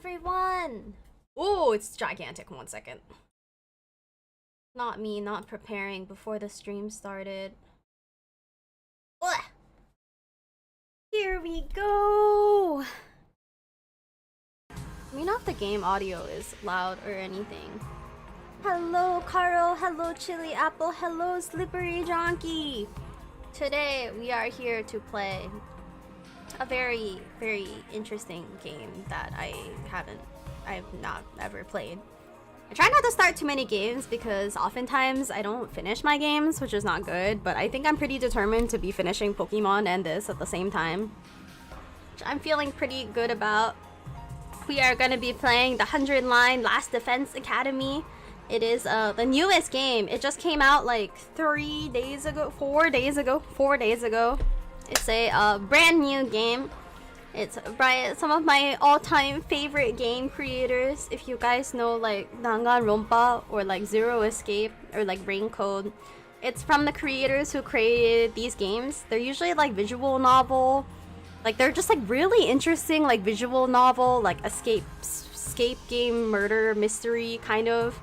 everyone! Oh, it's gigantic. 1 second. Not me not preparing before the stream started. Ugh. Here we go! Let me know if the game audio is loud or anything. Hello, Carl. Hello, Chili Apple. Hello, Slippery Donkey. Today, we are here to play a very, very interesting game that I've not ever played. I try not to start too many games because oftentimes I don't finish my games, which is not good, but I think I'm pretty determined to be finishing Pokemon and this at the same time, which I'm feeling pretty good about. We are going to be playing the 100-line Last Defense Academy. It is the newest game. It just came out like 4 days ago. It's a brand new game. It's by some of my all-time favorite game creators. If you guys know like Danganronpa or like Zero Escape or like Rain Code, it's from the creators who created these games. They're usually like visual novel, like they're just like really interesting like visual novel, like escape game, murder mystery kind of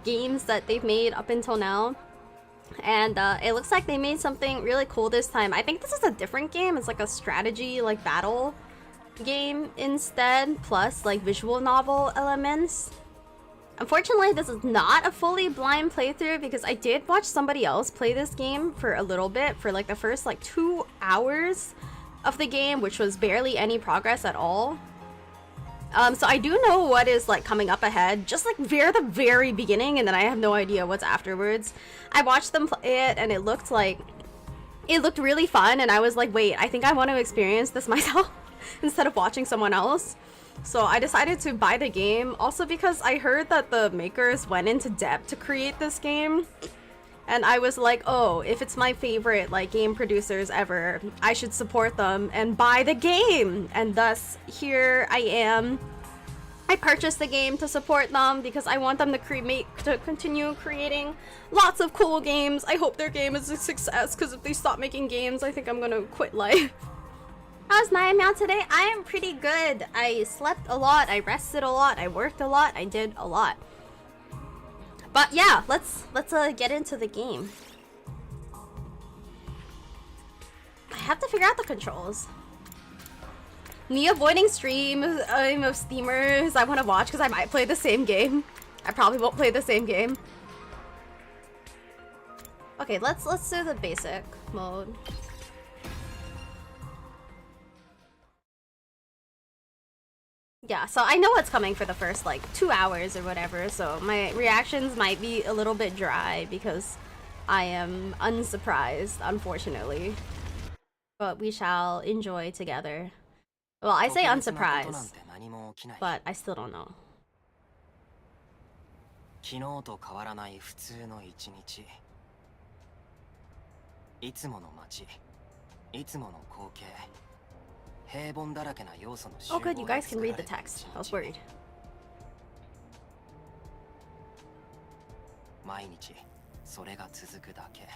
games that they've made up until now. And it looks like they made something really cool this time. I think this is a different game. It's like a strategy like battle game instead, plus like visual novel elements. Unfortunately, this is not a fully blind playthrough because I did watch somebody else play this game for a little bit, for like the first like 2 hours of the game, which was barely any progress at all. So I do know what is like coming up ahead, just like the very beginning, and then I have no idea what's afterwards. I watched them play it and it looked really fun, and I was like, wait, I think I want to experience this myself instead of watching someone else. So I decided to buy the game, also because I heard that the makers went into depth to create this game. And I was like, oh, if it's my favorite like game producers ever, I should support them and buy the game. And thus, here I am. I purchased the game to support them because I want them to continue creating lots of cool games. I hope their game is a success, because if they stop making games, I think I'm gonna quit life. How's Nae today? I am pretty good. I slept a lot, I rested a lot, I worked a lot, I did a lot. But yeah, let's get into the game. I have to figure out the controls. Me avoiding streams of steamers I want to watch because I might play the same game. I probably won't play the same game. Okay, let's do the basic mode. Yeah, so I know what's coming for the first like 2 hours or whatever, so my reactions might be a little bit dry because I am unsurprised, unfortunately. But we shall enjoy together. Well, I say unsurprised, but I still don't know. 昨日と変わらない普通の一日。いつもの街、いつもの光景。 Oh good, you guys can read the text. I was worried. 毎日それが続くだけ。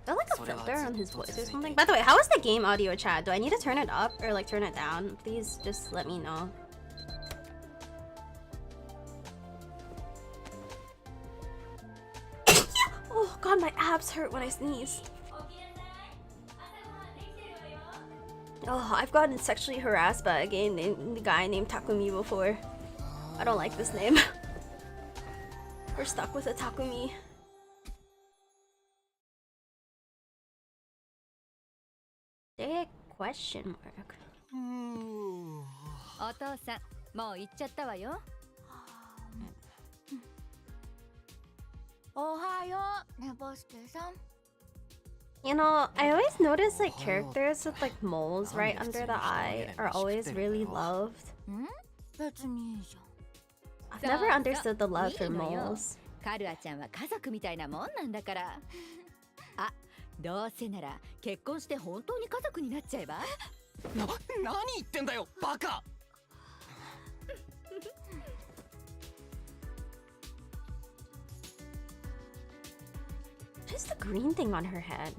There's like a filter on his voice or something. By the way, how is the game audio chat? Do I need to turn it up or like turn it down? Please just let me know. Oh god, my abs hurt when I sneeze. Oh, I've gotten sexually harassed by a guy named Takumi before. I don't like this name. We're stuck with a Takumi. Big question mark. お父さん、もう行っちゃったわよ。おはよう、ねぼすけさん。You know, I always notice like characters with like moles right under the eye are always really loved. I've never understood the love for moles. カルアちゃんは家族みたいなもんなんだから。あ、どうせなら結婚して本当に家族になっちゃえば。何言ってんだよバカ。Just the green thing on her head.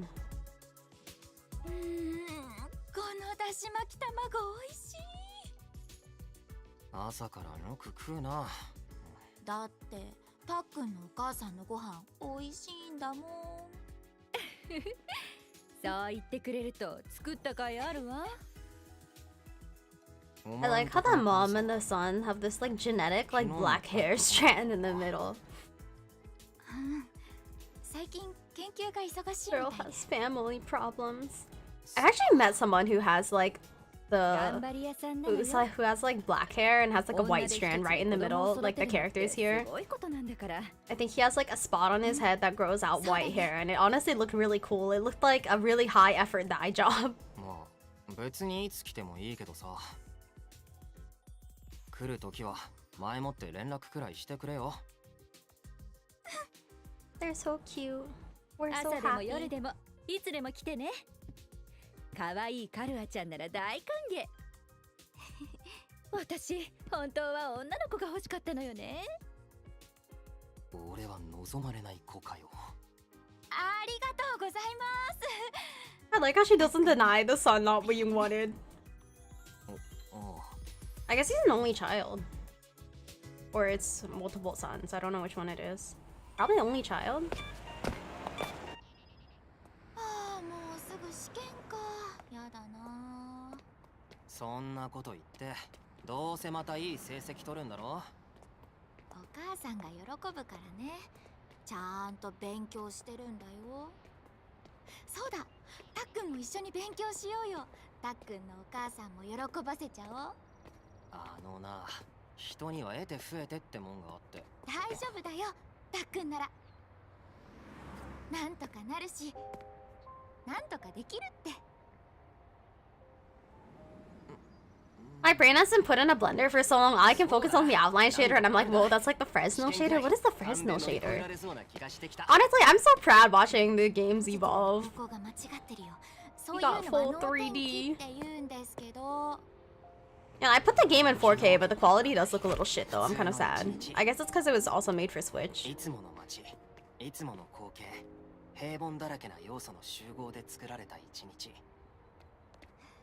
このだし巻き卵美味しい。朝からよく食うな。だってたっくんのお母さんのご飯美味しいんだもん。そう言ってくれると作った甲斐あるわ。I like how the mom and the son have this like genetic like black hair strand in the middle. 最近研究が忙しいみ Girl たい has family problems. I actually met someone who has like 頑 the 張り屋さんなのよ。 who has like black hair and has like a white strand right in the middle, like the characters here. すごいことなんだから。 I think he has like a spot on his head that grows out white hair, and it honestly looked really cool. It looked like a really high effort dye job. まあ別にいつ来てもいいけどさ。来るときは前もって連絡くらいしてくれよ。They're so cute. We're so 朝でも夜 happy. でもいつでも来てね。可愛いカルアちゃんなら大歓迎。私本当は女の子が欲しかったのよね。俺は望まれない子かよ。ありがとうございます。 I like how she doesn't deny the son not being wanted. おう I guess he's an only child. Or it's multiple sons. I don't know which one it is. Probably only child. ああ、もうすぐ試験か。やだな。そんなこと言ってどうせまたいい成績取るんだろ。お母さんが喜ぶからね。ちゃんと勉強してるんだよ。そうだ、たっくんも一緒に勉強しようよ。たっくんのお母さんも喜ばせちゃおう。あのな、人には得て増えてってもんがあって。大丈夫だよ、たっくんなら。なんとかなるし、なんとかできるって。 My brain has been put in a blender for so long. I can focus on the outline shader, and I'm like, whoa, that's like the Fresno shader. What is the Fresno shader? Honestly, I'm so proud watching the games evolve. ここが間違ってるよ。 We got full 3D. って言うんですけど。 Yeah, I put the game in 4K, but the quality does look a little shit though. I'm kind of sad. I guess it's because it was also made for Switch. いつもの街、いつもの光景、平凡だらけな要素の集合で作られた一日。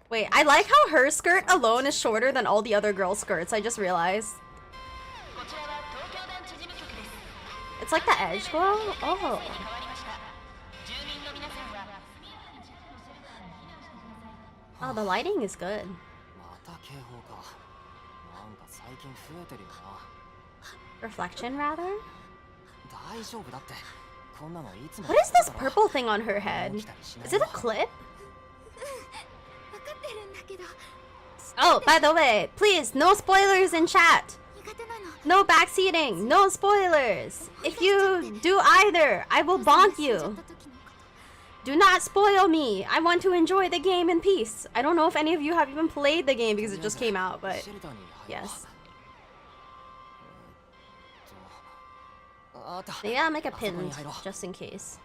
Wait, I like how her skirt alone is shorter than all the other girls' skirts. I just realized. It's like the edge glow? Oh. Oh, the lighting is good. また警報か。なんか最近増えてるよな。 Reflection, rather? 大丈夫だって。こんなのいつも。 What is this purple thing on her head? Is it a clip? 分かってるんだけど。 Oh, by the way, please, no spoilers in chat. 苦手なの。 No backseating, no spoilers. If you do either, I will bonk you. Do not spoil me. I want to enjoy the game in peace. I don't know if any of you have even played the game because it just came out, but yes. あった。 Maybe I'll make a pin just in case.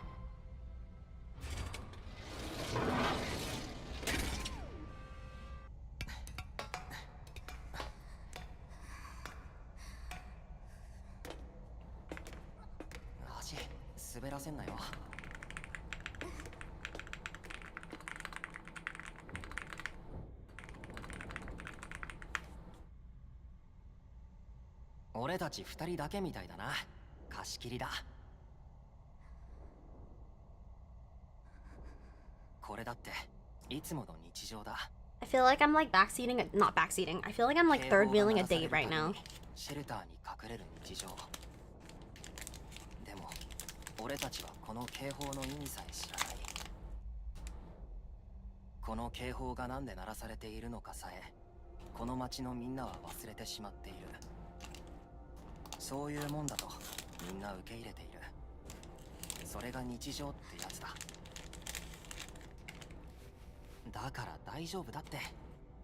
Ashi, 滑らせんなよ。俺たち二人だけみたいだな。貸し切りだ。これだっていつもの日常だ。 I feel like I'm like backseating, not backseating. I feel like I'm like third wheeling a date right now. シェルターに隠れる日常。でも俺たちはこの警報の意味さえ知らない。この警報がなんで鳴らされているのかさえこの町のみんなは忘れてしまっている。そういうもんだとみんな受け入れている。それが日常ってやつだ。だから大丈夫だって。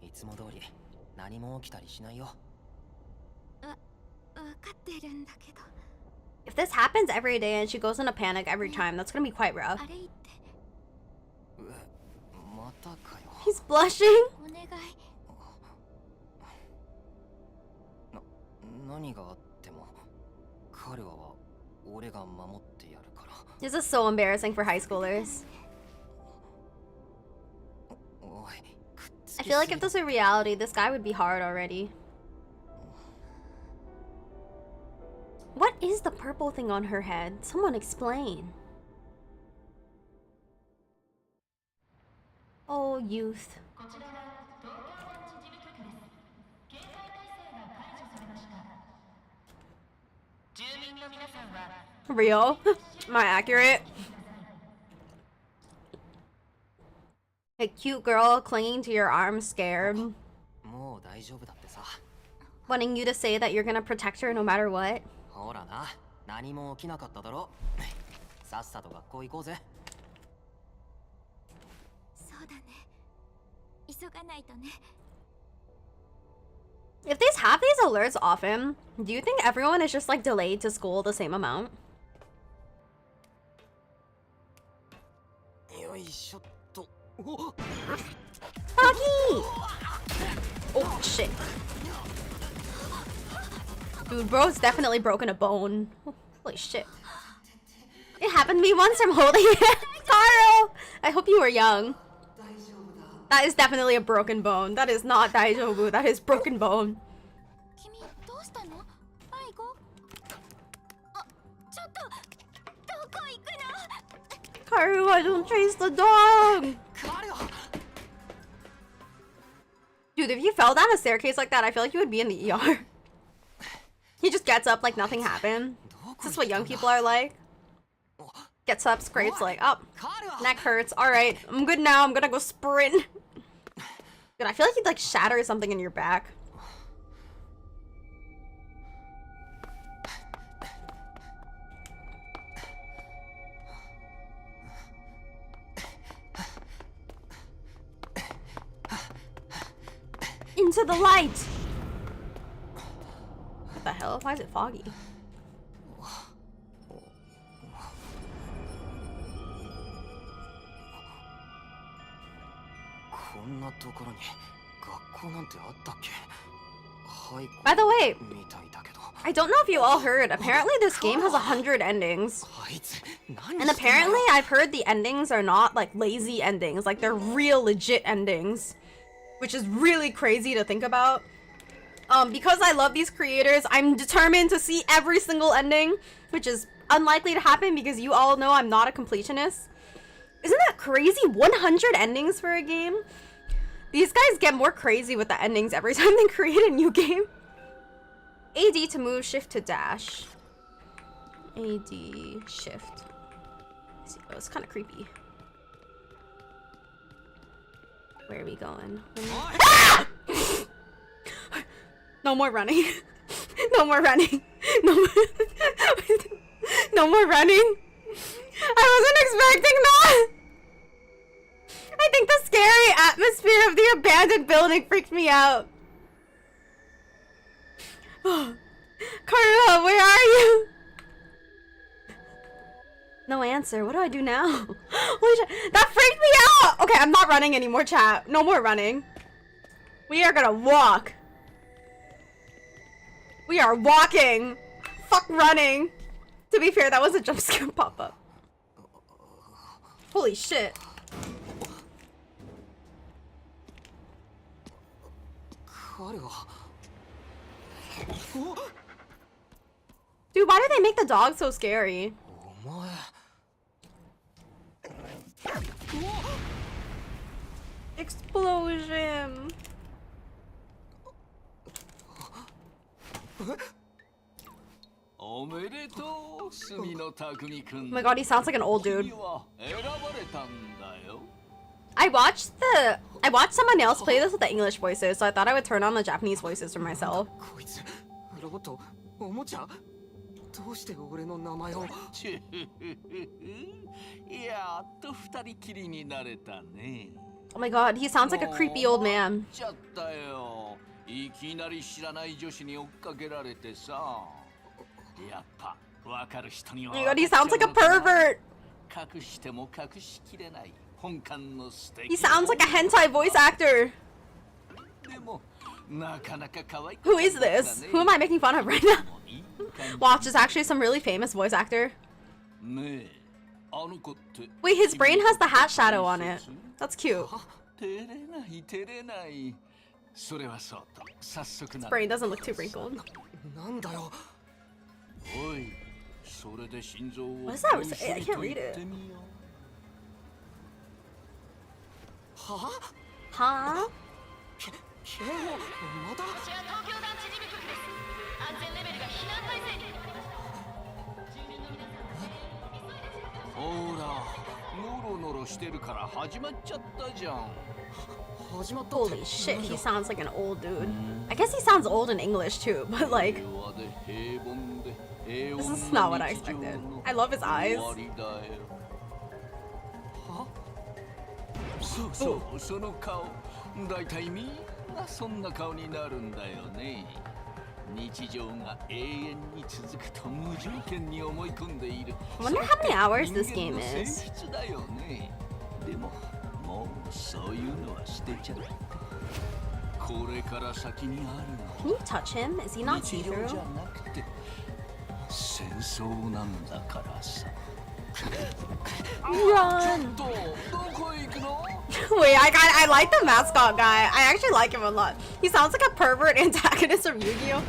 いつも通り何も起きたりしないよ。分かってるんだけど。If this happens every day and she goes in a panic every time, that's gonna be quite rough. あれ言って またかよ。 He's blushing. お願い。何があっても彼は俺が守ってやるから。 This is so embarrassing for high schoolers. おい、くっつ I き feel す like ぎ if this were reality, this guy would be hard already. What is the purple thing on her head? Someone explain. Oh, youth. Real? Am I accurate? A cute girl clinging to your arm, scared. もう大丈夫だってさ。 Wanting you to say that you're gonna protect her no matter what. ほらな、何も起きなかっただろ。さっさと学校行こうぜ。そうだね。急がないとね。 If they have these alerts often, do you think everyone is just like delayed to school the same amount? よいしょっと。 Foggy! Oh shit. Dude, bro's definitely broken a bone. Holy shit. It happened to me once from holding it. Taro! I hope you were young. That is definitely a broken bone. That is not daijoubu. That is broken bone. 君どうしたの？迷子？あ、ちょっとどこ行くの？ Karu, I don't chase the dog! Dude, if you fell down a staircase like that, I feel like you would be in the ER. He just gets up like nothing happened. Is this what young people are like? Gets up, scrapes like, oh, neck hurts. Alright, I'm good now. I'm gonna go sprint. Dude, I feel like you'd like shatter something in your back. Into the light! What the hell? Why is it foggy? こんなところに学校なんてあったっけ？ By the way, みたいだけど。 I don't know if you all heard, apparently this game has 100 endings. あいつ何 And してんだよ。 apparently I've heard the endings are not like lazy endings, like they're real legit endings. Which is really crazy to think about. Because I love these creators, I'm determined to see every single ending, which is unlikely to happen because you all know I'm not a completionist. Isn't that crazy? 100 endings for a game? These guys get more crazy with the endings every time they create a new game. AD to move, shift to dash. AD, shift. Oh, it's kind of creepy. Where are we going? Ah! No more running. No more running. No more, no more running. I wasn't expecting that. I think the scary atmosphere of the abandoned building freaked me out. Karua, where are you? No answer. What do I do now? Holy shit. That freaked me out! Okay, I'm not running anymore, chat. No more running. We are gonna walk. We are walking. Fuck running. To be fair, that was a jump scare pop-up. Holy shit. Dude, why do they make the dog so scary? Explosion. Oh my god, he sounds like an old dude. I watched someone else play this with the English voices, so I thought I would turn on the Japanese voices for myself. どうして俺の名前をやっと二人きりになれたね Oh my god, he sounds like a creepy old man. ちゃったよいきなり知らない女子に追っかけられてさやっぱ Oh my god, he sounds like a pervert! He sounds like a hentai voice actor! Who is this? Who am I making fun of right now? Watch, is actually some really famous voice actor. Wait, his brain has the hat shadow on it. That's cute. His brain doesn't look too wrinkled. What is that? I can't read it. Huh? Holy shit, he sounds like an old dude. I guess he sounds old in English too, but like... This is not what I expected. I love his eyes. I wonder how many hours this game is. Can you touch him? Is he not see-through? Run! Wait, I like the mascot guy. I actually like him a lot. He sounds like a pervert antagonist of Yu-Gi-Oh!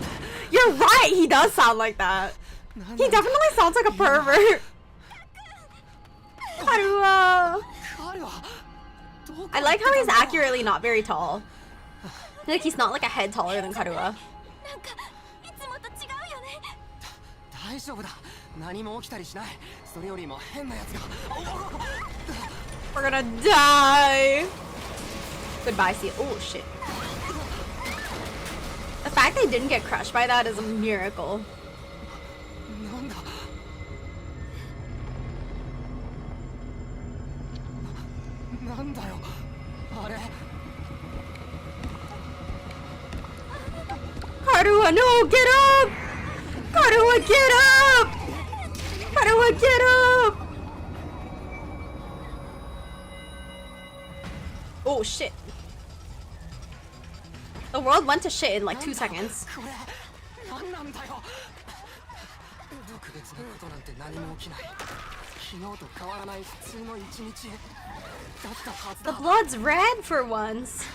You're right, he does sound like that. He definitely sounds like a pervert. Karua! I like how he's accurately not very tall. Like he's not like a head taller than Karua. We're gonna die! Goodbye, see. Oh shit. The fact they didn't get crushed by that is a miracle. Karua, no! Get up! Karua, get up! Karua, get up! Oh shit. The world went to shit in like 2 seconds. The blood's red for once.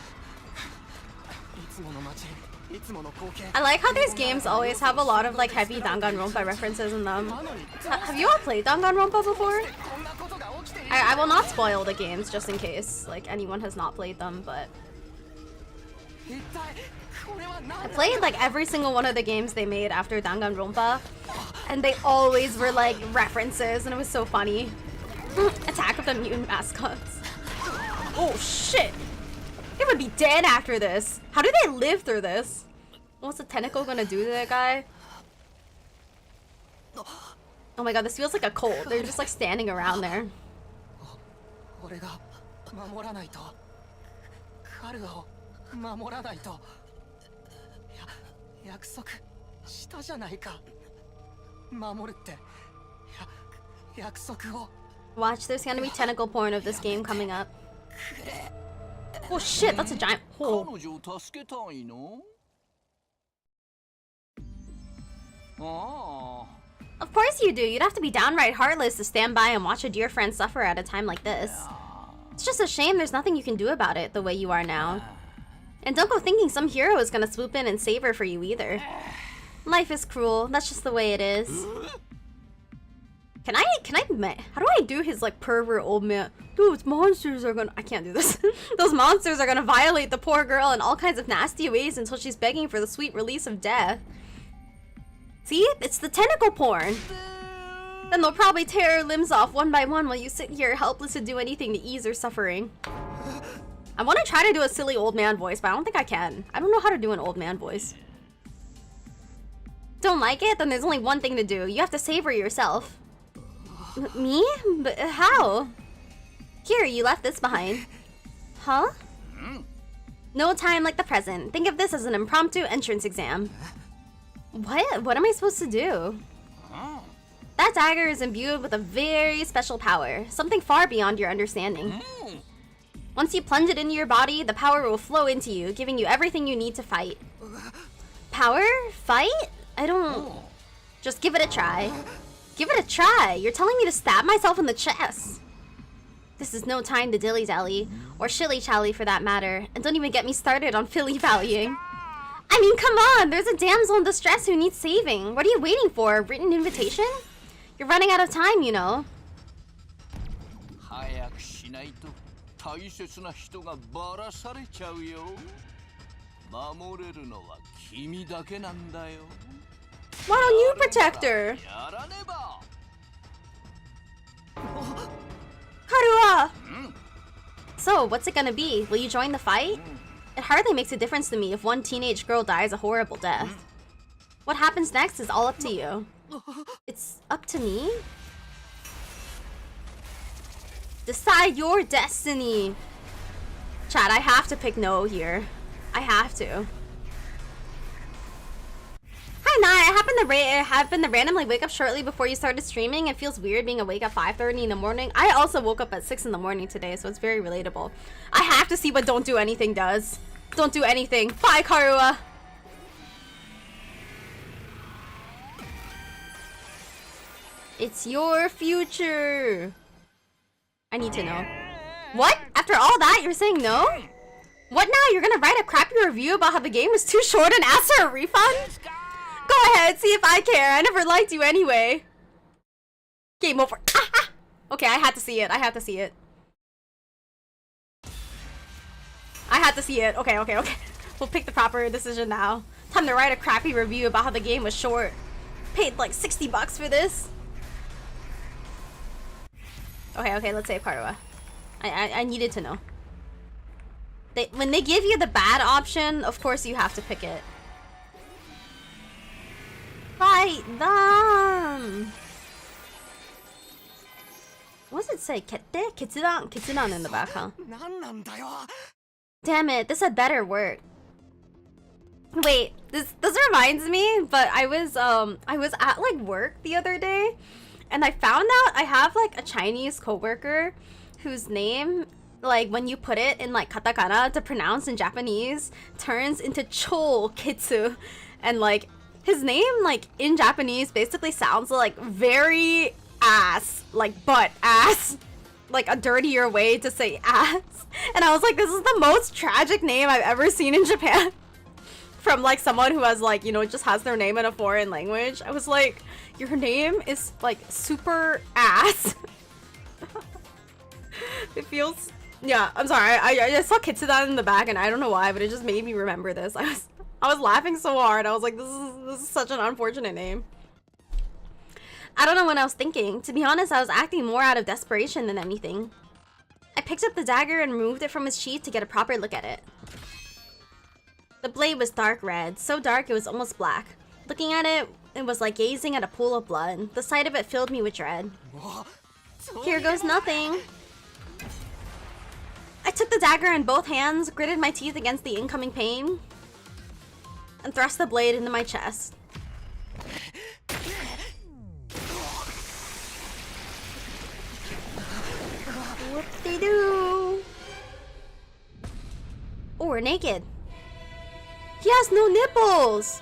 I like how these games always have a lot of like heavy Danganronpa references in them. Have you all played Danganronpa before? I will not spoil the games just in case like anyone has not played them, but I played like every single one of the games they made after Danganronpa, and they always were like references, and it was so funny. Attack of the Mutant Mascots. Oh shit! They would be dead after this. How do they live through this? What's the tentacle gonna do to that guy? Oh my god, this feels like a cult. They're just like standing around there. Watch, there's gonna be tentacle porn of this game coming up. Oh shit, that's a giant hole. Of course you do. You'd have to be downright heartless to stand by and watch a dear friend suffer at a time like this. It's just a shame there's nothing you can do about it the way you are now. And don't go thinking some hero is gonna swoop in and save her for you either. Life is cruel. That's just the way it is. Can I, how do I do his like pervert old man? Those monsters are gonna, I can't do this. Those monsters are gonna violate the poor girl in all kinds of nasty ways until she's begging for the sweet release of death. See? It's the tentacle porn. Then they'll probably tear her limbs off one by one while you sit here helpless to do anything to ease her suffering. I want to try to do a silly old man voice, but I don't think I can. I don't know how to do an old man voice. Don't like it? Then there's only one thing to do. You have to save her yourself. Me? But how? Here, you left this behind. Huh? No time like the present. Think of this as an impromptu entrance exam. What? What am I supposed to do? That dagger is imbued with a very special power, something far beyond your understanding. Once you plunge it into your body, the power will flow into you, giving you everything you need to fight. Power? Fight? I don't... Just give it a try. Give it a try! You're telling me to stab myself in the chest! This is no time to dilly-dally, or shilly-shally for that matter, and don't even get me started on filly-vallying. I mean, come on! There's a damsel in distress who needs saving. What are you waiting for? A written invitation? You're running out of time, you know. 早くしないと大切な人がばらされちゃうよ。守れるのは君だけなんだよ。Why don't you protect her? やらねば。Karua! So, what's it gonna be? Will you join the fight? It hardly makes a difference to me if one teenage girl dies a horrible death. What happens next is all up to you. It's up to me? Decide your destiny! Chat, I have to pick no here. I have to. Hi, Nae. I happened to randomly wake up shortly before you started streaming. It feels weird being awake at 5:30 in the morning. I also woke up at 6 in the morning today, so it's very relatable. I have to see what Don't Do Anything does. Don't do anything. Bye, Karua. It's your future. I need to know. What? After all that, you're saying no? What now? You're gonna write a crappy review about how the game was too short and ask for a refund? Go ahead, see if I care. I never liked you anyway. Game over. Okay, I had to see it. I had to see it. I had to see it. Okay. We'll pick the proper decision now. Time to write a crappy review about how the game was short. Paid like $60 for this. Okay, let's save Karua. I needed to know. When they give you the bad option, of course you have to pick it. Fight them! What does it say? Kette? Kitsudan in the back, huh? Damn it, this had better work. Wait, this reminds me, but I was at like work the other day, and I found out I have like a Chinese coworker whose name, like when you put it in like katakana to pronounce in Japanese, turns into Chol Kitsu, and like his name like in Japanese basically sounds like very ass, like butt ass, like a dirtier way to say ass. And I was like, this is the most tragic name I've ever seen in Japan. From like someone who has like, you know, just has their name in a foreign language. I was like, your name is like super ass. It feels, yeah, I'm sorry. I saw Kitsudan in the back and I don't know why, but it just made me remember this. I was laughing so hard. I was like, this is such an unfortunate name. I don't know what I was thinking. To be honest, I was acting more out of desperation than anything. I picked up the dagger and removed it from his sheath to get a proper look at it. The blade was dark red, so dark it was almost black. Looking at it, it was like gazing at a pool of blood. The sight of it filled me with dread. Here goes nothing. I took the dagger in both hands, gritted my teeth against the incoming pain, and thrust the blade into my chest. Whoop-de-doo. Oh, we're naked. He has no nipples!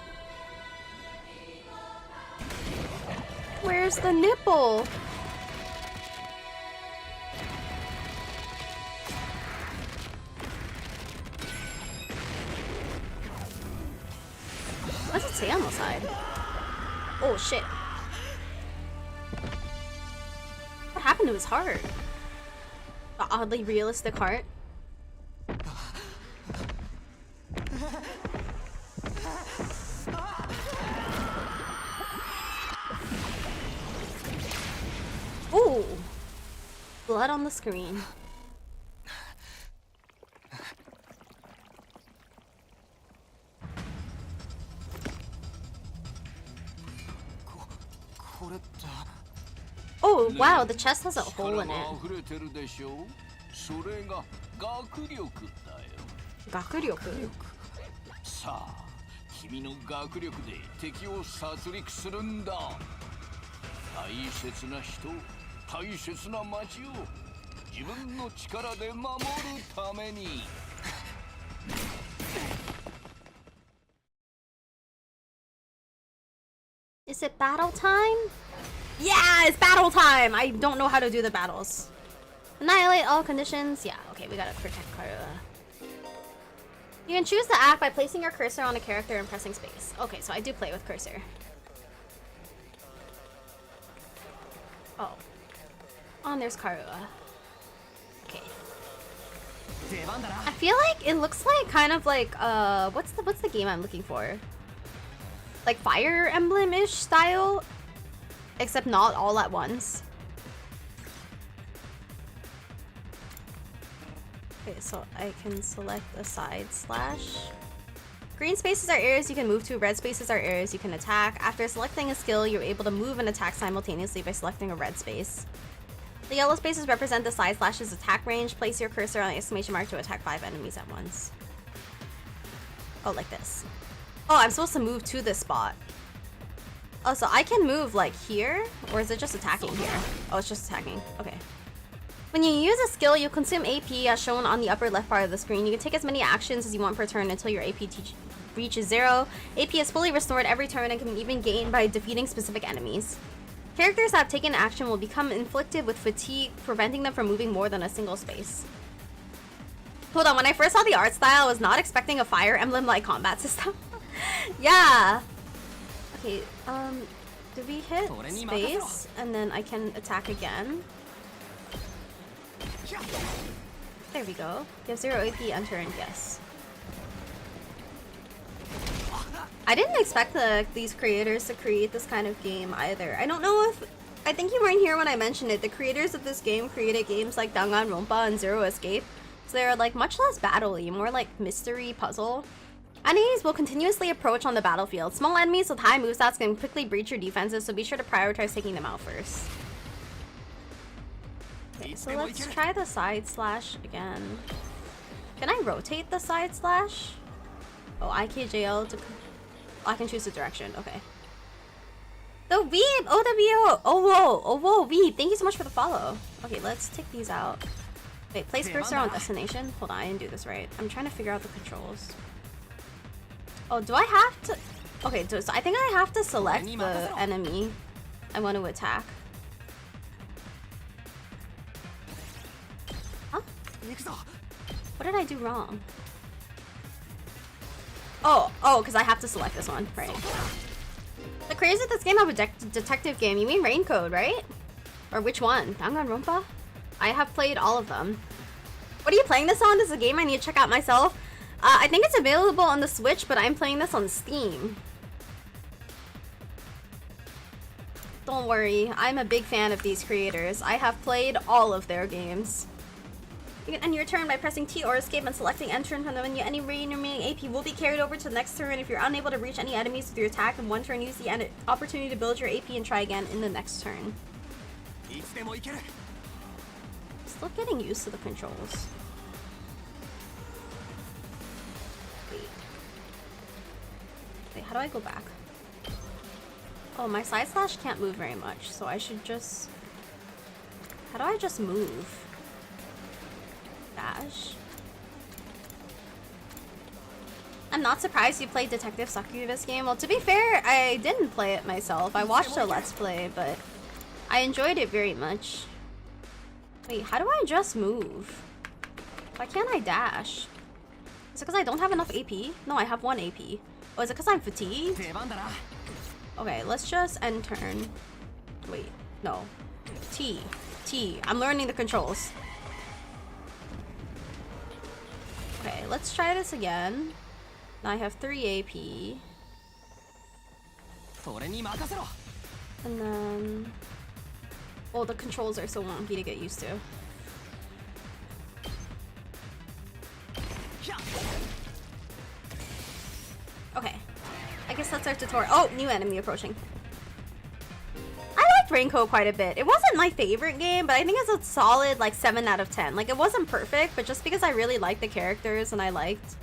Where's the nipple? What does it say on the side? Oh shit. What happened to his heart? The oddly realistic heart? Ooh! Blood on the screen. Oh, wow, the chest has a hole in it. Gakuryoku? さあ、君の学力で敵を殺戮するんだ。大切な人、大切な町を自分の力で守るために。Is it battle time? Yeah, it's battle time! I don't know how to do the battles. Annihilate all conditions. Yeah, okay, we gotta protect Karua. You can choose to act by placing your cursor on a character and pressing space. Okay, so I do play with cursor. Oh. Oh, and there's Karua. Okay. I feel like it looks like kind of like what's the game I'm looking for? Like Fire Emblem-ish style, except not all at once. Okay, so I can select a side slash. Green spaces are areas you can move to, red spaces are areas you can attack. After selecting a skill, you're able to move and attack simultaneously by selecting a red space. The yellow spaces represent the side slash's attack range. Place your cursor on the exclamation mark to attack 5 enemies at once. Oh, like this. Oh, I'm supposed to move to this spot. Oh, so I can move like here? Or is it just attacking here? Oh, it's just attacking. Okay. When you use a skill, you consume AP as shown on the upper left part of the screen. You can take as many actions as you want per turn until your AP reaches 0. AP is fully restored every turn and can even gain by defeating specific enemies. Characters that have taken action will become inflicted with fatigue, preventing them from moving more than a single space. Hold on, when I first saw the art style, I was not expecting a Fire Emblem-like combat system. Yeah. Okay, do we hit space and then I can attack again? There we go. You have 0 AP, enter, and yes. I didn't expect these creators to create this kind of game either. I don't know if... I think you weren't here when I mentioned it. The creators of this game created games like Danganronpa and Zero Escape. So they're like much less battle-y, more like mystery puzzle. Enemies will continuously approach on the battlefield. Small enemies with high movesets can quickly breach your defenses, so be sure to prioritize taking them out first. Okay, so let's try the side slash again. Can I rotate the side slash? Oh, IKJL to... I can choose the direction. Okay. The Weeb! OWO! Oh, whoa! Oh, whoa, Weeb! Thank you so much for the follow. Okay, let's take these out. Wait, place cursor on destination? Hold on, I didn't do this right. I'm trying to figure out the controls. Oh, do I have to... Okay, so I think I have to select the enemy I want to attack. Huh? What did I do wrong? Oh, because I have to select this one, right? The creators of this game have a detective game. You mean Raincode, right? Or which one? Danganronpa? I have played all of them. What are you playing this on? This is a game I need to check out myself. I think it's available on the Switch, but I'm playing this on Steam. Don't worry, I'm a big fan of these creators. I have played all of their games. You can end your turn by pressing T or escape and selecting enter from the menu. Any remaining AP will be carried over to the next turn. If you're unable to reach any enemies with your attack in one turn, use the opportunity to build your AP and try again in the next turn. Still getting used to the controls. Wait, how do I go back? Oh, my side slash can't move very much, so I should just... How do I just move? Dash. I'm not surprised you played Detective Succubus game. Well, to be fair, I didn't play it myself. I watched a Let's Play, but I enjoyed it very much. Wait, how do I just move? Why can't I dash? Is it because I don't have enough AP? No, I have 1 AP. Oh, is it because I'm fatigued? Okay, let's just end turn. Wait, no. T. I'm learning the controls. Okay, let's try this again. Now I have 3 AP. And then... Oh, the controls are so wonky to get used to. Okay. I guess that's our tutorial. Oh, new enemy approaching. I liked Raincoat quite a bit. It wasn't my favorite game, but I think it's a solid like 7 out of 10. Like, it wasn't perfect, but just because I really liked the characters and I liked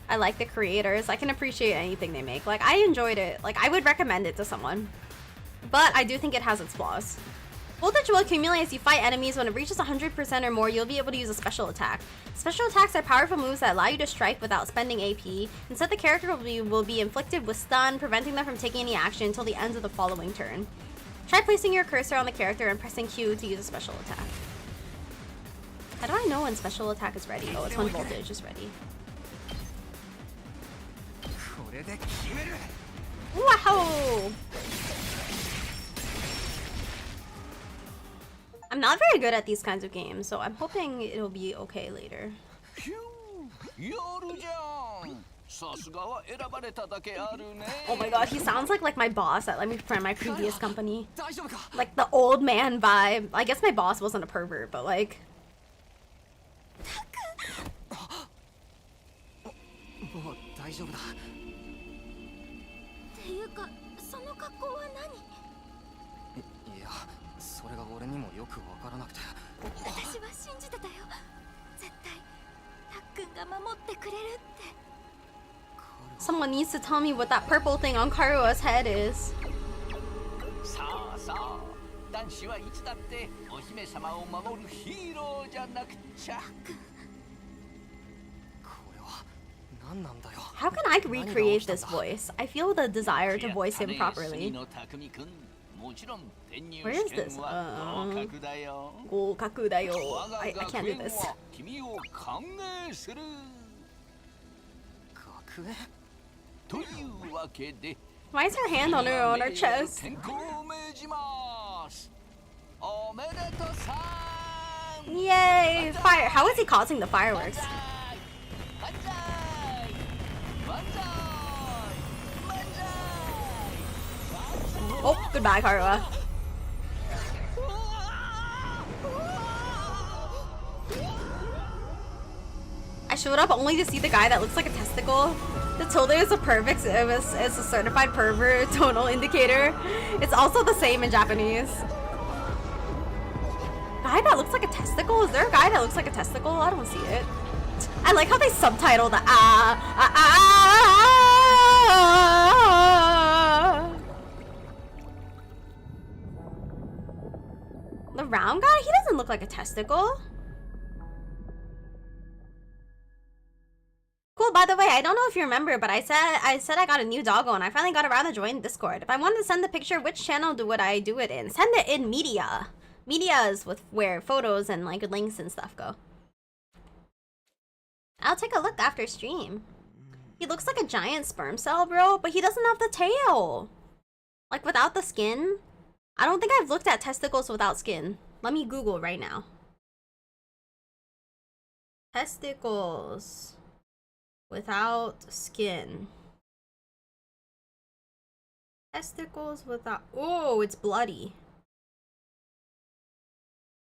the creators, I can appreciate anything they make. Like, I enjoyed it. Like, I would recommend it to someone. but I do think it has its flaws. Voltage will accumulate as you fight enemies. When it reaches 100% or more, you'll be able to use a special attack. Special attacks are powerful moves that allow you to strike without spending AP. Instead, the character will be inflicted with stun, preventing them from taking any action until the end of the following turn. Try placing your cursor on the character and pressing Q to use a special attack. How do I know when special attack is ready? Oh, it's when voltage is ready. Wow! I'm not very good at these kinds of games, so I'm hoping it'll be okay later. Oh my god, he sounds like my boss at my previous company. Like the old man vibe. I guess my boss wasn't a pervert, but like... Someone needs to tell me what that purple thing on Karua's head is. How can I recreate this voice? I feel the desire to voice him properly. Where is this? Gokaku da yo. I can't do this. Why is her hand on her chest? Yay! Fire! How is he causing the fireworks? Oh, goodbye, Karua. I showed up only to see the guy that looks like a testicle. The tilde is a perfect, it's a certified pervert tonal indicator. It's also the same in Japanese. Guy that looks like a testicle? Is there a guy that looks like a testicle? I don't see it. I like how they subtitle the The round guy? He doesn't look like a testicle. Cool, by the way, I don't know if you remember, but I said I got a new doggo and I finally got around to join Discord. If I wanted to send the picture, which channel would I do it in? Send it in media. Media is where photos and like links and stuff go. I'll take a look after stream. He looks like a giant sperm cell, bro, but he doesn't have the tail. Like without the skin. I don't think I've looked at testicles without skin. Let me Google right now. Testicles without skin. Testicles without... Oh, it's bloody.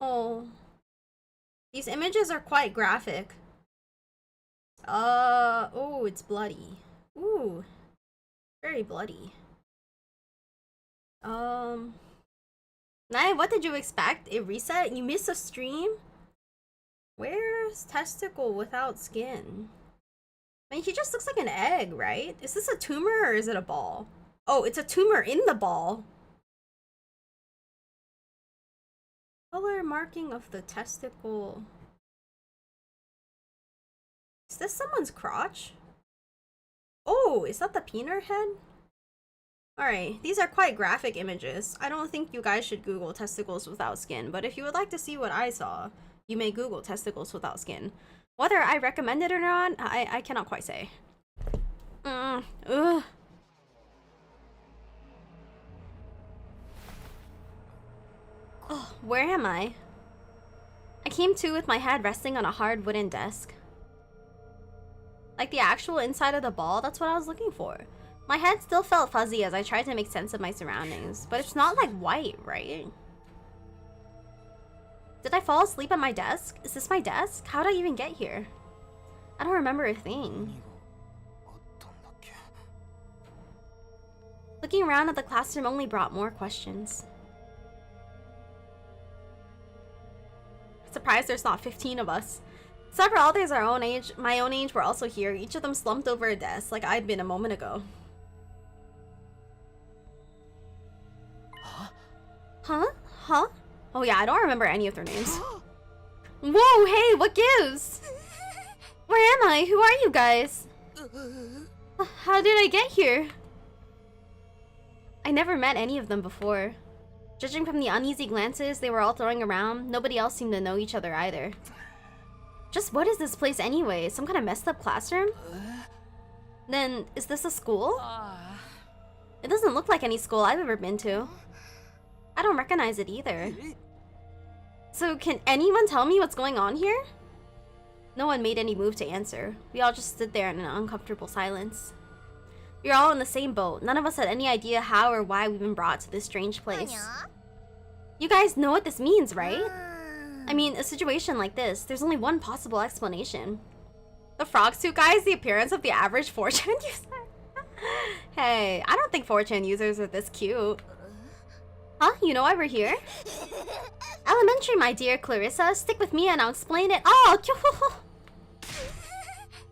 Oh. These images are quite graphic. Oh, it's bloody. Ooh. Very bloody. Nae, what did you expect? It reset? You missed a stream? Where's testicle without skin? I mean, he just looks like an egg, right? Is this a tumor or is it a ball? Oh, it's a tumor in the ball. Color marking of the testicle. Is this someone's crotch? Oh, is that the peener head? Alright, these are quite graphic images. I don't think you guys should Google testicles without skin, but if you would like to see what I saw, you may Google testicles without skin. Whether I recommend it or not, I cannot quite say. Ugh. Oh, where am I? I came to with my head resting on a hard wooden desk. Like the actual inside of the ball, that's what I was looking for. My head still felt fuzzy as I tried to make sense of my surroundings, but it's not like white, right? Did I fall asleep at my desk? Is this my desk? How did I even get here? I don't remember a thing. Looking around at the classroom only brought more questions. Surprised there's not 15 of us. Several others my own age were also here, each of them slumped over a desk like I'd been a moment ago. Huh? Oh yeah, I don't remember any of their names. Whoa, hey, what gives? Where am I? Who are you guys? How did I get here? I never met any of them before. Judging from the uneasy glances they were all throwing around, nobody else seemed to know each other either. Just what is this place anyway? Some kind of messed up classroom? Then, is this a school? It doesn't look like any school I've ever been to. I don't recognize it either. So can anyone tell me what's going on here? No one made any move to answer. We all just stood there in an uncomfortable silence. We were all in the same boat. None of us had any idea how or why we've been brought to this strange place. You guys know what this means, right? I mean, a situation like this, there's only one possible explanation. The frog suit guy is the appearance of the average 4chan user. Hey, I don't think 4chan users are this cute. Huh? You know why we're here? Elementary, my dear Clarissa. Stick with me and I'll explain it. Oh,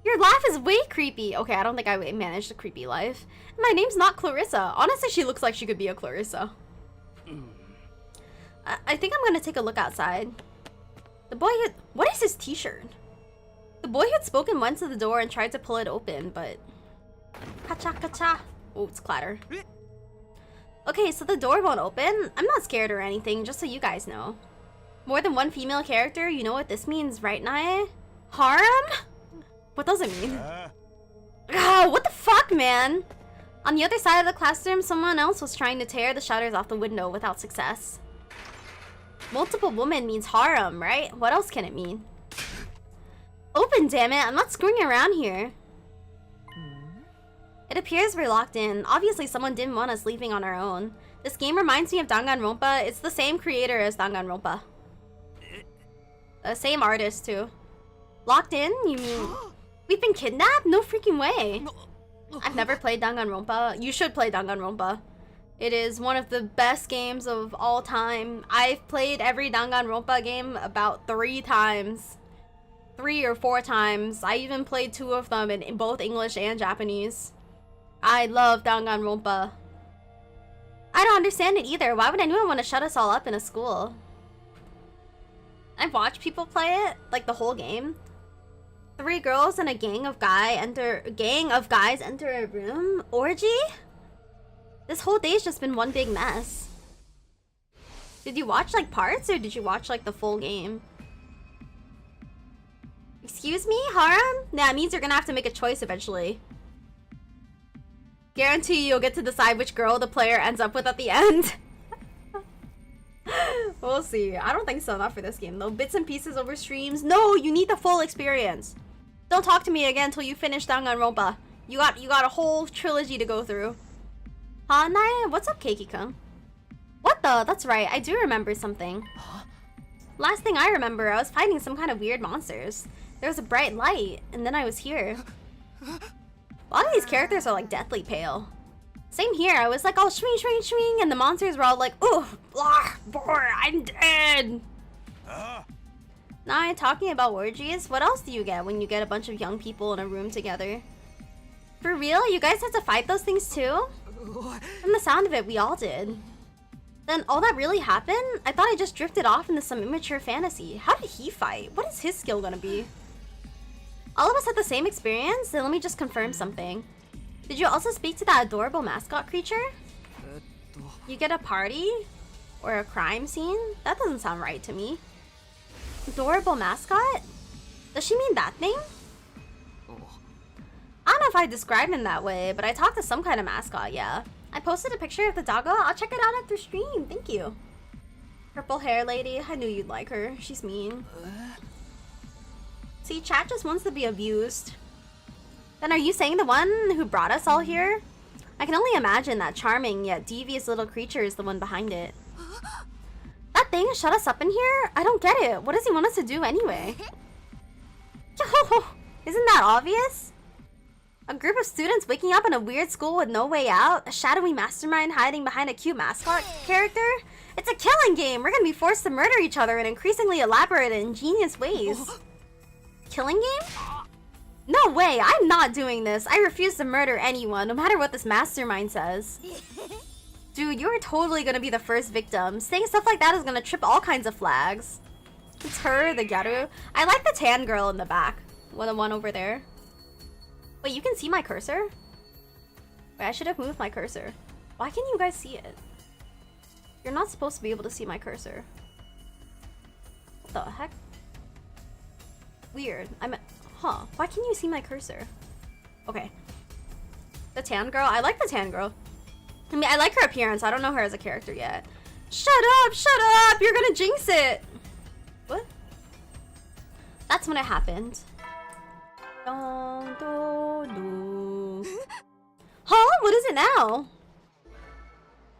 your laugh is way creepy. Okay, I don't think I managed a creepy life. My name's not Clarissa. Honestly, she looks like she could be a Clarissa. I think I'm gonna take a look outside. The boy who... What is his t-shirt? The boy who'd spoken went to the door and tried to pull it open, but... Kacha kacha. Oh, it's clatter. Okay, so the door won't open. I'm not scared or anything, just so you guys know. More than one female character, you know what this means, right, Nae? Harem? What does it mean? Oh, what the fuck, man? On the other side of the classroom, someone else was trying to tear the shutters off the window without success. Multiple woman means harem, right? What else can it mean? Open, damn it! I'm not screwing around here. It appears we're locked in. Obviously, someone didn't want us leaving on our own. This game reminds me of Danganronpa. It's the same creator as Danganronpa. Same artist, too. Locked in? You mean... We've been kidnapped? No freaking way. I've never played Danganronpa. You should play Danganronpa. It is one of the best games of all time. I've played every Danganronpa game about 3 times. 3 or 4 times. I even played 2 of them in both English and Japanese. I love Danganronpa. I don't understand it either. Why would anyone want to shut us all up in a school? I've watched people play it, like the whole game. 3 girls and a gang of guys enter a room? Orgy? This whole day's just been one big mess. Did you watch like parts or did you watch like the full game? Excuse me, harem? That means you're gonna have to make a choice eventually. Guarantee you'll get to decide which girl the player ends up with at the end. We'll see. I don't think so, not for this game though. Bits and pieces over streams. No, you need the full experience. Don't talk to me again until you finish Danganronpa. You got a whole trilogy to go through. Huh, Nae? What's up, Keiki-kun? What the? That's right, I do remember something. Last thing I remember, I was fighting some kind of weird monsters. There was a bright light, and then I was here. A lot of these characters are like deathly pale. Same here, I was like all swing, swing, swing, and the monsters were all like, ooh, blah, boy, I'm dead. Nae, talking about orgies, what else do you get when you get a bunch of young people in a room together? For real? You guys had to fight those things too? From the sound of it, we all did. Then all that really happened? I thought I just drifted off into some immature fantasy. How did he fight? What is his skill gonna be? All of us had the same experience? Then let me just confirm something. Did you also speak to that adorable mascot creature? You get a party? Or a crime scene? That doesn't sound right to me. Adorable mascot? Does she mean that thing? I don't know if I describe him that way, but I talked to some kind of mascot, yeah. I posted a picture of the doggo. I'll check it out after stream. Thank you. Purple hair lady. I knew you'd like her. She's mean. See, chat just wants to be abused. Then are you saying the one who brought us all here? I can only imagine that charming yet devious little creature is the one behind it. That thing shut us up in here? I don't get it. What does he want us to do anyway? Isn't that obvious? A group of students waking up in a weird school with no way out? A shadowy mastermind hiding behind a cute mascot character? It's a killing game! We're gonna be forced to murder each other in increasingly elaborate and ingenious ways. Killing game? No way! I'm not doing this! I refuse to murder anyone, no matter what this mastermind says. Dude, you're totally gonna be the first victim. Saying stuff like that is gonna trip all kinds of flags. It's her, the Gyaru. I like the tan girl in the back. The one over there. Wait, you can see my cursor? Wait, I should have moved my cursor. Why can't you guys see it? You're not supposed to be able to see my cursor. What the heck? Weird. Huh. Why can you see my cursor? Okay. The tan girl? I like the tan girl. I mean, I like her appearance. I don't know her as a character yet. Shut up! Shut up! You're gonna jinx it! What? That's when it happened. Huh? What is it now?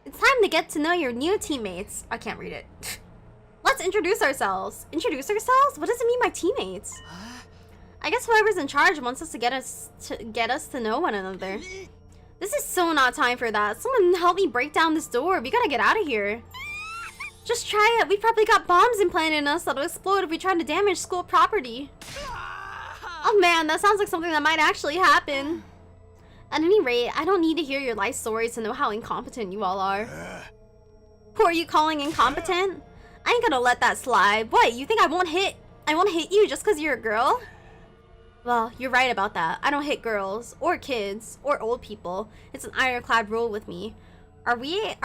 It's time to get to know your new teammates. I can't read it. Let's introduce ourselves. Introduce ourselves? What does it mean by teammates? I guess whoever's in charge wants us to get us to know one another. This is so not time for that. Someone help me break down this door. We gotta get out of here. Just try it. We probably got bombs implanted in us that'll explode if we try to damage school property. Oh man, that sounds like something that might actually happen. At any rate, I don't need to hear your life stories to know how incompetent you all are. Who are you calling incompetent? I ain't gonna let that slide. What, you think I won't hit you just because you're a girl? Well, you're right about that. I don't hit girls, or kids, or old people. It's an ironclad rule with me. Are we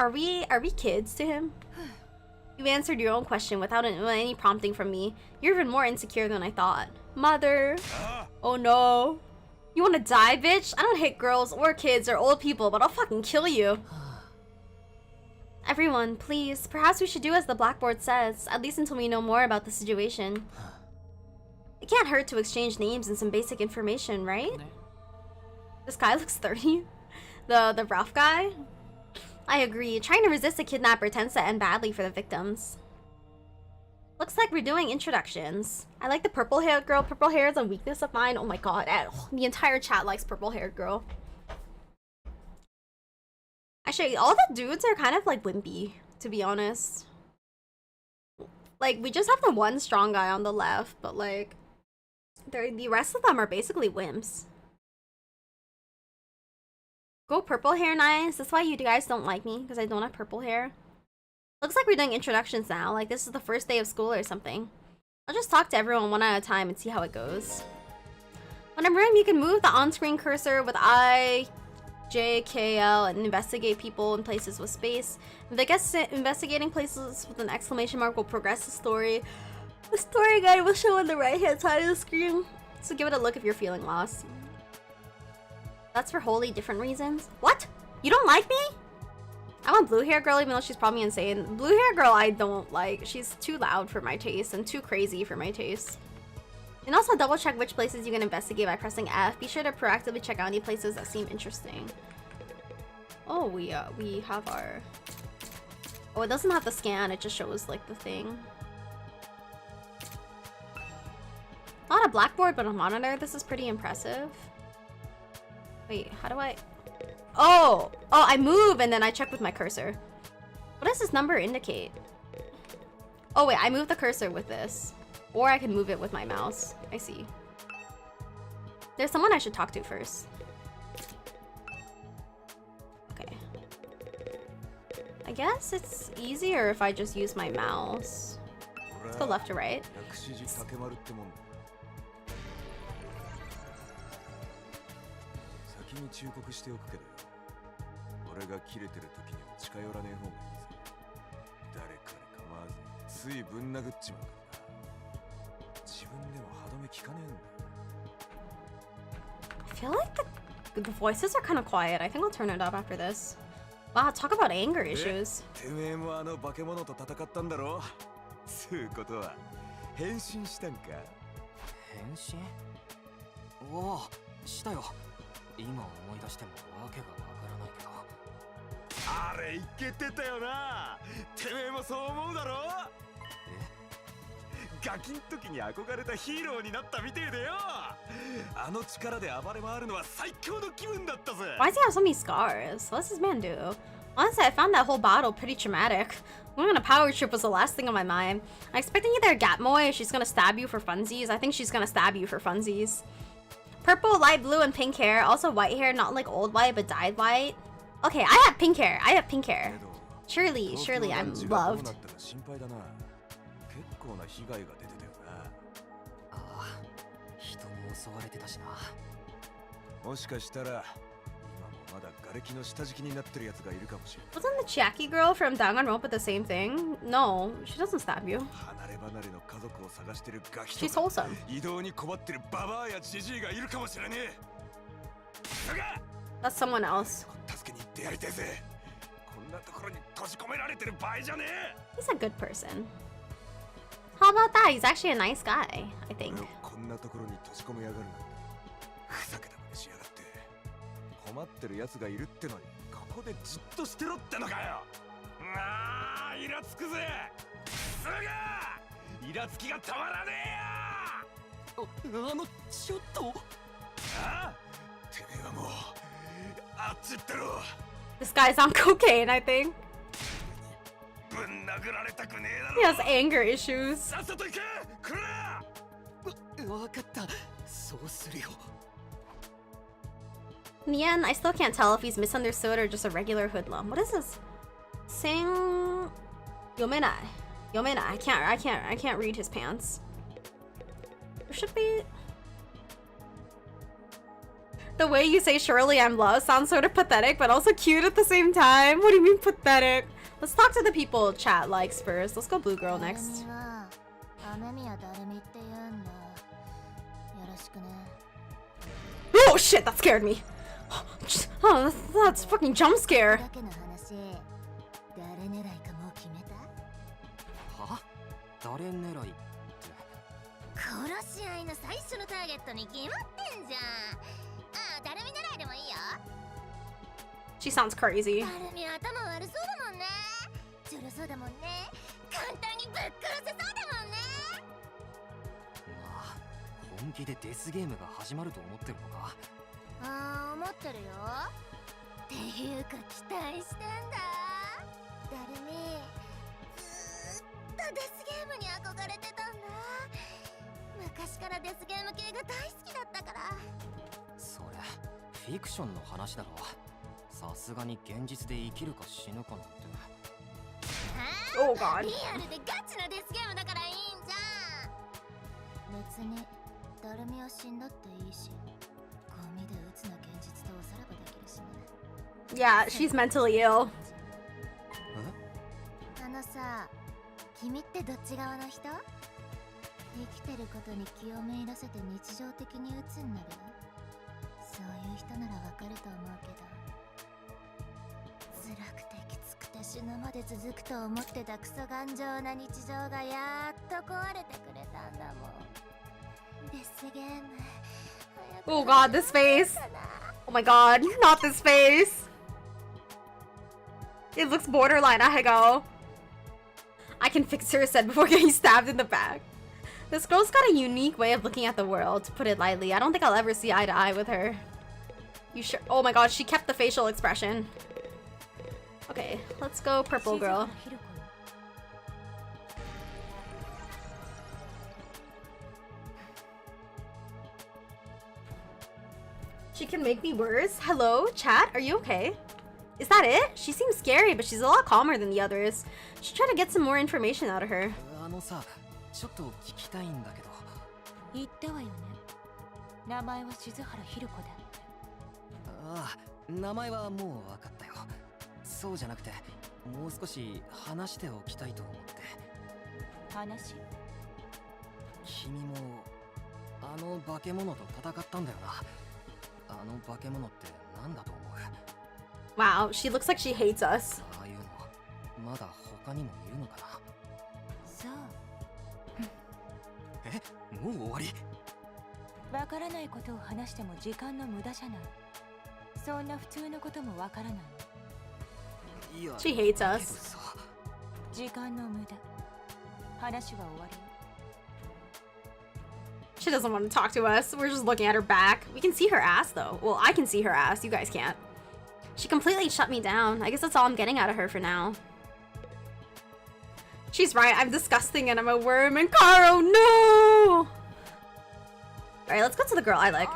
kids to him? You answered your own question without any prompting from me. You're even more insecure than I thought. Mother. Oh no. You wanna die, bitch? I don't hit girls, or kids, or old people, but I'll fucking kill you. Everyone, please, perhaps we should do as the blackboard says, at least until we know more about the situation. It can't hurt to exchange names and some basic information, right? This guy looks 30. The rough guy? I agree. Trying to resist a kidnapper tends to end badly for the victims. Looks like we're doing introductions. I like the purple-haired girl. Purple hair is a weakness of mine. Oh my god. The entire chat likes purple-haired girl. Actually, all the dudes are kind of like wimpy, to be honest. Like, we just have the one strong guy on the left, but like, the rest of them are basically wimps. Go purple hair, nice. That's why you guys don't like me, because I don't have purple hair. Looks like we're doing introductions now, like this is the first day of school or something. I'll just talk to everyone one at a time and see how it goes. When in room, you can move the on-screen cursor with I, J, K, L, and investigate people in places with space. If they guess investigating places with an exclamation mark will progress the story. The story guide will show on the right-hand side of the screen, so give it a look if you're feeling lost. That's for wholly different reasons. What? You don't like me? I want blue hair girl even though she's probably insane. Blue hair girl I don't like. She's too loud for my taste and too crazy for my taste. And also double check which places you can investigate by pressing F. Be sure to proactively check out any places that seem interesting. Oh, we have our... Oh, it doesn't have the scan, it just shows like the thing. Not a blackboard, but a monitor. This is pretty impressive. Wait, how do I... Oh! Oh, I move and then I check with my cursor. What does this number indicate? Oh wait, I move the cursor with this. Or I can move it with my mouse. I see. There's someone I should talk to first. Okay. I guess it's easier if I just use my mouse. Let's go left to right. 先に忠告しておくけどよ。俺が切れてる時には近寄らねえ方がいいぜ。誰かに構わずついぶん殴っちまうからな。自分でも歯止め効かねえんだ。I feel like the voices are kind of quiet. I think I'll turn it up after this. Wow, talk about anger issues. てめえもあの化け物と戦ったんだろ。そういうことは変身したんか。変身？おお、したよ。今思い出してもわけがわからないけど。あれイケてたよな。てめえもそう思うだろ。ガキん時に憧れたヒーローになったみてえでよ。あの力で暴れ回るのは最強の気分だったぜ。Why does he have so many scars? What does this man do? Honestly, I found that whole battle pretty traumatic. Going on a power trip was the last thing on my mind. I'm expecting either Gatmoy, she's gonna stab you for funsies. I think she's gonna stab you for funsies. Purple, light blue, and pink hair. Also white hair, not like old white, but dyed white. Okay, I have pink hair. I have pink hair. けど Surely, 東 surely 京 I'm 男児がどう loved. なったか心配だな。結構な被害が出てたよああ、人に襲われてたしな。な。もしかしたら今もまだ瓦礫の下敷きになってるやつがいるかもしれない。 Wasn't the Chiaki girl from Danganronpa the same thing? No, she doesn't stab you. 離れ離れの家族を探してるガキ She's とか wholesome. 移動に困ってるババアやジジイがいるかもしれねえ。 That's someone else. 助けに行ってやりてえぜ。こんなところに閉じ込められてる場合じゃねえ。 He's a good person. How about that? He's actually a nice guy, I think. 俺をこんなところに閉じ込めやがるなんてふざけたまねしやがって。困ってる奴がいるってのにここでじっとしてろってのかよ。ああ、イラつくぜ。すぐイラつきが止まらねえよ。ちょっと。ああ、てめえはもうあっち行ってろ。 This guy's on cocaine, I think. ぶん殴られたくねえだ He ろ。 has anger issues. さっさと行け。くら。わかった。そうするよ。 In the end, I still can't tell if he's misunderstood or just a regular hoodlum. What is this? Sing Yomenai. Yomenai. I can't read his pants. There should be. The way you say "surely I'm loved" sounds sort of pathetic, but also cute at the same time. What do you mean pathetic? Let's talk to the people chat likes first. Let's go blue girl next. Oh shit, that scared me. Oh, that's fucking jump scare. は？誰狙いって。殺し合いの最初のターゲットに決まってんじゃん。ああ、ダルミ狙いでもいいよ。 She sounds crazy. ダルミ頭悪そうだもんね。ちょろそうだもんね。簡単にぶっ殺せそうだもんね。まあ、本気でデスゲームが始まると思ってるのか。ああ、思ってるよ。っていうか期待してんだ。ダルミ、ずーっとデスゲームに憧れてたんだ。昔からデスゲーム系が大好きだったから。それ、フィクションの話だろ。さすがに現実で生きるか死ぬかなんて。Oh god. リアルでガチのデスゲームだからいいんじゃん。別にダルミは死んだっていいし、ゴミで鬱な現実とおさらばできるしね。 Yeah, she's mentally ill. あのさ、君ってどっち側の人？生きてることに気をめいらせて日常的に鬱になる？そういう人ならわかると思うけど、辛くてきつくて死ぬまで続くと思ってたクソ頑丈な日常がやっと壊れてくれたんだもん。デスゲーム。 Oh god, this face. Oh my god, not this face. It looks borderline Ahego. I can fix her, said before getting stabbed in the back. This girl's got a unique way of looking at the world, to put it lightly. I don't think I'll ever see eye to eye with her. You sure? Oh my god, she kept the facial expression. Okay, let's go purple girl. She can make me worse. Hello, chat, are you okay? Is that it? She seems scary, but she's a lot calmer than the others. Should try to get some more information out of her. あのさ、ちょっと聞きたいんだけど。言ったわよね。名前は静原ひる子だって。ああ、名前はもう分かったよ。そうじゃなくて、もう少し話しておきたいと思って。話？君もあの化け物と戦ったんだよな。あの化け物って何だと思う？ Wow, she looks like she hates us. ああいうの、まだ他にもいるのかな。そう。え、もう終わり？わからないことを話しても時間の無駄じゃない。そんな普通のこともわからない。いや、 She hates だけ us. どさ。時間の無駄。話は終わりよ。 She doesn't want to talk to us. We're just looking at her back. We can see her ass though. Well, I can see her ass. You guys can't. She completely shut me down. I guess that's all I'm getting out of her for now. She's right. I'm disgusting and I'm a worm. And Karo, no! Alright, let's go to the girl I like.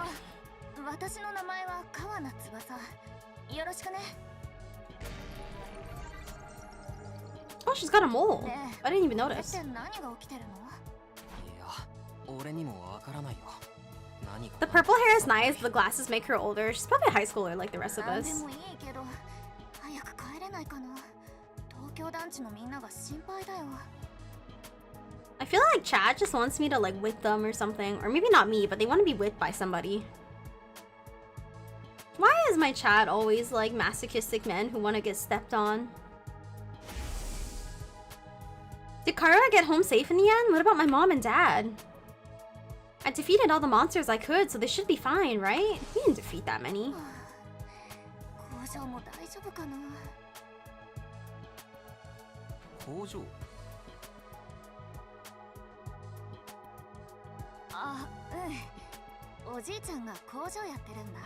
私の名前は川名翼。よろしくね。she's got a mole. ねえ I didn't even これっ notice. て何が起きてるの？いや俺にもわからないよ何が The purple hair is nice. The glasses make her older. She's probably a high schooler like the rest of なんで us. もいいけど早く帰れないかな。東京団地のみんなが心配だよ。 I feel like Chad just wants me to like whip them or something. Or maybe not me, but they want to be whipped by somebody. Why is my Chad always like masochistic men who want to get stepped on? Did Kara get home safe in the end? What about my mom and dad? I defeated all the monsters I could, so they should be fine, right? We didn't defeat that many. 工場も大丈夫かな。工場あ、うん。おじいちゃんが工場やってるんだ。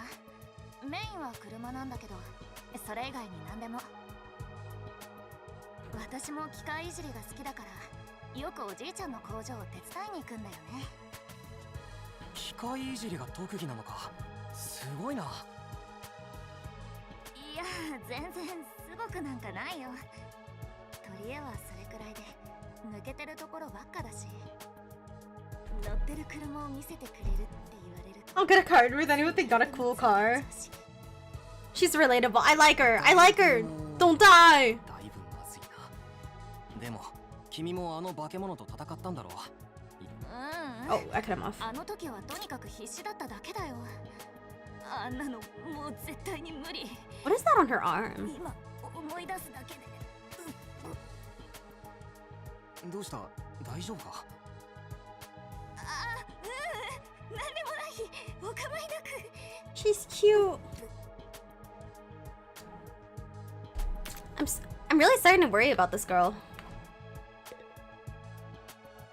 メインは車なんだけど、それ以外に何でも。私も機械いじりが好きだから、よくおじいちゃんの工場を手伝いに行くんだよね。機械いじりが特技なのかすごいな。いや、全然すごくなんかないよ。とりえはそれくらいで、抜けてるところばっかだし。乗ってる車を見せてくれるって言われる。I'll get a card with anyone they got a cool car. She's relatable. I like her. I like her. Don't die. だいぶまずいな。でも君もあの化け物と戦ったんだろう。うん。 Oh, I cut him off. あの時はとにかく必死だっただけだよ。あんなのもう絶対に無理。 What is that on her arm? 今思い出すだけで。どうした大丈夫か。あ、うん。なんでもない。お構いなく。 She's cute. I'm really starting to worry about this girl.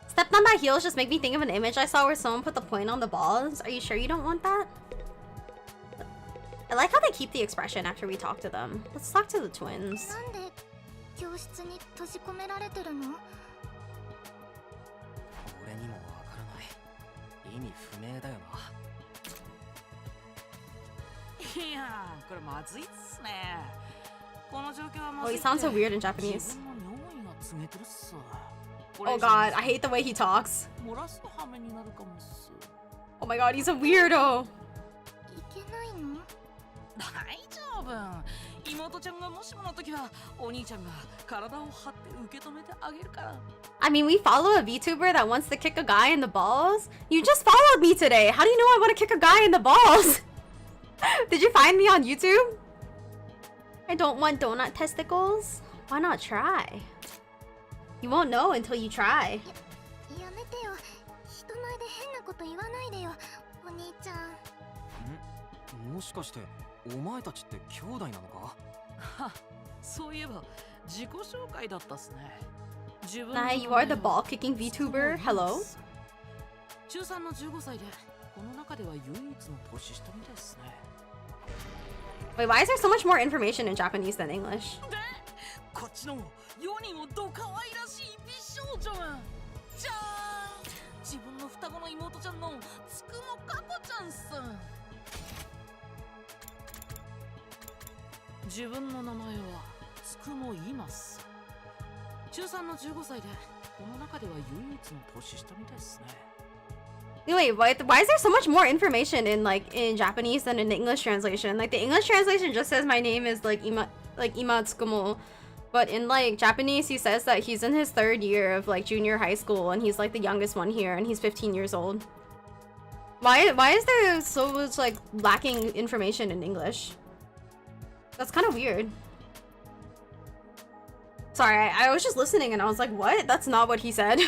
Stepped on by heels just make me think of an image I saw where someone put the point on the balls. Are you sure you don't want that? I like how they keep the expression after we talk to them. Let's talk to the twins. なんで教室に閉じ込められてるの？俺にもわからない。意味不明だよな。いやー、これまずいっすね。この状況はま Oh, ず he い。 sounds so weird in Japanese. 自分の尿意が告げてるっす。 Oh god, I hate the way he talks. 漏らす羽目になるかもっす。 Oh my god, he's a weirdo. いけないの？大丈夫。妹ちゃんがもしもの時はお兄ちゃんが体を張って受け止めてあげるから。 I mean, we follow a VTuber that wants to kick a guy in the balls. You just followed me today. How do you know I want to kick a guy in the balls? Did you find me on YouTube? I don't want donut testicles. Why not try? You won't know until you try. やめてよ。人前で変なこと言わないでよ、お兄ちゃん。もしかしてお前たちって兄弟なのか。は、そういえば自己紹介だったっすね。自分の Nae, you are the ball kicking VTuber. Hello. 中3の15歳でこの中では唯一の年下みたいですね。 Wait, why is there so much more information in Japanese than English? で、こっちの世にもど可愛らしい美少女がじゃーん、自分の双子の妹ちゃんのつくもかこちゃんっす。自分の名前はつくもいます。中3の15歳でこの中では唯一の年下みたいですね。 Wait, why is there so much more information in Japanese than in the English translation? Like the English translation just says my name is like Ima Tsukumo. But in like Japanese, he says that he's in his 3rd year of like junior high school and he's like the youngest one here and he's 15 years old. Why is there so much like lacking information in English? That's kind of weird. Sorry, I was just listening and I was like, what? That's not what he said.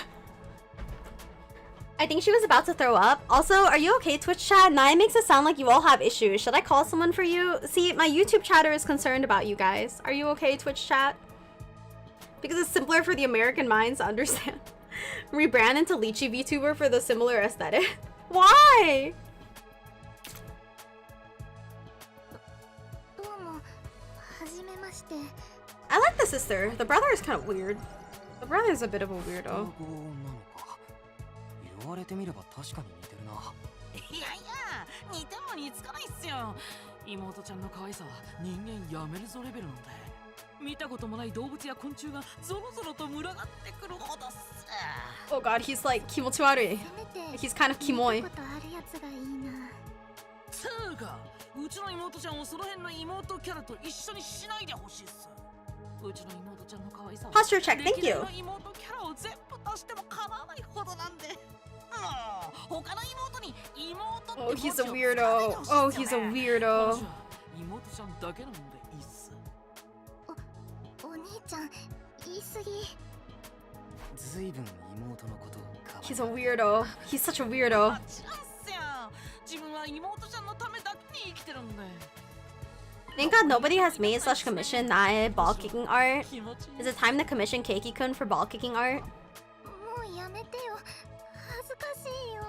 I think she was about to throw up. Also, are you okay, Twitch chat? Nae makes it sound like you all have issues. Should I call someone for you? See, my YouTube chatter is concerned about you guys. Are you okay, Twitch chat? Because it's simpler for the American minds to understand. Rebrand into Lychee VTuber for the similar aesthetic. Why? どうも、はじめまして。 I like the sister. The brother is kind of weird. The brother is a bit of a weirdo. 双子なのか。言われてみれば確かに似てるな。いやいや、似ても似つかないっすよ。妹ちゃんの可愛さは人間やめるぞレベルなんで。見たこともない動物や昆虫がゾロゾロと群がってくるほどっす。 Oh god, he's like kimochiwarui. He's kind of kimoy. ことあるやつがいいな。つうか、うちの妹ちゃんをその辺の妹キャラと一緒にしないでほしいっす。うちの妹ちゃんの可愛さは Posture check, thank 歴代 you. の妹キャラを全部足しても構わないほどなんで、もう他の妹に妹って Oh, he's a 文字を weirdo. 使わないでほしいっすよ Oh, ね。 he's a 彼 weirdo. 女は妹ちゃんだけなのでいいっす。お兄ちゃん言い過ぎ。ずいぶん妹のことをかわい He's a weirdo. He's such a weirdo. もちろんっすよ。自分は妹ちゃんのためだけに生きてるんで。 Thank god nobody has made slash commissioned Nae ball kicking art. 気持ちいい Is it time to commission Keiki-kun for ball kicking art? もうやめてよ。恥ずかしいよ。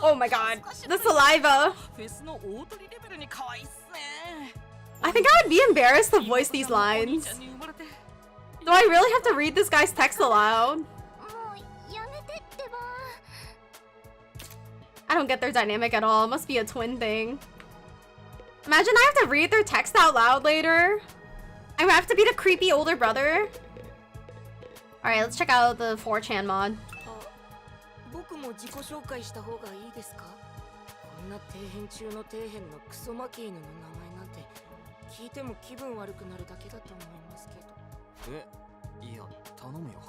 Oh my god, the saliva. フェスの大鳥レベルに可愛いっすね。 I think I would be embarrassed to voice these lines. Do I really have to read this guy's text aloud? もうやめてってば。 I don't get their dynamic at all. It must be a twin thing. Imagine I have to read their text out loud later. I have to be the creepy older brother. Alright, let's check out the 4chan mod. 僕も自己紹介した方がいいですか？こんな底辺中の底辺のクソマキーヌの名前なんて聞いても気分悪くなるだけだと思いますけど。いや頼むよ。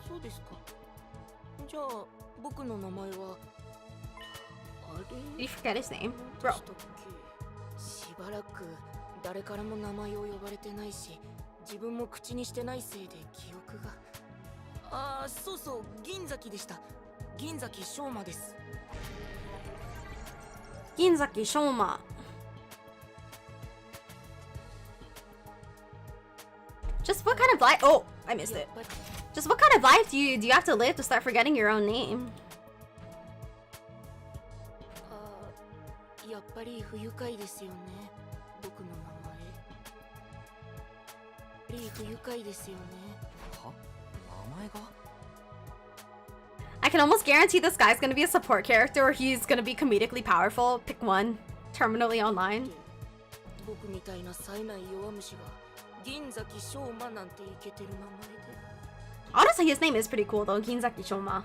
そうですか。じゃあ僕の名前はあれ？ Did you forget his name? なん Bro. でしたっけ？しばらく誰からも名前を呼ばれてないし、自分も口にしてないせいで記憶が。ああ、そうそう、銀崎でした。銀崎翔馬です。 Ginzaki Shoma. Just what kind of life? Oh, I missed it. Just what kind of life do you have to live to start forgetting your own name? やっぱり不愉快ですよね。僕の名前。やっぱり不愉快ですよね。は？名前が？ I can almost guarantee this guy's gonna be a support character or he's gonna be comedically powerful. Pick one. Terminally online. 僕みたいな冴えない弱虫が銀崎翔馬なんてイケてる名前で。 Honestly, his name is pretty cool though. Ginzaki Shoma.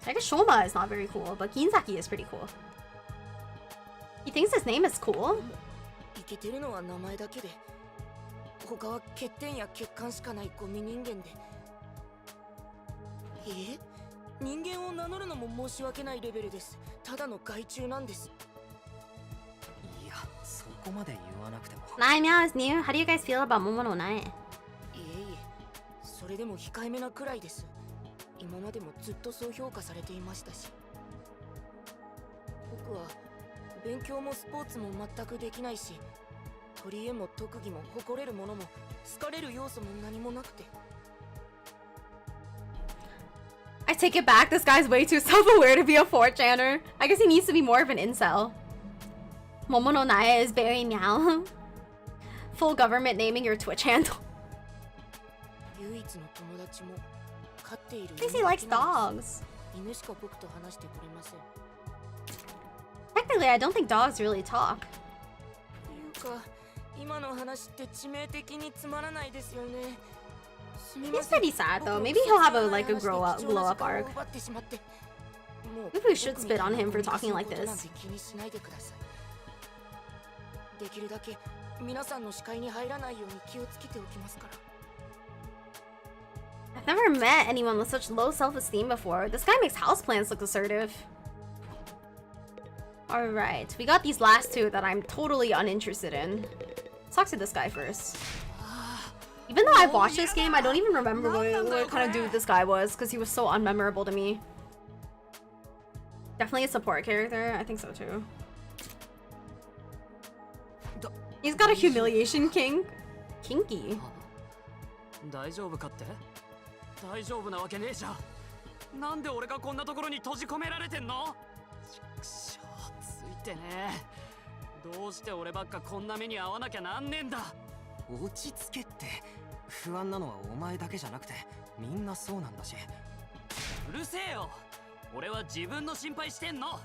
I guess Shoma is not very cool, but Ginzaki is pretty cool. He thinks his name is cool? イケてるのは名前だけで、他は欠点や欠陥しかないゴミ人間で。人間を名乗るのも申し訳ないレベルです。ただの害虫なんです。いやそこまで言わなくても。Nae Meow is new. How do you guys feel about Momono Nae? いえいえ、それでも控えめなくらいです。今までもずっとそう評価されていましたし。僕は勉強もスポーツも全くできないし、取り柄も特技も誇れるものも好かれる要素も何もなくて。 I take it back. This guy's way too self-aware to be a 4chaner. I guess he needs to be more of an incel. Momono Nae is very meow. Full government naming your Twitch handle. 唯一の友達も飼っている At least he likes dogs. 犬しか僕と話してくれません。 Technically, I don't think dogs really talk. というか、今の話って致命的につまらないですよね。 He's pretty sad though. Maybe he'll have a like a glow up arc. Maybe we should spit on him for talking like this. できるだけ皆さんの視界に入らないように気をつけておきますから。 I've never met anyone with such low self-esteem before. This guy makes houseplants look assertive. Alright, we got these last two that I'm totally uninterested in. Let's talk to this guy first. Even though I've watched this game, I don't even remember what kind of dude this guy was because he was so unmemorable to me. Definitely a support character. I think so too. He's got a humiliation king. Kinky. 大丈夫かって？大丈夫なわけねえじゃん。なんで俺がこんなところに閉じ込められてんの？ちくしょう、ついてねえ。どうして俺ばっかこんな目に遭わなきゃなんねえんだ。落ち着けって。不安なのはお前だけじゃなくてみんなそうなんだし。うるせえよ。俺は自分の心配してんの。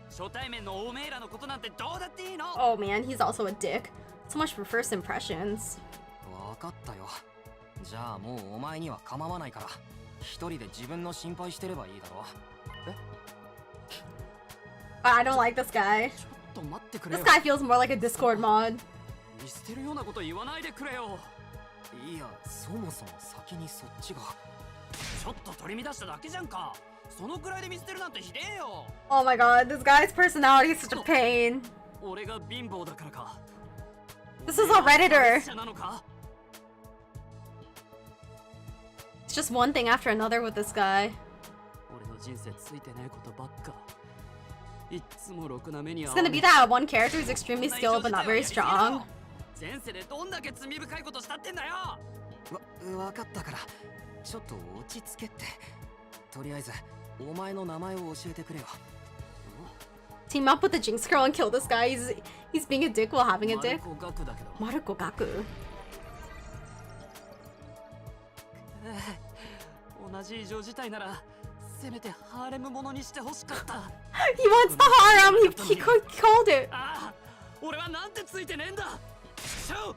初対面のおめえらのことなんてどうだっていいの。 Oh man, he's also a dick. So much for first impressions. 分かったよ。じゃあもうお前には構わないから一人で自分の心配してればいいだろ。え I don't like this guy. ちょっと待ってくれ This よ。 guy feels more like a Discord mod. 見捨てるようなこと言わないでくれよ。いや、そもそも先にそっちが。ちょっと取り乱しただけじゃんか。そのくらいで見捨てるなんてひでえよ。 Oh my god, this guy's personality is such a pain. 俺が貧乏だからか。 This is a Redditor. 者なのか。 It's just one thing after another with this guy. 俺の人生ついてないことばっか。いっつもろくな目に It's 遭わ gonna ね be that one character who's extremely skilled but not very strong. 前世でどんだけ罪深いことしたってんだよ。わかったからちょっと落ち着けって。とりあえずお前の名前を教えてくれよ。 Team up with the Jinx girl and kill this guy. He's being a dick while having a dick. マルコガクだけど。 Maruko Gaku. 同じ異常事態ならせめてハーレムものにしてほしかった。 He wants the harem. He called it. ああ、俺はなんてついてねえんだ。しょう、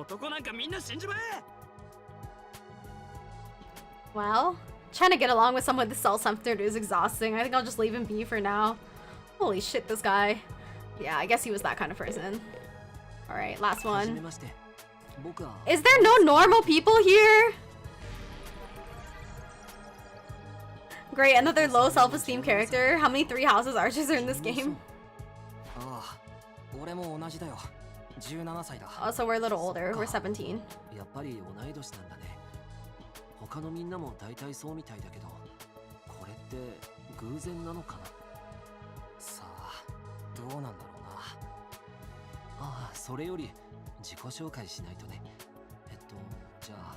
男なんかみんな死んじまえ。 Well, trying to get along with someone with the self-centered is exhausting. I think I'll just leave him be for now. Holy shit, this guy. Yeah, I guess he was that kind of person. Alright, last はじめ one. まして。僕は Is there no normal people here? Great, another low self-esteem character. How many 3 houses archers are in this game? ああ、俺も同じだよ。17歳だ。 Also, we're a little older. We're 17. やっぱり同い年なんだね。他のみんなも大体そうみたいだけど、これって偶然なのかな。さあ、どうなんだろうな。ああ、それより自己紹介しないとね。じゃあ。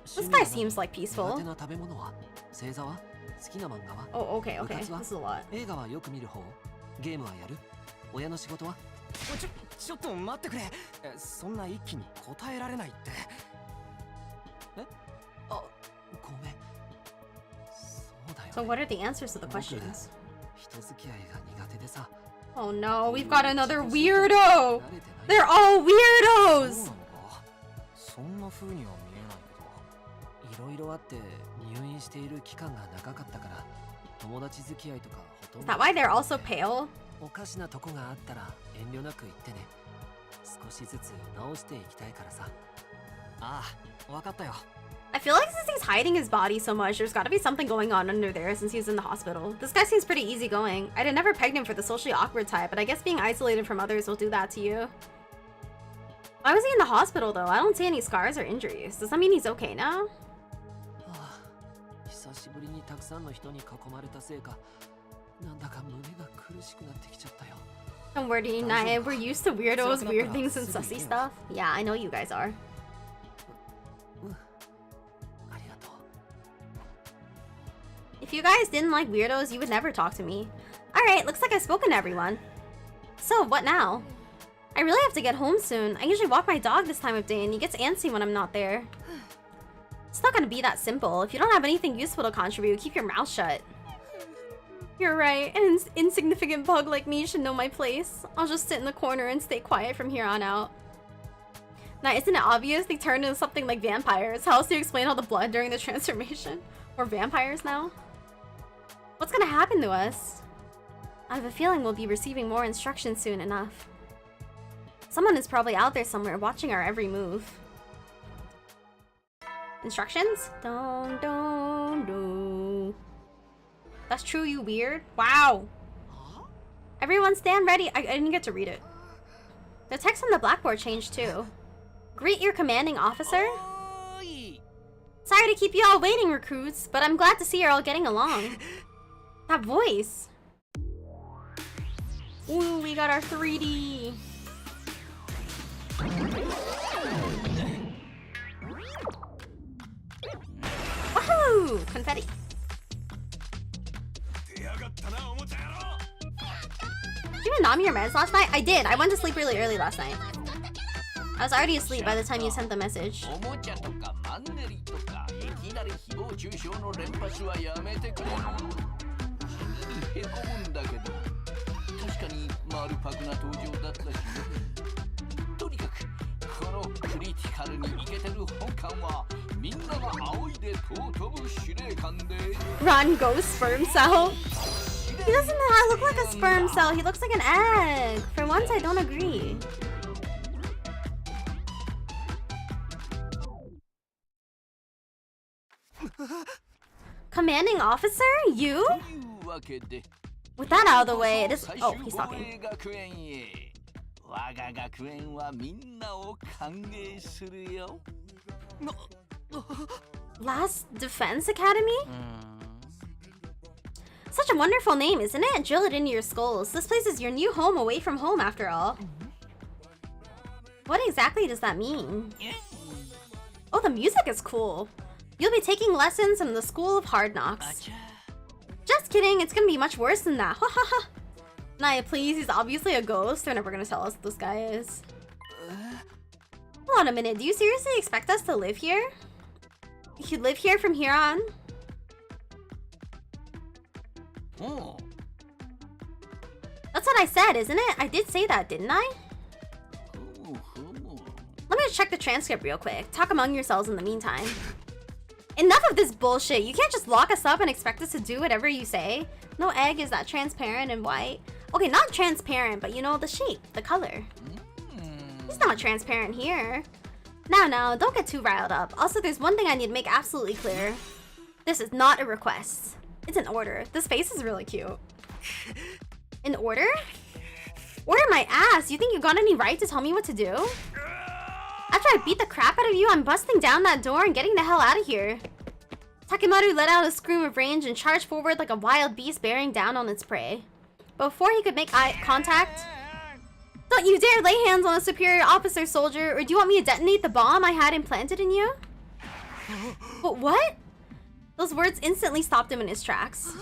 This guy seems like 苦 peaceful. 手な食べ物は？星座は？好きな漫画は？ Oh, okay, okay. 部活は？ This is a lot. 映画はよく見る方？ゲームはやる？親の仕事は？ちょっと待ってくれ。そんな一気に答えられないって。あ、ごめん。そうだよ、ね。 So what are the answers to the questions? 人付き合いが苦手でさ。 Oh no, we've got another weirdo! They're all weirdos! そんな風には見えないけど。いろいろあって入院している期間が長かったから友達付き合いとかほとん Is ど。 that why they're also pale? おかしなとこがあったら遠慮なく言ってね。少しずつ直していきたいからさ。ああ、わかったよ。 I feel like since he's hiding his body so much, there's gotta be something going on under there since he's in the hospital. This guy seems pretty easygoing. I'd have never pegged him for the socially awkward type, but I guess being isolated from others will do that to you. Why was he in the hospital though? I don't see any scars or injuries. Does that mean he's okay now? はあ、久しぶりにたくさんの人に囲まれたせいか、なんだか胸が苦しくなってきちゃったよ。 Don't worry, Nae. We're used to weirdos, weird things, and sussy stuff. Yeah, I know you guys are. ありがとう。 If you guys didn't like weirdos, you would never talk to me. Alright, looks like I've spoken to everyone. So, what now? I really have to get home soon. I usually walk my dog this time of day and he gets antsy when I'm not there. It's not gonna be that simple. If you don't have anything useful to contribute, keep your mouth shut. You're right, an insignificant bug like me should know my place. I'll just sit in the corner and stay quiet from here on out. Now, isn't it obvious they turned into something like vampires? How else do you explain all the blood during the transformation? We're vampires now? What's gonna happen to us? I have a feeling we'll be receiving more instructions soon enough. Someone is probably out there somewhere watching our every move. Instructions? Don't. That's true, you weird. Wow. Everyone stand ready. I didn't get to read it. The text on the blackboard changed too. Greet your commanding officer. Sorry to keep you all waiting, recruits, but I'm glad to see you're all getting along. That voice. Ooh, we got our 3D. Woohoo! Confetti. Did you numb your meds last night? I did. I went to sleep really early last night. I was already asleep by the time you sent the message. おもちゃとかマンネリとかいきなり誹謗中傷の連発はやめてくれ。地味にへこむんだけどかに丸パクな登場だったしね。とにかくこのクリティカルにイケてる本館はみんなが仰いで尊ぶ司令官で Ron goes sperm cell. He doesn't look like a sperm cell. He looks like an egg. For once, I don't agree. Commanding officer? You? というわけで With that out of the way, it is. Oh, he's talking. 学園へ我が学園はみんなを歓迎するよ。 Last Defense Academy? Such a wonderful name, isn't it? Drill it into your skulls. This place is your new home away from home, after all. What exactly does that mean? Oh, the music is cool. You'll be taking lessons in the School of Hard Knocks. Just kidding, it's gonna be much worse than that. Ha ha ha. Nae, please, he's obviously a ghost. They're never gonna tell us what this guy is. Hold on a minute, do you seriously expect us to live here? You live here from here on? Oh. That's what I said, isn't it? I did say that, didn't I? Let me just check the transcript real quick. Talk among yourselves in the meantime. Enough of this bullshit. You can't just lock us up and expect us to do whatever you say. No egg is that transparent and white. Okay, not transparent, but you know, the shape, the color. It's not transparent here. Now, don't get too riled up. Also, there's one thing I need to make absolutely clear. This is not a request. It's an order. This face is really cute. An order? Order my ass. You think you got any right to tell me what to do? After I beat the crap out of you, I'm busting down that door and getting the hell out of here. Takemaru let out a scream of rage and charged forward like a wild beast bearing down on its prey. But before he could make eye contact... Don't you dare lay hands on a superior officer, soldier, or do you want me to detonate the bomb I had implanted in you? But what? Those words instantly stopped him in his tracks.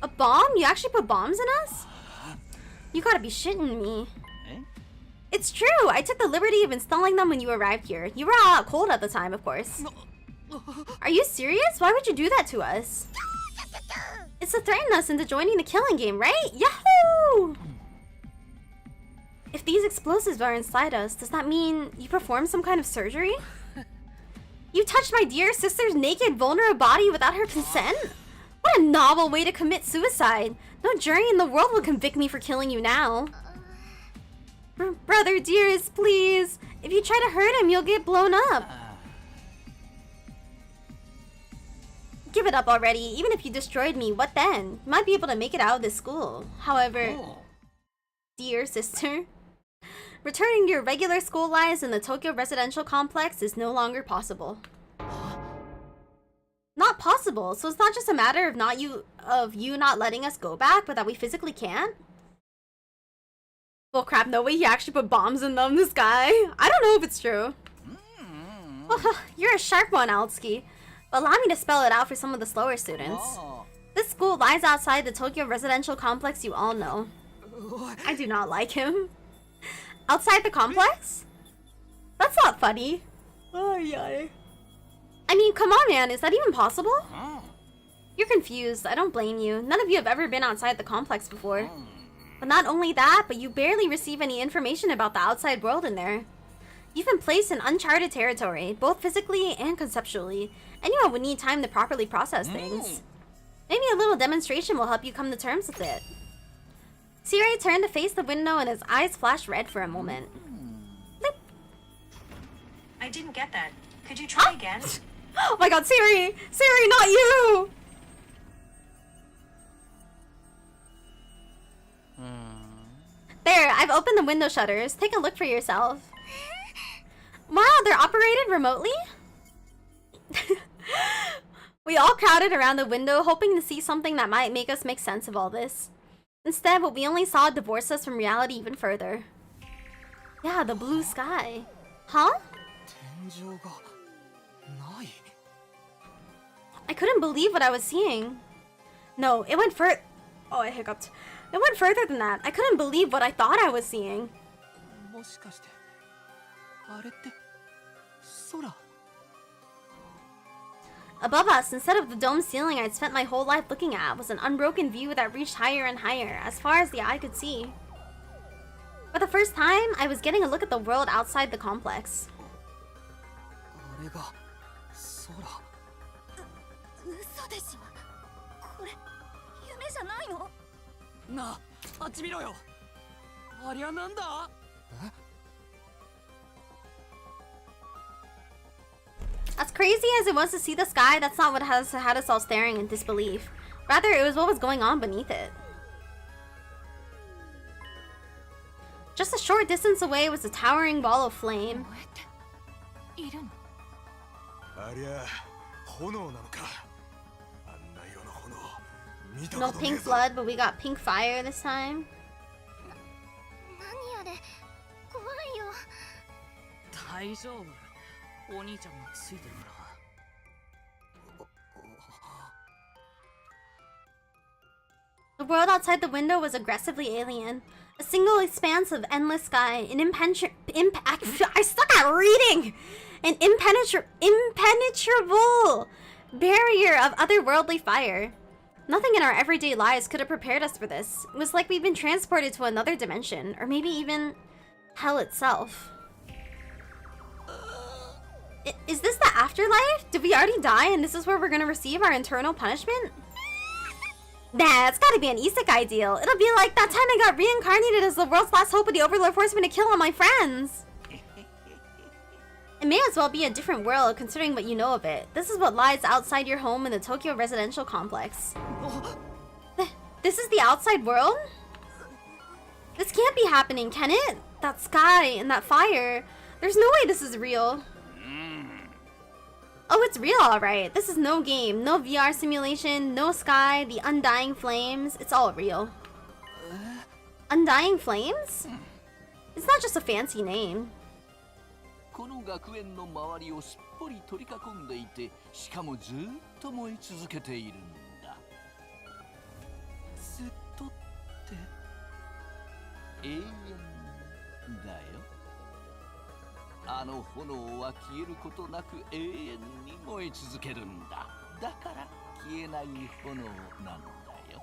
A bomb? You actually put bombs in us? You gotta be shitting me. It's true! I took the liberty of installing them when you arrived here. You were all out cold at the time, of course. Are you serious? Why would you do that to us? It's to threaten us into joining the killing game, right? Yahoo! If these explosives are inside us, does that mean you performed some kind of surgery? You touched my dear sister's naked, vulnerable body without her consent? What a novel way to commit suicide! No jury in the world will convict me for killing you now. Brother dearest, please. If you try to hurt him, you'll get blown up. Give it up already. Even if you destroyed me, what then? You might be able to make it out of this school. However, dear sister, returning to your regular school lives in the Tokyo residential complex is no longer possible. Not possible? So it's not just a matter of you not letting us go back, but that we physically can't? Well, crap, no way he actually put bombs in them, this guy. I don't know if it's true. You're a sharp one, Altsky. But allow me to spell it out for some of the slower students. This school lies outside the Tokyo residential complex you all know. I do not like him. Outside the complex? That's not funny. Oh, yeah. I mean, come on, man. Is that even possible? You're confused. I don't blame you. None of you have ever been outside the complex before. But not only that, but you barely receive any information about the outside world in there. You've been placed in uncharted territory, both physically and conceptually. Anyone would need time to properly process things. Maybe a little demonstration will help you come to terms with it. Siri turned to face the window and his eyes flashed red for a moment. Bleep. I didn't get that. Could you try again? Oh my god, Siri! Siri, not you! There, I've opened the window shutters. Take a look for yourself. Wow, they're operated remotely? We all crowded around the window, hoping to see something that might make us make sense of all this. Instead, what we only saw divorced us from reality even further. Yeah, the blue sky. Huh? I couldn't believe what I was seeing. No, it went further. Oh, I hiccuped. It went further than that. I couldn't believe what I thought I was seeing. Above us, instead of the dome ceiling I'd spent my whole life looking at, was an unbroken view that reached higher and higher, as far as the eye could see. For the first time, I was getting a look at the world outside the complex. あれが空。嘘でしょ。これ夢じゃないの？なあ、あっち見ろよ。ありゃなんだ？ As crazy as it was to see the sky, that's not what has had us all staring in disbelief. Rather, it was what was going on beneath it. Just a short distance away was a towering wall of flame. いるの？ありゃ炎なのか。あんな色の炎見た No ことねえ pink ぞ。 blood, but we got pink fire this time. 何あれ？怖いよ。大丈夫。お兄ちゃんがついてるから。 The world outside the window was aggressively alien. A single expanse of endless sky, an I stuck at reading! An impenetrable barrier of otherworldly fire. Nothing in our everyday lives could have prepared us for this. It was like we'd been transported to another dimension, or maybe even hell itself. Is this the afterlife? Did we already die and this is where we're gonna receive our eternal punishment? Nah, it's gotta be an isekai deal. It'll be like that time I got reincarnated as the world's last hope of the Overlord forced me to kill all my friends. It may as well be a different world considering what you know of it. This is what lies outside your home in the Tokyo residential complex. This is the outside world? This can't be happening, can it? That sky and that fire. There's no way this is real. Oh, it's real, alright. This is no game, no VR simulation, no sky, the undying flames. It's all real. Undying flames? It's not just a fancy name. この学園の周りをすっぽり取り囲んでいて、しかもずっと燃え続けているんだ。ずっとって永遠だよ。あの炎は消えることなく永遠に燃え続けるんだ。だから消えない炎なんだよ。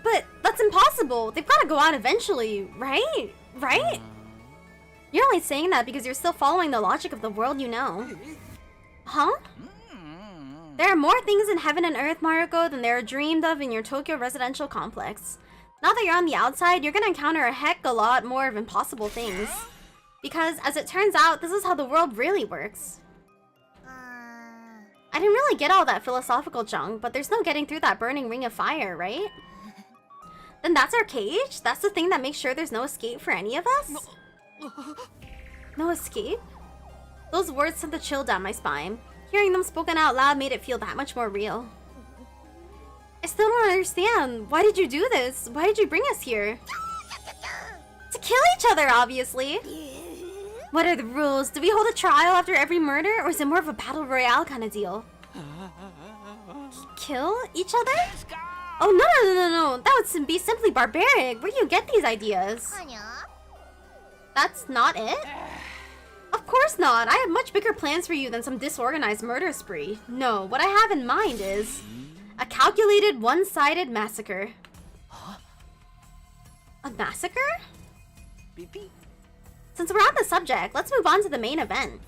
But that's impossible. They've got to go out eventually, right? Right? You're only saying that because you're still following the logic of the world you know. Huh? There are more things in heaven and earth, Maruko, than there are dreamed of in your Tokyo residential complex. Now that you're on the outside, you're gonna encounter a heck a lot more of impossible things. Because, as it turns out, this is how the world really works. I didn't really get all that philosophical junk, but there's no getting through that burning ring of fire, right? Then that's our cage? That's the thing that makes sure there's no escape for any of us? No escape? Those words sent a chill down my spine. Hearing them spoken out loud made it feel that much more real. I still don't understand. Why did you do this? Why did you bring us here? To kill each other, obviously. What are the rules? Do we hold a trial after every murder? Or is it more of a battle royale kind of deal? Kill each other? Oh, no. That would be simply barbaric. Where do you get these ideas? That's not it? Of course not. I have much bigger plans for you than some disorganized murder spree. No, what I have in mind is a calculated, one-sided massacre. A massacre? Since we're on the subject, let's move on to the main event.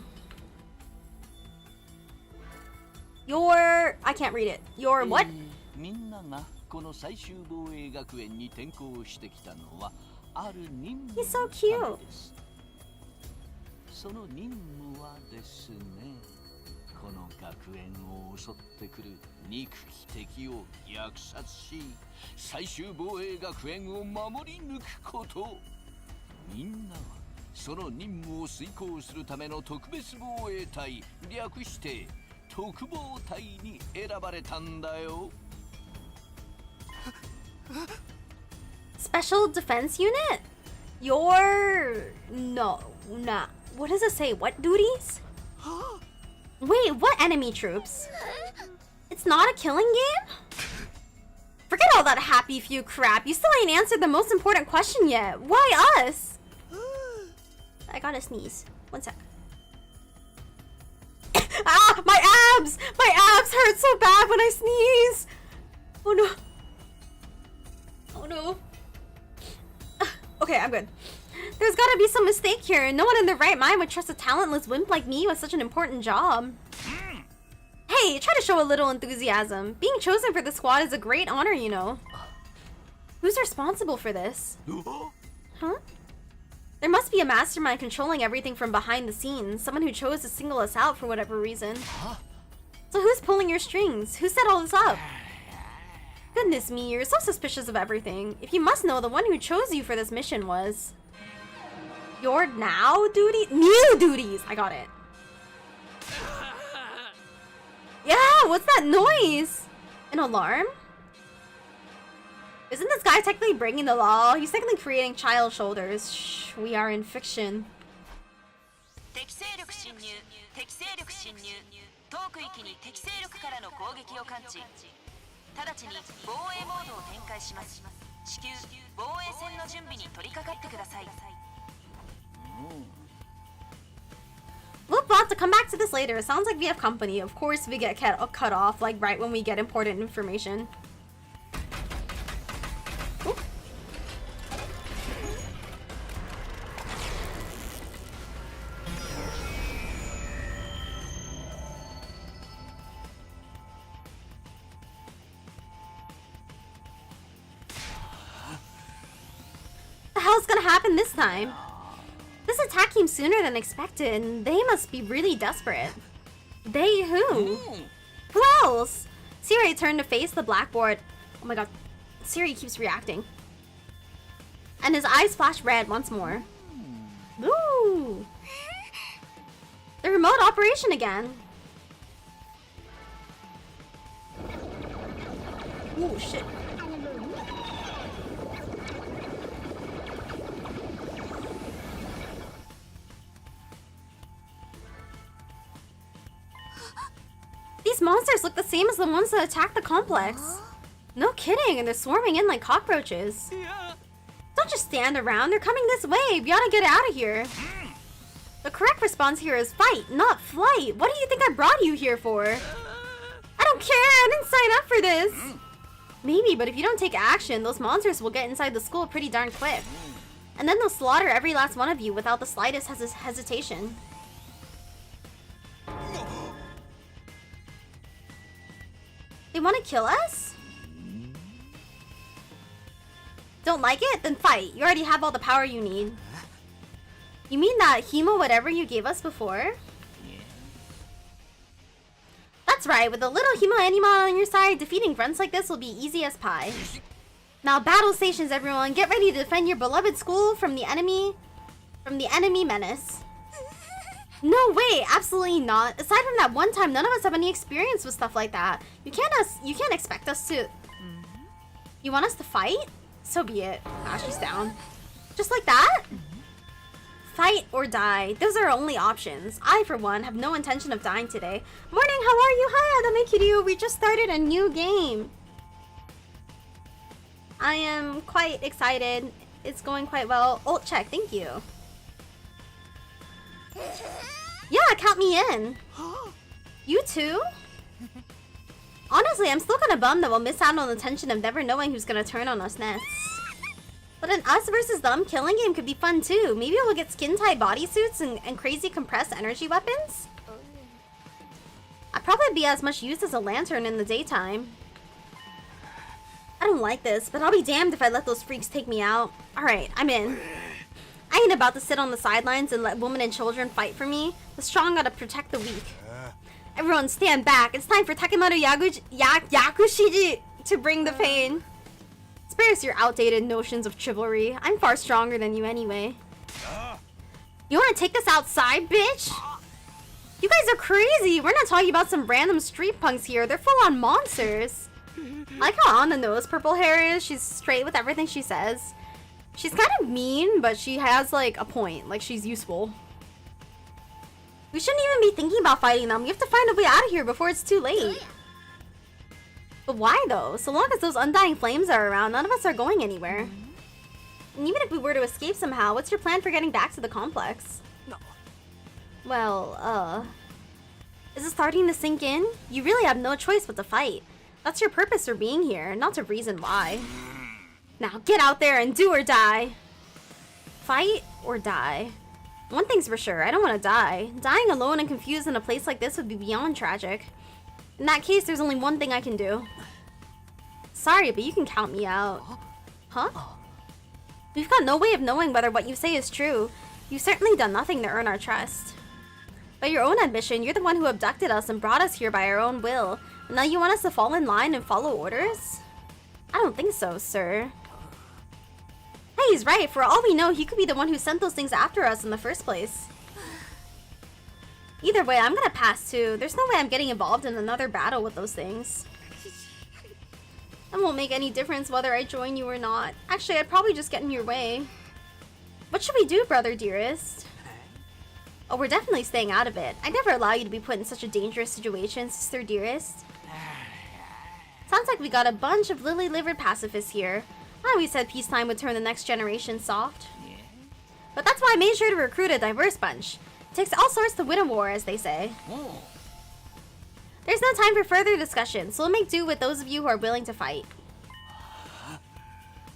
I can't read it. Your what? みんながこの最終防衛学園に転校してきたのはある任務 He's so cute. です。その任務はですね、この学園を襲ってくる憎き敵を虐殺し、最終防衛学園を守り抜くこと。みんなはその任務を遂行するための特別防衛隊、略して特防隊に選ばれたんだよ。Special Defense Unit? No, nah. What does it say? What duties? Wait, what enemy troops? It's not a killing game? Forget all that Happy Few crap. You still ain't answered the most important question yet. Why us? I gotta sneeze. One sec. Ah, my abs! My abs hurt so bad when I sneeze! Oh no. Oh no. Okay, I'm good. There's gotta be some mistake here. No one in their right mind would trust a talentless wimp like me with such an important job. Hey, try to show a little enthusiasm. Being chosen for the squad is a great honor, you know. Who's responsible for this? Huh? There must be a mastermind controlling everything from behind the scenes. Someone who chose to single us out for whatever reason. So who's pulling your strings? Who set all this up? Goodness me, you're so suspicious of everything. If you must know, the one who chose you for this mission was... Your now duty? New duties! I got it. Yeah, what's that noise? An alarm? Isn't this guy technically breaking the law? He's technically creating child shoulders. Shh, we are in fiction. We'll have to come back to this later. It sounds like we have company. Of course we get cut off, like right when we get important information. Ooh. What the hell's gonna happen this time? This attack came sooner than expected, and they must be really desperate. They who? Who else? Siri turned to face the blackboard. Oh my god, Siri keeps reacting. And his eyes flash red once more. Ooh! The remote operation again. Ooh, shit. These monsters look the same as the ones that attacked the complex. No kidding, and they're swarming in like cockroaches. Don't just stand around, they're coming this way. We ought to get out of here. The correct response here is fight, not flight. What do you think I brought you here for? I don't care, I didn't sign up for this. Maybe, but if you don't take action, those monsters will get inside the school pretty darn quick. And then they'll slaughter every last one of you without the slightest hesitation. They want to kill us? Don't like it? Then fight. You already have all the power you need. You mean that Himo whatever you gave us before? That's right, with a little Himo Animon on your side, defeating grunts like this will be easy as pie. Now battle stations everyone, get ready to defend your beloved school from the enemy menace. No way, absolutely not. Aside from that one time, none of us have any experience with stuff like that. You can't expect us to... You want us to fight? So be it. Ah, she's down. Just like that? Fight or die. Those are our only options. I, for one, have no intention of dying today. Morning, how are you? Hi, Adame Kiryu. We just started a new game. I am quite excited. It's going quite well. Ult check, thank you. Yeah, count me in. You too? Honestly, I'm still kind of bummed that we'll miss out on the tension of never knowing who's gonna turn on us next. But an us versus them killing game could be fun too. Maybe we'll get skin-tight bodysuits and crazy compressed energy weapons? I'd probably be as much use as a lantern in the daytime. I don't like this, but I'll be damned if I let those freaks take me out. Alright, I'm in. I ain't about to sit on the sidelines and let women and children fight for me. The strong gotta protect the weak. Everyone stand back. It's time for Takemaru Yakushiji to bring the pain. Spare us your outdated notions of chivalry. I'm far stronger than you anyway. You wanna take us outside, bitch? You guys are crazy. We're not talking about some random street punks here. They're full-on monsters. I like how on the nose purple hair is. She's straight with everything she says. She's kind of mean, but she has like a point. Like she's useful. We shouldn't even be thinking about fighting them. We have to find a way out of here before it's too late. But why though? So long as those undying flames are around, none of us are going anywhere. And even if we were to escape somehow, what's your plan for getting back to the complex? No. Well, is it starting to sink in? You really have no choice but to fight. That's your purpose for being here, not to reason why. Now get out there and do or die. Fight or die? One thing's for sure, I don't want to die. Dying alone and confused in a place like this would be beyond tragic. In that case, there's only one thing I can do. Sorry, but you can count me out. Huh? We've got no way of knowing whether what you say is true. You've certainly done nothing to earn our trust. By your own admission, you're the one who abducted us and brought us here by our own will. And now you want us to fall in line and follow orders? I don't think so, sir. Hey, he's right. For all we know, he could be the one who sent those things after us in the first place. Either way, I'm gonna pass too. There's no way I'm getting involved in another battle with those things. It won't make any difference whether I join you or not. Actually, I'd probably just get in your way. What should we do, brother dearest? Oh, we're definitely staying out of it. I'd never allow you to be put in such a dangerous situation, sister dearest. Sounds like we got a bunch of lily-livered pacifists here. I always said peacetime would turn the next generation soft. But that's why I made sure to recruit a diverse bunch. It takes all sorts to win a war, as they say. There's no time for further discussion, so we'll make do with those of you who are willing to fight.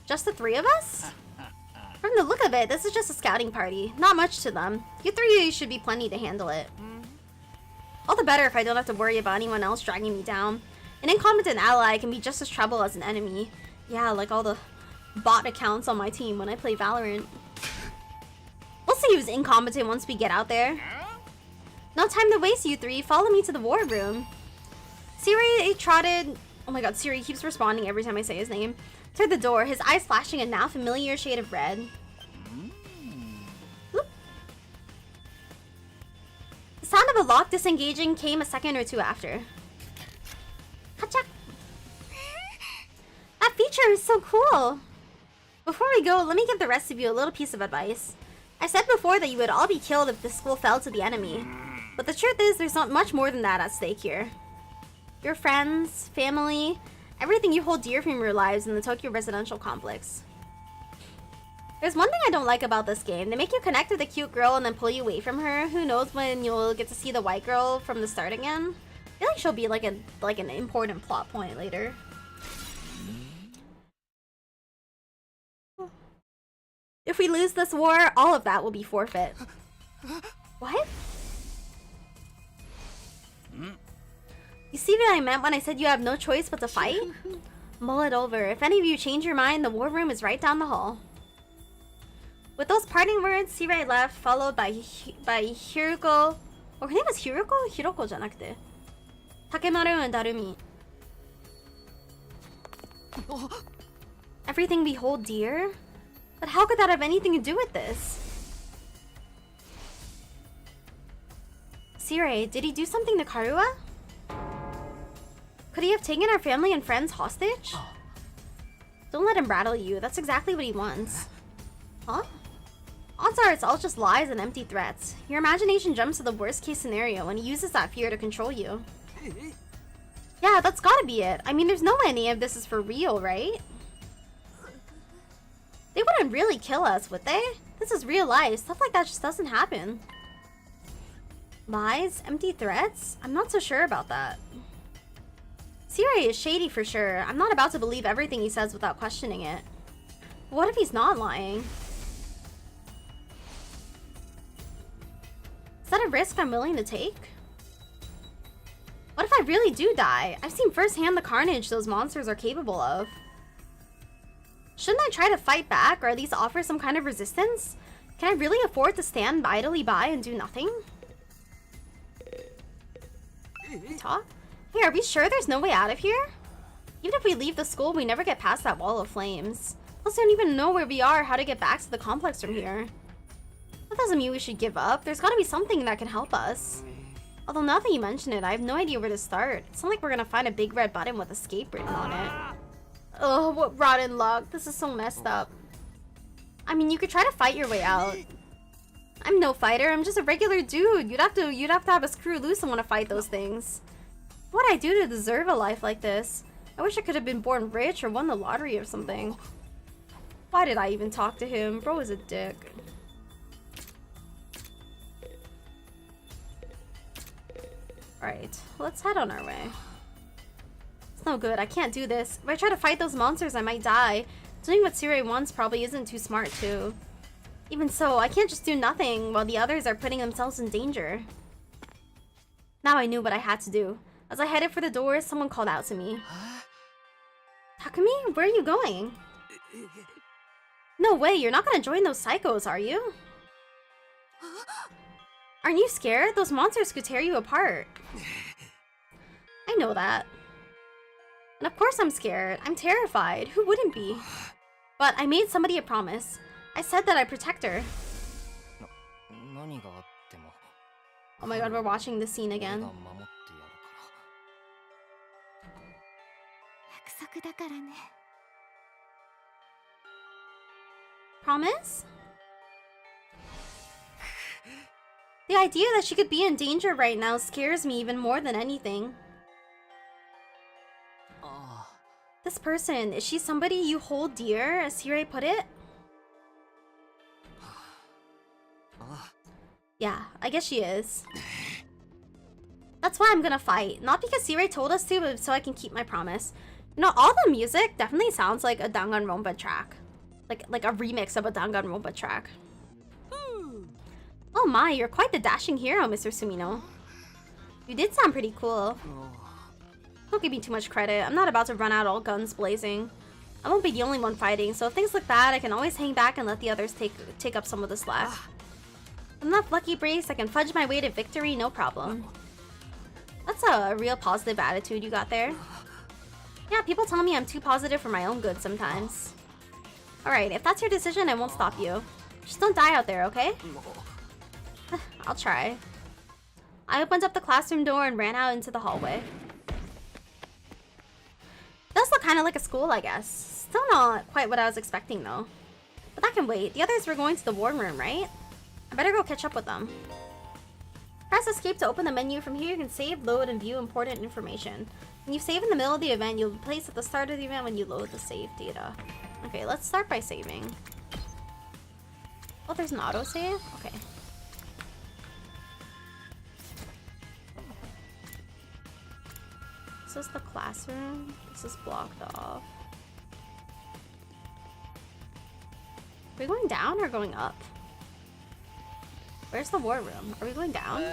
Just the three of us? From the look of it, this is just a scouting party. Not much to them. You three should be plenty to handle it. All the better if I don't have to worry about anyone else dragging me down. An incompetent ally can be just as trouble as an enemy. Yeah, like all the bot accounts on my team when I play Valorant. We'll see who's incompetent once we get out there. No time to waste, you three. Follow me to the war room. Siri trotted... Oh my god, Siri keeps responding every time I say his name. Toward the door, his eyes flashing a now familiar shade of red. Oop. The sound of a lock disengaging came a second or two after. Hachak! That feature is so cool! Before we go, let me give the rest of you a little piece of advice. I said before that you would all be killed if the school fell to the enemy. But the truth is, there's not much more than that at stake here. Your friends, family, everything you hold dear from your lives in the Tokyo residential complex. There's one thing I don't like about this game. They make you connect with a cute girl and then pull you away from her. Who knows when you'll get to see the white girl from the start again? I feel like she'll be like an important plot point later. If we lose this war, all of that will be forfeit. What? You see what I meant when I said you have no choice but to fight? Mull it over. If any of you change your mind, the war room is right down the hall. With those parting words, Sirai left, followed by Hiruko. Or her name was Hiruko? Hiroko じゃなくて Takemaru and Darumi. Everything we hold dear? But how could that have anything to do with this? Sirai, did he do something to Karua? Could he have taken our family and friends hostage? Don't let him rattle you. That's exactly what he wants. Huh? Odds are it's all just lies and empty threats. Your imagination jumps to the worst case scenario and he uses that fear to control you. Yeah, that's gotta be it. I mean, there's no way any of this is for real, right? They wouldn't really kill us, would they? This is real life. Stuff like that just doesn't happen. Lies? Empty threats? I'm not so sure about that. Sirai is shady for sure. I'm not about to believe everything he says without questioning it. What if he's not lying? Is that a risk I'm willing to take? What if I really do die? I've seen firsthand the carnage those monsters are capable of. Shouldn't I try to fight back or at least offer some kind of resistance? Can I really afford to stand idly by and do nothing? Talk? Hey, are we sure there's no way out of here? Even if we leave the school, we never get past that wall of flames. Plus, I don't even know where we are, how to get back to the complex from here. That doesn't mean we should give up. There's gotta be something that can help us. Although now that you mention it, I have no idea where to start. It's not like we're gonna find a big red button with escape written on it. Oh, what rotten luck. This is so messed up. I mean, you could try to fight your way out. I'm no fighter. I'm just a regular dude. You'd have to have a screw loose and want to fight those things. What'd I do to deserve a life like this? I wish I could have been born rich or won the lottery or something. Why did I even talk to him? Bro is a dick. Alright, let's head on our way. It's no good. I can't do this. If I try to fight those monsters, I might die. Doing what Sirai wants probably isn't too smart, too. Even so, I can't just do nothing while the others are putting themselves in danger. Now I knew what I had to do. As I headed for the door, someone called out to me. Takumi, where are you going? No way, you're not gonna join those psychos, are you? Aren't you scared? Those monsters could tear you apart. I know that. And of course I'm scared. I'm terrified. Who wouldn't be? But I made somebody a promise. I said that I'd protect her. Oh my god, we're watching the scene again. 約束だからね。 Promise? The idea that she could be in danger right now scares me even more than anything. This person, is she somebody you hold dear, as Hirai put it? Yeah, I guess she is. That's why I'm gonna fight. Not because Hirai told us to, but so I can keep my promise. You know, all the music definitely sounds like a Danganronpa track. Like a remix of a Danganronpa track. Oh my, you're quite the dashing hero, Mr. Sumino. You did sound pretty cool. Don't give me too much credit. I'm not about to run out all guns blazing. I won't be the only one fighting, so if things like that, I can always hang back and let the others take up some of the slack. With enough lucky breaks, I can fudge my way to victory, no problem. That's a real positive attitude you got there. Yeah, people tell me I'm too positive for my own good sometimes. Alright, if that's your decision, I won't stop you. Just don't die out there, okay? I'll try. I opened up the classroom door and ran out into the hallway. It does look kind of like a school, I guess. Still not quite what I was expecting, though. But that can wait. The others were going to the war room, right? I better go catch up with them. Press escape to open the menu. From here, you can save, load, and view important information. When you save in the middle of the event, you'll be placed at the start of the event when you load the save data. Okay, let's start by saving. Oh, there's an autosave? Okay. This is the classroom. This is blocked off. Are we going down or going up? Where's the war room? Are we going down?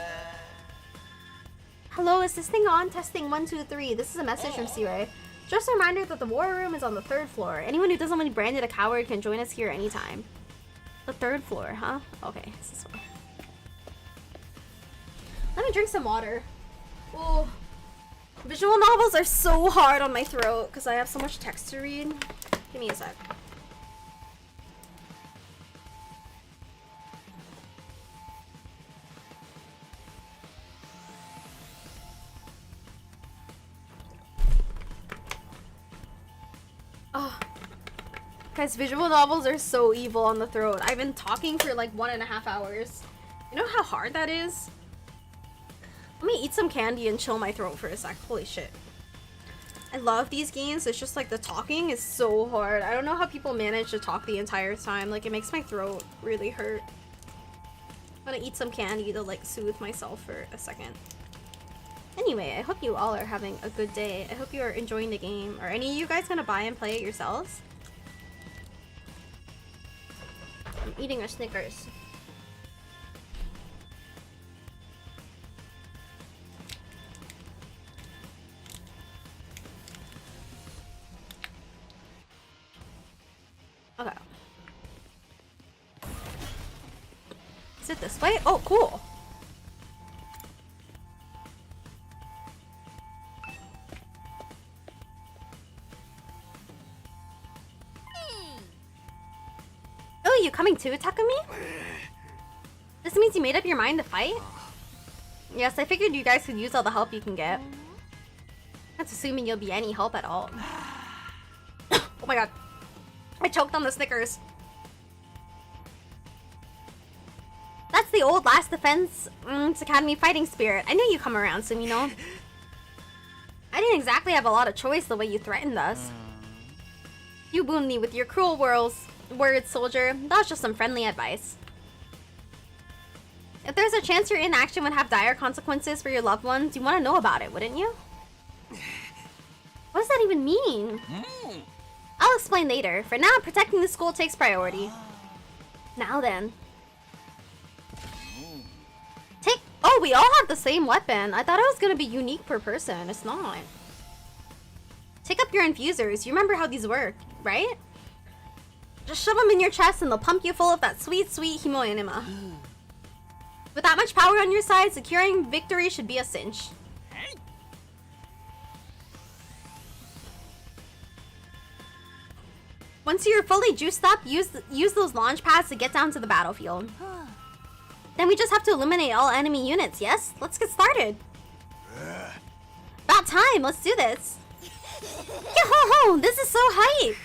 Hello, is this thing on? Testing 1, 2, 3. This is a message from Siray. Just a reminder that the war room is on the 3rd floor. Anyone who doesn't want to be branded a coward can join us here anytime. The 3rd floor, huh? Okay, it's this one. Let me drink some water. Oh, visual novels are so hard on my throat because I have so much text to read. Give me a sec. Oh. Guys, visual novels are so evil on the throat. I've been talking for like 1.5 hours. You know how hard that is? Let me eat some candy and chill my throat for a sec. Holy shit. I love these games. It's just like the talking is so hard. I don't know how people manage to talk the entire time. Like, it makes my throat really hurt. I'm gonna eat some candy to like soothe myself for a second. Anyway, I hope you all are having a good day. I hope you are enjoying the game. Are any of you guys gonna buy and play it yourselves? I'm eating a Snickers. Okay. Is it this way? Oh, cool. Oh, you coming too, Takumi? This means you made up your mind to fight? Yes, I figured you guys could use all the help you can get. That's assuming you'll be any help at all. Oh my god. I choked on the Snickers. That's the old Last Defense Academy fighting spirit. I knew you'd come around, Sumino. I didn't exactly have a lot of choice the way you threatened us. You wound me with your cruel words, soldier. That was just some friendly advice. If there's a chance your inaction would have dire consequences for your loved ones, you want to know about it, wouldn't you? What does that even mean? I'll explain later. For now, protecting the school takes priority. Now then. Take. Oh, we all have the same weapon. I thought it was gonna be unique per person. It's not. Take up your infusers. You remember how these work, right? Just shove them in your chest and they'll pump you full of that sweet, sweet himo enema. With that much power on your side, securing victory should be a cinch. Once you're fully juiced up, use those launch pads to get down to the battlefield. Then we just have to eliminate all enemy units, yes? Let's get started. About time, let's do this. Yo-ho-ho, this is so hype.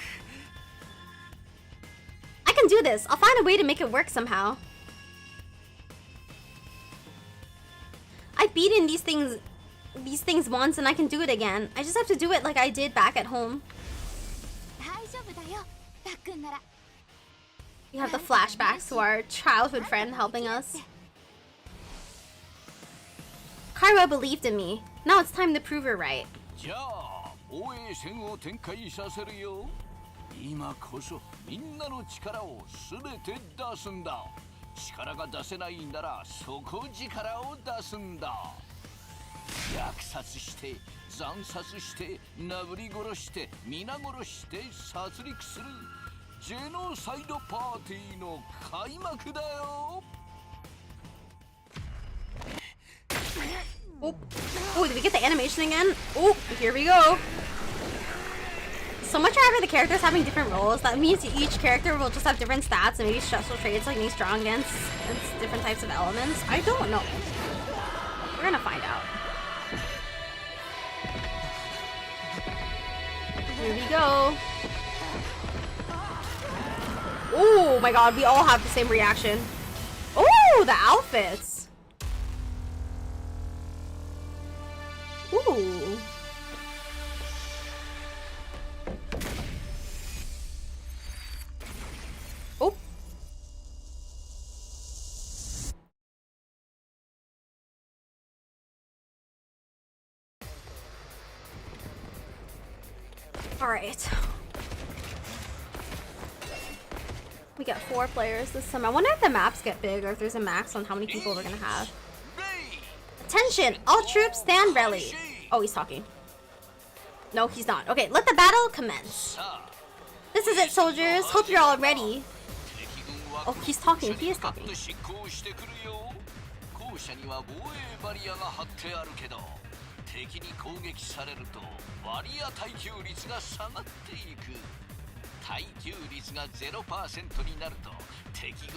I can do this. I'll find a way to make it work somehow. I've beaten these things once and I can do it again. I just have to do it like I did back at home. We have the flashbacks to our childhood friend helping us. Kaira believed in me. Now it's time to prove her right. 今こそみんなの力をすべて出すんだ。力が出せないんなら底力を出すんだ。虐殺して惨殺して殴り殺して皆殺して殺戮するジェノサイドパーティーの開幕だよ。Oh, did we get the animation again? Oh, here we go. So much for the characters having different roles. That means each character will just have different stats and maybe special traits like being strong against different types of elements. I don't know. We're gonna find out. Here we go. Oh my god, we all have the same reaction. Oh, the outfits. Ooh. Oh. All right. We got 4 players this time. I wonder if the maps get big or if there's a max on how many people we're gonna have. Attention! All troops stand ready. Oh, he's talking. No, he's not. Okay, let the battle commence. This is it, soldiers. Hope you're all ready. Oh, he's talking. He is talking.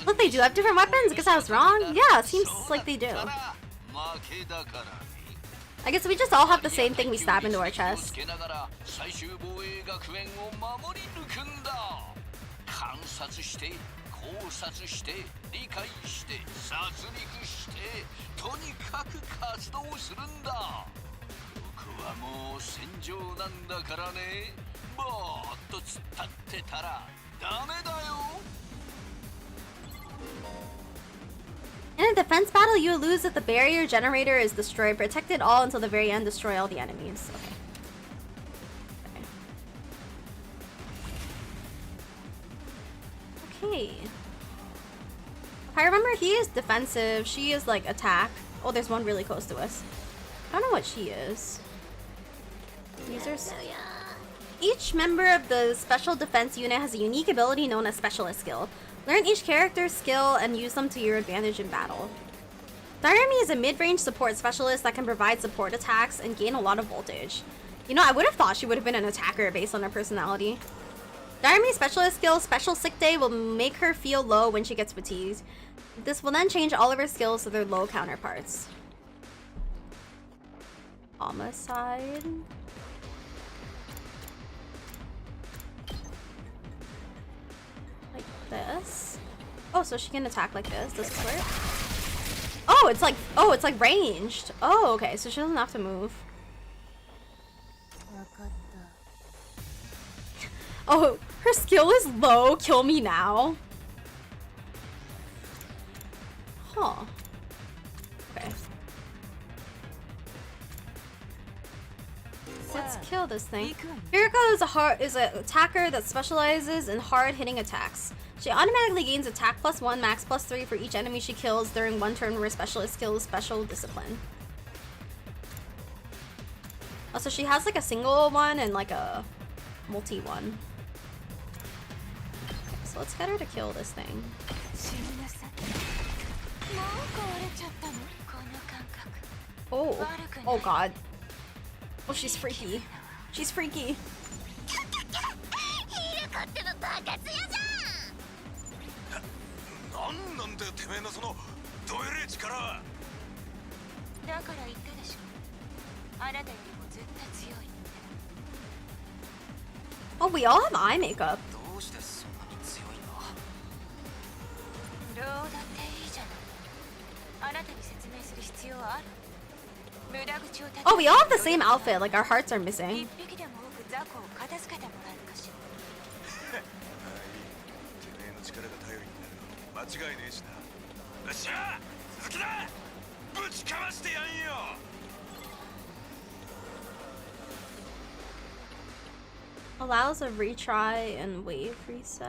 Look, they do have different weapons? Because I was wrong? Yeah, it seems like they do. I guess we just all have the same thing we stab into our chest. In a defense battle, you lose if the barrier generator is destroyed. Protect it all until the very end. Destroy all the enemies. Okay. If I remember, he is defensive. She is like attack. Oh, there's one really close to us. I don't know what she is. Users. Each member of the special defense unit has a unique ability known as specialist skill. Learn each character's skill and use them to your advantage in battle. Daiami is a mid-range support specialist that can provide support attacks and gain a lot of voltage. You know, I would have thought she would have been an attacker based on her personality. Daiami's specialist skill, Special Sick Day, will make her feel low when she gets fatigued. This will then change all of her skills to their low counterparts. Homicide. Like this. Oh, so she can attack like this. Does this work? Oh, it's like ranged. Oh, okay. So she doesn't have to move. Oh, her skill is low. Kill me now. Huh. Okay. Let's kill this thing. Hiriko is an attacker that specializes in hard-hitting attacks. She automatically gains attack +1, max +3 for each enemy she kills during one turn where specialist skills special discipline. Also, she has like a single one and like a multi one. Okay, so let's get her to kill this thing. Oh, oh god. Oh, she's freaky. She's freaky. なんなんだよてめえのそのどえれえ力は。だから言ったでしょ。あなたよりもずっと強い。 Oh, we all have eye makeup. どうしてそんなに強いんだ。どうだっていいじゃない。あなたに説明する必要はある。無駄口を立て。 Oh, we all have the same outfit. Like our hearts are missing. 一匹でも多く雑魚を片付けてもらえるかしら。ああいい。てめえの力が頼りになるの間違いねえしな。よっしゃ続きだぶちかましてやんよ。 Allows a retry and wave reset.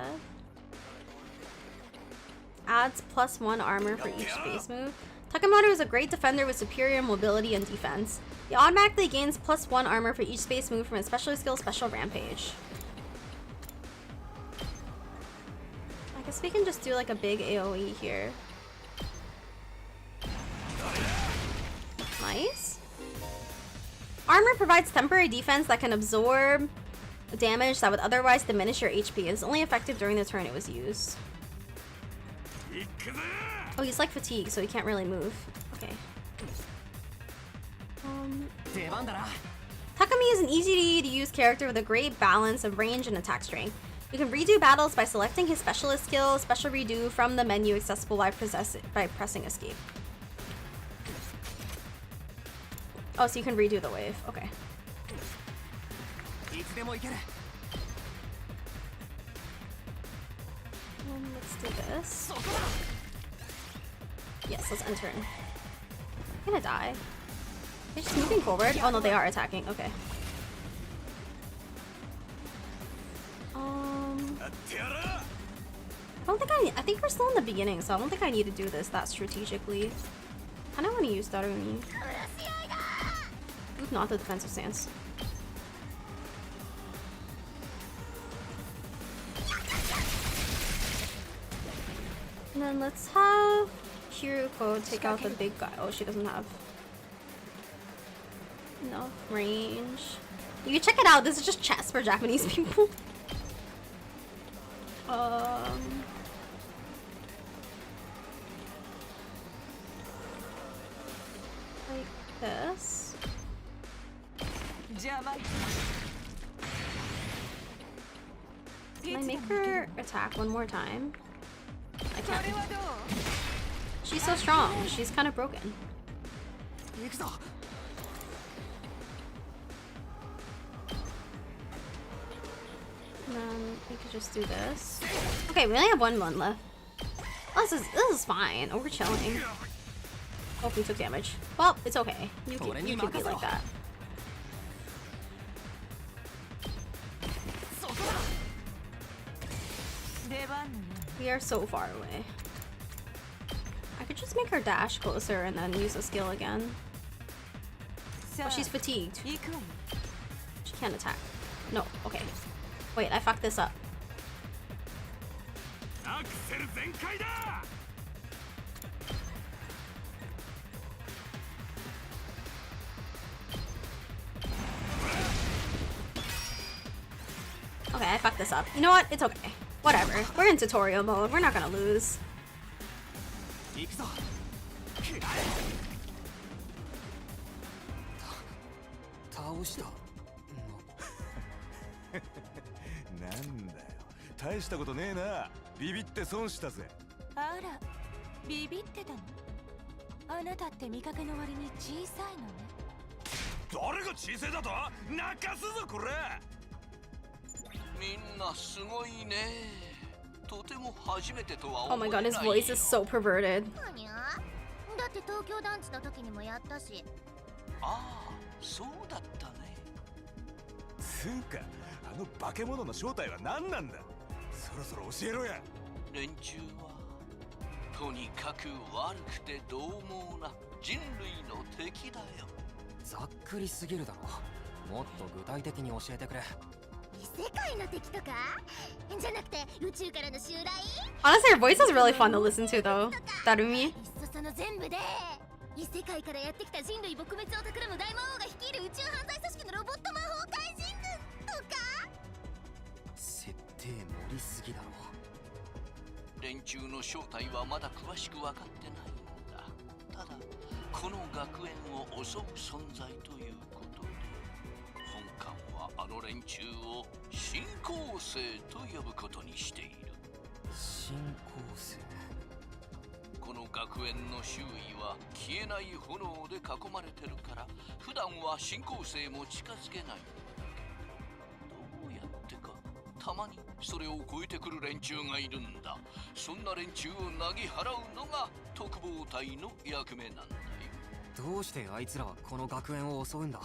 Adds +1 armor for each base move. Takemoto is a great defender with superior mobility and defense. He automatically gains +1 armor for each space move from his specialty skill Special Rampage. I guess we can just do like a big AoE here. Nice. Armor provides temporary defense that can absorb damage that would otherwise diminish your HP. It's only effective during the turn it was used. Oh, he's like fatigued, so he can't really move. Okay. Takumi is an easy to use character with a great balance of range and attack strength. You can redo battles by selecting his specialist skill, Special Redo, from the menu accessible by pressing escape. Oh, so you can redo the wave. Okay. Let's do this. Yes, let's enter in. I'm gonna die. They're just moving forward. Oh no, they are attacking. Okay. I don't think I think we're still in the beginning, so I don't think I need to do this that strategically. I don't want to use Darumi. Move not the defensive stance. And then let's have Kiruko take out the big guy. Oh, she doesn't have enough range. You can check it out. This is just chess for Japanese people. Like this. Can I make her attack one more time? I can't. She's so strong. She's kind of broken. And then we could just do this. Okay, we only have one left. Oh, this is fine. Oh, we're chilling. Oh, we took damage. Well, it's okay. You can be like that. We are so far away. I could just make her dash closer and then use a skill again. Oh, she's fatigued. She can't attack. No, okay. Wait, I fucked this up. Okay, I fucked this up. You know what? It's okay. Whatever. We're in tutorial mode. We're not gonna lose. Oh my god, his voice is so perverted. だって東京団地の時にもやったし。ああ、そうだったね。つうか、あの化け物の正体は何なんだ。そろそろ教えろや。連中はとにかく悪くて獰猛な人類の敵だよ。ざっくりすぎるだろ。もっと具体的に教えてくれ。異世界の敵とかじゃなくて宇宙からの襲来。 Honestly, her voice is really fun to listen to, though. Darumi. いっそその全部で異世界からやってきた人類撲滅を企む大魔王が率いる宇宙犯罪組織のロボット魔法怪人軍とか。設定盛りすぎだろ。連中の正体はまだ詳しく分かってないんだ。ただこの学園を襲う存在ということで、本館はあの連中を新興生と呼ぶことにしている。新興生。この学園の周囲は消えない炎で囲まれてるから、普段は新興生も近づけないんだけど、どうやってかたまにそれを超えてくる連中がいるんだ。そんな連中をなぎ払うのが特防隊の役目なんだよ。どうしてあいつらはこの学園を襲うんだ。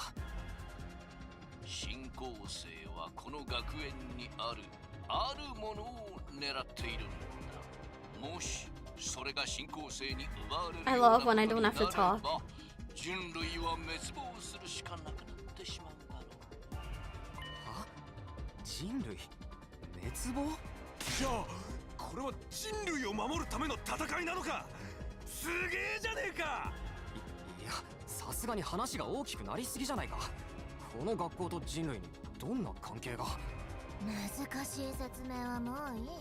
新興生はこの学園にあるあるものを狙っているんだ。もしそれが新興生に奪われる I ような love when I don't have to ことになれ talk. ば、人類は滅亡するしかなくなってしまうだろう。は？人類滅亡？じゃあこれは人類を守るための戦いなのか。すげえじゃねえか。いや、さすがに話が大きくなりすぎじゃないか。この学校と人類にどんな関係が。難しい説明はもういいよ。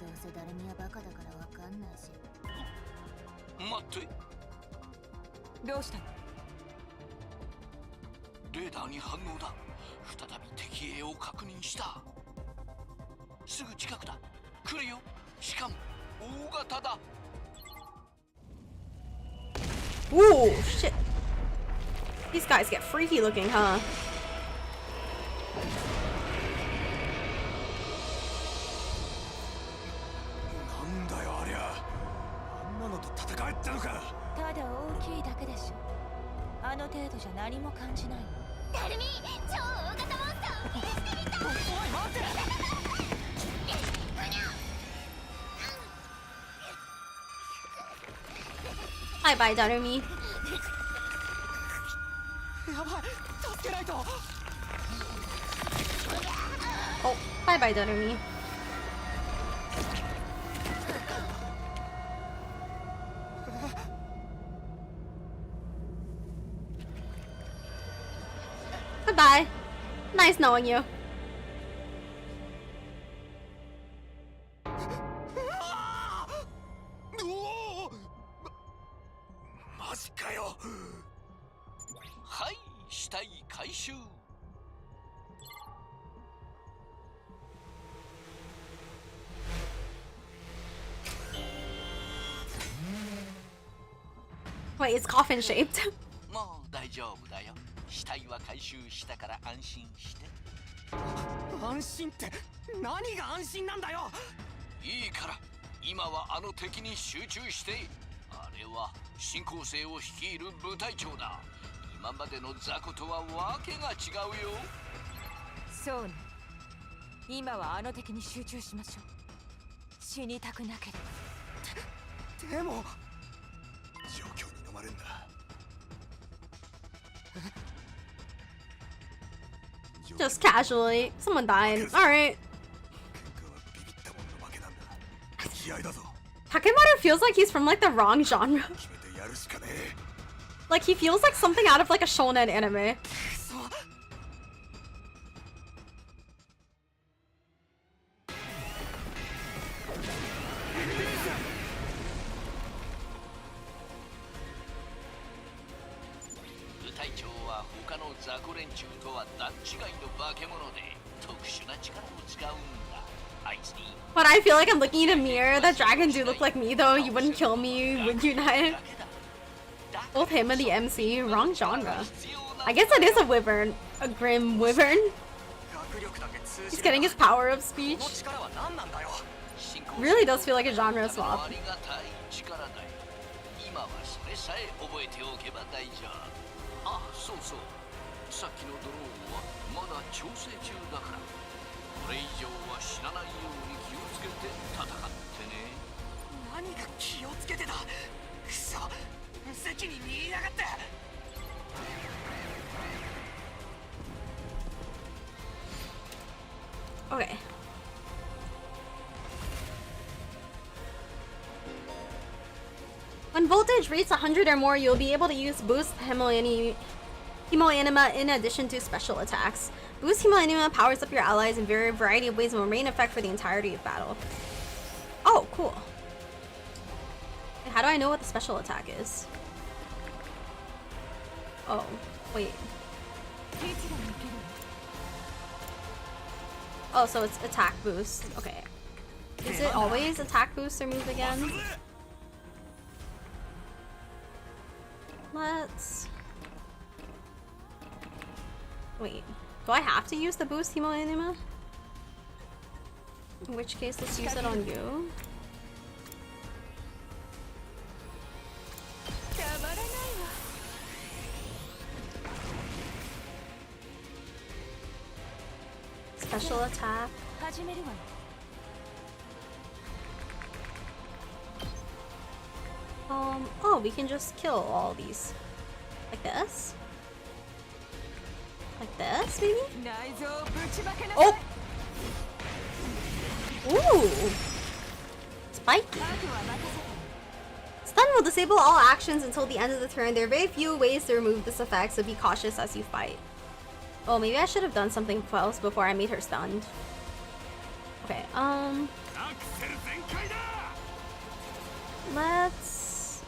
どうせ誰みはバカだからわかんないし。待って、どうしたの？レーダーに反応だ。再び敵影を確認した。すぐ近くだ。来るよ。しかも大型だ。 Ooh, shit. These guys get freaky looking, huh? なんだよありゃ。あんなのと戦えってのか。ただ大きいだけでしょ。あの程度じゃ何も感じないの。ダルミ超大型モンスターを気にしてみた。おい待って。 Bye bye, Darumi. やばい、助けないと。 Oh, bye bye, Darumi. Goodbye. Nice knowing you. マジかよ。はい、死体回収。 Wait, it's coffin shaped. もう大丈夫だよ。死体は回収したから安心して。安心って何が安心なんだよ。いいから、今はあの敵に集中して。あれは新興生を率いる部隊長だ。今までの雑魚とはわけが違うよ。そうね。今はあの敵に集中しましょう。死にたくなければ。でも状況に飲まれんだ。 Just casually. Someone died. Alright. 喧嘩はビビったもんの負けなんだ。気合だぞ。 Takemaru feels like he's from like the wrong genre. 決めてやるしかねえ。 Like he feels like something out of like a shonen anime. 部隊長は他の雑魚連中とは段違いの化け物で特殊な力を使うんだ。あいつに But I feel like I'm looking in a mirror. That dragon do look like me though. You wouldn't kill me, would you, Nae? Both him and the MC, wrong genre. I guess it is a wyvern. A grim wyvern. He's getting his power of speech. Really does feel like a genre swap. 今はそれさえ覚えておけば大丈夫。あ、そうそう。さっきのドローンはまだ調整中だから。これ以上は死なないように気をつけて戦ってね。何が気をつけてだ。くそ、無責任に言いやがって。Okay. When voltage reaches 100 or more, you'll be able to use Boost Hemoanima in addition to special attacks. Boost Hemoanima powers up your allies in a variety of ways and will remain in effect for the entirety of battle. Oh, cool. How do I know what the special attack is? Oh, wait. Oh, so it's attack boost. Okay. Is it always attack boost or move again? Let's... Wait. Do I have to use the boost Hemoanima? In which case, let's use it on you. Special attack. Oh, we can just kill all these. Like this? Like this, maybe? Oh! Ooh! Spiky. Stun will disable all actions until the end of the turn. There are very few ways to remove this effect, so be cautious as you fight. Oh, maybe I should have done something else before I made her stunned. Okay, let's...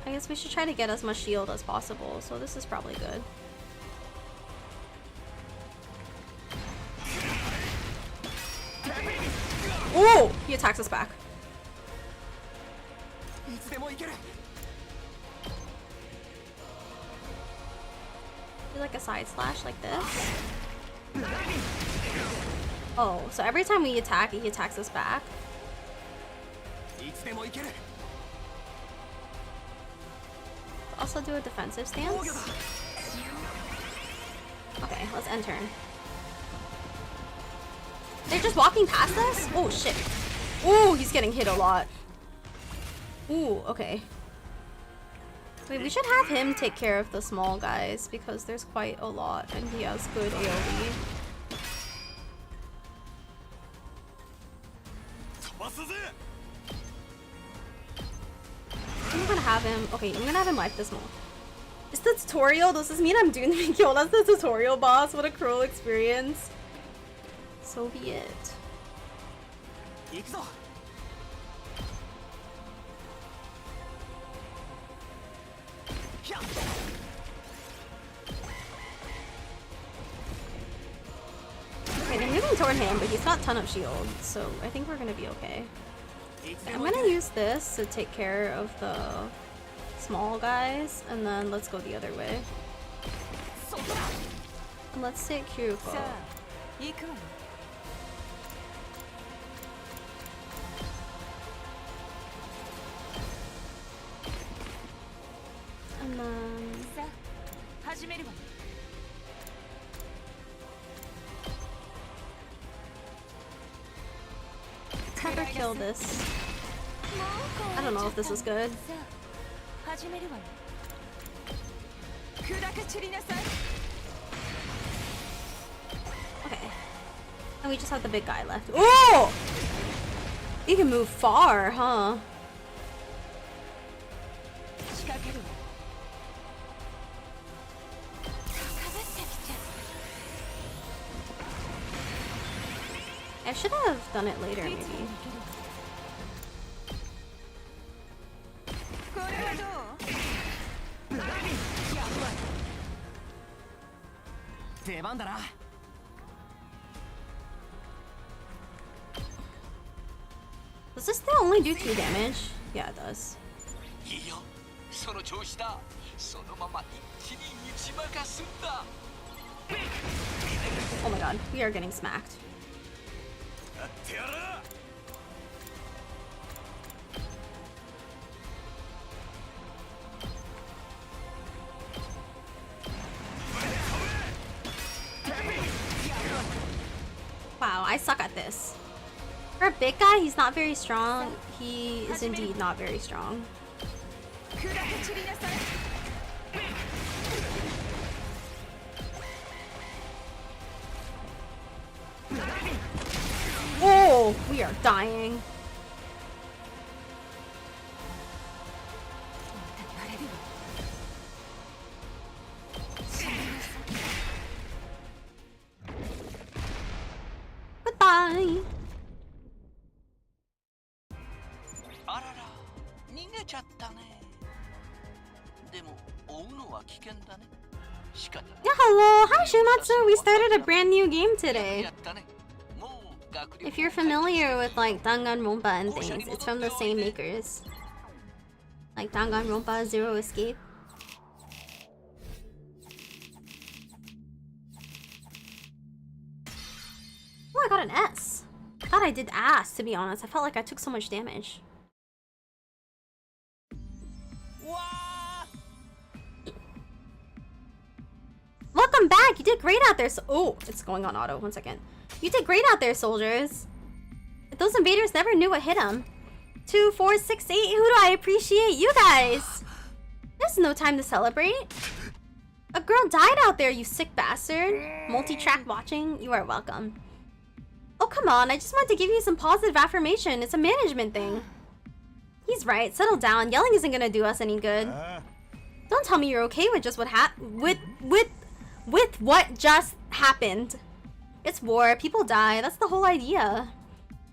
I guess we should try to get as much shield as possible, so this is probably good. Oh! He attacks us back. Do like a side slash like this. Oh, so every time we attack, he attacks us back. Also do a defensive stance. Okay, let's end turn. They're just walking past us? Oh shit. Ooh, he's getting hit a lot. Ooh, okay. Wait, we should have him take care of the small guys because there's quite a lot and he has good AoE. I'm gonna have him. Okay, I'm gonna have him wipe this mole. Is the tutorial? Does this mean I'm doomed to be killed as the tutorial boss? What a cruel experience. So be it. Okay, they're moving toward him, but he's got a ton of shield, so I think we're gonna be okay. I'm gonna use this to take care of the small guys, and then let's go the other way. And let's take Kyuko. And then... let's have her kill this. I don't know if this is good. Okay. And we just have the big guy left. Oh! You can move far, huh? I should have done it later, maybe. Does this still only do 2 damage? Yeah, it does. Oh my god, we are getting smacked. I suck at this. For a big guy, he's not very strong. He is indeed not very strong. Oh, we are dying. Goodbye. あらら、逃げちゃったね。でも追うのは危険だね。仕方ない。 Yeah, hello. Hi, Shumatsu. We started a brand new game today. やったね。もう学力 If you're familiar with like Danganronpa and things, it's from the same makers. Like Danganronpa Zero Escape. Oh, I got an S. I thought I did ass, to be honest. I felt like I took so much damage. Welcome back! You did great out there, oh, it's going on auto. 1 second. You did great out there, soldiers. Those invaders never knew what hit them. 2, 4, 6, 8. Who do I appreciate? You guys! There's no time to celebrate. A girl died out there, you sick bastard. Multi-track watching? You are welcome. Oh, come on. I just wanted to give you some positive affirmation. It's a management thing. He's right. Settle down. Yelling isn't gonna do us any good. Don't tell me you're okay with just what with what just happened. It's war. People die. That's the whole idea.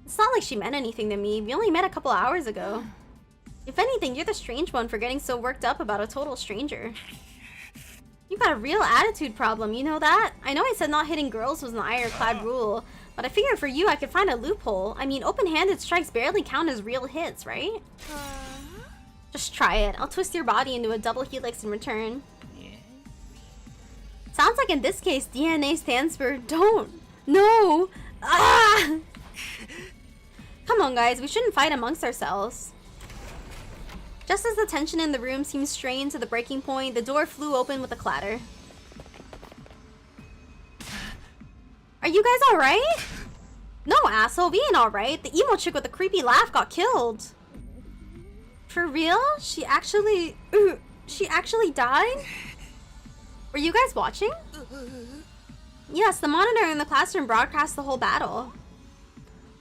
It's not like she meant anything to me. We only met a couple hours ago. If anything, you're the strange one for getting so worked up about a total stranger. You got a real attitude problem, you know that? I know I said not hitting girls was an ironclad rule, but I figured for you I could find a loophole. I mean, open-handed strikes barely count as real hits, right? Just try it. I'll twist your body into a double helix in return. Sounds like in this case, DNA stands for don't. No. Ah! Come on, guys. We shouldn't fight amongst ourselves. Just as the tension in the room seemed strained to the breaking point, the door flew open with a clatter. Are you guys alright? No, asshole. We ain't alright. The emo chick with the creepy laugh got killed. For real? She actually died? Were you guys watching? Yes, the monitor in the classroom broadcast the whole battle.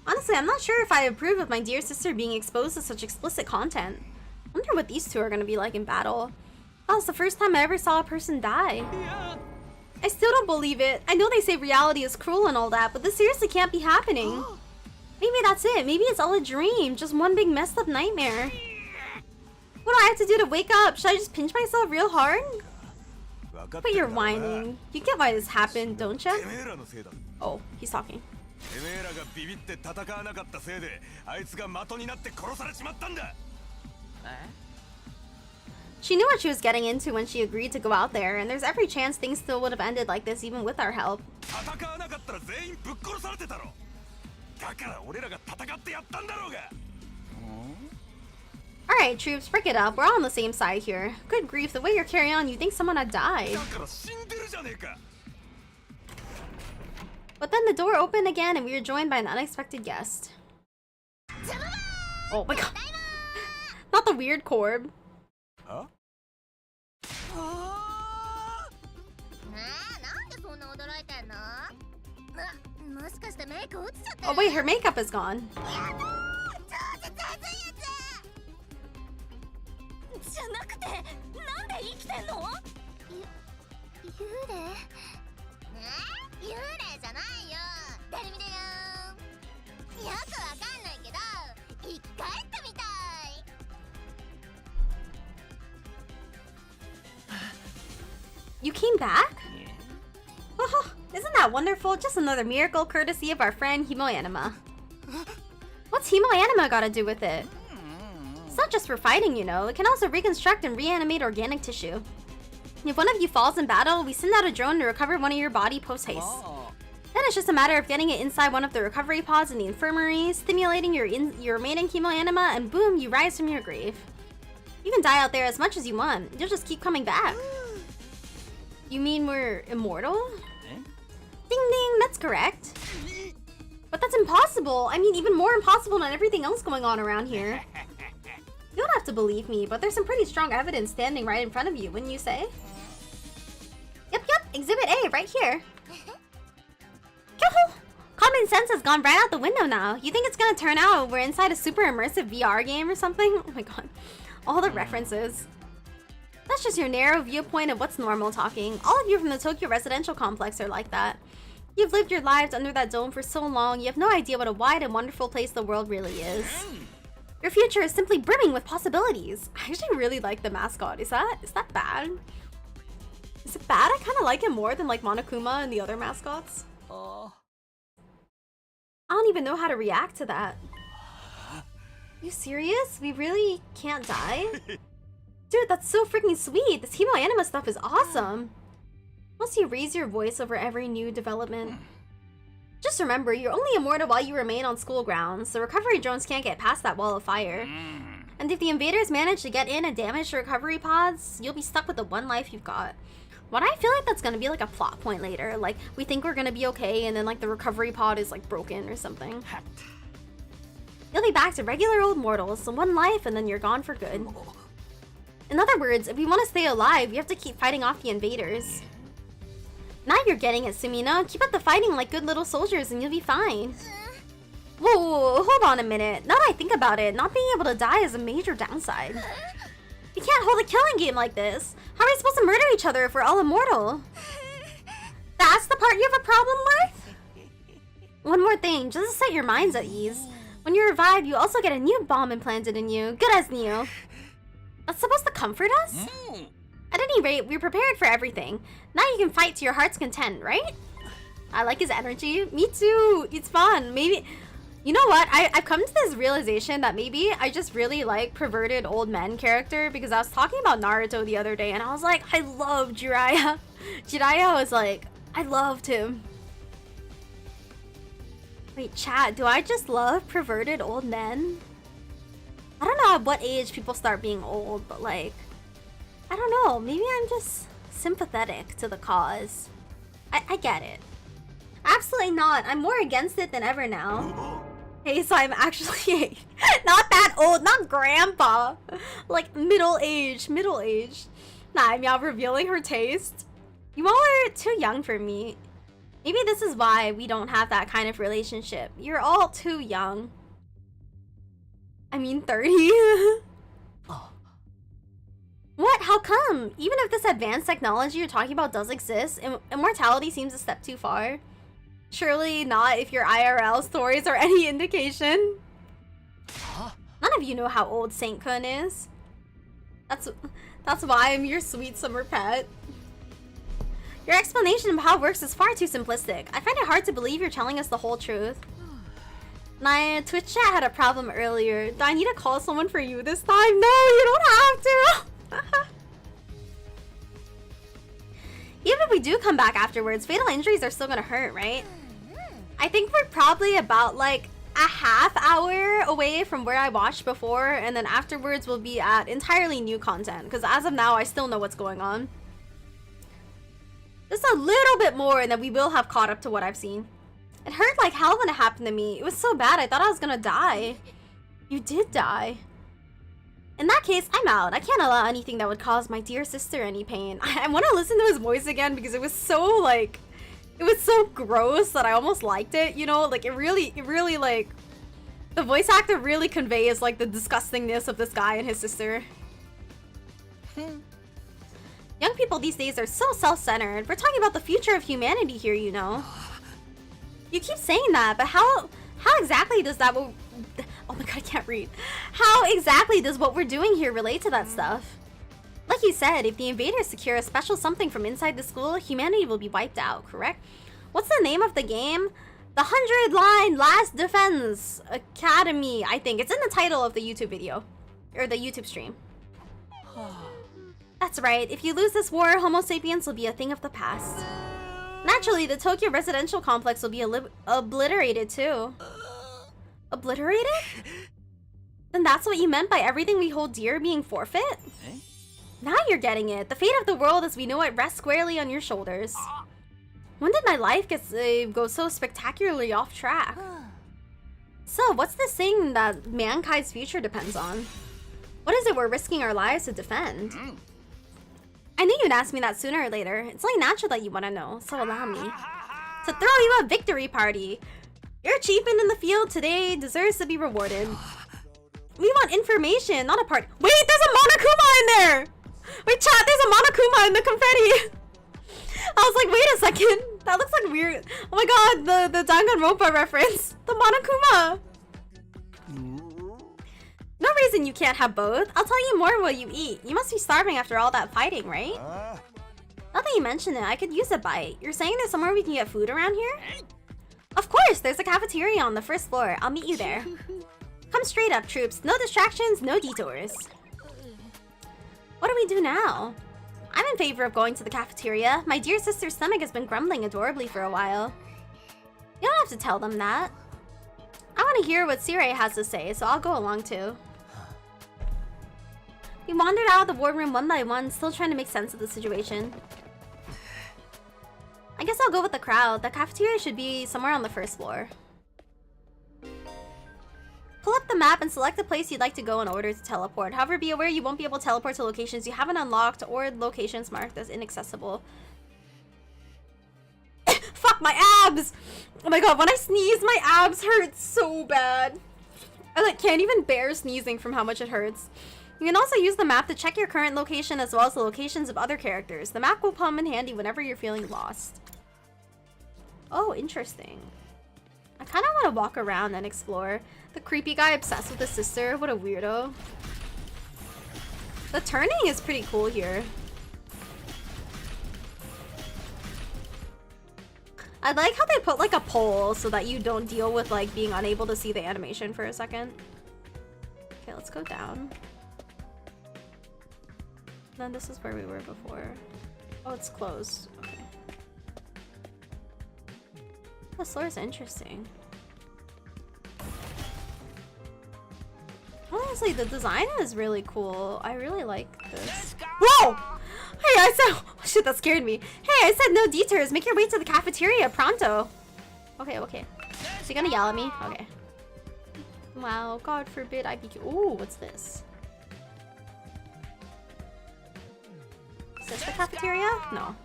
Honestly, I'm not sure if I approve of my dear sister being exposed to such explicit content. I wonder what these two are gonna be like in battle. That was the first time I ever saw a person die. I still don't believe it. I know they say reality is cruel and all that, but this seriously can't be happening. Maybe that's it. Maybe it's all a dream. Just one big messed up nightmare. What do I have to do to wake up? Should I just pinch myself real hard? But you're whining. You get why this happened, don't you? Oh, he's talking. She knew what she was getting into when she agreed to go out there, and there's every chance things still would have ended like this even with our help. Alright, troops, break it up. We're all on the same side here. Good grief, the way you're carrying on, you'd think someone had died. But then the door opened again and we were joined by an unexpected guest. Oh my god. Not the weird Corb. Huh? Oh wait, her makeup is gone. You came back? Oh, isn't that wonderful? Just another miracle courtesy of our friend Himoanima. What's Himoanima got to do with it? It's not just for fighting, you know. It can also reconstruct and reanimate organic tissue. If one of you falls in battle, we send out a drone to recover one of your body post-haste. Then it's just a matter of getting it inside one of the recovery pods in the infirmary, stimulating your remaining Himoanima, and boom, you rise from your grave. You can die out there as much as you want. You'll just keep coming back. You mean we're immortal? Ding ding, that's correct. But that's impossible. I mean, even more impossible than everything else going on around here. You don't have to believe me, but there's some pretty strong evidence standing right in front of you, wouldn't you say? Yep, Exhibit A, right here. Common sense has gone right out the window now. You think it's gonna turn out we're inside a super immersive VR game or something? Oh my god. All the references. That's just your narrow viewpoint of what's normal talking. All of you from the Tokyo residential complex are like that. You've lived your lives under that dome for so long, you have no idea what a wide and wonderful place the world really is. Your future is simply brimming with possibilities. I actually really like the mascot. Is that bad? Is it bad? I kind of like him more than like Monokuma and the other mascots. I don't even know how to react to that. You serious? We really can't die? Dude, that's so freaking sweet. This Hemo Anima stuff is awesome. Once you raise your voice over every new development. Just remember, you're only immortal while you remain on school grounds. The recovery drones can't get past that wall of fire. And if the invaders manage to get in and damage the recovery pods, you'll be stuck with the one life you've got. What I feel like that's gonna be like a plot point later. Like, we think we're gonna be okay, and then like the recovery pod is like broken or something. You'll be back to regular old mortals, so one life and then you're gone for good. In other words, if we want to stay alive, we have to keep fighting off the invaders. Now you're getting it, Sumino. Keep up the fighting like good little soldiers and you'll be fine. Whoa, hold on a minute. Now that I think about it, not being able to die is a major downside. We can't hold a killing game like this. How are we supposed to murder each other if we're all immortal? That's the part you have a problem with? One more thing, just to set your minds at ease. When you revive, you also get a new bomb implanted in you. Good as new. That's supposed to comfort us? At any rate, we're prepared for everything. Now you can fight to your heart's content, right? I like his energy. Me too. It's fun. Maybe... You know what? I've come to this realization that maybe I just really like perverted old men character, because I was talking about Naruto the other day and I was like, I love Jiraiya. Jiraiya was like, I loved him. Wait, chat, do I just love perverted old men? I don't know at what age people start being old, but like, I don't know, maybe I'm just sympathetic to the cause. I get it. Absolutely not. I'm more against it than ever now. Hey, so I'm actually not that old, not grandpa. Like middle-aged. Nah, I'm now revealing her taste. You all are too young for me. Maybe this is why we don't have that kind of relationship. You're all too young. I mean 30. What? How come? Even if this advanced technology you're talking about does exist, immortality seems a step too far. Surely not if your IRL stories are any indication. None of you know how old Saint Kun is. That's why I'm your sweet summer pet. Your explanation of how it works is far too simplistic. I find it hard to believe you're telling us the whole truth. My Twitch chat had a problem earlier. Do I need to call someone for you this time? No, you don't have to. Even if we do come back afterwards, fatal injuries are still gonna hurt, right? I think we're probably about like a half hour away from where I watched before, and then afterwards we'll be at entirely new content, because as of now I still know what's going on. Just a little bit more and then we will have caught up to what I've seen. It hurt like hell when it happened to me. It was so bad I thought I was gonna die. You did die. In that case, I'm out. I can't allow anything that would cause my dear sister any pain. I want to listen to his voice again because it was so like, it was so gross that I almost liked it, you know? Like it really like, the voice actor really conveys like the disgustingness of this guy and his sister. Young people these days are so self-centered. We're talking about the future of humanity here, you know? You keep saying that, but how exactly does that... Oh my god, I can't read. How exactly does what we're doing here relate to that stuff? Like you said, if the invaders secure a special something from inside the school, humanity will be wiped out, correct? What's the name of the game? The 100-line Last Defense Academy, I think. It's in the title of the YouTube video. Or the YouTube stream. That's right. If you lose this war, Homo sapiens will be a thing of the past. Naturally, the Tokyo residential complex will be obliterated too. Obliterated? Then that's what you meant by everything we hold dear being forfeit? Now you're getting it. The fate of the world as we know it rests squarely on your shoulders. When did my life go so spectacularly off track? So, what's this thing that mankind's future depends on? What is it we're risking our lives to defend? I knew you'd ask me that sooner or later. It's only natural that you want to know, so allow me to throw you a victory party. Your achievement in the field today deserves to be rewarded. We want information, not a part. Wait, there's a Monokuma in there! Wait, chat, there's a Monokuma in the confetti! I was like, wait a second. That looks like weird. Oh my god, the Danganronpa reference. The Monokuma. No reason you can't have both. I'll tell you more while you eat. You must be starving after all that fighting, right? Now that you mention it, I could use a bite. You're saying there's somewhere we can get food around here? Of course, there's a cafeteria on the first floor. I'll meet you there. Come straight up, troops. No distractions, no detours. What do we do now? I'm in favor of going to the cafeteria. My dear sister's stomach has been grumbling adorably for a while. You don't have to tell them that. I want to hear what Sirei has to say, so I'll go along too. We wandered out of the wardroom one by one, still trying to make sense of the situation. I guess I'll go with the crowd. The cafeteria should be somewhere on the first floor. Pull up the map and select the place you'd like to go in order to teleport. However, be aware you won't be able to teleport to locations you haven't unlocked or locations marked as inaccessible. Fuck, my abs! Oh my god, when I sneeze, my abs hurt so bad. I like can't even bear sneezing from how much it hurts. You can also use the map to check your current location as well as the locations of other characters. The map will come in handy whenever you're feeling lost. Oh, interesting. I kind of want to walk around and explore. The creepy guy obsessed with his sister. What a weirdo. The turning is pretty cool here. I like how they put like a pole so that you don't deal with like being unable to see the animation for a second. Okay, let's go down. Then this is where we were before. Oh, it's closed. Okay. This floor is interesting. Honestly, the design is really cool. I really like this. Whoa! Hey, I said... Oh, shit, that scared me. Hey, I said no detours. Make your way to the cafeteria pronto. Okay, okay. Is he gonna yell at me? Okay. Wow, God forbid I be... Ooh, what's this? Is this the cafeteria? No.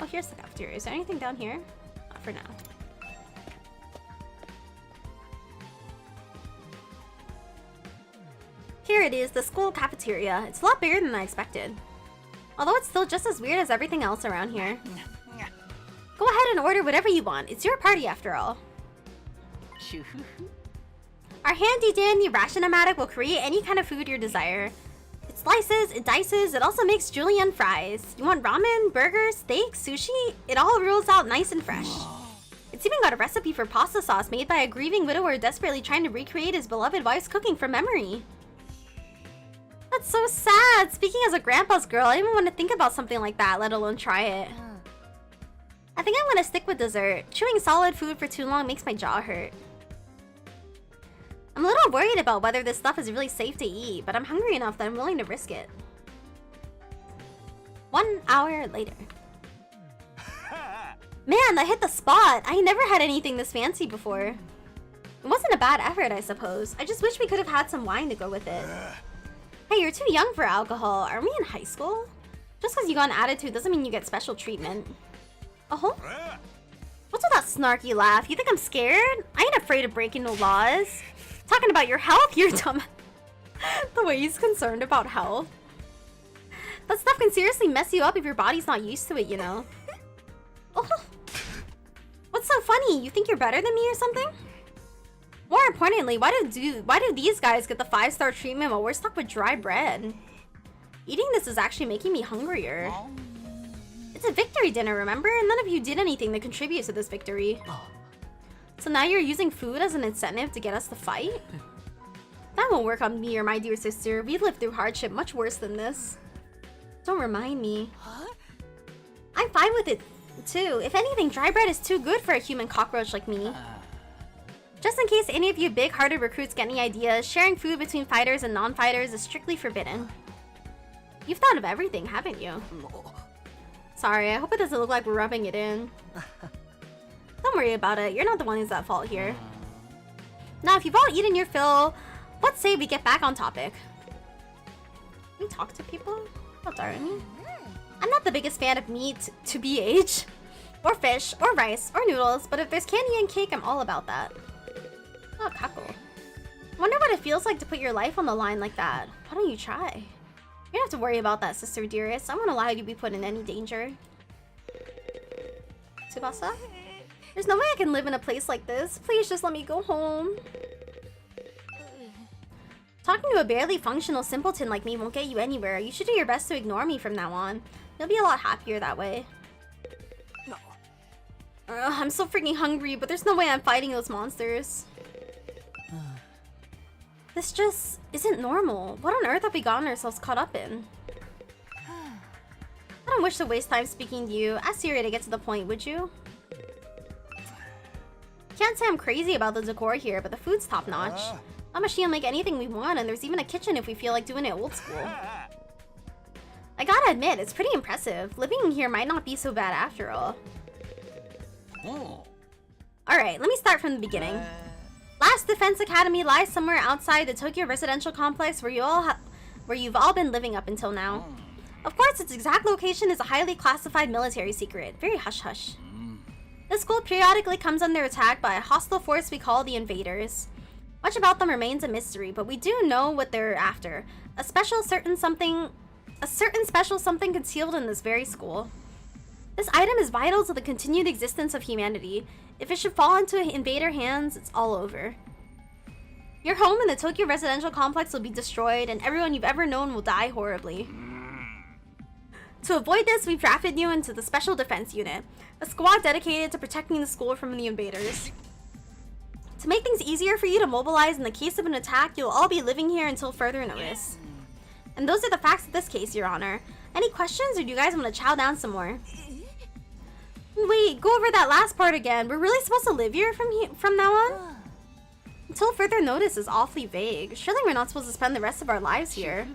Oh, here's the cafeteria. Is there anything down here? Not for now. Here it is, the school cafeteria. It's a lot bigger than I expected. Although it's still just as weird as everything else around here. Go ahead and order whatever you want. It's your party after all. Our handy-dandy ration-o-matic will create any kind of food you desire. It slices, it dices, it also makes julienne fries. You want ramen, burgers, steak, sushi? It all rolls out nice and fresh. It's even got a recipe for pasta sauce made by a grieving widower desperately trying to recreate his beloved wife's cooking from memory. That's so sad. Speaking as a grandpa's girl, I didn't even want to think about something like that, let alone try it. I think I'm gonna stick with dessert. Chewing solid food for too long makes my jaw hurt. I'm a little worried about whether this stuff is really safe to eat, but I'm hungry enough that I'm willing to risk it. 1 hour later. Man, I hit the spot. I never had anything this fancy before. It wasn't a bad effort, I suppose. I just wish we could have had some wine to go with it. Hey, you're too young for alcohol. Are we in high school? Just because you got an attitude doesn't mean you get special treatment. Uh-huh. What's with that snarky laugh? You think I'm scared? I ain't afraid of breaking no laws. Talking about your health, you're dumb. The way he's concerned about health. That stuff can seriously mess you up if your body's not used to it, you know. Oh. What's so funny? You think you're better than me or something? More importantly, why do these guys get the 5-star treatment while we're stuck with dry bread? Eating this is actually making me hungrier. It's a victory dinner, remember? None of you did anything to contribute to this victory. So now you're using food as an incentive to get us to fight? That won't work on me or my dear sister. We've lived through hardship much worse than this. Don't remind me. I'm fine with it, too. If anything, dry bread is too good for a human cockroach like me. Just in case any of you big-hearted recruits get any ideas, sharing food between fighters and non-fighters is strictly forbidden. You've thought of everything, haven't you? Sorry, I hope it doesn't look like we're rubbing it in. Don't worry about it, you're not the one who's at fault here. Now, if you've all eaten your fill, let's say we get back on topic. Can we talk to people? How dare me? I'm not the biggest fan of meat, to BH. Or fish, or rice, or noodles, but if there's candy and cake, I'm all about that. Oh, Kako. Wonder what it feels like to put your life on the line like that. Why don't you try? You don't have to worry about that, sister dearest. I won't allow you to be put in any danger. Tsubasa? There's no way I can live in a place like this. Please just let me go home. Talking to a barely functional simpleton like me won't get you anywhere. You should do your best to ignore me from now on. You'll be a lot happier that way. No. I'm so freaking hungry, but there's no way I'm fighting those monsters. This just isn't normal. What on earth have we gotten ourselves caught up in? I don't wish to waste time speaking to you. Ask Siri to get to the point, would you? Can't say I'm crazy about the decor here, but the food's top-notch. Our machine will make anything we want, and there's even a kitchen if we feel like doing it old school. I gotta admit, it's pretty impressive. Living here might not be so bad after all. Alright, let me start from the beginning. Last Defense Academy lies somewhere outside the Tokyo residential complex where you've all been living up until now. Of course, its exact location is a highly classified military secret. Very hush-hush. The school periodically comes under attack by a hostile force we call the Invaders. Much about them remains a mystery, but we do know what they're after. A certain special something concealed in this very school. This item is vital to the continued existence of humanity. If it should fall into invader hands, it's all over. Your home in the Tokyo residential complex will be destroyed, and everyone you've ever known will die horribly. To avoid this, we've drafted you into the Special Defense Unit, a squad dedicated to protecting the school from the invaders. To make things easier for you to mobilize in the case of an attack, you'll all be living here until further notice. And those are the facts of this case, Your Honor. Any questions, or do you guys want to chow down some more? Wait, go over that last part again. We're really supposed to live here from now on? Until further notice is awfully vague. Surely we're not supposed to spend the rest of our lives here.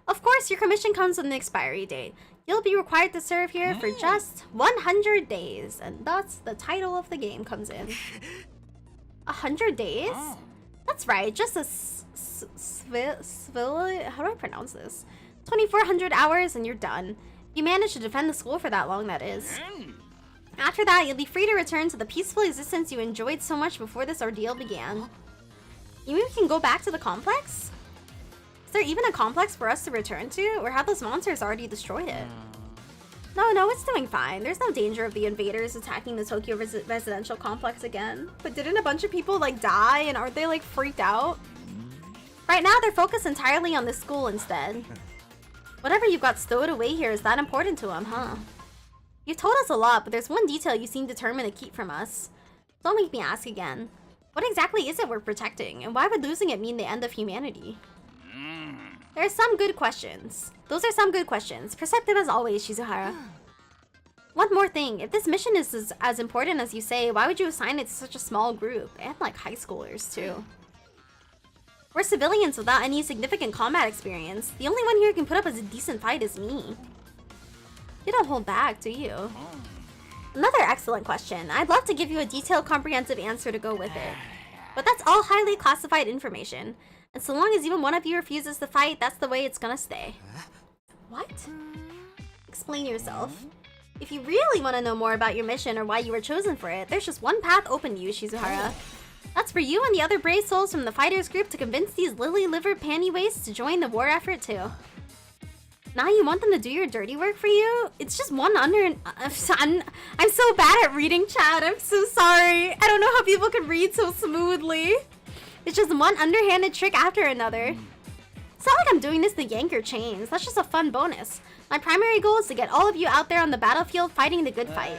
Of course, your commission comes with an expiry date. You'll be required to serve here for just 100 days. And thus, the title of the game comes in. 100 days? That's right, just a how do I pronounce this? 2,400 hours and you're done. You managed to defend the school for that long, that is. After that, you'll be free to return to the peaceful existence you enjoyed so much before this ordeal began. You mean we can go back to the complex? Is there even a complex for us to return to, or have those monsters already destroyed it? No, it's doing fine. There's no danger of the invaders attacking the Tokyo residential complex again. But didn't a bunch of people, like, die, and aren't they, like, freaked out? Right now, they're focused entirely on the school instead. Whatever you've got stowed away here is that important to them, huh? You've told us a lot, but there's one detail you seem determined to keep from us. Don't make me ask again. What exactly is it we're protecting, and why would losing it mean the end of humanity? There are some good questions. Those are some good questions. Perceptive as always, Shizuhara. One more thing. If this mission is as important as you say, why would you assign it to such a small group? And like high schoolers, too. We're civilians without any significant combat experience. The only one here who can put up a decent fight is me. You don't hold back, do you? Another excellent question. I'd love to give you a detailed, comprehensive answer to go with it. But that's all highly classified information. And so long as even one of you refuses to fight, that's the way it's gonna stay. What? Explain yourself. If you really want to know more about your mission or why you were chosen for it, there's just one path open to you, Shizuhara. That's for you and the other brave souls from the fighters group to convince these lily-livered panty wastes to join the war effort too. Now you want them to do your dirty work for you? It's just one I'm so bad at reading chat, I'm so sorry. I don't know how people can read so smoothly. It's just one underhanded trick after another. It's not like I'm doing this to yank your chains, that's just a fun bonus. My primary goal is to get all of you out there on the battlefield fighting the good fight.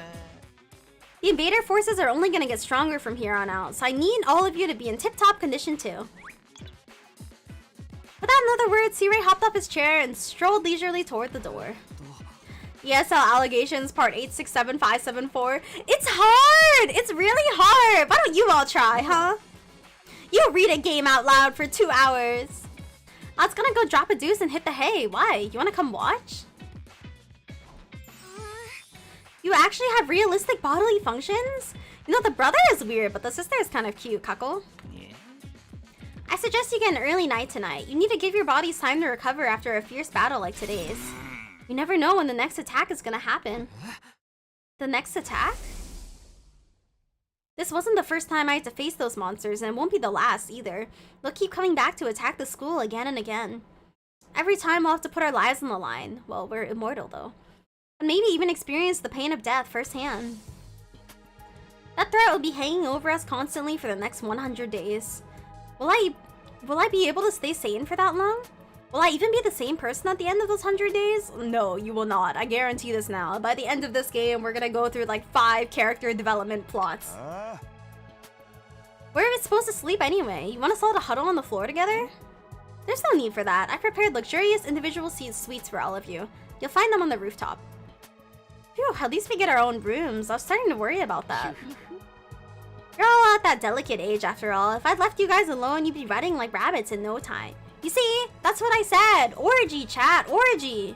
The invader forces are only gonna get stronger from here on out, so I need all of you to be in tip-top condition too. Without another word, C-Ray hopped off his chair and strolled leisurely toward the door. ESL Allegations Part 867574. It's hard! It's really hard! But don't you all try, huh? You read a game out loud for 2 hours. I was gonna go drop a deuce and hit the hay. Why? You wanna come watch? You actually have realistic bodily functions? You know, the brother is weird, but the sister is kind of cute, Kako. Yeah. I suggest you get an early night tonight. You need to give your bodies time to recover after a fierce battle like today's. You never know when the next attack is gonna happen. The next attack? This wasn't the first time I had to face those monsters, and it won't be the last either. They'll keep coming back to attack the school again and again. Every time we'll have to put our lives on the line. Well, we're immortal though. And maybe even experience the pain of death firsthand. That threat will be hanging over us constantly for the next 100 days. Will I be able to stay sane for that long? Will I even be the same person at the end of those 100 days? No, you will not. I guarantee this now. By the end of this game, we're gonna go through like 5 character development plots. Where are we supposed to sleep anyway? You want us all to huddle on the floor together? There's no need for that. I prepared luxurious individual suites for all of you. You'll find them on the rooftop. Phew, at least we get our own rooms. I was starting to worry about that. You're all at that delicate age after all. If I'd left you guys alone, you'd be running like rabbits in no time. You see? That's what I said. Orgy, chat. Orgy.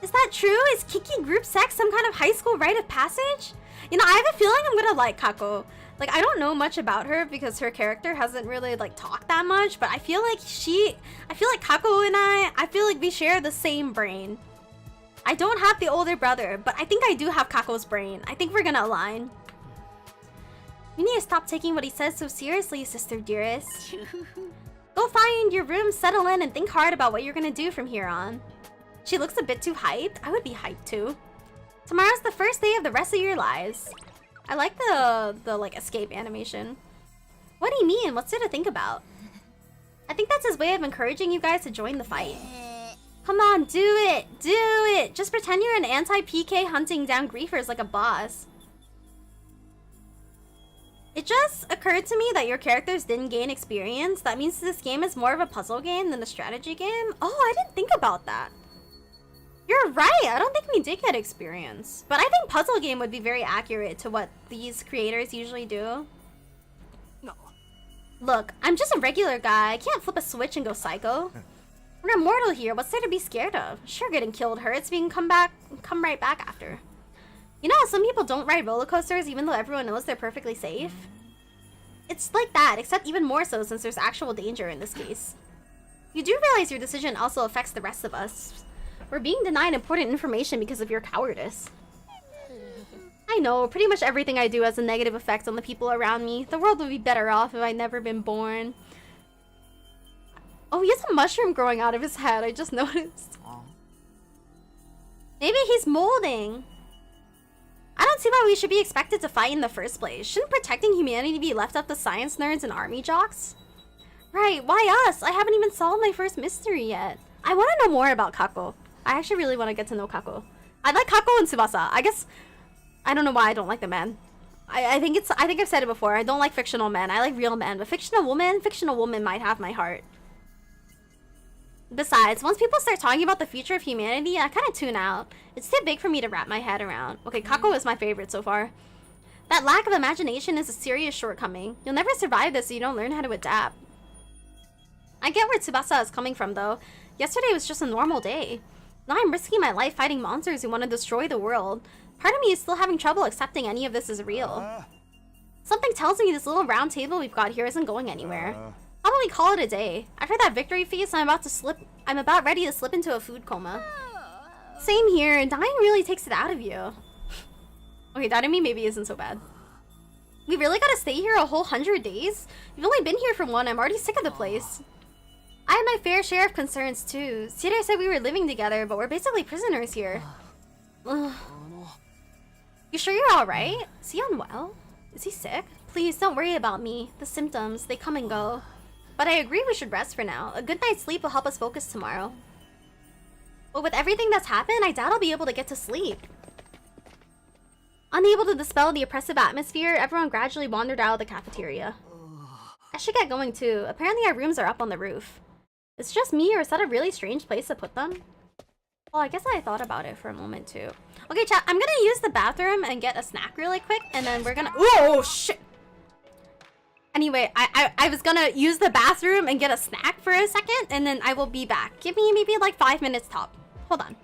Is that true? Is Kiki group sex some kind of high school rite of passage? You know, I have a feeling I'm gonna like Kako. Like, I don't know much about her because her character hasn't really like talked that much, but I feel like Kako and I feel like we share the same brain. I don't have the older brother, but I think I do have Kako's brain. I think we're gonna align. You need to stop taking what he says so seriously, sister dearest. Go find your room, settle in, and think hard about what you're gonna do from here on. She looks a bit too hyped. I would be hyped too. Tomorrow's the first day of the rest of your lives. I like the like escape animation. What do you mean? What's there to think about? I think that's his way of encouraging you guys to join the fight. Come on, do it! Do it! Just pretend you're an anti-PK hunting down griefers like a boss. It just occurred to me that your characters didn't gain experience. That means this game is more of a puzzle game than a strategy game. Oh, I didn't think about that. You're right, I don't think we did get experience. But I think puzzle game would be very accurate to what these creators usually do. No. Look, I'm just a regular guy. I can't flip a switch and go psycho. We're immortal here. What's there to be scared of? Sure, getting killed hurts. We can come right back after. You know how some people don't ride roller coasters even though everyone knows they're perfectly safe? It's like that, except even more so since there's actual danger in this case. You do realize your decision also affects the rest of us. We're being denied important information because of your cowardice. I know, pretty much everything I do has a negative effect on the people around me. The world would be better off if I'd never been born. Oh, he has a mushroom growing out of his head, I just noticed. Maybe he's molding. I don't see why we should be expected to fight in the first place. Shouldn't protecting humanity be left up to science nerds and army jocks? Right, why us? I haven't even solved my first mystery yet. I want to know more about Kako. I actually really want to get to know Kako. I like Kako and Tsubasa. I guess I don't know why I don't like the men. I think I've said it before. I don't like fictional men. I like real men, but fictional woman might have my heart. Besides, once people start talking about the future of humanity, I kind of tune out. It's too big for me to wrap my head around. Okay, Kako is my favorite so far. That lack of imagination is a serious shortcoming. You'll never survive this if you don't learn how to adapt. I get where Tsubasa is coming from though. Yesterday was just a normal day. Now I'm risking my life fighting monsters who want to destroy the world. Part of me is still having trouble accepting any of this is real. Something tells me this little round table we've got here isn't going anywhere. How about we call it a day? After that victory feast, I'm about ready to slip into a food coma. Same here, dying really takes it out of you. Okay, that in me maybe isn't so bad. We really gotta stay here a whole 100 days? You've only been here for 1, I'm already sick of the place. I had my fair share of concerns too. Sire said we were living together, but we're basically prisoners here. Ugh. You sure you're alright? Is he unwell? Is he sick? Please don't worry about me. The symptoms, they come and go. But I agree we should rest for now. A good night's sleep will help us focus tomorrow. But with everything that's happened, I doubt I'll be able to get to sleep. Unable to dispel the oppressive atmosphere, everyone gradually wandered out of the cafeteria. I should get going too. Apparently our rooms are up on the roof. It's just me, or is that a really strange place to put them? Oh, I guess I thought about it for a moment too. Okay, chat, I'm gonna use the bathroom and get a snack really quick, and then we're gonna. Oh shit! Anyway, I was gonna use the bathroom and get a snack for a second, and then I will be back. Give me maybe like 5 minutes top. Hold on.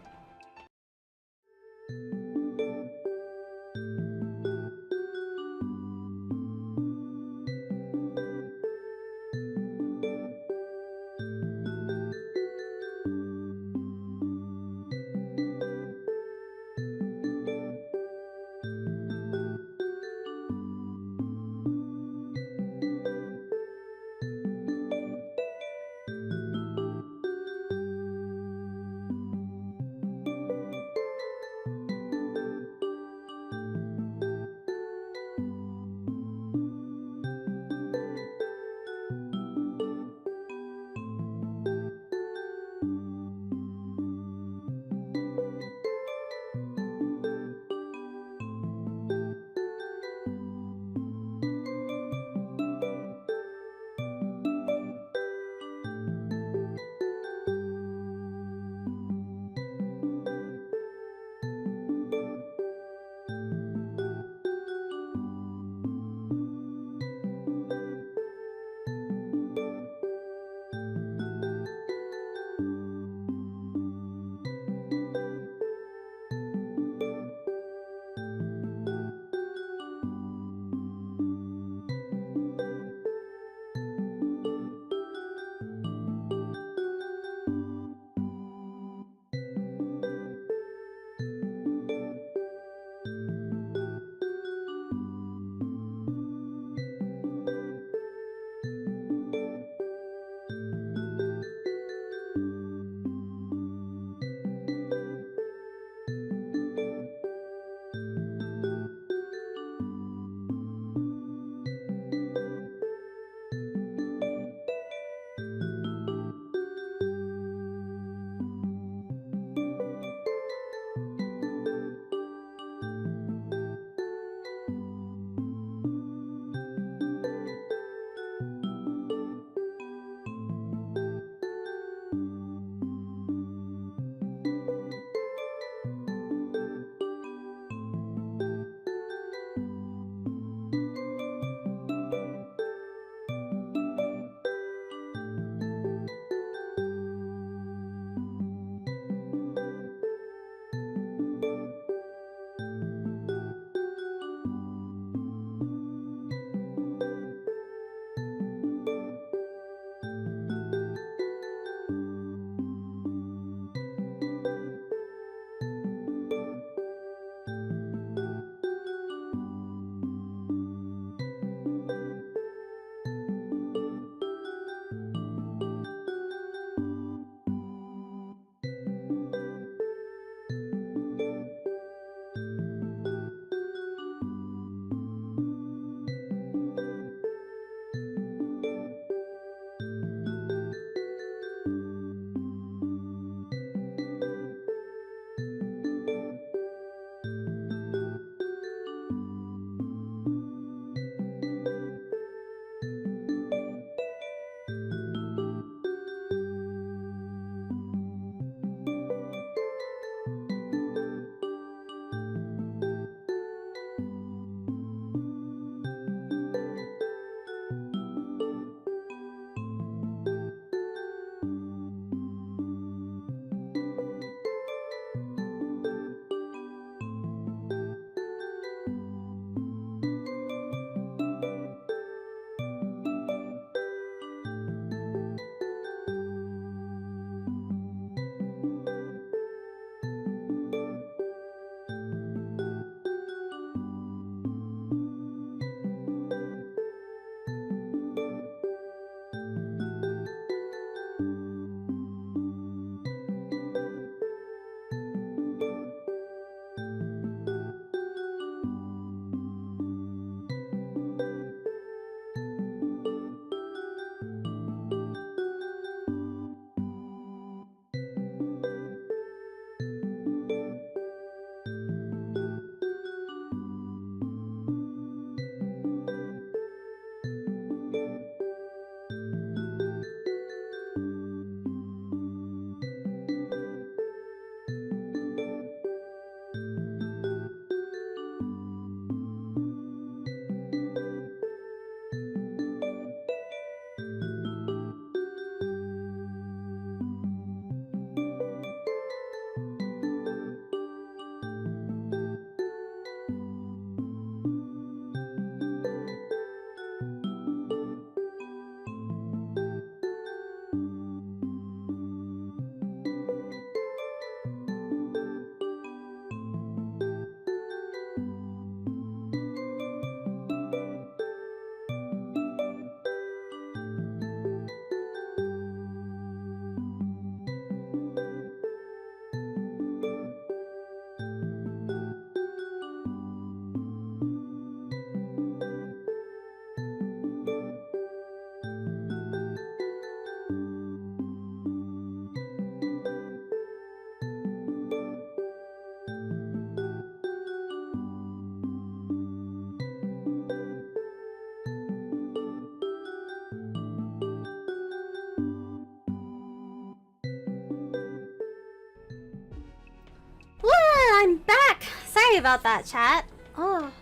Sorry about that, chat. Oh,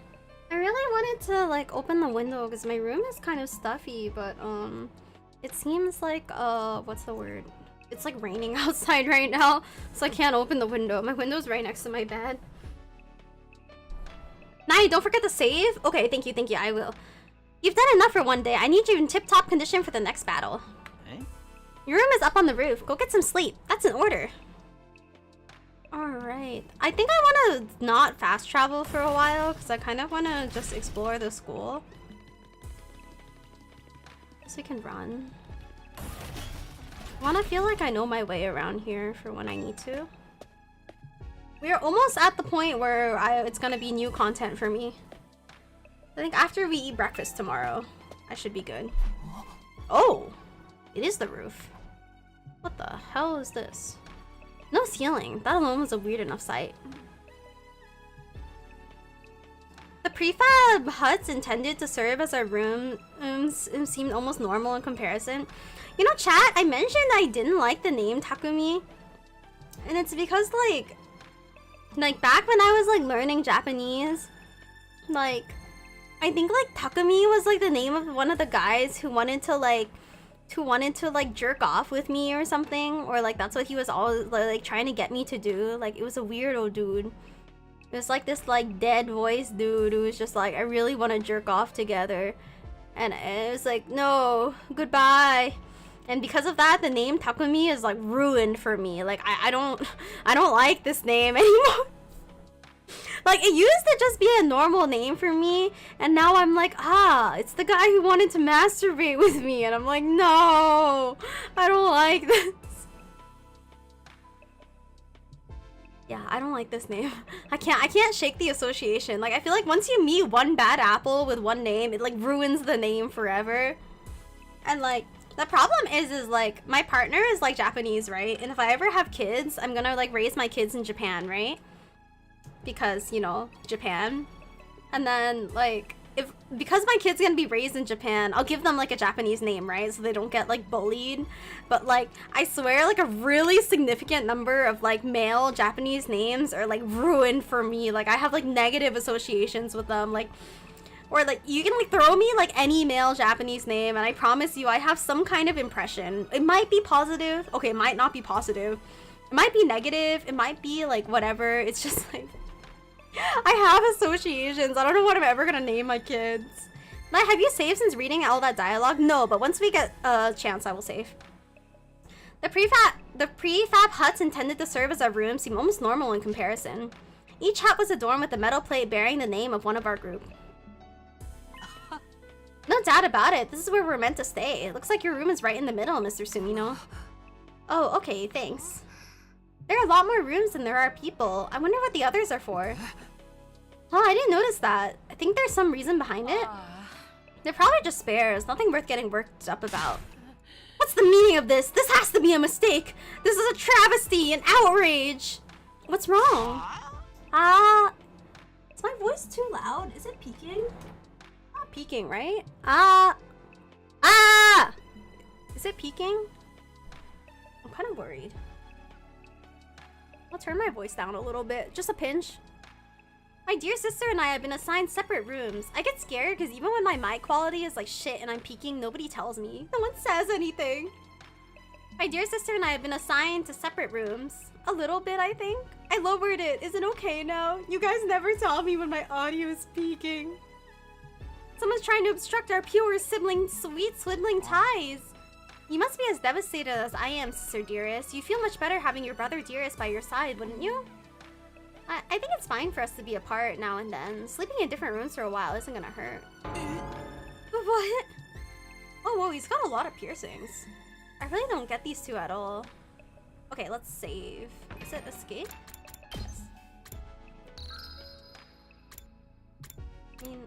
I really wanted to like open the window because my room is kind of stuffy, but it seems like what's the word? It's like raining outside right now, so I can't open the window. My window's right next to my bed. Nae, don't forget to save. Okay, thank you, I will. You've done enough for one day. I need you in tip-top condition for the next battle. Eh? Your room is up on the roof. Go get some sleep. That's an order. Alright. I think I want to not fast travel for a while because I kind of want to just explore the school. So we can run. I want to feel like I know my way around here for when I need to. We are almost at the point where it's going to be new content for me. I think after we eat breakfast tomorrow, I should be good. Oh! It is the roof. What the hell is this? No ceiling. That alone was a weird enough sight. The prefab huts intended to serve as our rooms seemed almost normal in comparison. You know, chat, I mentioned I didn't like the name Takumi. And it's because, like back when I was, like, learning Japanese, like, I think, like, Takumi was, like, the name of one of the guys who wanted to jerk off with me or something, or like that's what he was always like trying to get me to do. Like, it was a weirdo dude. It was like this like dead voice dude who was just like, I really want to jerk off together, and it was like, no, goodbye. And because of that, the name Takumi is like ruined for me. Like, I don't like this name anymore. Like, it used to just be a normal name for me, and now I'm like, it's the guy who wanted to masturbate with me, and I'm like, no, I don't like this. Yeah, I don't like this name. I can't shake the association. Like, I feel like once you meet one bad apple with one name, it like ruins the name forever. And like, the problem is like, my partner is like Japanese, right? And if I ever have kids, I'm gonna like raise my kids in Japan, right? Because, you know, Japan. And then, like, because my kid's gonna be raised in Japan, I'll give them, like, a Japanese name, right? So they don't get, like, bullied. But, like, I swear, like, a really significant number of, like, male Japanese names are, like, ruined for me. Like, I have, like, negative associations with them. Like, or, like, you can, like, throw me, like, any male Japanese name, and I promise you, I have some kind of impression. It might be positive. Okay, it might not be positive. It might be negative. It might be, like, whatever. It's just, like, I have associations. I don't know what I'm ever gonna name my kids. Like, have you saved since reading all that dialogue? No, but once we get a chance, I will save. The prefab huts intended to serve as our rooms seem almost normal in comparison. Each hut was adorned with a metal plate bearing the name of one of our group. No doubt about it. This is where we're meant to stay. It looks like your room is right in the middle, Mr. Sumino. Oh, okay, thanks. There are a lot more rooms than there are people. I wonder what the others are for. Oh, I didn't notice that. I think there's some reason behind it. They're probably just spares. Nothing worth getting worked up about. What's the meaning of this? This has to be a mistake. This is a travesty, an outrage. What's wrong? Is my voice too loud? Is it peaking? Not peaking, right? Is it peaking? I'm kind of worried. I'll turn my voice down a little bit, just a pinch. My dear sister and I have been assigned separate rooms. I get scared because even when my mic quality is like shit and I'm peaking, nobody tells me. No one says anything. My dear sister and I have been assigned to separate rooms. A little bit, I think. I lowered it. Is it okay now? You guys never tell me when my audio is peaking. Someone's trying to obstruct our pure sweet sibling ties. You must be as devastated as I am, Sister Dearest. You feel much better having your brother Dearest by your side, wouldn't you? I think it's fine for us to be apart now and then. Sleeping in different rooms for a while isn't gonna hurt. What? Oh, whoa, he's got a lot of piercings. I really don't get these two at all. Okay, let's save. Is it escape? Yes. I mean,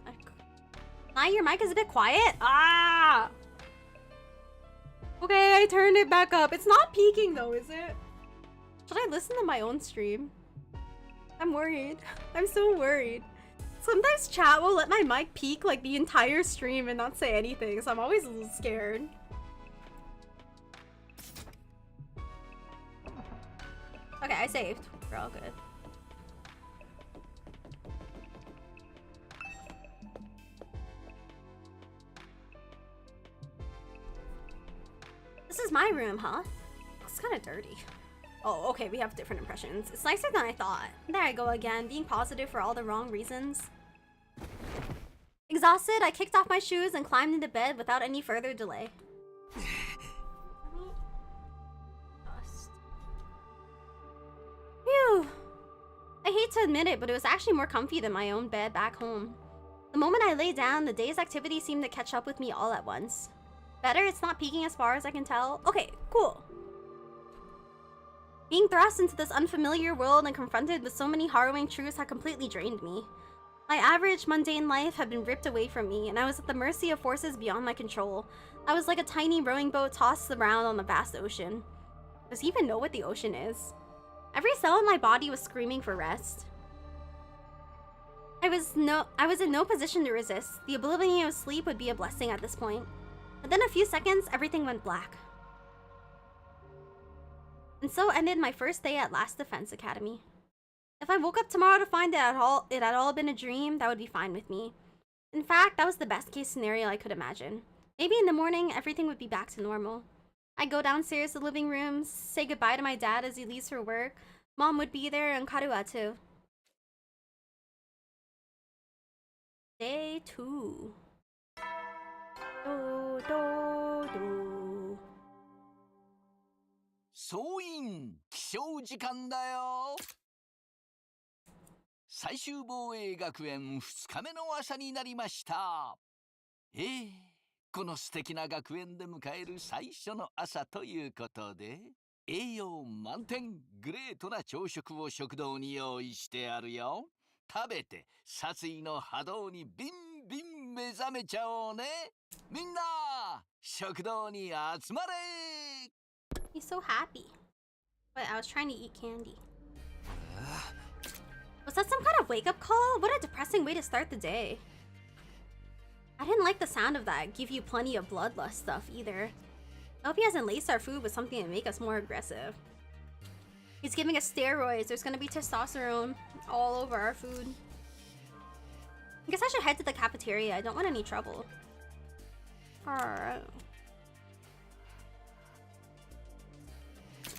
Nae, your mic is a bit quiet. Okay, I turned it back up. It's not peaking though, is it? Should I listen to my own stream? I'm worried. I'm so worried. Sometimes chat will let my mic peak like the entire stream and not say anything, so I'm always a little scared. Okay, I saved. We're all good. This is my room, huh? Looks kind of dirty. Oh, okay, we have different impressions. It's nicer than I thought. There I go again, being positive for all the wrong reasons. Exhausted, I kicked off my shoes and climbed into bed without any further delay. Phew. I hate to admit it, but it was actually more comfy than my own bed back home. The moment I lay down, the day's activity seemed to catch up with me all at once. Better, it's not peaking as far as I can tell. Okay, cool. Being thrust into this unfamiliar world and confronted with so many harrowing truths had completely drained me. My average, mundane life had been ripped away from me, and I was at the mercy of forces beyond my control. I was like a tiny rowing boat tossed around on the vast ocean. Does he even know what the ocean is? Every cell in my body was screaming for rest. I was in no position to resist. The oblivion of sleep would be a blessing at this point. Within a few seconds, everything went black. And so ended my first day at Last Defense Academy. If I woke up tomorrow to find it had all been a dream, that would be fine with me. In fact, that was the best case scenario I could imagine. Maybe in the morning, everything would be back to normal. I'd go downstairs to the living room, say goodbye to my dad as he leaves for work. Mom would be there, and Karua too. Day 2. Do, do, do. 総員起床時間だよ。最終防衛学園2日目の朝になりました。この素敵な学園で迎える最初の朝ということで、栄養満点グレートな朝食を食堂に用意してあるよ。食べて殺意の波動にビンビン目覚めちゃおうね。みんな食堂に集まれ。 He's so happy. But I was trying to eat candy. Was that some kind of wake-up call? What a depressing way to start the day. I didn't like the sound of that give you plenty of bloodlust stuff either. I hope he hasn't laced our food with something to make us more aggressive. He's giving us steroids. There's gonna be testosterone all over our food. I guess I should head to the cafeteria. I don't want any trouble. Alright.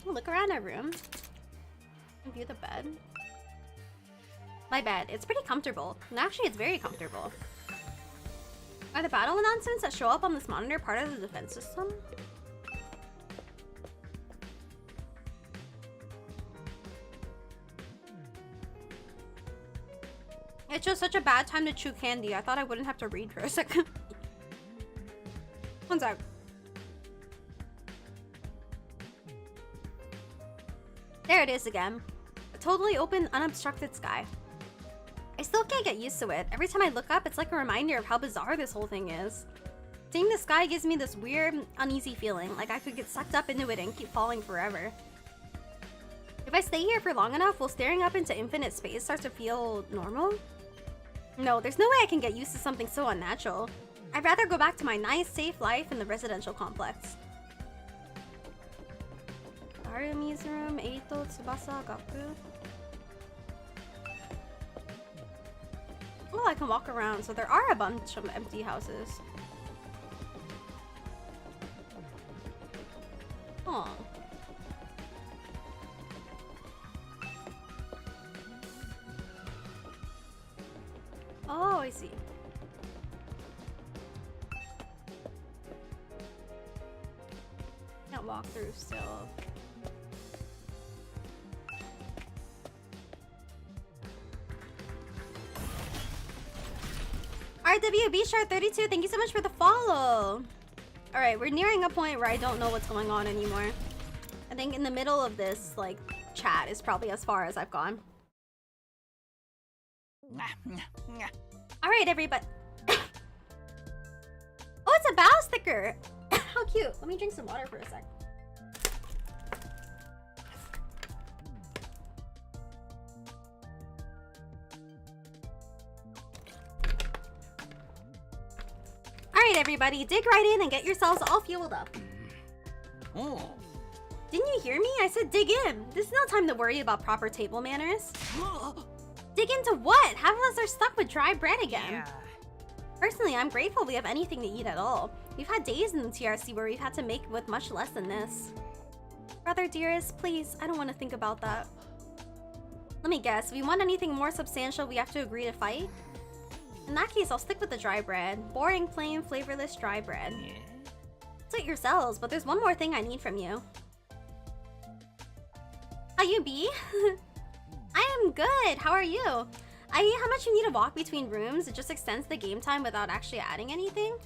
Look around our room. View the bed. My bed. It's pretty comfortable. And actually, it's very comfortable. Are the battle announcements that show up on this monitor part of the defense system? I chose such a bad time to chew candy. I thought I wouldn't have to read for a second. One sec. There it is again. A totally open, unobstructed sky. I still can't get used to it. Every time I look up, it's like a reminder of how bizarre this whole thing is. Seeing the sky gives me this weird, uneasy feeling, like I could get sucked up into it and keep falling forever. If I stay here for long enough, will staring up into infinite space start to feel normal? No, there's no way I can get used to something so unnatural. I'd rather go back to my nice, safe life in the residential complex. Harumi's room, Eito, Tsubasa, Gaku. Oh, I can walk around, so there are a bunch of empty houses. Oh. Oh, I see. Can't walk through still. RWB Shark 32, thank you so much for the follow. Alright, we're nearing a point where I don't know what's going on anymore. I think in the middle of this, like, chat is probably as far as I've gone. Alright, everybody. Oh, it's a bow sticker! How cute. Let me drink some water for a sec. Alright, everybody, dig right in and get yourselves all fueled up. Oh. Didn't you hear me? I said dig in. This is no time to worry about proper table manners. Dig into what? Half of us are stuck with dry bread again. Personally, I'm grateful we have anything to eat at all. We've had days in the TRC where we've had to make with much less than this. Brother dearest, please, I don't want to think about that. Let me guess, if we want anything more substantial, we have to agree to fight? In that case, I'll stick with the dry bread. Boring, plain, flavorless dry bread. Suit yourselves, but there's one more thing I need from you. How you be? I am good. How are you? I hate how much you need to walk between rooms. It just extends the game time without actually adding anything.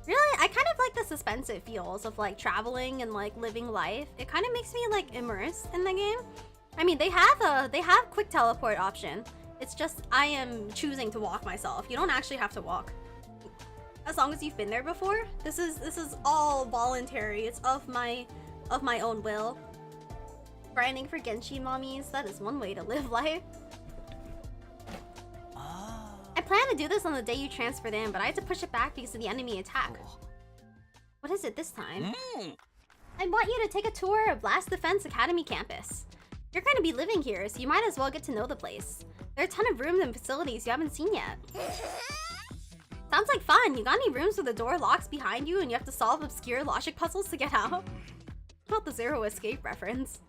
Really, I kind of like the suspense it feels of like traveling and like living life. It kind of makes me like immersed in the game. I mean, they have quick teleport option. It's just I am choosing to walk myself. You don't actually have to walk. As long as you've been there before. This is all voluntary. It's of my own will. Grinding for Genshi mommies, that is one way to live life. I plan to do this on the day you transferred in, but I had to push it back because of the enemy attack. What is it this time? I want you to take a tour of Blast Defense Academy campus. You're going to be living here, so you might as well get to know the place. There are a ton of rooms and facilities you haven't seen yet. Sounds like fun. You got any rooms where the door locks behind you and you have to solve obscure logic puzzles to get out? Not the Zero Escape reference.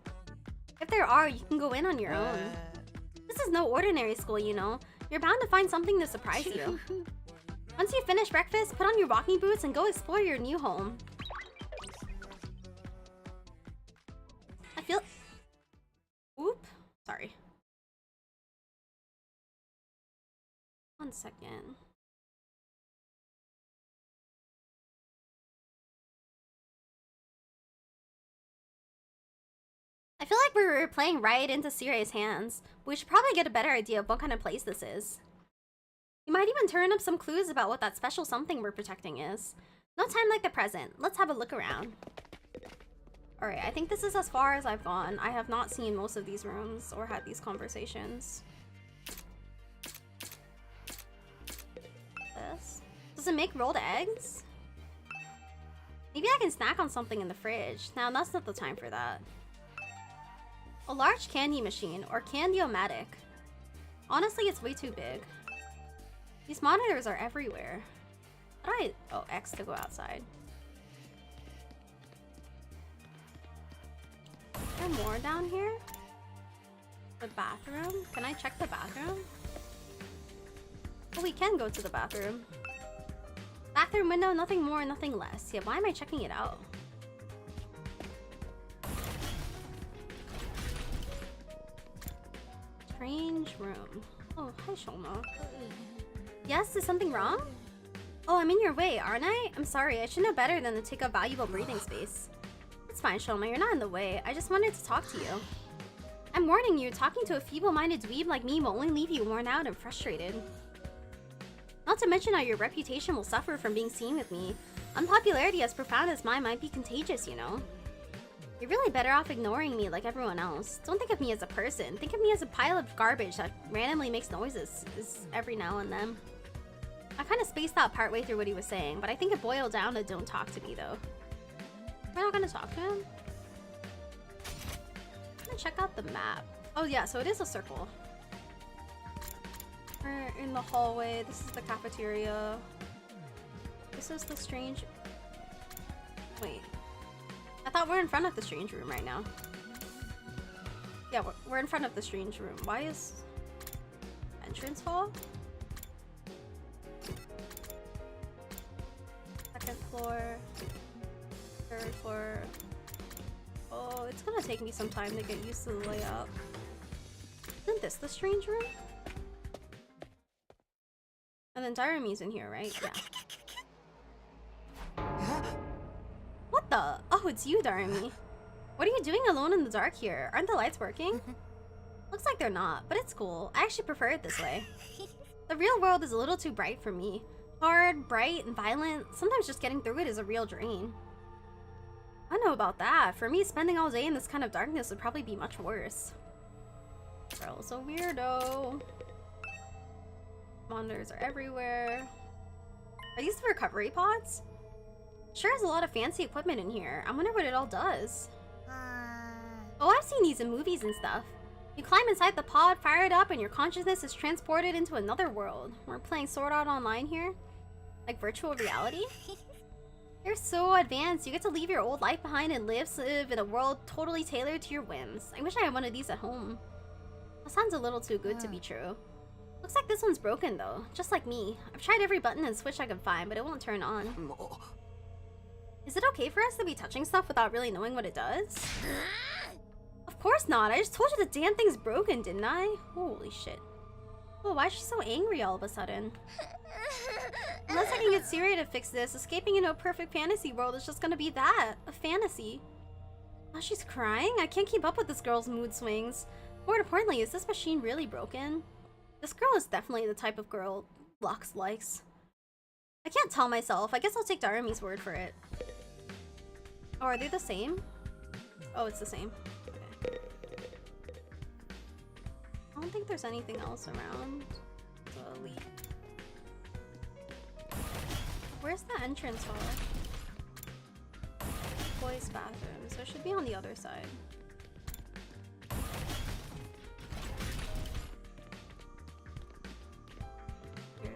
If there are, you can go in on your own. This is no ordinary school, you know. You're bound to find something to surprise you. Once you finish breakfast, put on your walking boots and go explore your new home. I feel... Oop. Sorry. One second. I feel like we're playing right into Sirie's hands. We should probably get a better idea of what kind of place this is. You might even turn up some clues about what that special something we're protecting is. No time like the present. Let's have a look around. Alright, I think this is as far as I've gone. I have not seen most of these rooms or had these conversations. This? Does it make rolled eggs? Maybe I can snack on something in the fridge. Now, that's not the time for that. A large candy machine, or candy-o-matic. Honestly, it's way too big. These monitors are everywhere. How do I... Oh, X to go outside. Is there more down here? The bathroom? Can I check the bathroom? Oh, we can go to the bathroom. Bathroom window, nothing more, nothing less. Yeah, why am I checking it out? Strange room. Oh, hi, Shoma. Yes, is something wrong? Oh, I'm in your way, aren't I? I'm sorry, I should know better than to take up valuable breathing space. It's fine, Shoma, you're not in the way. I just wanted to talk to you. I'm warning you, talking to a feeble-minded dweeb like me will only leave you worn out and frustrated. Not to mention how your reputation will suffer from being seen with me. Unpopularity as profound as mine might be contagious, you know. You're really better off ignoring me like everyone else. Don't think of me as a person. Think of me as a pile of garbage that randomly makes noises every now and then. I kind of spaced out partway through what he was saying, but I think it boiled down to don't talk to me, though. We're not gonna talk to him? I'm gonna check out the map. Oh yeah, so it is a circle. We're in the hallway. This is the cafeteria. This is the strange... Wait. I thought we're in front of the strange room right now. Yeah, we're in front of the strange room. Why is... entrance hall? Second floor. Third floor. Oh, it's gonna take me some time to get used to the layout. Isn't this the strange room? And then Darami's in here, right? Yeah. What the? Oh, it's you, Darami. What are you doing alone in the dark here? Aren't the lights working? Looks like they're not, but it's cool. I actually prefer it this way. The real world is a little too bright for me. Hard, bright, and violent. Sometimes just getting through it is a real drain. I don't know about that. For me, spending all day in this kind of darkness would probably be much worse. Girl's a weirdo. Monitors are everywhere. Are these the recovery pods? Sure has a lot of fancy equipment in here. I wonder what it all does. Oh, I've seen these in movies and stuff. You climb inside the pod, fire it up, and your consciousness is transported into another world. We're playing Sword Art Online here. Like virtual reality? You're so advanced. You get to leave your old life behind and live in a world totally tailored to your whims. I wish I had one of these at home. That sounds a little too good to be true. Looks like this one's broken though, just like me. I've tried every button and switch I could find, but it won't turn on. Is it okay for us to be touching stuff without really knowing what it does? Of course not. I just told you the damn thing's broken, didn't I? Holy shit. Oh, why is she so angry all of a sudden? Unless I can get Siri to fix this, escaping into a perfect fantasy world is just gonna be that. A fantasy. Oh, she's crying? I can't keep up with this girl's mood swings. More importantly, is this machine really broken? This girl is definitely the type of girl Lux likes. I can't tell myself. I guess I'll take Darumi's word for it. Oh, are they the same? Oh, it's the same. Okay. I don't think there's anything else around. So elite. Where's the entrance hall? Boys' bathroom. So it should be on the other side. Here.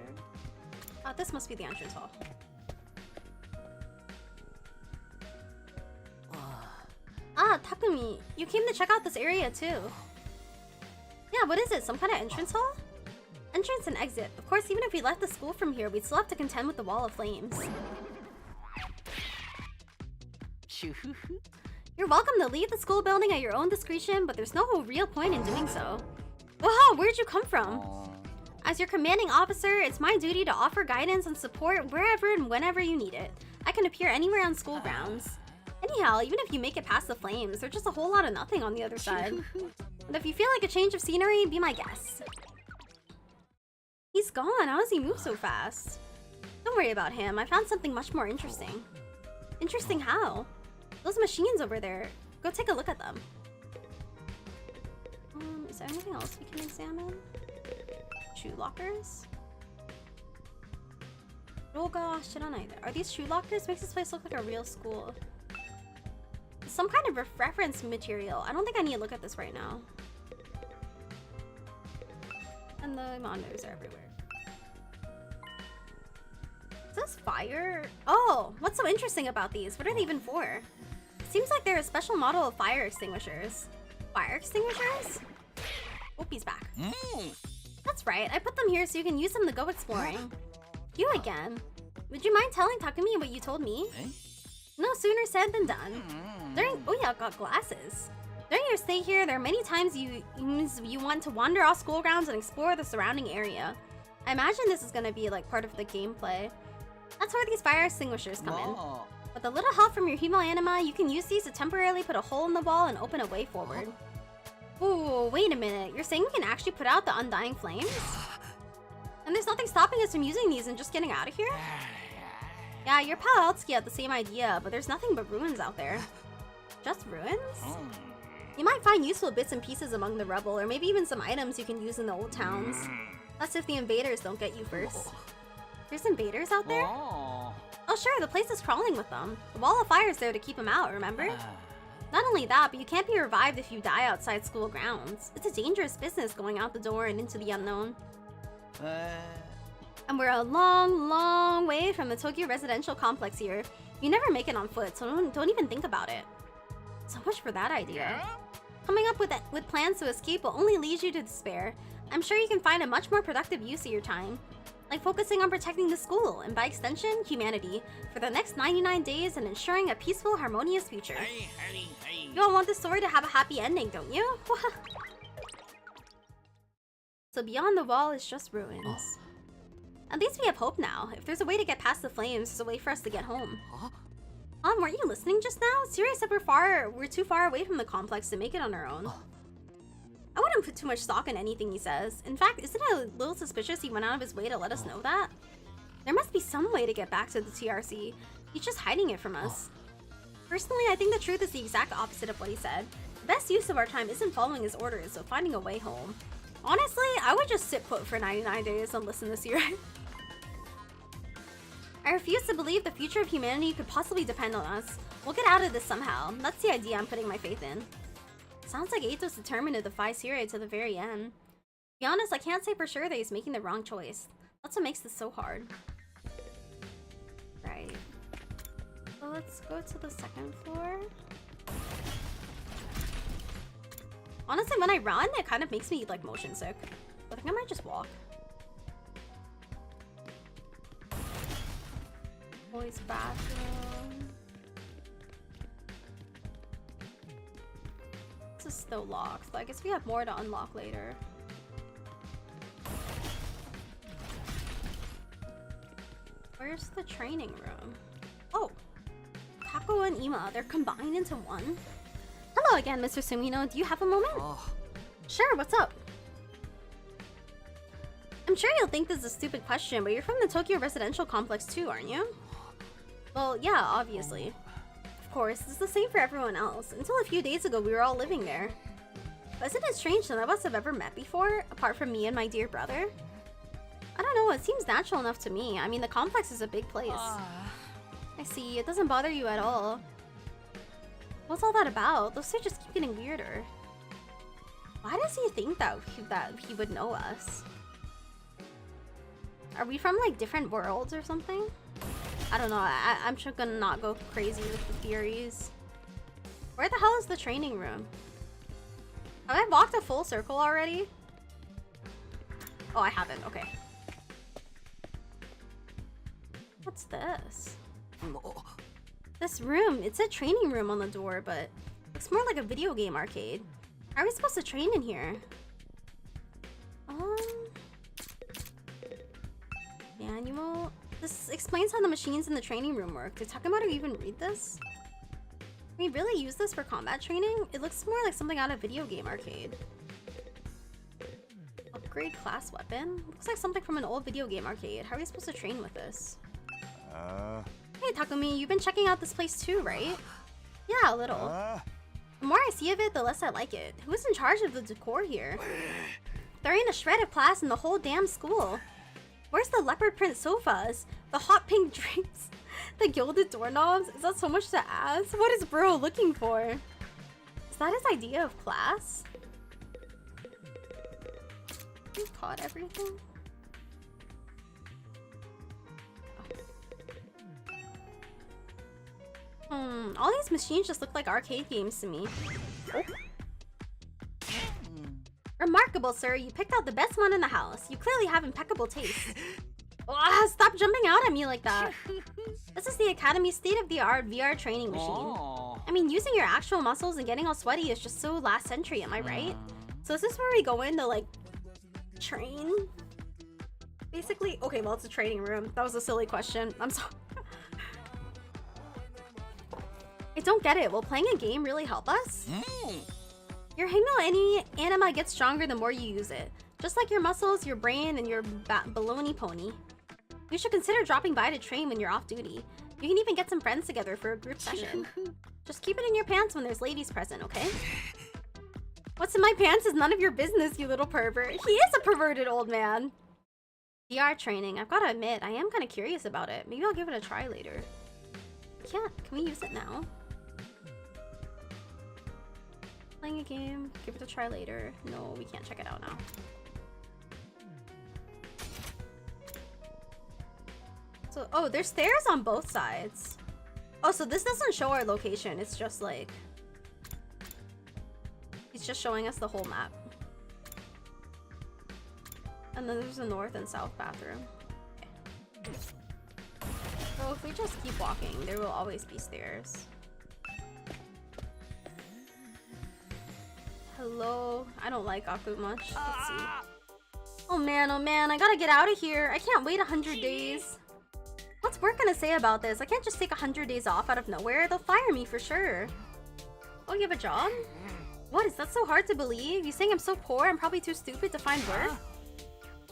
This must be the entrance hall. Takumi, you came to check out this area too. Yeah, what is it? Some kind of entrance hall? Entrance and exit. Of course, even if we left the school from here, we'd still have to contend with the wall of flames. You're welcome to leave the school building at your own discretion, but there's no real point in doing so. Whoa, where'd you come from? As your commanding officer, it's my duty to offer guidance and support wherever and whenever you need it. I can appear anywhere on school grounds. Anyhow, even if you make it past the flames, there's just a whole lot of nothing on the other side. But if you feel like a change of scenery, be my guest. He's gone. How does he move so fast? Don't worry about him. I found something much more interesting. Interesting how? Those machines over there. Go take a look at them. Is there anything else we can examine? Shoe lockers? Roga shiranai. Are these shoe lockers? Makes this place look like a real school. Some kind of reference material. I don't think I need to look at this right now. And the monitors are everywhere. Is this fire? Oh, what's so interesting about these? What are they even for? Seems like they're a special model of fire extinguishers. Fire extinguishers? Oh, he's back. That's right. I put them here so you can use them to go exploring. You again. Would you mind telling Takumi what you told me? No sooner said than done. Oh yeah, got glasses. During your stay here, there are many times you want to wander off school grounds and explore the surrounding area. I imagine this is gonna be like part of the gameplay. That's where these fire extinguishers come in. With a little help from your Hemo Anima, you can use these to temporarily put a hole in the wall and open a way forward. Ooh, wait a minute. You're saying we can actually put out the undying flames? And there's nothing stopping us from using these and just getting out of here? Yeah, your pal Eltsuki had the same idea, but there's nothing but ruins out there. Just ruins? You might find useful bits and pieces among the rubble, or maybe even some items you can use in the old towns. That's if the invaders don't get you first. There's invaders out there? Oh sure, the place is crawling with them. The wall of fire is there to keep them out, remember? Not only that, but you can't be revived if you die outside school grounds. It's a dangerous business going out the door and into the unknown. And we're a long, long way from the Tokyo residential complex here. You never make it on foot, so don't even think about it. So much for that idea. Coming up with plans to escape will only lead you to despair. I'm sure you can find a much more productive use of your time. Like focusing on protecting the school, and by extension, humanity, for the next 99 days and ensuring a peaceful, harmonious future. You all want this story to have a happy ending, don't you? So beyond the wall is just ruins. At least we have hope now. If there's a way to get past the flames, there's a way for us to get home. Weren't you listening just now? Siri said we're too far away from the complex to make it on our own. I wouldn't put too much stock in anything he says. In fact, isn't it a little suspicious he went out of his way to let us know that? There must be some way to get back to the TRC. He's just hiding it from us. Personally, I think the truth is the exact opposite of what he said. The best use of our time isn't following his orders, so finding a way home. Honestly, I would just sit put for 99 days and listen to Siri. I refuse to believe the future of humanity could possibly depend on us. We'll get out of this somehow. That's the idea I'm putting my faith in. Sounds like Eito's determined to defy Siri to the very end. To be honest, I can't say for sure that he's making the wrong choice. That's what makes this so hard. So let's go to the second floor. Honestly, when I run, it kind of makes me like motion sick. I think I might just walk. Boys' bathroom. This is still locked, but I guess we have more to unlock later. Where's the training room? Oh! Taco and Ima, they're combined into one? Hello again, Mr. Sumino. Do you have a moment? Oh, Sure, what's up? I'm sure you'll think this is a stupid question, but you're from the Tokyo residential complex too, aren't you? Well, yeah, obviously. Of course, it's the same for everyone else. Until a few days ago, we were all living there. But isn't it strange none of us have ever met before, apart from me and my dear brother? I don't know, it seems natural enough to me. I mean, the complex is a big place. I see, it doesn't bother you at all. What's all that about? Those two just keep getting weirder. Why does he think that he would know us? Are we from like different worlds or something? I don't know, I'm just gonna not go crazy with the theories. Where the hell is the training room? Have I walked a full circle already? Oh, I haven't, okay. What's this? This room, it said training room on the door, but looks more like a video game arcade. How are we supposed to train in here? Manual? This explains how the machines in the training room work. Did Takemoto even read this? Can we really use this for combat training? It looks more like something out of video game arcade. Upgrade class weapon? Looks like something from an old video game arcade. How are we supposed to train with this? Hey Takumi, you've been checking out this place too, right? Yeah, a little. The more I see of it, the less I like it. Who's in charge of the decor here? There ain't a shred of class in the whole damn school. Where's the leopard print sofas? The hot pink drinks? The gilded doorknobs? Is that so much to ask? What is bro looking for? Is that his idea of class? He caught everything? All these machines just look like arcade games to me. Oh. Remarkable, sir. You picked out the best one in the house. You clearly have impeccable taste. Stop jumping out at me like that. This is the Academy's state-of-the-art VR training machine. I mean, using your actual muscles and getting all sweaty is just so last century, am I right? So is this where we go in to, like, train? Basically, okay, well, it's a training room. That was a silly question. I'm sorry. I don't get it. Will playing a game really help us? Your Hino anima gets stronger the more you use it. Just like your muscles, your brain, and your baloney pony. You should consider dropping by to train when you're off duty. You can even get some friends together for a group session. Just keep it in your pants when there's ladies present, okay? What's in my pants is none of your business, you little pervert. He is a perverted old man. VR training. I've got to admit, I am kind of curious about it. Maybe I'll give it a try later. Can we use it now? Playing a game, give it a try later. No, we can't check it out now. So, oh, there's stairs on both sides. Oh, so this doesn't show our location. It's just like... It's just showing us the whole map. And then there's a north and south bathroom. Okay. So if we just keep walking, there will always be stairs. Hello? I don't like Aku much. Let's see. Oh man, I gotta get out of here. I can't wait 100 days. What's work gonna say about this? I can't just take 100 days off out of nowhere. They'll fire me for sure. Oh, you have a job? What, is that so hard to believe? You saying I'm so poor I'm probably too stupid to find work?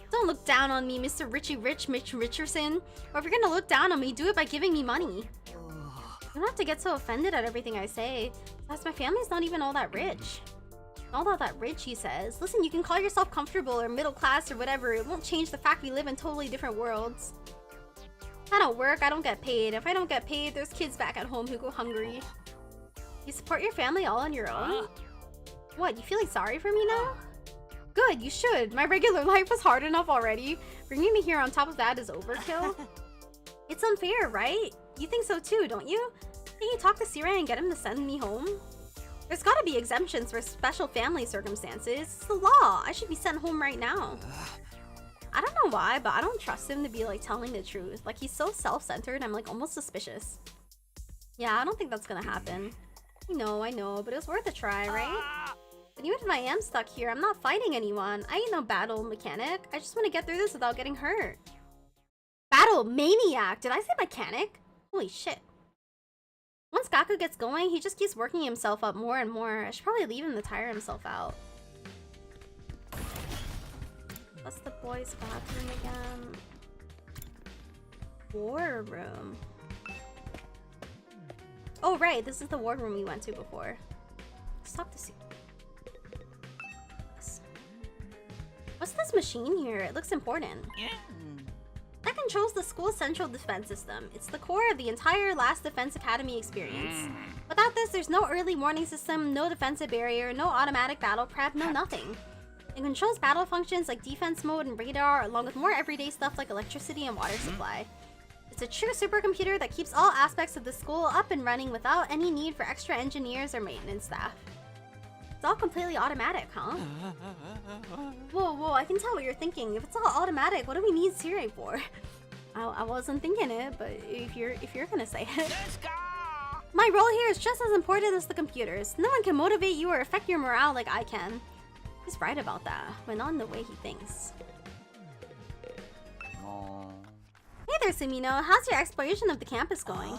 Don't look down on me, Mr. Richie Rich Mitch Richardson. Or if you're gonna look down on me, do it by giving me money. You don't have to get so offended at everything I say. Besides, my family's not even all that rich. Not that rich, he says. Listen, you can call yourself comfortable or middle class or whatever. It won't change the fact we live in totally different worlds. I don't work, I don't get paid. If I don't get paid, there's kids back at home who go hungry. You support your family all on your own? What, you feeling sorry for me now? Good, you should. My regular life was hard enough already. Bringing me here on top of that is overkill. It's unfair, right? You think so too, don't you? Can you talk to Sirai and get him to send me home? There's gotta be exemptions for special family circumstances. It's the law. I should be sent home right now. I don't know why, but I don't trust him to be like telling the truth. Like, he's so self-centered, I'm like almost suspicious. Yeah, I don't think that's gonna happen. I know, but it was worth a try, right? But even if I am stuck here, I'm not fighting anyone. I ain't no battle mechanic. I just want to get through this without getting hurt. Battle maniac! Did I say mechanic? Holy shit. Once Gaku gets going, he just keeps working himself up more and more. I should probably leave him to tire himself out. What's the boys' bathroom again? War room. Oh right, this is the war room we went to before. Stop the suit. What's this machine here? It looks important. That controls the school's central defense system. It's the core of the entire Last Defense Academy experience. Without this, there's no early warning system, no defensive barrier, no automatic battle prep, no nothing. It controls battle functions like defense mode and radar, along with more everyday stuff like electricity and water supply. It's a true supercomputer that keeps all aspects of the school up and running without any need for extra engineers or maintenance staff. It's all completely automatic, huh? Whoa, I can tell what you're thinking. If it's all automatic, what do we need Sirai for? I wasn't thinking it, but if you're gonna say it. Let's go! My role here is just as important as the computers. No one can motivate you or affect your morale like I can. He's right about that, but not in the way he thinks. Hey there, Sumino. How's your exploration of the campus going?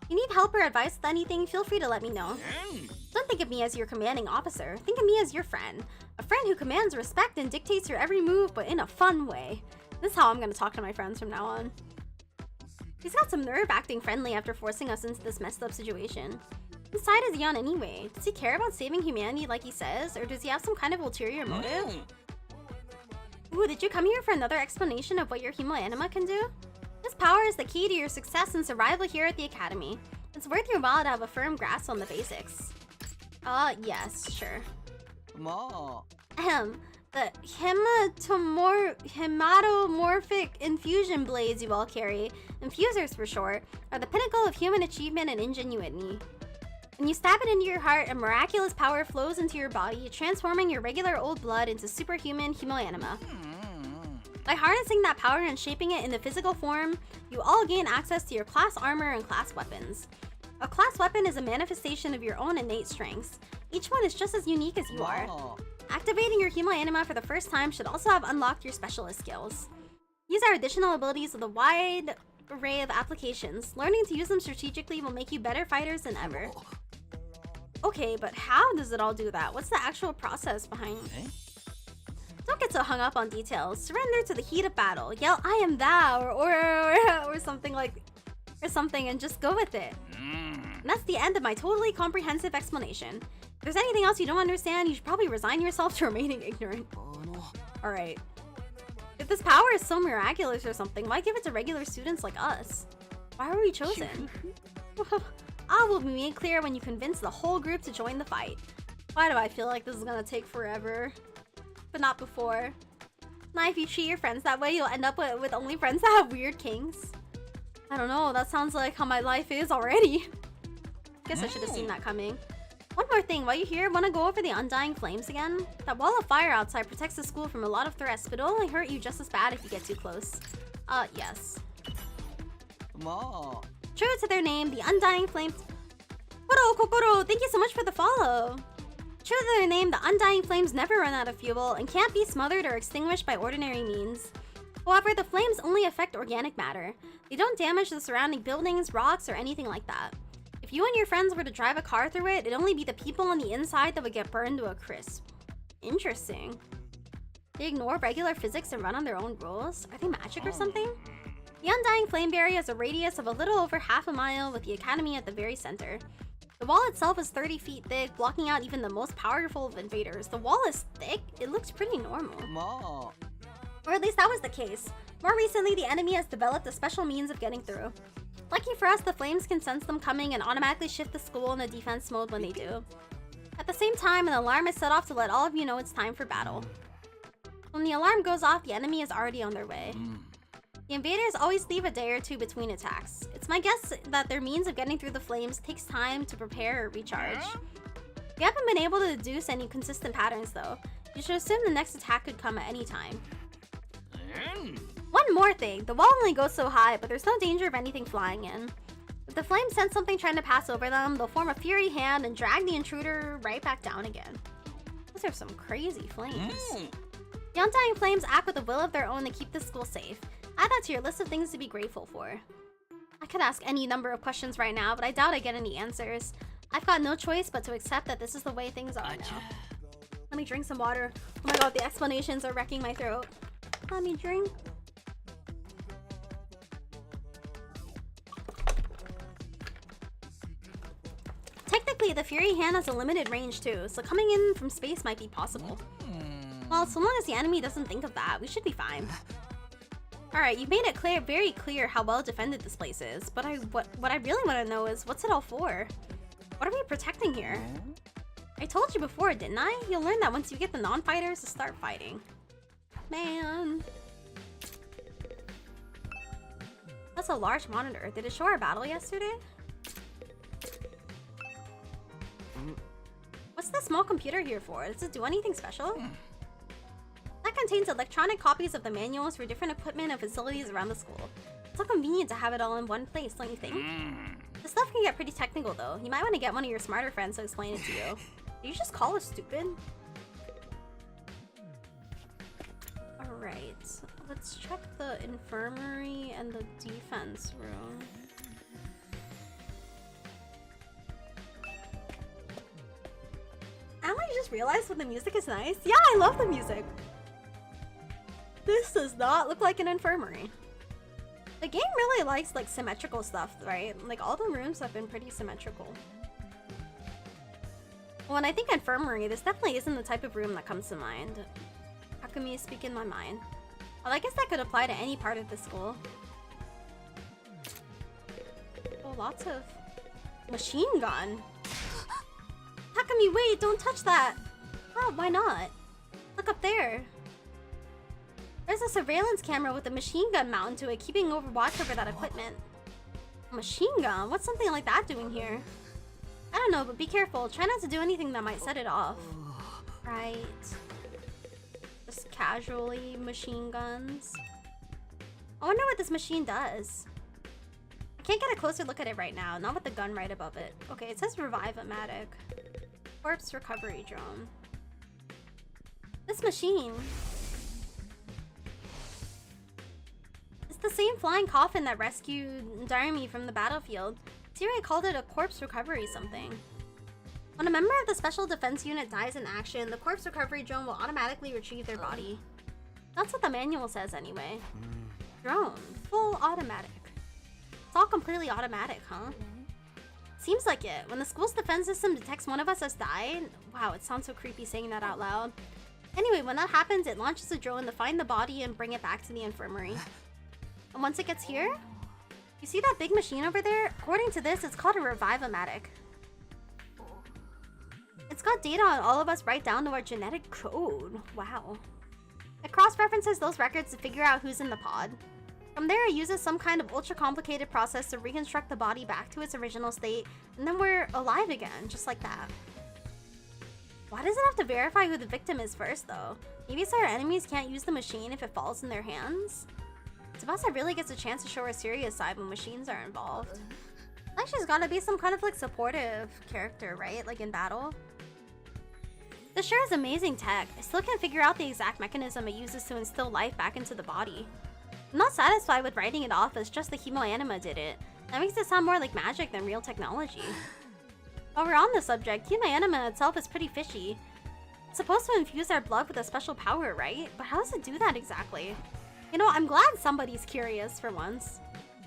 You need help or advice with anything, feel free to let me know. Don't think of me as your commanding officer. Think of me as your friend. A friend who commands respect and dictates your every move, but in a fun way. This is how I'm gonna talk to my friends from now on. He's got some nerve acting friendly after forcing us into this messed up situation. Whose side is he on anyway? Does he care about saving humanity like he says, or does he have some kind of ulterior motive? Ooh, did you come here for another explanation of what your Himo Anima can do? This power is the key to your success and survival here at the Academy. It's worth your while to have a firm grasp on the basics. Yes, sure. The hematomorphic infusion blades you all carry, infusers for short, are the pinnacle of human achievement and ingenuity. When you stab it into your heart, a miraculous power flows into your body, transforming your regular old blood into superhuman Himo Anima. By harnessing that power and shaping it into physical form, you all gain access to your class armor and class weapons. A class weapon is a manifestation of your own innate strengths. Each one is just as unique as you are. Activating your Himo Anima for the first time should also have unlocked your specialist skills. These are additional abilities with a wide array of applications. Learning to use them strategically will make you better fighters than ever. Okay, but how does it all do that? What's the actual process behind it? Don't get so hung up on details. Surrender to the heat of battle. Yell, "I am thou," or something and just go with it. And that's the end of my totally comprehensive explanation. If there's anything else you don't understand, you should probably resign yourself to remaining ignorant. Alright. If this power is so miraculous or something, why give it to regular students like us? Why were we chosen? All will be made clear when you convince the whole group to join the fight. Why do I feel like this is gonna take forever? But not before. Now if you treat your friends that way, you'll end up with only friends that have weird kinks. I don't know, that sounds like how my life is already. Guess I should have seen that coming. One more thing, while you're here, wanna go over the Undying Flames again? That wall of fire outside protects the school from a lot of threats, but it'll only hurt you just as bad if you get too close. Yes. True to their name, the Undying Flames... Kokoro, thank you so much for the follow! True to their name, the Undying Flames never run out of fuel and can't be smothered or extinguished by ordinary means. However, the flames only affect organic matter. They don't damage the surrounding buildings, rocks, or anything like that. If you and your friends were to drive a car through it, it'd only be the people on the inside that would get burned to a crisp. Interesting. They ignore regular physics and run on their own rules? Are they magic or something? The Undying Flame Barrier has a radius of a little over half a mile with the Academy at the very center. The wall itself is 30 feet thick, blocking out even the most powerful of invaders. The wall is thick? It looks pretty normal. Or at least that was the case. More recently, the enemy has developed a special means of getting through. Lucky for us, the flames can sense them coming and automatically shift the school into defense mode when they do. At the same time, an alarm is set off to let all of you know it's time for battle. When the alarm goes off, the enemy is already on their way. The invaders always leave a day or two between attacks. It's my guess that their means of getting through the flames takes time to prepare or recharge. We haven't been able to deduce any consistent patterns though. You should assume the next attack could come at any time. One more thing, the wall only goes so high, but there's no danger of anything flying in. If the flames sense something trying to pass over them, they'll form a fury hand and drag the intruder right back down again. Those are some crazy flames. The Undying Flames act with a will of their own to keep the school safe. Add that to your list of things to be grateful for. I could ask any number of questions right now, but I doubt I get any answers. I've got no choice but to accept that this is the way things are now. Let me drink some water. Oh my god, the explanations are wrecking my throat. Let me drink. Technically, the Fury Hand has a limited range too, so coming in from space might be possible. Well, so long as the enemy doesn't think of that, we should be fine. Alright, you've made it very clear how well defended this place is, but what I really want to know is, what's it all for? What are we protecting here? I told you before, didn't I? You'll learn that once you get the non-fighters to start fighting. Man. That's a large monitor. Did it show our battle yesterday? What's the small computer here for? Does it do anything special? That contains electronic copies of the manuals for different equipment and facilities around the school. It's so convenient to have it all in one place, don't you think? The stuff can get pretty technical though. You might want to get one of your smarter friends to explain it to you. Did you just call us stupid? Alright, let's check the infirmary and the defense room. I just realized when the music is nice. Yeah, I love the music. This does not look like an infirmary. The game really likes like symmetrical stuff, right? Like all the rooms have been pretty symmetrical. When I think infirmary, this definitely isn't the type of room that comes to mind. How come you speak in my mind? Well, I guess that could apply to any part of the school. Oh, lots of machine gun. Takumi, wait, don't touch that. Oh, why not? Look up there. There's a surveillance camera with a machine gun mounted to it, keeping watch over that equipment. A machine gun? What's something like that doing here? I don't know, but be careful. Try not to do anything that might set it off. Right. Just casually machine guns. I wonder what this machine does. I can't get a closer look at it right now, not with the gun right above it. Okay, it says Revive-O-Matic. Corpse recovery drone. This machine. It's the same flying coffin that rescued Darmi from the battlefield. Siri called it a corpse recovery something. When a member of the Special Defense Unit dies in action, the corpse recovery drone will automatically retrieve their body. That's what the manual says anyway. Drone. Full automatic. It's all completely automatic, huh? Seems like it. When the school's defense system detects one of us has died... Wow, it sounds so creepy saying that out loud. Anyway, when that happens, it launches a drone to find the body and bring it back to the infirmary. And once it gets here... You see that big machine over there? According to this, it's called a Revive-O-Matic. It's got data on all of us right down to our genetic code. Wow. It cross-references those records to figure out who's in the pod. From there, it uses some kind of ultra-complicated process to reconstruct the body back to its original state, and then we're alive again, just like that. Why does it have to verify who the victim is first, though? Maybe so our enemies can't use the machine if it falls in their hands? Tsubasa really gets a chance to show her serious side when machines are involved. Like she's gotta be some kind of like supportive character, right? Like in battle. This sure is amazing tech. I still can't figure out the exact mechanism it uses to instill life back into the body. I'm not satisfied with writing it off as just the Hemoanima did it. That makes it sound more like magic than real technology. While we're on the subject, Hemoanima itself is pretty fishy. It's supposed to infuse our blood with a special power, right? But how does it do that exactly? You know, I'm glad somebody's curious for once.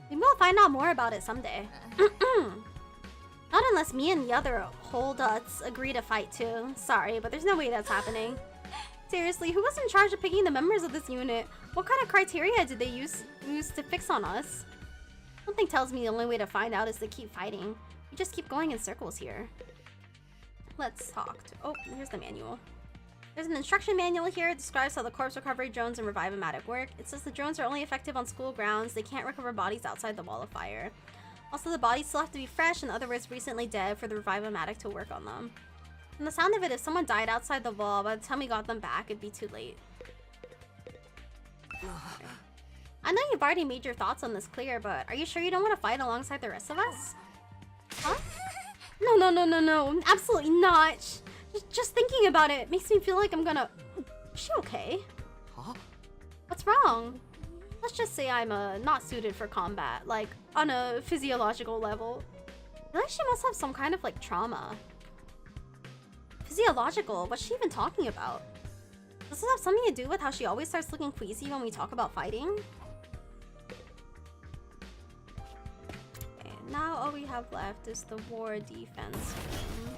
Maybe we'll find out more about it someday. Not unless me and the other holduts agree to fight too. Sorry, but there's no way that's happening. Seriously, who was in charge of picking the members of this unit? What kind of criteria did they use to fix on us? Something tells me the only way to find out is to keep fighting. We just keep going in circles here. Let's talk to... Oh, here's the manual. There's an instruction manual here. It describes how the corpse recovery drones and revive-o-matic work. It says the drones are only effective on school grounds. They can't recover bodies outside the wall of fire. Also, the bodies still have to be fresh, in other words, recently dead, for the revive-o-matic to work on them. From the sound of it, if someone died outside the wall, by the time we got them back, it'd be too late. I know you've already made your thoughts on this clear, but are you sure you don't want to fight alongside the rest of us? Huh? No. Absolutely not. Just thinking about it makes me feel like I'm gonna... Is she okay? Huh? What's wrong? Let's just say I'm not suited for combat, like on a physiological level. I feel like she must have some kind of like trauma. Physiological? What's she even talking about? Does this have something to do with how she always starts looking queasy when we talk about fighting? Okay, now all we have left is the war defense room.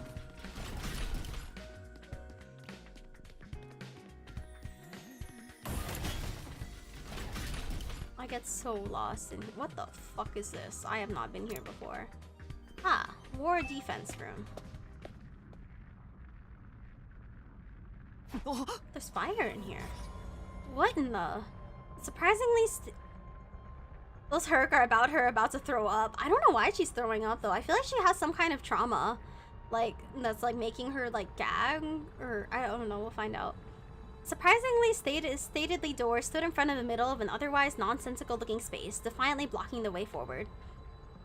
I get so lost in... What the fuck is this? I have not been here before. Ah, war defense room. There's fire in here. What in the... Surprisingly... Those Herc are about to throw up. I don't know why she's throwing up though. I feel like she has some kind of trauma. Like, that's like making her like gag. Or, I don't know, we'll find out. Surprisingly, statedly door stood in front of the middle of an otherwise nonsensical looking space, defiantly blocking the way forward.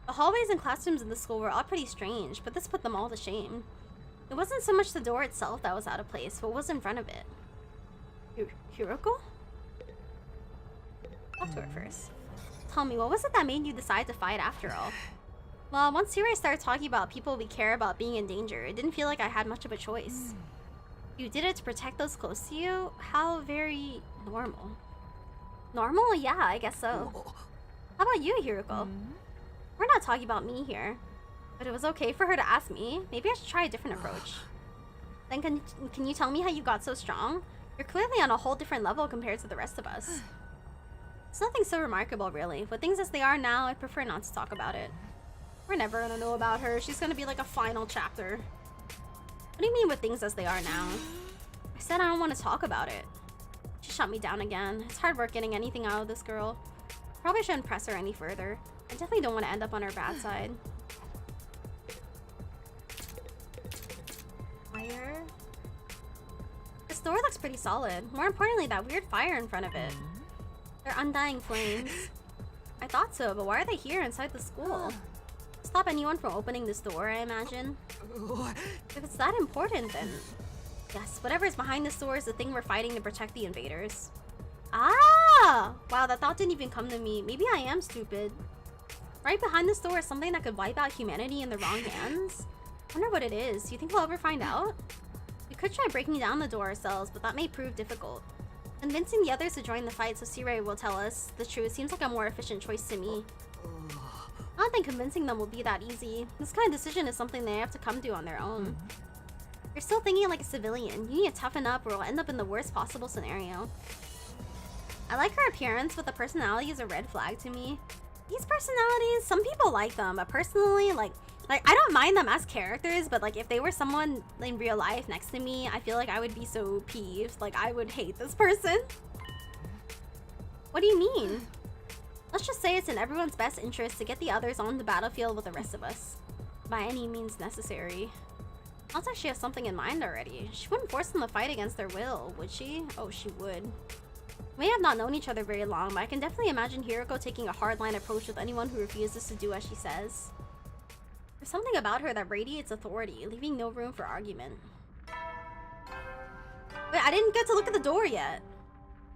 The hallways and classrooms in the school were all pretty strange, but this put them all to shame. It wasn't so much the door itself that was out of place, but what was in front of it. Hiroko? Talk to her first. Tell me, what was it that made you decide to fight after all? Well, once Sirei started talking about people we care about being in danger, it didn't feel like I had much of a choice. You did it to protect those close to you? How very normal. Normal? Yeah, I guess so. How about you, Hiroko? We're not talking about me here. But it was okay for her to ask me. Maybe I should try a different approach. Then can you tell me how you got so strong? You're clearly on a whole different level compared to the rest of us. It's nothing so remarkable, really. With things as they are now, I'd prefer not to talk about it. We're never gonna know about her. She's gonna be like a final chapter. What do you mean with things as they are now? I said I don't want to talk about it. She shut me down again. It's hard work getting anything out of this girl. Probably shouldn't press her any further. I definitely don't want to end up on her bad side. Fire. This door looks pretty solid. More importantly, that weird fire in front of it. They're undying flames. I thought so, but why are they here inside the school? Stop anyone from opening this door, I imagine. If it's that important, then... Yes, whatever is behind this door is the thing we're fighting to protect the invaders. Ah! Wow, that thought didn't even come to me. Maybe I am stupid. Right behind this door is something that could wipe out humanity in the wrong hands. Wonder what it is. Do you think we'll ever find out? We could try breaking down the door ourselves, but that may prove difficult. Convincing the others to join the fight so Sirei will tell us the truth seems like a more efficient choice to me. I don't think convincing them will be that easy. This kind of decision is something they have to come to on their own. You're still thinking like a civilian. You need to toughen up or we'll end up in the worst possible scenario. I like her appearance, but the personality is a red flag to me. These personalities, some people like them, but personally, like I don't mind them as characters, but like if they were someone in real life next to me, I feel like I would be so peeved. Like I would hate this person. What do you mean? Let's just say it's in everyone's best interest to get the others on the battlefield with the rest of us. By any means necessary. Sounds like she has something in mind already. She wouldn't force them to fight against their will, would she? Oh, she would. We may have not known each other very long, but I can definitely imagine Hiroko taking a hardline approach with anyone who refuses to do as she says. There's something about her that radiates authority, leaving no room for argument. Wait, I didn't get to look at the door yet.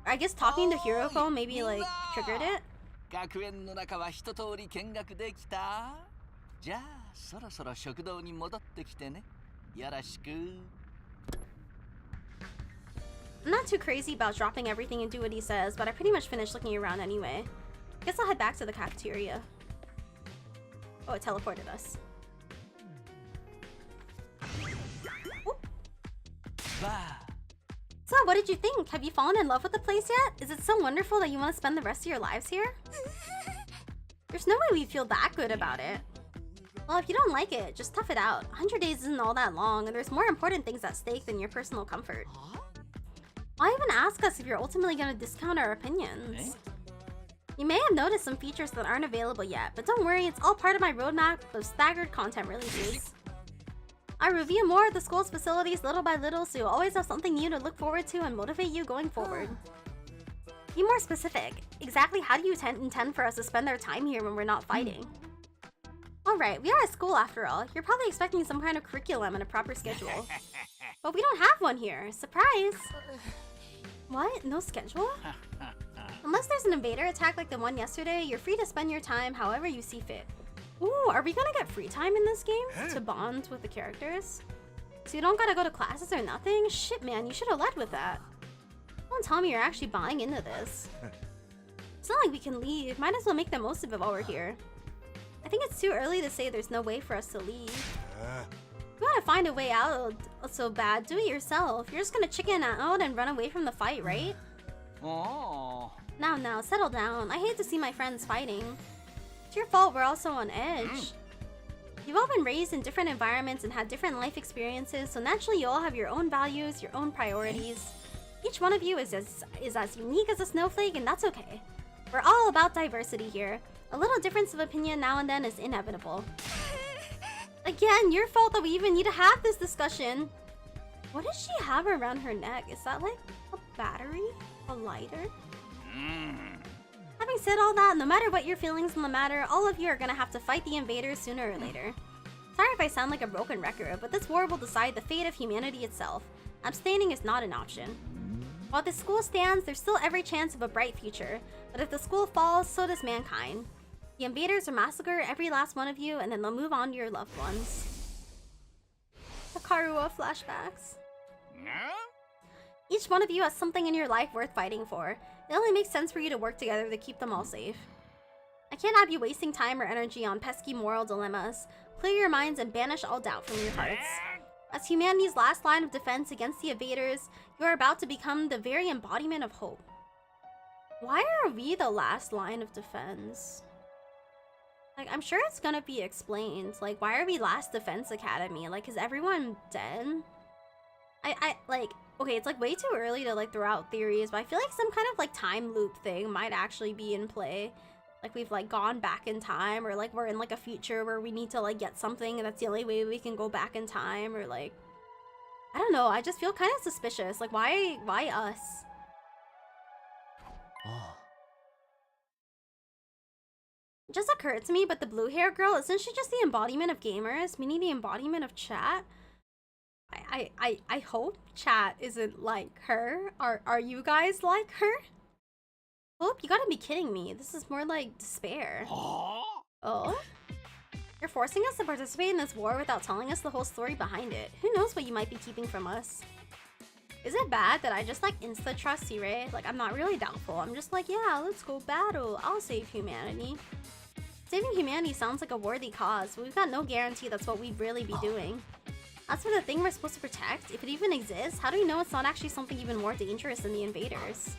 I guess talking to Hiroko maybe like triggered it? 学園の中は一通り見学できた？じゃあそろそろ食堂に戻ってきてね。よろしく。I'm not too crazy about dropping everything and do what he says, but I pretty much finished looking around anyway. Guess I'll head back to the cafeteria. Oh, it teleported us. So, what did you think? Have you fallen in love with the place yet? Is it so wonderful that you want to spend the rest of your lives here? There's no way we'd feel that good about it. Well, if you don't like it, just tough it out. 100 days isn't all that long, and there's more important things at stake than your personal comfort. Why even ask us if you're ultimately gonna discount our opinions? You may have noticed some features that aren't available yet, but don't worry, it's all part of my roadmap of staggered content releases. I review more of the school's facilities little by little, so you'll always have something new to look forward to and motivate you going forward. Be more specific. Exactly how do you intend for us to spend our time here when we're not fighting? Alright, we are at school after all. You're probably expecting some kind of curriculum and a proper schedule. But we don't have one here. Surprise! What? No schedule? Unless there's an invader attack like the one yesterday, you're free to spend your time however you see fit. Ooh, are we gonna get free time in this game to bond with the characters? So you don't gotta go to classes or nothing? Shit, man, you should have led with that. Don't tell me you're actually buying into this. It's not like we can leave. Might as well make the most of it while we're here. I think it's too early to say there's no way for us to leave. If you want to find a way out so bad, do it yourself. You're just gonna chicken out and run away from the fight, right? Oh. Now, settle down. I hate to see my friends fighting. It's your fault we're also on edge. You've all been raised in different environments and had different life experiences, so naturally you all have your own values, your own priorities. Each one of you is as unique as a snowflake, and that's okay. We're all about diversity here. A little difference of opinion now and then is inevitable. Again, your fault that we even need to have this discussion. What does she have around her neck? Is that like a battery? A lighter? Having said all that, no matter what your feelings on the matter, all of you are gonna have to fight the invaders sooner or later. Sorry if I sound like a broken record, but this war will decide the fate of humanity itself. Abstaining is not an option. While the school stands, there's still every chance of a bright future. But if the school falls, so does mankind. The invaders will massacre every last one of you, and then they'll move on to your loved ones. The Karua flashbacks. Each one of you has something in your life worth fighting for. It only makes sense for you to work together to keep them all safe. I can't have you wasting time or energy on pesky moral dilemmas. Clear your minds and banish all doubt from your hearts. As humanity's last line of defense against the invaders, you are about to become the very embodiment of hope. Why are we the last line of defense? Like, I'm sure it's gonna be explained. Like, why are we last defense academy? Like, is everyone dead? Like, okay, it's like way too early to like throw out theories, but I feel like some kind of like time loop thing might actually be in play. Like we've like gone back in time, or like we're in like a future where we need to like get something and that's the only way we can go back in time, or like, I don't know, I just feel kind of suspicious. Like why us? It just occurred to me, but the blue hair girl, isn't she just the embodiment of gamers, meaning the embodiment of chat? I hope chat isn't like her. Are you guys like her? Hope, you gotta be kidding me. This is more like despair. Oh? You're forcing us to participate in this war without telling us the whole story behind it. Who knows what you might be keeping from us? Is it bad that I just like insta-trust Sire? Like, I'm not really doubtful. I'm just like, yeah, let's go battle. I'll save humanity. Saving humanity sounds like a worthy cause, but we've got no guarantee that's what we'd really be doing. As for the thing we're supposed to protect, if it even exists, how do we know it's not actually something even more dangerous than the invaders?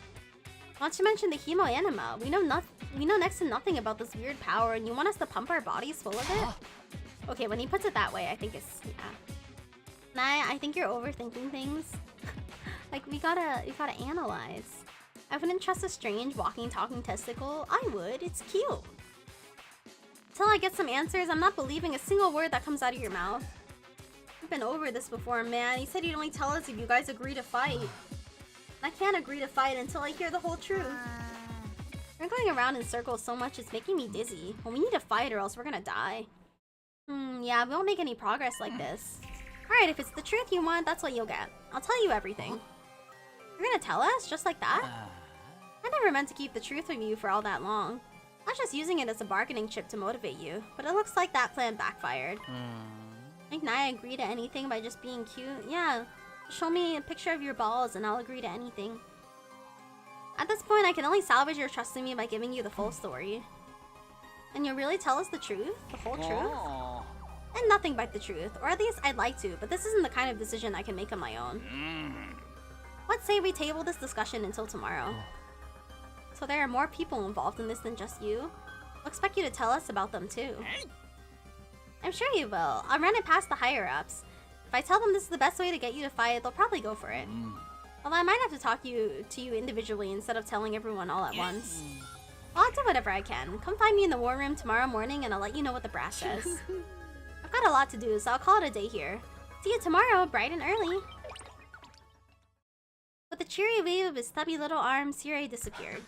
Not to mention the hemo anima. We know next to nothing about this weird power, and you want us to pump our bodies full of it? Okay, when he puts it that way, I think it's, yeah. Nah, I think you're overthinking things. Like, we gotta analyze. I wouldn't trust a strange walking, talking testicle. I would, it's cute. Until I get some answers, I'm not believing a single word that comes out of your mouth. I've been over this before, man. He said he'd only tell us if you guys agree to fight. I can't agree to fight until I hear the whole truth. We're going around in circles so much it's making me dizzy. Well, we need to fight or else we're gonna die. Yeah, we won't make any progress like this. Alright, if it's the truth you want, that's what you'll get. I'll tell you everything. You're gonna tell us? Just like that? I never meant to keep the truth from you for all that long. I was just using it as a bargaining chip to motivate you, but it looks like that plan backfired. Think Nae agree to anything by just being cute? Yeah, show me a picture of your balls and I'll agree to anything. At this point, I can only salvage your trust in me by giving you the full story. And you'll really tell us the truth? The whole truth? And nothing but the truth, or at least I'd like to, but this isn't the kind of decision I can make on my own. Let's say we table this discussion until tomorrow. So there are more people involved in this than just you. I'll expect you to tell us about them too. I'm sure you will. I'll run it past the higher-ups. If I tell them this is the best way to get you to fight, they'll probably go for it. Although I might have to talk to you individually instead of telling everyone all at once. I'll do whatever I can. Come find me in the war room tomorrow morning and I'll let you know what the brass says. I've got a lot to do, so I'll call it a day here. See you tomorrow, bright and early. With a cheery wave of his stubby little arm, Sirei disappeared.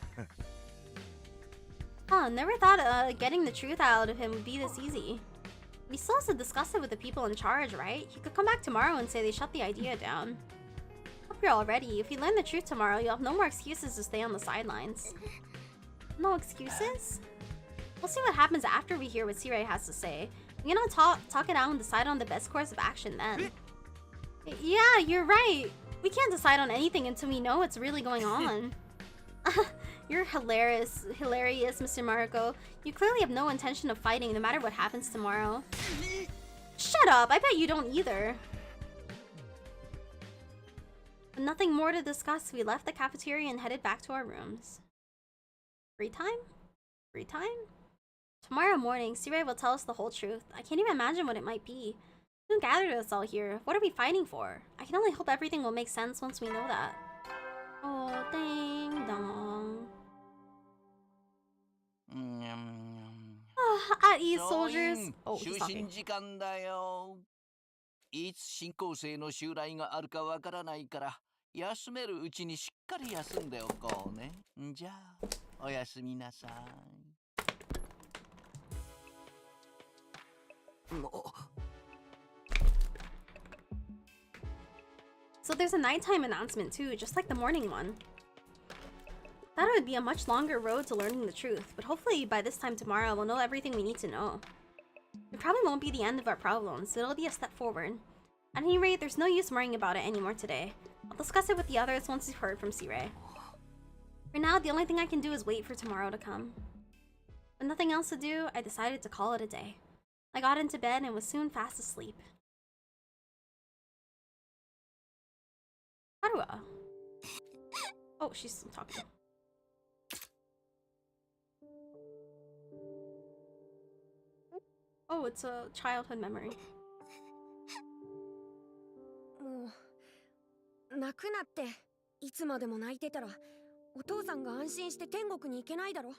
Huh, never thought getting the truth out of him would be this easy. We still have to discuss it with the people in charge, right? He could come back tomorrow and say they shut the idea down. Hope you're all ready. If you learn the truth tomorrow, you'll have no more excuses to stay on the sidelines. No excuses? We'll see what happens after we hear what Sirei has to say. We can all talk it out and decide on the best course of action then. Yeah, you're right. We can't decide on anything until we know what's really going on. You're hilarious, Mr. Mariko. You clearly have no intention of fighting no matter what happens tomorrow. Shut up, I bet you don't either. With nothing more to discuss, we left the cafeteria and headed back to our rooms. Free time? Free time? Tomorrow morning, Sirei will tell us the whole truth. I can't even imagine what it might be. Who gathered us all here? What are we fighting for? I can only hope everything will make sense once we know that. Oh, ding dong. At ease, soldiers. Oh, he's talking. いつ新校生の襲来があるかわからないから休めるうちにしっかり休んでおこうね。じゃあおやすみなさい。 So there's a nighttime announcement too, just like the morning one. Thought it would be a much longer road to learning the truth, but hopefully by this time tomorrow we'll know everything we need to know. It probably won't be the end of our problems, it'll be a step forward. At any rate, there's no use worrying about it anymore today. I'll discuss it with the others once we've heard from Sirei. For now, the only thing I can do is wait for tomorrow to come. With nothing else to do, I decided to call it a day. I got into bed and was soon fast asleep. Haruha. Oh, she's still talking. Oh, it's a childhood memory. もう泣くなっていつまでも泣いてたらお父さんが安心して天国に行けないだろ。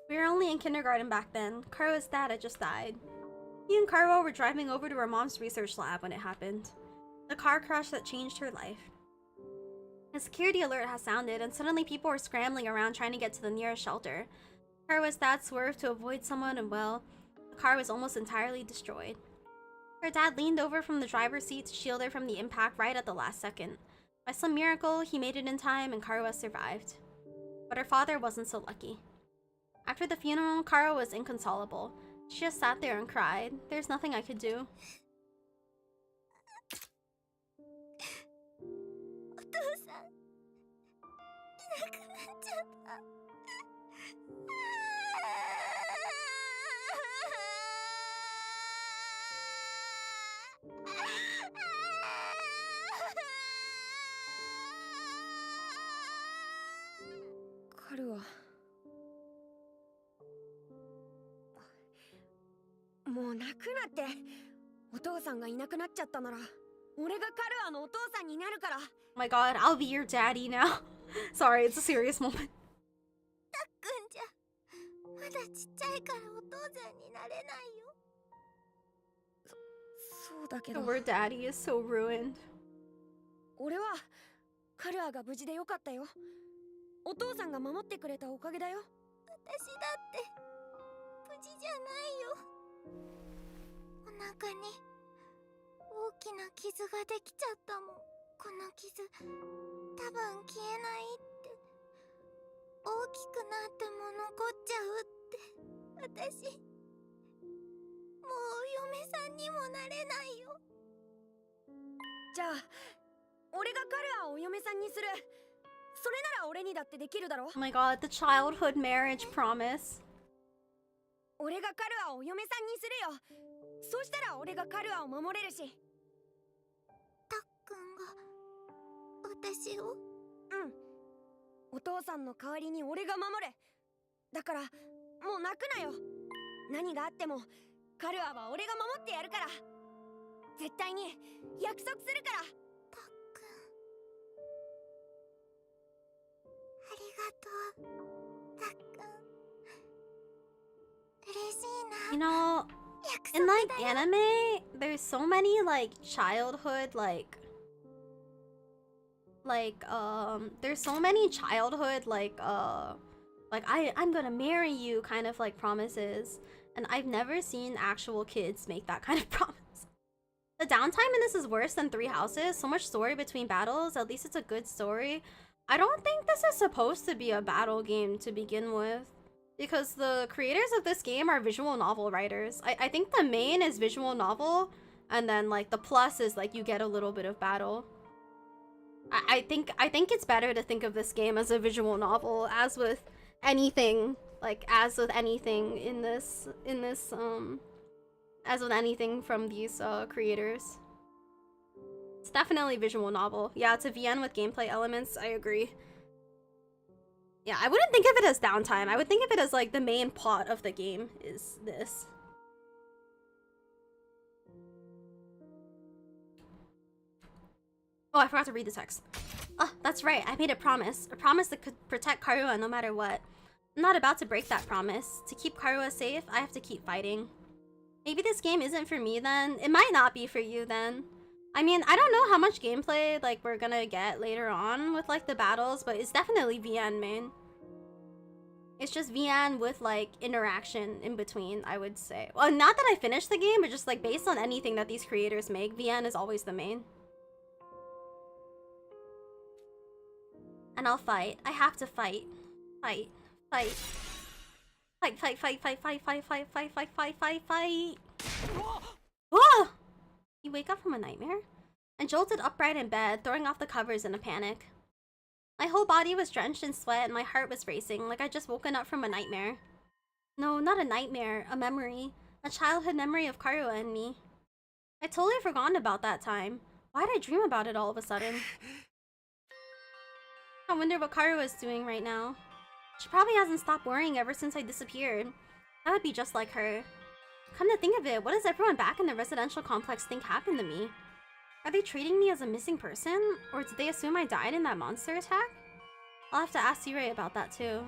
We were only in kindergarten back then. Karua's dad had just died. He and Karua were driving over to her mom's research lab when it happened. The car crash that changed her life. A security alert has sounded, and suddenly people were scrambling around trying to get to the nearest shelter. Karua's dad swerved to avoid someone, and well, the car was almost entirely destroyed. Her dad leaned over from the driver's seat to shield her from the impact right at the last second. By some miracle, he made it in time and Karua survived. But her father wasn't so lucky. After the funeral, Karua was inconsolable. She just sat there and cried. There's nothing I could do. お父さんいなくなっちゃった。カルはもう泣くなって。お父さんがいなくなっちゃったなら俺がカルアのお父さんになるから。 Oh my god, I'll be your daddy now. Sorry, it's a serious moment. たっくんじゃまだちっちゃいからお父さんになれないよ。そうだけ The ど word daddy is so ruined. 俺はカルアが無事でよかったよ。お父さんが守ってくれたおかげだよ。私だって無事じゃないよ。お腹に大きな傷ができちゃったもん。この傷多分消えないって。大きくなっても残っちゃうって。私もうお嫁さんにもなれないよ。じゃあ俺がカルアをお嫁さんにする。それなら俺にだってできるだろ。 Oh my god, the childhood marriage promise. 俺がカルアをお嫁さんにするよ。そうしたら俺がカルアを守れるし。たっくんが私を。うん。お父さんの代わりに俺が守る。だからもう泣くなよ。何があってもカルアは俺が守ってやるから。絶対に約束するから。たっくん、ありがとう。たっくん、嬉しいな。 You know, in like anime, there's so many like childhood there's so many childhood I'm gonna marry you kind of like promises, and I've never seen actual kids make that kind of promise. The downtime in this is worse than Three Houses. So much story between battles. At least it's a good story. I don't think this is supposed to be a battle game to begin with, because the creators of this game are visual novel writers. I think the main is visual novel, and then like the plus is like you get a little bit of battle. I think it's better to think of this game as a visual novel, as with anything in this as with anything from these creators. It's definitely visual novel. Yeah, it's a VN with gameplay elements. I agree. Yeah, I wouldn't think of it as downtime. I would think of it as like the main plot of the game is this. Oh, I forgot to read the text. Oh, that's right. I made a promise. A promise that could protect Karua no matter what. I'm not about to break that promise. To keep Karua safe, I have to keep fighting. Maybe this game isn't for me then. It might not be for you then. I mean, I don't know how much gameplay like we're gonna get later on with like the battles, but it's definitely VN main. It's just VN with like interaction in between, I would say. Well, not that I finished the game, but just like based on anything that these creators make, VN is always the main. And I'll fight. I have to fight. Fight. Fight. Fight, fight, fight, fight, fight, fight, fight, fight, fight, fight, fight, fight. Whoa! You wake up from a nightmare? I jolted upright in bed, throwing off the covers in a panic. My whole body was drenched in sweat and my heart was racing, like I'd just woken up from a nightmare. No, not a nightmare, a memory. A childhood memory of Karua and me. I'd totally forgotten about that time. Why'd I dream about it all of a sudden? I wonder what Karua is doing right now. She probably hasn't stopped worrying ever since I disappeared. That would be just like her. Come to think of it, what does everyone back in the residential complex think happened to me? Are they treating me as a missing person? Or did they assume I died in that monster attack? I'll have to ask Yurei about that too.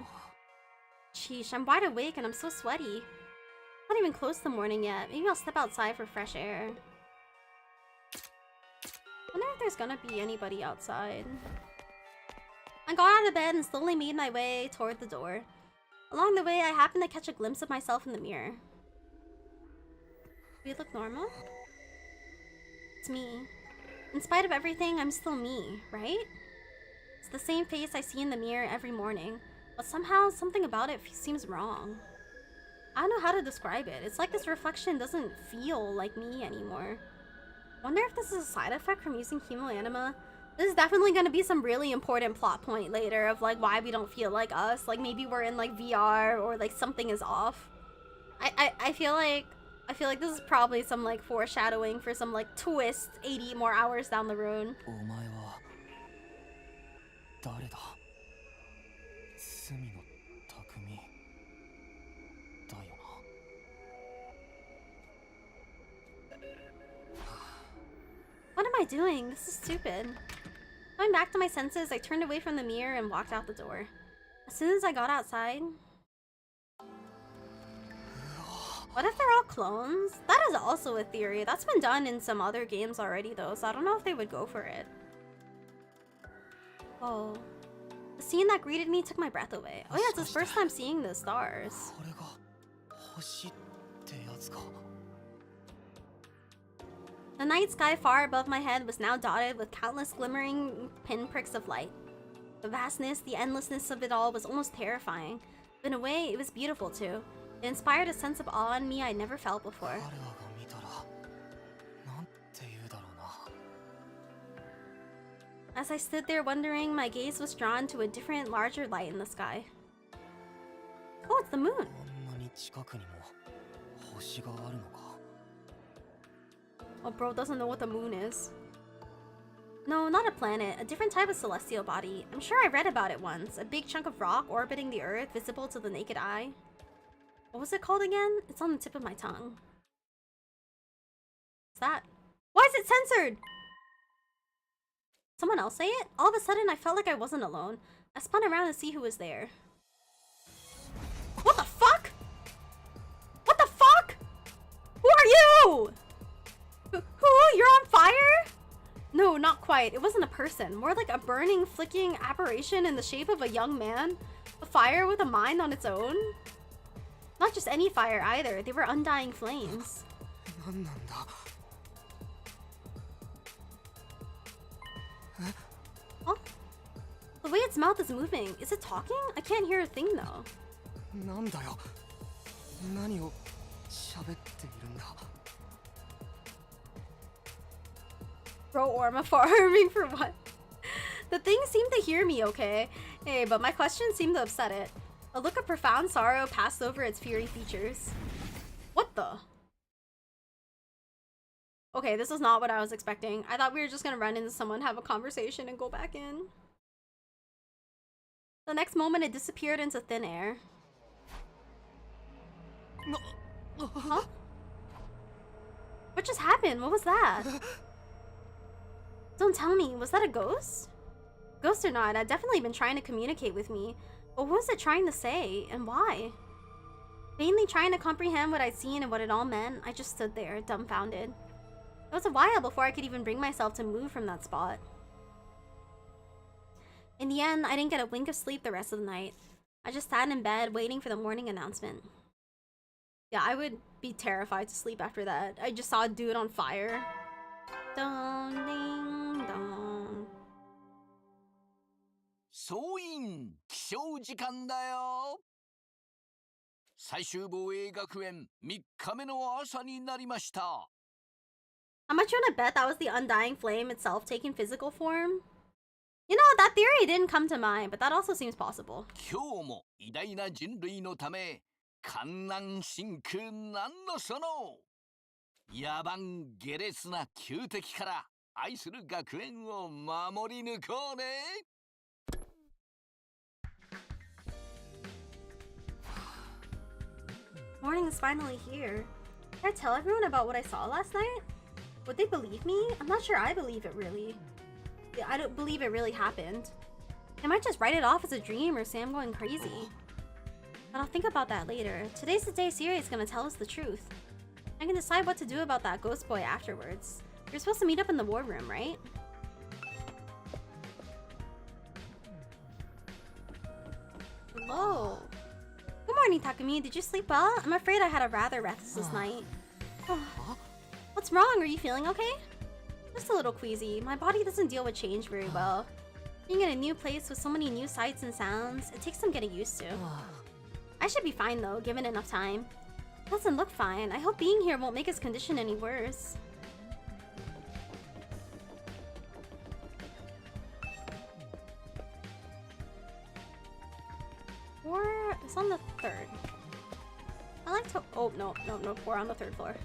Sheesh, I'm wide awake and I'm so sweaty. Not even close to the morning yet. Maybe I'll step outside for fresh air. Wonder if there's gonna be anybody outside. I got out of bed and slowly made my way toward the door. Along the way, I happened to catch a glimpse of myself in the mirror. Do we look normal? It's me. In spite of everything, I'm still me, right? It's the same face I see in the mirror every morning, but somehow something about it seems wrong. I don't know how to describe it. It's like this reflection doesn't feel like me anymore. Wonder if this is a side effect from using chemoanima. This is definitely gonna be some really important plot point later of like why we don't feel like us. Like maybe we're in like VR or like something is off. I feel like this is probably some like foreshadowing for some like twist 80 more hours down the road. What am I doing? This is stupid. Going back to my senses, I turned away from the mirror and walked out the door. As soon as I got outside... What if they're all clones? That is also a theory. That's been done in some other games already though, so I don't know if they would go for it. Oh. The scene that greeted me took my breath away. Oh yeah, it's his first time seeing the stars. The night sky far above my head was now dotted with countless glimmering pinpricks of light. The vastness, the endlessness of it all was almost terrifying. But in a way, it was beautiful too. It inspired a sense of awe in me I'd never felt before. As I stood there wondering, my gaze was drawn to a different, larger light in the sky. Oh, it's the moon! Oh, bro doesn't know what the moon is. No, not a planet, a different type of celestial body. I'm sure I read about it once. A big chunk of rock orbiting the Earth, visible to the naked eye. What was it called again? It's on the tip of my tongue. that? Why is it censored? Someone else say it? All of a sudden, I felt like I wasn't alone. I spun around to see who was there. What the fuck? What the fuck? Who are you? Who? You're on fire? No, not quite. It wasn't a person. More like a burning, flicking apparition in the shape of a young man. A fire with a mind on its own. Not just any fire either. They were undying flames. Huh? The way its mouth is moving. Is it talking? I can't hear a thing though. Bro, Orma farming for what? The thing seemed to hear me, okay? Hey, but my question seemed to upset it. A look of profound sorrow passed over its fiery features. What the? Okay, this is not what I was expecting. I thought we were just gonna run into someone, have a conversation, and go back in. The next moment, it disappeared into thin air. Huh? What just happened? What was that? Don't tell me, was that a ghost? Ghost or not, I'd definitely been trying to communicate with me. But what was it trying to say, and why? Vainly trying to comprehend what I'd seen and what it all meant, I just stood there, dumbfounded. It was a while before I could even bring myself to move from that spot. In the end, I didn't get a wink of sleep the rest of the night. I just sat in bed, waiting for the morning announcement. Yeah, I would be terrified to sleep after that. I just saw a dude on fire. Dong, ding, dong. 総員起床時間だよ。最終防衛学園3日目の朝になりました。 How much you wanna bet that was the undying flame itself taking physical form? You know, that theory didn't come to mind, but that also seems possible. 今日も偉大な人類のため、観南真空なんのその野蛮下劣な旧敵から愛する学園を守り抜こうね。 Morning is finally here. Did I tell everyone about what I saw last night? Would they believe me? I'm not sure I believe it really. I don't believe it really happened. I might just write it off as a dream or say I'm going crazy. But I'll think about that later. Today's the day Siri is gonna tell us the truth. I can decide what to do about that ghost boy afterwards. You're supposed to meet up in the war room, right? Hello. Good morning, Takumi. Did you sleep well? I'm afraid I had a rather restless night. What's wrong? Are you feeling okay? Just a little queasy. My body doesn't deal with change very well. Being in a new place with so many new sights and sounds, it takes some getting used to. I should be fine though, given enough time. It doesn't look fine. I hope being here won't make his condition any worse. Or it's on the 3rd. I like to. Oh no, 4 on the 3rd floor.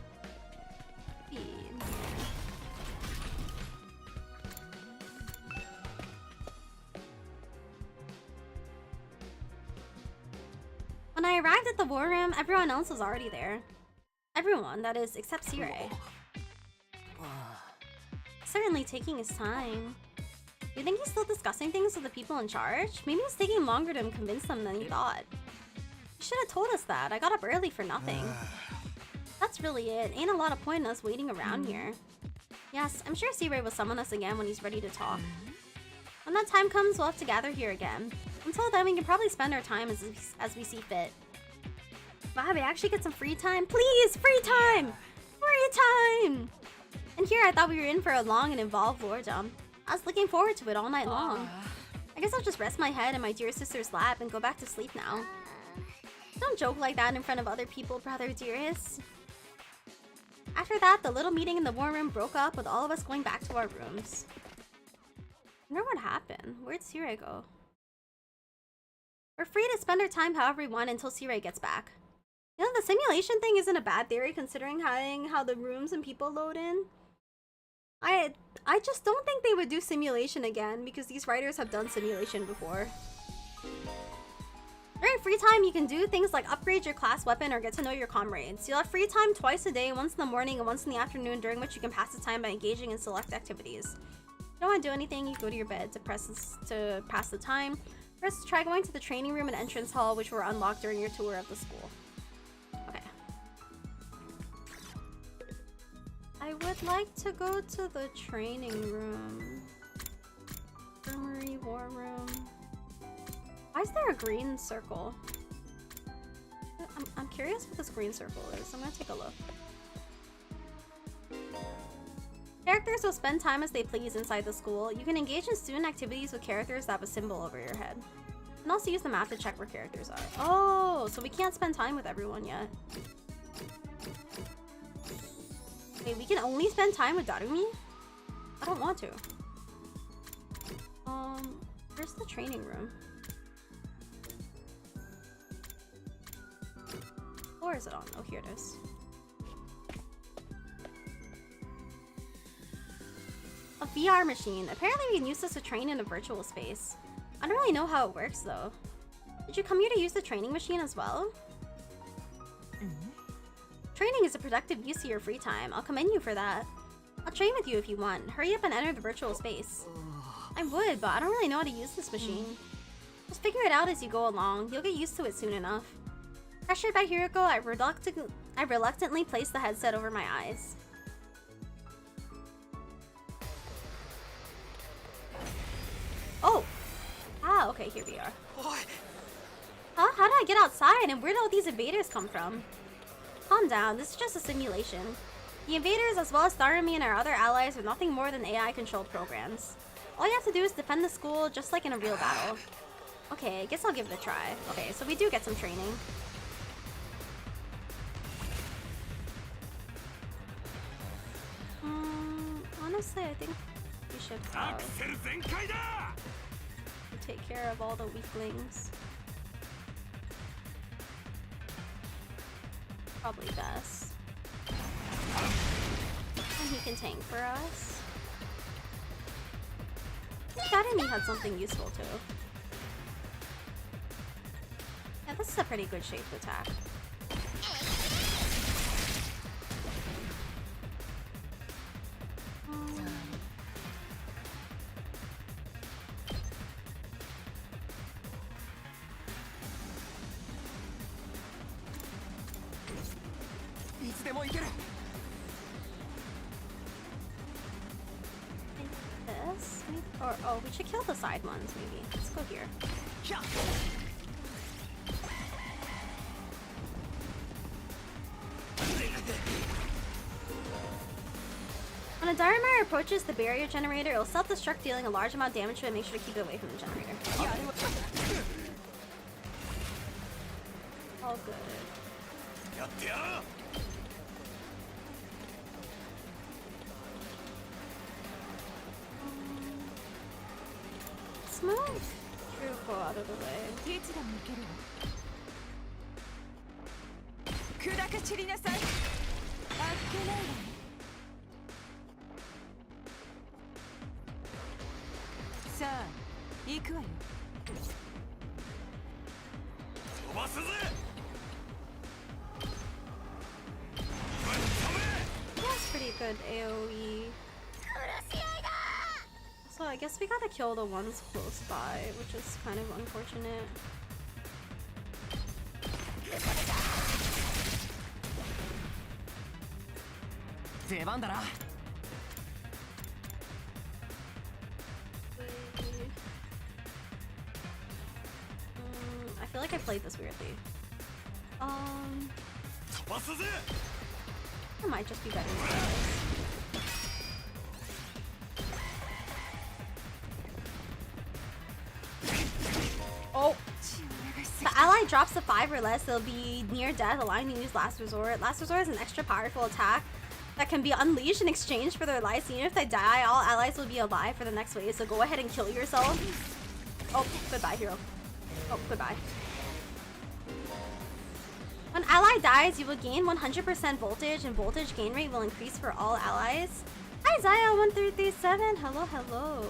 When I arrived at the war room, everyone else was already there. Everyone, that is, except Sire. Certainly taking his time. You think he's still discussing things with the people in charge? Maybe it's taking longer to convince them than he thought. You should have told us that. I got up early for nothing. That's really it. Ain't a lot of point in us waiting around here. Yes, I'm sure Sire will summon us again when he's ready to talk. When that time comes, we'll have to gather here again. Until then, we can probably spend our time as we see fit. Wow, we actually get some free time? Please, free time! Free time! And here I thought we were in for a long and involved lordom. I was looking forward to it all night long. I guess I'll just rest my head in my dear sister's lap and go back to sleep now. Don't joke like that in front of other people, brother dearest. After that, the little meeting in the war room broke up with all of us going back to our rooms. I wonder what happened. Where'd Sire go? We're free to spend our time however we want until Sire gets back. You know, the simulation thing isn't a bad theory considering how the rooms and people load in. I just don't think they would do simulation again because these writers have done simulation before. During free free time, you can do things like upgrade your class weapon or get to know your comrades. You'll have free time twice a day, once in the morning and once in the afternoon, during which you can pass the time by engaging in select activities. If you don't want to do anything, you go to your bed to pass the time. First, try going to the training room and entrance hall, which were unlocked during your tour of the school. Okay. I would like to go to the training room. Infirmary, war room. Why is there a green circle? I'm curious what this green circle is. I'm gonna take a look. Characters will spend time as they please inside the school. You can engage in student activities with characters that have a symbol over your head. You can also use the map to check where characters are. Oh, so we can't spend time with everyone yet. Wait, we can only spend time with Darumi? I don't want to. Where's the training room? Or is it on? Oh, here it is. A VR machine. Apparently we can use this to train in a virtual space. I don't really know how it works though. Did you come here to use the training machine as well? Training is a productive use of your free time. I'll commend you for that. I'll train with you if you want. Hurry up and enter the virtual space. I would, but I don't really know how to use this machine. Just figure it out as you go along. You'll get used to it soon enough. Pressured by Hiroko, I reluctantly placed the headset over my eyes. Oh! Ah, okay, here we are. Huh? How did I get outside? And where did all these invaders come from? Calm down, this is just a simulation. The invaders, as well as Darumi and our other allies, are nothing more than AI-controlled programs. All you have to do is defend the school, just like in a real battle. Okay, I guess I'll give it a try. Okay, so we do get some training. Honestly, I think we should take care of all the weaklings. Probably best. And he can tank for us. Darumi had something useful too. Yeah, this is a pretty good shaped attack. This? Or, oh, we should kill the side ones maybe. Let's go here. When a Darimar approaches the barrier generator, it will self-destruct, dealing a large amount of damage to it. Make sure to keep it away from the generator. All good. Let's move Hiroko out of the way. That's pretty good AoE. So I guess we gotta kill the ones close by, which is kind of unfortunate. I feel like I played this weirdly. It might just be better than this. Oh! The ally drops to 5 or less, they'll be near death, allowing them to use Last Resort. Last Resort is an extra powerful attack that can be unleashed in exchange for their lives. Even if they die, all allies will be alive for the next wave, so go ahead and kill yourself. Oh, goodbye, hero. Oh, goodbye. When ally dies, you will gain 100% voltage, and voltage gain rate will increase for all allies. Hi, Zaya1337. Hello, hello.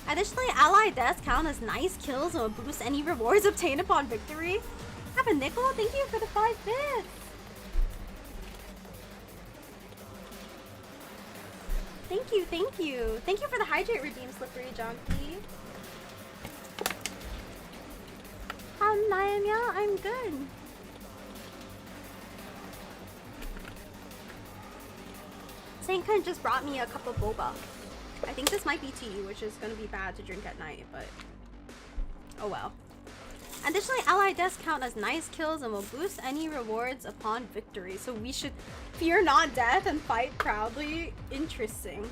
Additionally, ally deaths count as nice kills and will boost any rewards obtained upon victory. Have a nickel? Thank you for the 5 bits. Thank you, thank you. Thank you for the hydrate redeem, Slippery Jonky. Naemya, I'm good. Sankan just brought me a cup of boba. I think this might be tea, which is gonna be bad to drink at night, but oh well. Additionally, ally deaths count as nice kills and will boost any rewards upon victory. So we should fear not death and fight proudly. Interesting.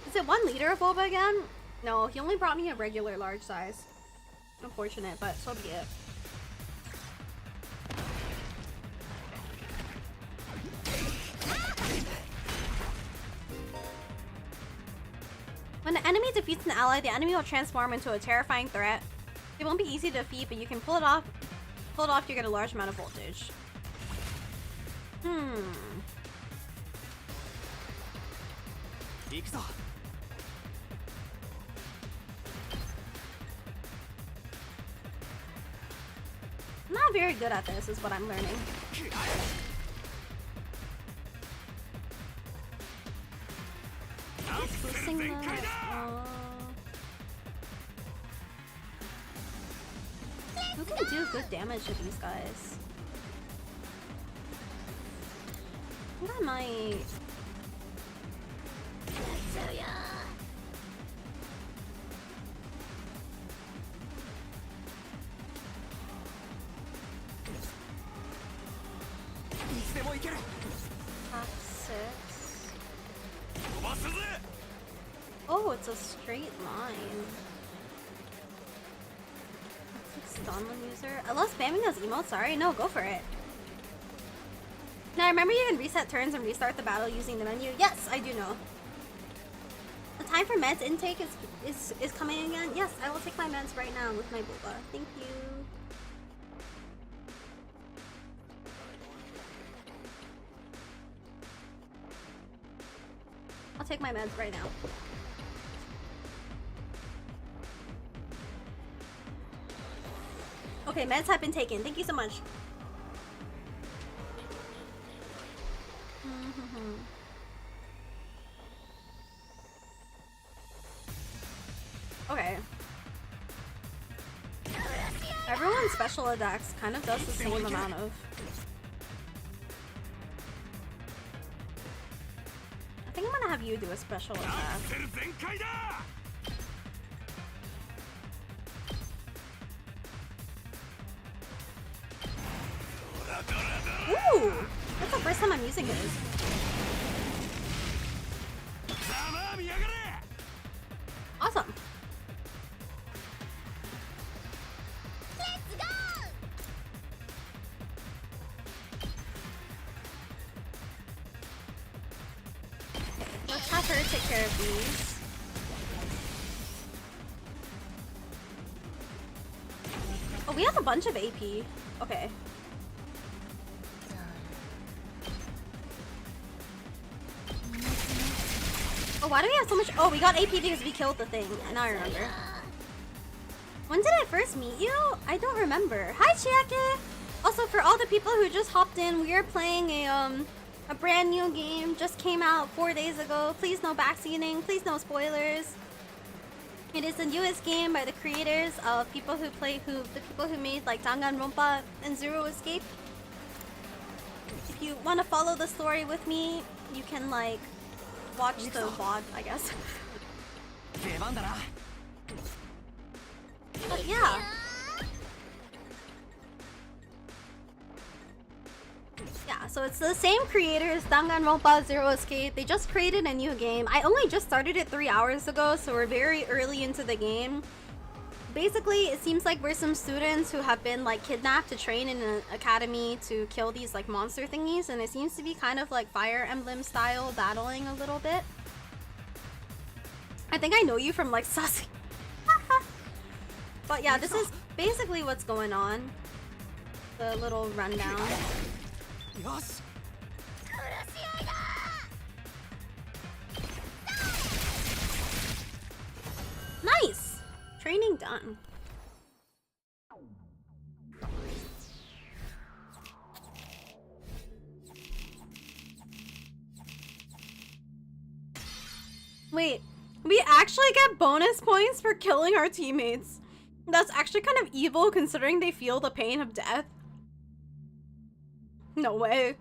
Is it 1 liter of boba again? No, he only brought me a regular large size. Unfortunate, but so be it. When an enemy defeats an ally, the enemy will transform into a terrifying threat. It won't be easy to defeat, but you can pull it off. Pull it off, you get a large amount of voltage. I'm not very good at this, is what I'm learning. Who can do good damage to these guys? I think I might. Top 6. Oh, it's a straight line. Stun the user. I love spamming those emotes. Sorry, no, go for it. Now remember you can reset turns and restart the battle using the menu. Yes, I do know. The time for meds intake is coming again. Yes, I will take my meds right now with my boba. Thank you. I'll take my meds right now. Okay, meds have been taken. Thank you so much. Okay. Everyone's special attacks kind of does the same amount of... I think I'm gonna have you do a special attack. Ooh! That's the first time I'm using this. Awesome. Let's go! Let's have her take care of these. Oh, we have a bunch of AP. Okay. Oh, why do we have so much? Oh, we got AP because we killed the thing. Now I remember. When did I first meet you? I don't remember. Hi, Chiake! Also, for all the people who just hopped in, we are playing a brand new game. Just came out 4 days ago. Please no backseating. Please no spoilers. It is the newest game by the creators of the people who made like Danganronpa and Zero Escape. If you want to follow the story with me, you can like watch the VOD, I guess. But yeah. Yeah, so it's the same creators, Danganronpa, Zero Escape. They just created a new game. I only just started it 3 hours ago, so we're very early into the game. Basically, it seems like we're some students who have been like kidnapped to train in an academy to kill these like monster thingies, and it seems to be kind of like Fire Emblem style battling a little bit. I think I know you from like Sasuke. But yeah, this is basically what's going on. The little rundown. よし Nice! Training done. Wait, we actually get bonus points for killing our teammates. That's actually kind of evil considering they feel the pain of death. No way.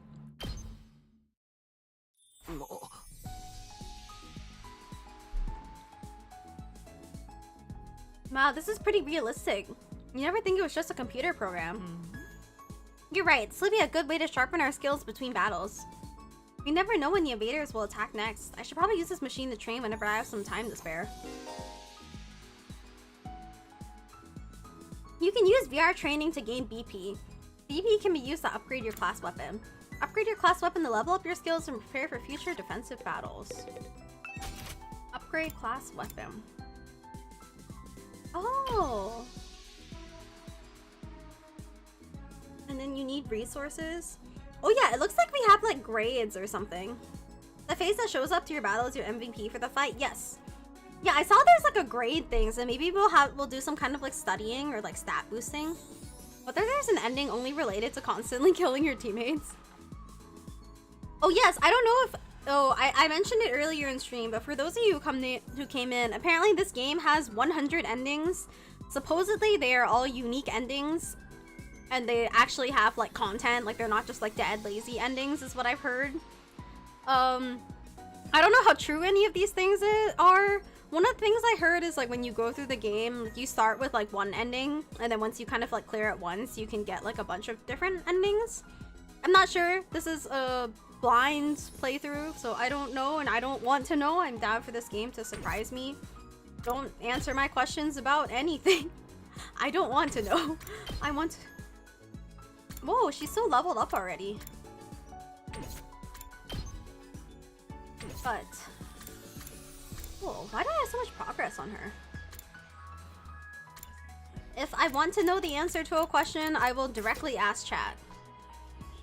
Wow, this is pretty realistic. You never think it was just a computer program. You're right, this would be a good way to sharpen our skills between battles. We never know when the invaders will attack next. I should probably use this machine to train whenever I have some time to spare. You can use VR training to gain BP. BP can be used to upgrade your class weapon. Upgrade your class weapon to level up your skills and prepare for future defensive battles. Upgrade class weapon. Oh! And then you need resources. Oh yeah, it looks like we have like grades or something. The face that shows up to your battle is your MVP for the fight. Yes. Yeah, I saw there's like a grade thing, so maybe we'll do some kind of like studying or like stat boosting. Whether there's an ending only related to constantly killing your teammates. Oh yes, I don't know if I mentioned it earlier in stream, but for those of you who came in, apparently this game has 100 endings. Supposedly they are all unique endings, and they actually have like content, like they're not just like dead lazy endings is what I've heard. I don't know how true any of these things are. One of the things I heard is like when you go through the game, you start with like one ending, and then once you kind of like clear it once, you can get like a bunch of different endings. I'm not sure. This is a blind playthrough, so I don't know and I don't want to know. I'm down for this game to surprise me. Don't answer my questions about anything. I don't want to know. I want to... Whoa, she's so leveled up already. But... Whoa, why do I have so much progress on her? If I want to know the answer to a question, I will directly ask chat.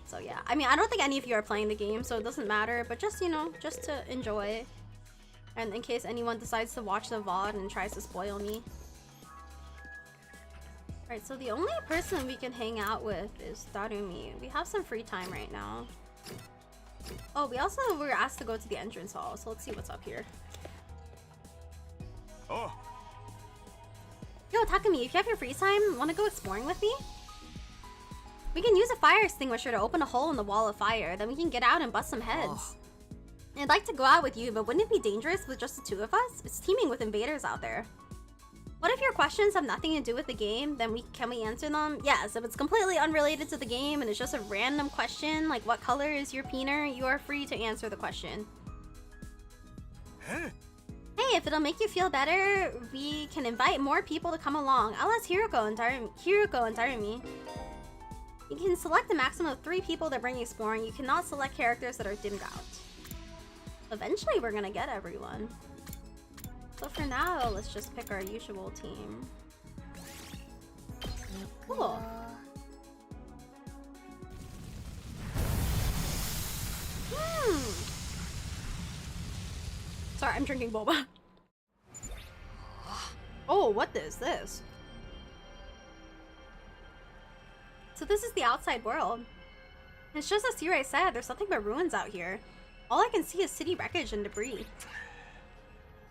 So yeah, I mean, I don't think any of you are playing the game, so it doesn't matter, but just, you know, just to enjoy. And in case anyone decides to watch the VOD and tries to spoil me. Right, so the only person we can hang out with is Darumi. We have some free time right now. Oh, we also were asked to go to the entrance hall, so let's see what's up here. Oh. Yo, Takumi, if you have your free time, want to go exploring with me? We can use a fire extinguisher to open a hole in the wall of fire, then we can get out and bust some heads. I'd like to go out with you, but wouldn't it be dangerous with just the two of us? It's teeming with invaders out there. What if your questions have nothing to do with the game? Then can we answer them? Yes, if it's completely unrelated to the game and it's just a random question, like what color is your peener, you are free to answer the question. Huh? Hey, if it'll make you feel better, we can invite more people to come along. I'll ask Hiroko and Darumi. You can select a maximum of 3 people that bring you exploring. You cannot select characters that are dimmed out. Eventually, we're gonna get everyone. So for now, let's just pick our usual team. Cool. Sorry, I'm drinking boba. Oh, what is this? So this is the outside world. It's just as Sirei said, there's nothing but ruins out here. All I can see is city wreckage and debris.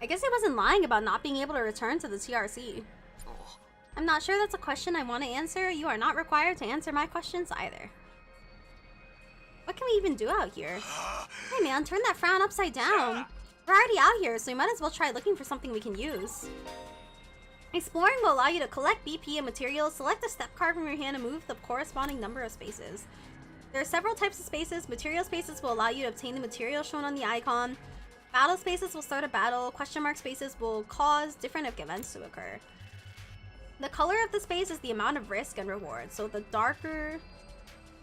I guess he wasn't lying about not being able to return to the TRC. I'm not sure that's a question I want to answer. You are not required to answer my questions either. What can we even do out here? Hey man, turn that frown upside down. We're already out here, so we might as well try looking for something we can use. Exploring will allow you to collect BP and materials. Select a step card from your hand and move the corresponding number of spaces. There are several types of spaces. Material spaces will allow you to obtain the material shown on the icon. Battle spaces will start a battle. Question mark spaces will cause different events to occur. The color of the space is the amount of risk and reward. So the darker...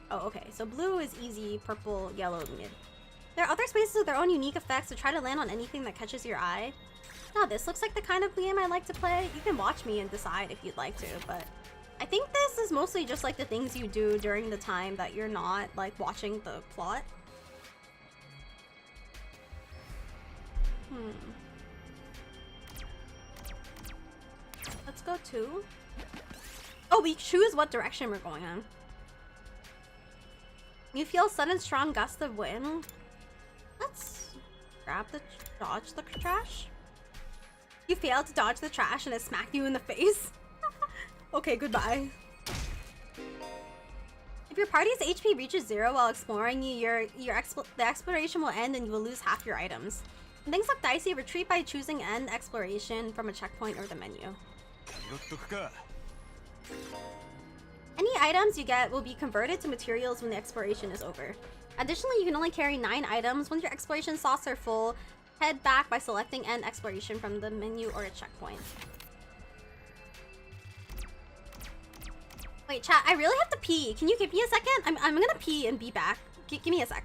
Oh, okay. So blue is easy, purple, yellow, mid. There are other spaces with their own unique effects, so try to land on anything that catches your eye. Now, this looks like the kind of game I like to play. You can watch me and decide if you'd like to, but I think this is mostly just like the things you do during the time that you're not like watching the plot. Let's go to... Oh, we choose what direction we're going in. You feel sudden strong gust of wind. Let's grab the... dodge the trash. You failed to dodge the trash and it smacked you in the face. Okay, goodbye. If your party's HP reaches 0 while exploring, the exploration will end and you will lose half your items. When things look dicey, retreat by choosing end exploration from a checkpoint or the menu. Any items you get will be converted to materials when the exploration is over. Additionally, you can only carry 9 items. Once your exploration slots are full, head back by selecting end exploration from the menu or a checkpoint. Wait, chat, I really have to pee. Can you give me a second? I'm gonna pee and be back. Give me a sec.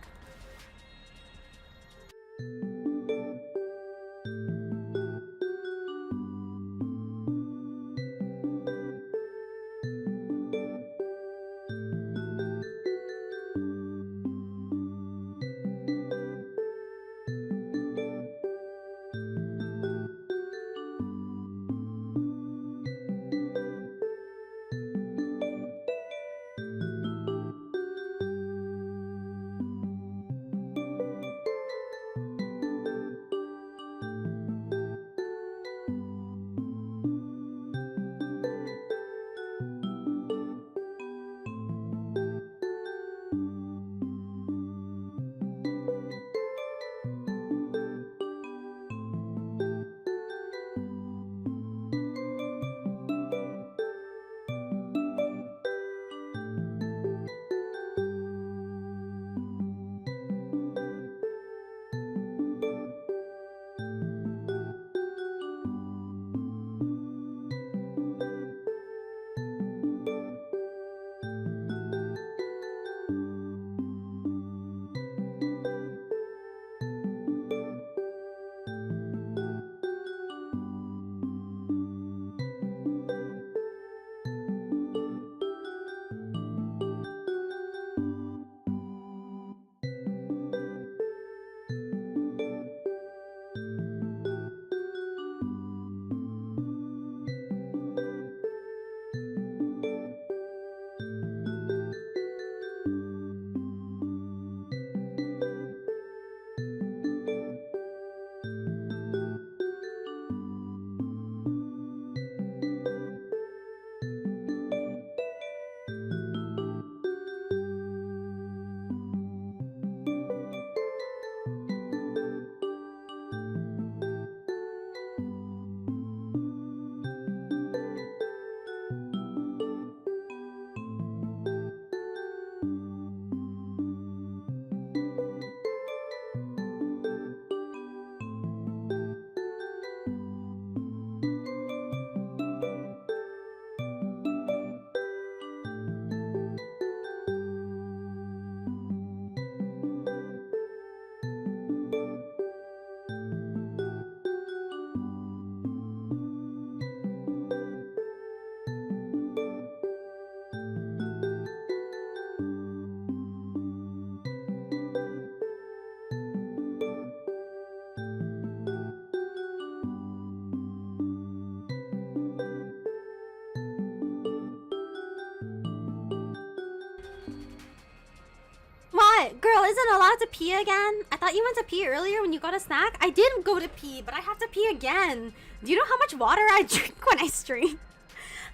What? Girl, isn't allowed to pee again? I thought you went to pee earlier when you got a snack. I did go to pee, but I have to pee again. Do you know how much water I drink when I stream?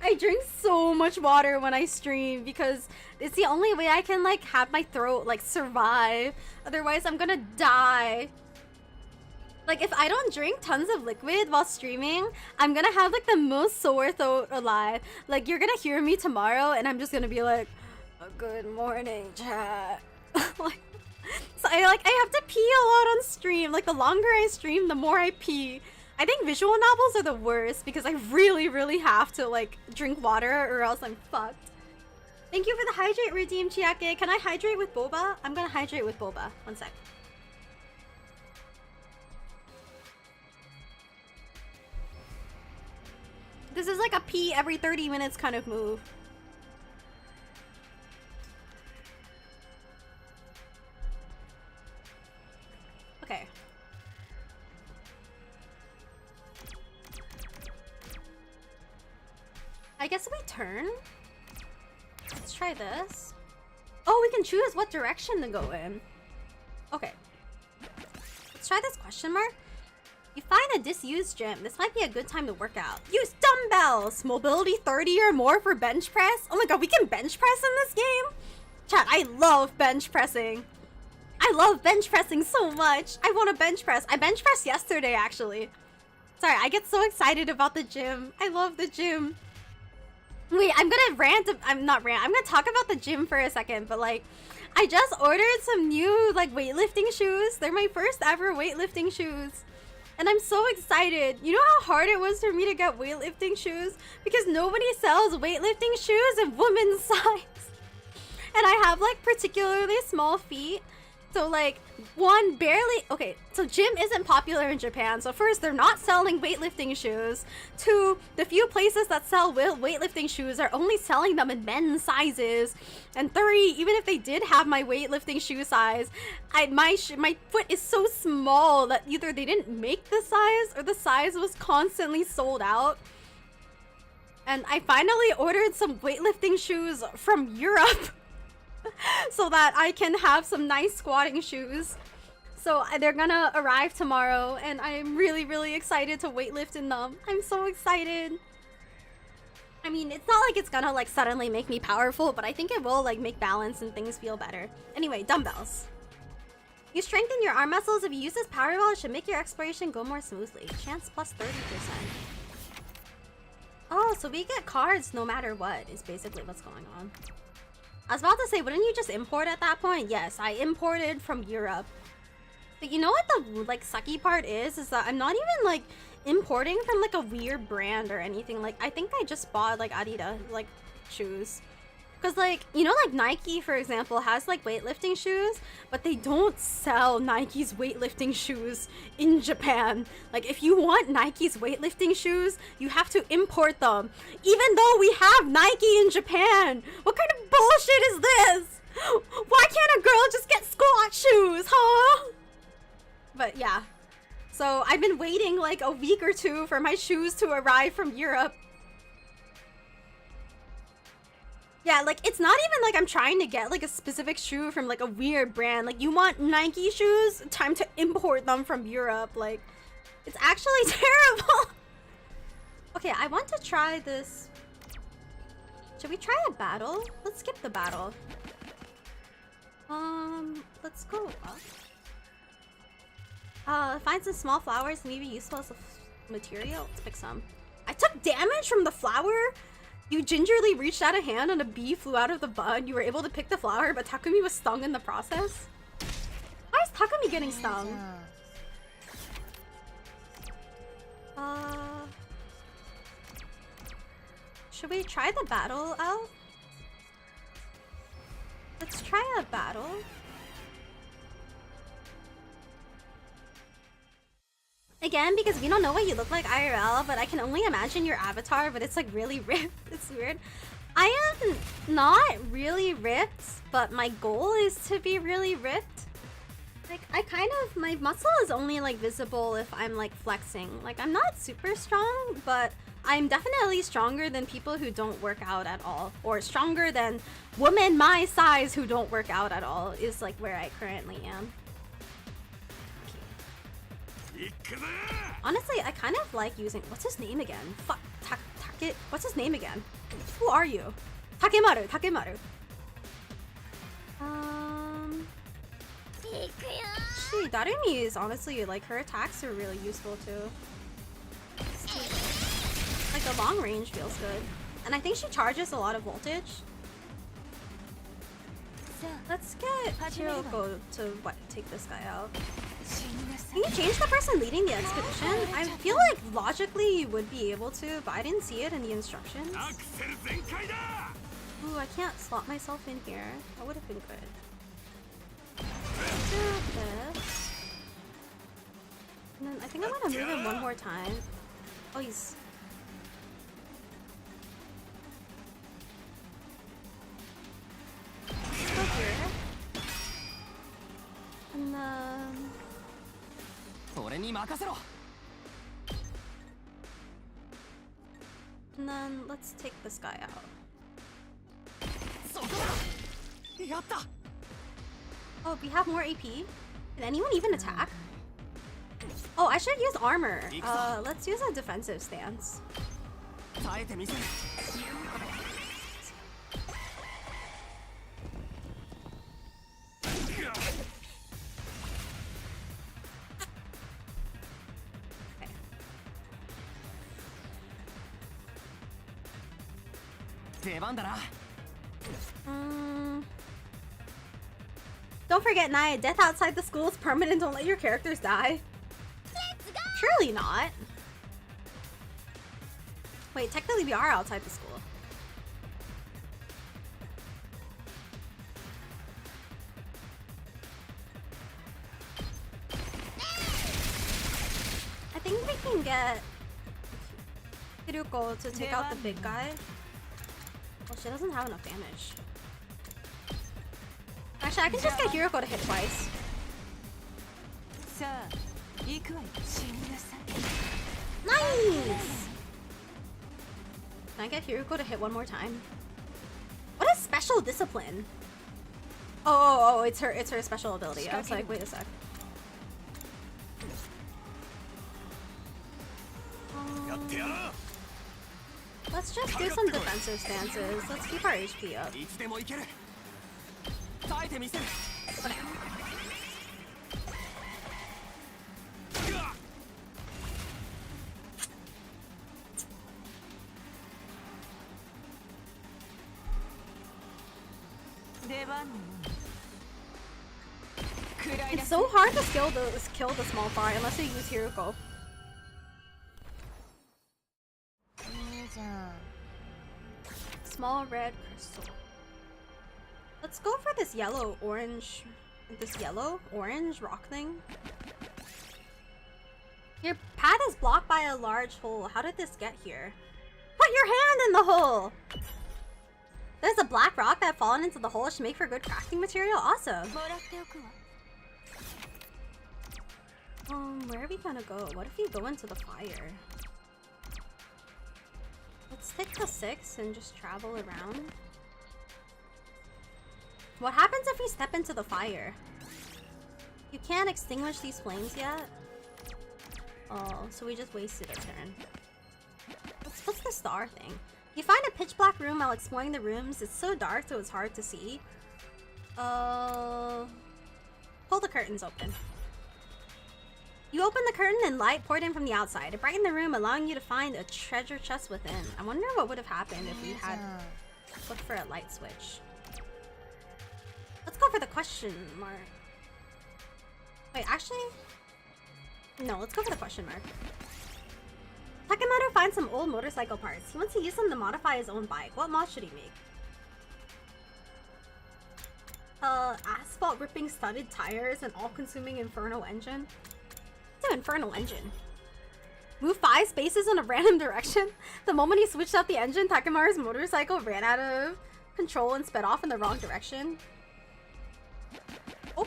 I drink so much water when I stream because it's the only way I can like have my throat like survive. Otherwise, I'm gonna die. Like if I don't drink tons of liquid while streaming, I'm gonna have like the most sore throat alive. Like you're gonna hear me tomorrow and I'm just gonna be like, good morning, chat. Like, so I have to pee a lot on stream. Like the longer I stream, the more I pee. I think visual novels are the worst because I really have to like drink water or else I'm fucked. Thank you for the hydrate redeem, Chiake. Can I hydrate with boba? I'm gonna hydrate with boba. One sec. This is like a pee every 30 minutes kind of move. I guess we turn. Let's try this. Oh, we can choose what direction to go in. Okay. Let's try this question mark. You find a disused gym. This might be a good time to work out. Use dumbbells. Mobility 30 or more for bench press. Oh my god, we can bench press in this game? Chat, I love bench pressing. I love bench pressing so much. I want to bench press. I bench pressed yesterday, actually. Sorry, I get so excited about the gym. I love the gym. Wait, I'm gonna rant. I'm not rant. I'm gonna talk about the gym for a second, but like, I just ordered some new like weightlifting shoes. They're my first ever weightlifting shoes. And I'm so excited. You know how hard it was for me to get weightlifting shoes? Because nobody sells weightlifting shoes in women's size. And I have like particularly small feet. So like, one, barely, okay, so gym isn't popular in Japan. So first, they're not selling weightlifting shoes. Two, the few places that sell weightlifting shoes are only selling them in men's sizes. And three, even if they did have my weightlifting shoe size, my foot is so small that either they didn't make the size or the size was constantly sold out. And I finally ordered some weightlifting shoes from Europe. So that I can have some nice squatting shoes. So they're gonna arrive tomorrow and I'm really, really excited to weightlift in them. I'm so excited. I mean, it's not like it's gonna like suddenly make me powerful, but I think it will like make balance and things feel better. Anyway, dumbbells. You strengthen your arm muscles. If you use this Powerball, it should make your exploration go more smoothly. Chance plus 30%. Oh, so we get cards no matter what is basically what's going on. I was about to say, wouldn't you just import at that point? Yes, I imported from Europe. But you know what the like sucky part is that I'm not even like importing from like a weird brand or anything. Like I think I just bought like Adidas like shoes. Cause like, you know, like Nike, for example, has like weightlifting shoes, but they don't sell Nike's weightlifting shoes in Japan. Like if you want Nike's weightlifting shoes, you have to import them. Even though we have Nike in Japan. What kind of bullshit is this? Why can't a girl just get squat shoes, huh? But yeah. So I've been waiting like a week or two for my shoes to arrive from Europe. Yeah, like, it's not even like I'm trying to get, like, a specific shoe from, like, a weird brand. Like, you want Nike shoes? Time to import them from Europe. Like, it's actually terrible. Okay, I want to try this. Should we try a battle? Let's skip the battle. Let's go up. Find some small flowers, maybe useful as a material. Let's pick some. I took damage from the flower? You gingerly reached out a hand and a bee flew out of the bud. You were able to pick the flower, but Takumi was stung in the process. Why is Takumi getting stung? Should we try the battle out? Let's try a battle. Again, because we don't know what you look like IRL, but I can only imagine your avatar, but it's like really ripped. It's weird. I am not really ripped, but my goal is to be really ripped. Like, my muscle is only like visible if I'm like flexing. Like, I'm not super strong, but I'm definitely stronger than people who don't work out at all. Or stronger than women my size who don't work out at all is like where I currently am. Honestly, I kind of like using... What's his name again? Fuck. What's his name again? Who are you? Takemaru. She, Darumi is honestly, like, her attacks are really useful too. Like, the long range feels good. And I think she charges a lot of voltage. Let's get Hiroko to take this guy out. Can you change the person leading the expedition? I feel like logically you would be able to, but I didn't see it in the instructions. Ooh, I can't slot myself in here. That would have been good. Let's do this. And then I think I'm gonna move him one more time. Oh, he's... Let's go here. And then... And then let's take this guy out. Oh, we have more AP. Can anyone even attack? Oh, I should use armor. Let's use a defensive stance. Don't forget, Nae, death outside the school is permanent. Don't let your characters die. Let's go! Surely not. Wait, technically we are outside the school. I think we can get Hiruko to take out the big guy. Well, she doesn't have enough damage. Actually, I can just get Hiruko to hit twice. Nice! Can I get Hiruko to hit one more time? What is special discipline? Oh, it's her special ability. I was like, wait a sec. Let's just do some defensive stances. Let's keep our HP up. Okay. It's so hard to kill the small fry unless you use Hiruko. Small red crystal. Let's go for this yellow orange rock thing. Your path is blocked by a large hole. How did this get here? Put your hand in the hole! There's a black rock that had fallen into the hole. It should make for good crafting material. Awesome. Where are we gonna go? What if we go into the fire? Let's take the 6 and just travel around. What happens if we step into the fire? You can't extinguish these flames yet? Oh, so we just wasted a turn. What's the star thing? You find a pitch black room while exploring the rooms. It's so dark so it's hard to see. Pull the curtains open. You open the curtain and light poured in from the outside. It brightened the room, allowing you to find a treasure chest within. I wonder what would have happened if we had looked for a light switch. Let's go for the question mark. Wait, actually? No, let's go for the question mark. Takemoto finds some old motorcycle parts. He wants to use them to modify his own bike. What mod should he make? Asphalt ripping studded tires and all-consuming infernal engine. What's an infernal engine? Move 5 spaces in a random direction. The moment he switched out the engine, Takemaru's motorcycle ran out of control and sped off in the wrong direction. Oh,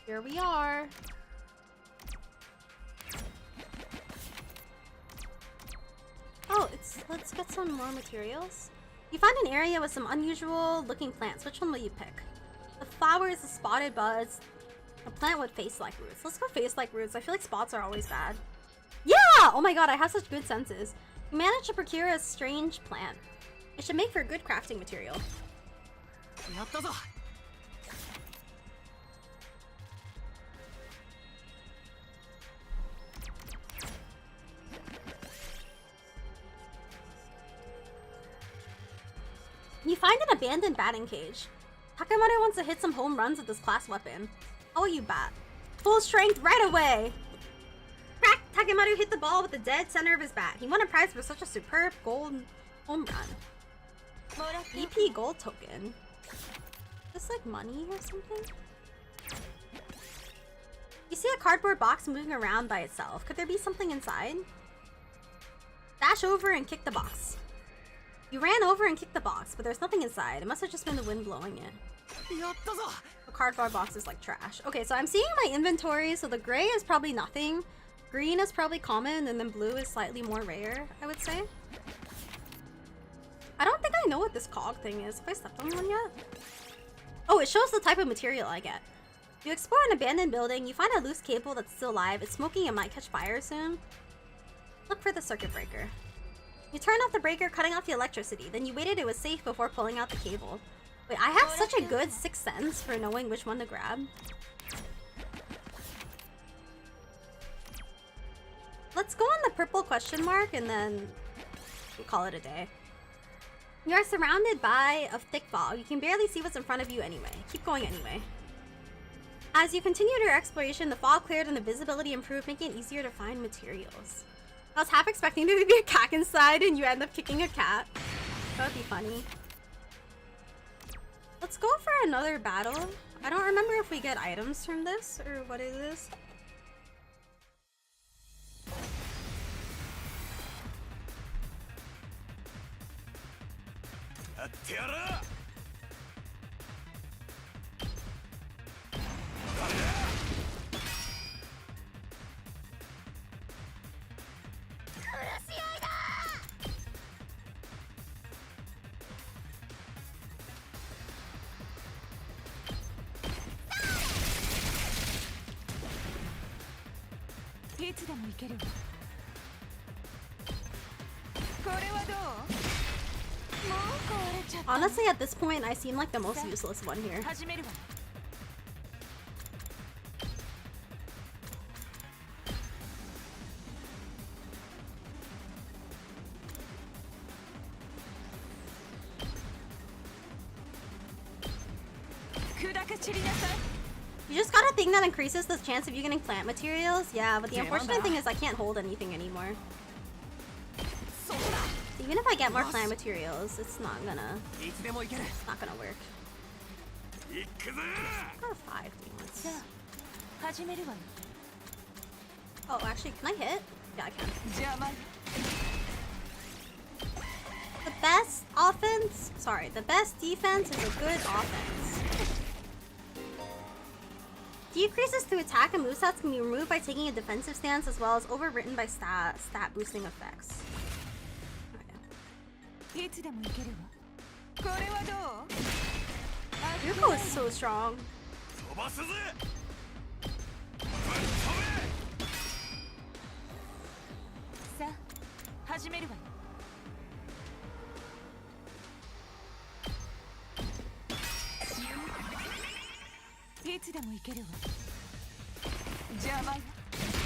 here we are. Oh, let's get some more materials. You find an area with some unusual looking plants. Which one will you pick? The flowers, the spotted buds, a plant with face-like roots. Let's go face-like roots. I feel like spots are always bad. Yeah! Oh my god, I have such good senses. You managed to procure a strange plant. It should make for good crafting material. You find an abandoned batting cage. Takemaru wants to hit some home runs with this class weapon. How will you bat? Full strength right away! Crack! Takemaru hit the ball with the dead center of his bat. He won a prize for such a superb gold home run. EP gold token. Is this like money or something? You see a cardboard box moving around by itself. Could there be something inside? Dash over and kick the box. You ran over and kicked the box, but there's nothing inside. It must have just been the wind blowing it. The cardboard box is like trash. Okay, so I'm seeing my inventory, so the gray is probably nothing. Green is probably common, and then blue is slightly more rare, I would say. I don't think I know what this cog thing is. Have I stepped on one yet? Oh, it shows the type of material I get. You explore an abandoned building, you find a loose cable that's still alive. It's smoking and might catch fire soon. Look for the circuit breaker. You turn off the breaker, cutting off the electricity. Then you waited it was safe before pulling out the cable. Wait, I have such a good sixth sense for knowing which one to grab. Let's go on the purple question mark and then we'll call it a day. You are surrounded by a thick fog. You can barely see what's in front of you anyway. Keep going anyway. As you continued your exploration, the fog cleared and the visibility improved, making it easier to find materials. I was half expecting there to be a cat inside and you end up kicking a cat. That would be funny. Let's go for another battle. I don't remember if we get items from this or what it is. Honestly, at this point, I seem like the most useless one here. You just got a thing that increases the chance of you getting plant materials? Yeah, but the unfortunate thing is I can't hold anything anymore. Even if I get more plant materials, it's not gonna work. Got 5 things. Oh, actually, can I hit? Yeah, I can. The best offense, sorry, the best defense is a good offense. Decreases to attack and movesets can be removed by taking a defensive stance as well as overwritten by stat boosting effects. Yuko is so strong.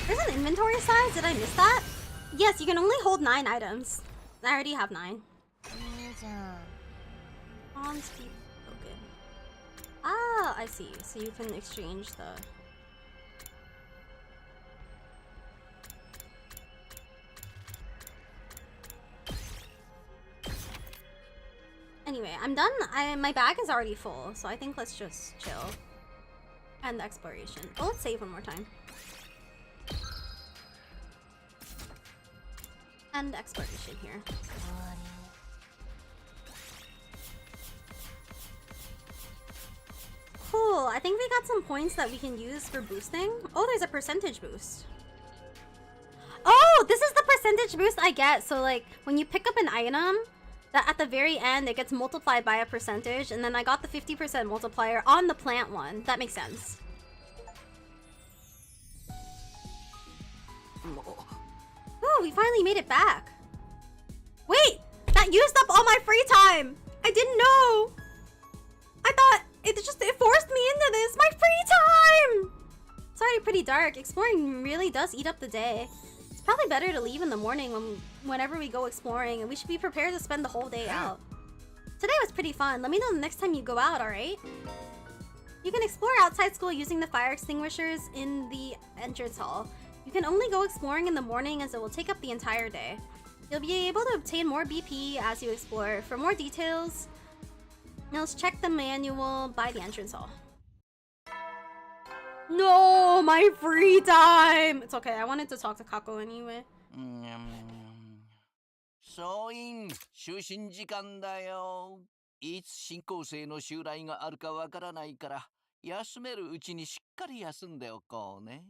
There's an inventory size? Did I miss that? Yes, you can only hold 9 items. I already have 9. On speed token. Ah, I see. So you can exchange the... Anyway, I'm done. My bag is already full, so I think let's just chill. And the exploration. Oh, let's save one more time. And exploration here. Cool, I think we got some points that we can use for boosting. Oh, there's a percentage boost. Oh, this is the percentage boost I get. So like, when you pick up an item, that at the very end, it gets multiplied by a percentage. And then I got the 50% multiplier on the plant one. That makes sense. Oh, we finally made it back. Wait, that used up all my free time. I didn't know. I thought it forced me into this. My free time. It's already pretty dark. Exploring really does eat up the day. It's probably better to leave in the morning whenever we go exploring, and we should be prepared to spend the whole day out. Today was pretty fun. Let me know the next time you go out, alright? You can explore outside school using the fire extinguishers in the entrance hall. You can only go exploring in the morning as it will take up the entire day. You'll be able to obtain more BP as you explore. For more details, let's check the manual by the entrance hall. No, my free time! It's okay, I wanted to talk to Kako anyway. 総員、就寝時間だよ。いつ新校生の襲来があるかわからないから、休めるうちにしっかり休んでおこうね。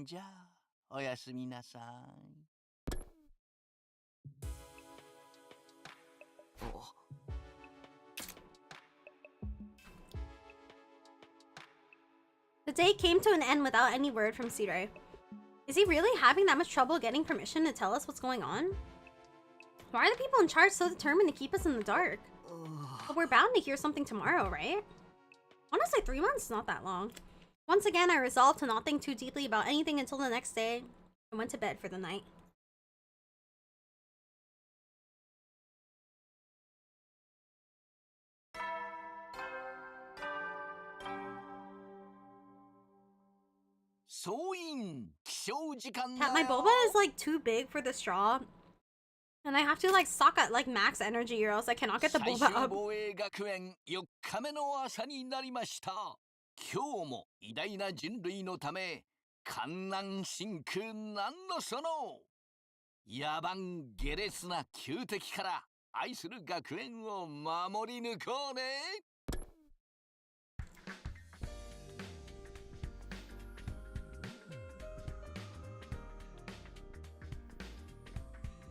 じゃあ。おやすみなさい。The day came to an end without any word from Sirei. Is he really having that much trouble getting permission to tell us what's going on? Why are the people in charge so determined to keep us in the dark? But we're bound to hear something tomorrow, right? Honestly, 3 months is not that long. Once again, I resolved to not think too deeply about anything until the next day and went to bed for the night. Cat, my boba is like too big for the straw. And I have to like suck at like max energy or else I cannot get the boba up. 4日目の朝になりました。今日も偉大な人類のため、観南真空なんのその野蛮下劣な旧敵から愛する学園を守り抜こうね。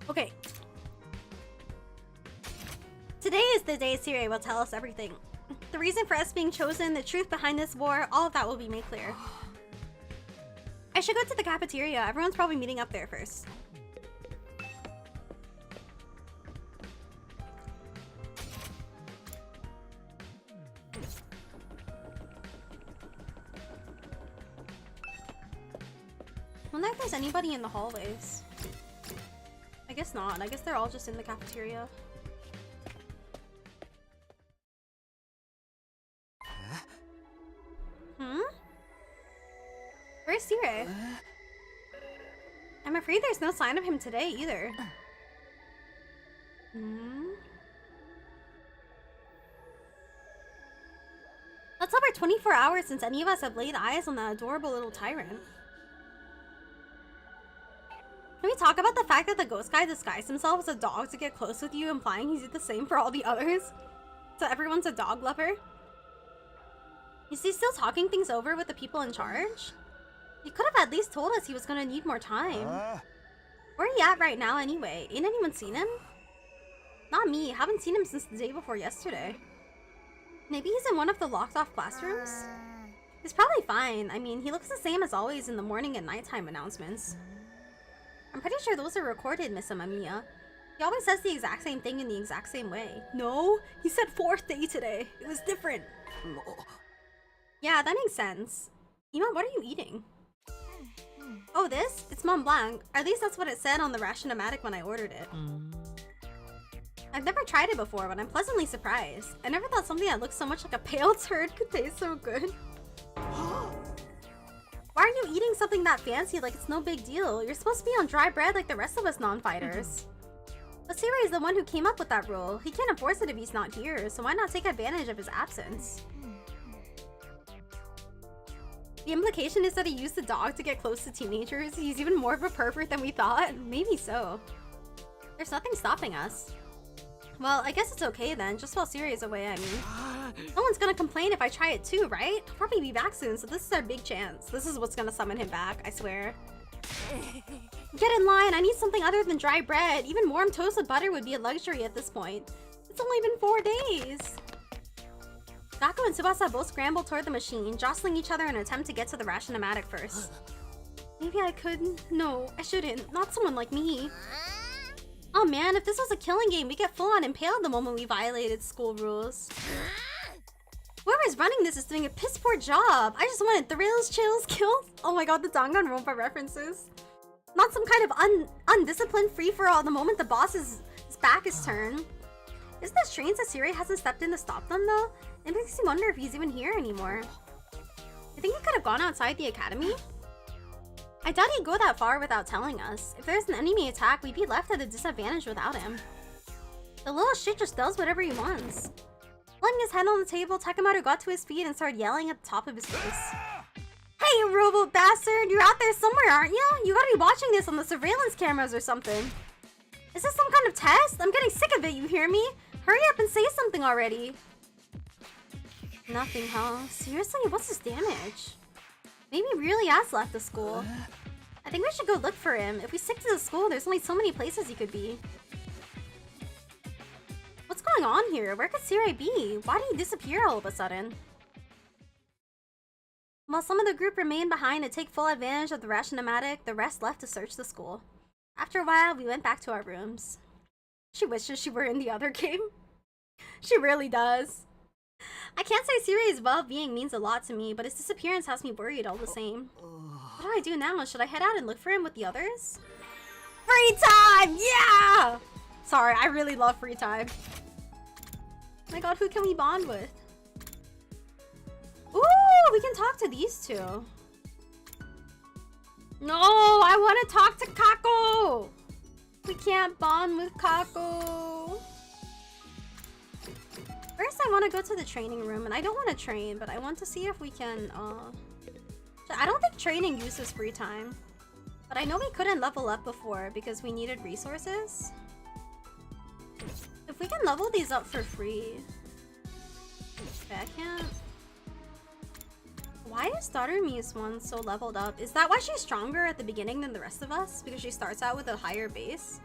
Okay. Today is the day Sirei will tell us everything. The reason for us being chosen, the truth behind this war, all of that will be made clear. I should go to the cafeteria. Everyone's probably meeting up there first. I wonder if there's anybody in the hallways. I guess not. I guess they're all just in the cafeteria. Where's Sirei? I'm afraid there's no sign of him today either. That's over 24 hours since any of us have laid eyes on that adorable little tyrant. Can we talk about the fact that the ghost guy disguised himself as a dog to get close with you, implying he's the same for all the others? So everyone's a dog lover? Is he still talking things over with the people in charge? He could have at least told us he was gonna need more time. Where are you at right now anyway? Ain't anyone seen him? Not me. Haven't seen him since the day before yesterday. Maybe he's in one of the locked off classrooms? He's probably fine. I mean, he looks the same as always in the morning and nighttime announcements. I'm pretty sure those are recorded, Miss Amamiya. He always says the exact same thing in the exact same way. No, he said 4th day today. It was different. Yeah, that makes sense. Ima, what are you eating? Oh, this? It's Mont Blanc. At least that's what it said on the Ration-O-Matic when I ordered it. I've never tried it before, but I'm pleasantly surprised. I never thought something that looks so much like a pale turd could taste so good. Why are you eating something that fancy like it's no big deal? You're supposed to be on dry bread like the rest of us non-fighters. But Sirei is the one who came up with that rule. He can't enforce it if he's not here, so why not take advantage of his absence? The implication is that he used the dog to get close to teenagers. He's even more of a pervert than we thought. Maybe so. There's nothing stopping us. Well, I guess it's okay then, just while Sirei is away, I mean. No one's gonna complain if I try it too, right? I'll probably be back soon, so this is our big chance. This is what's gonna summon him back, I swear. Get in line, I need something other than dry bread. Even warm toast with butter would be a luxury at this point. It's only been 4 days. Gaku and Tsubasa both scramble toward the machine, jostling each other in an attempt to get to the Ration-O-Matic first. Maybe I could. No, I shouldn't. Not someone like me. Oh man, if this was a killing game, we get full-on impaled the moment we violated school rules. Whoever's running this is doing a piss-poor job. I just wanted thrills, chills, kills. Oh my god, the Danganronpa references. Not some kind of undisciplined free-for-all the moment the boss's back is turned. Isn't it strange that Sirei hasn't stepped in to stop them though? It makes me wonder if he's even here anymore. I think he could have gone outside the academy? I doubt he'd go that far without telling us. If there's an enemy attack, we'd be left at a disadvantage without him. The little shit just does whatever he wants. Laying his head on the table, Takemaru got to his feet and started yelling at the top of his voice. Hey, you robot bastard! You're out there somewhere, aren't you? You gotta be watching this on the surveillance cameras or something. Is this some kind of test? I'm getting sick of it, you hear me? Hurry up and say something already. Nothing, huh? Seriously, what's his damage? Maybe he really has left the school. I think we should go look for him. If we stick to the school, there's only so many places he could be. What's going on here? Where could Sirai be? Why did he disappear all of a sudden? While some of the group remained behind to take full advantage of the rationematic, the rest left to search the school. After a while, we went back to our rooms. She wishes she were in the other game. She really does. I can't say Siri's well-being means a lot to me, but his disappearance has me worried all the same. What do I do now? Should I head out and look for him with the others? Free time! Yeah! Sorry, I really love free time. Oh my god, who can we bond with? Ooh, we can talk to these two. No, I want to talk to Kako! We can't bond with Kako. First, I want to go to the training room, and I don't want to train, but I want to see if we can, I don't think training uses free time. But I know we couldn't level up before because we needed resources. If we can level these up for free... Okay, I can't... Why is Darumi's one so leveled up? Is that why she's stronger at the beginning than the rest of us? Because she starts out with a higher base?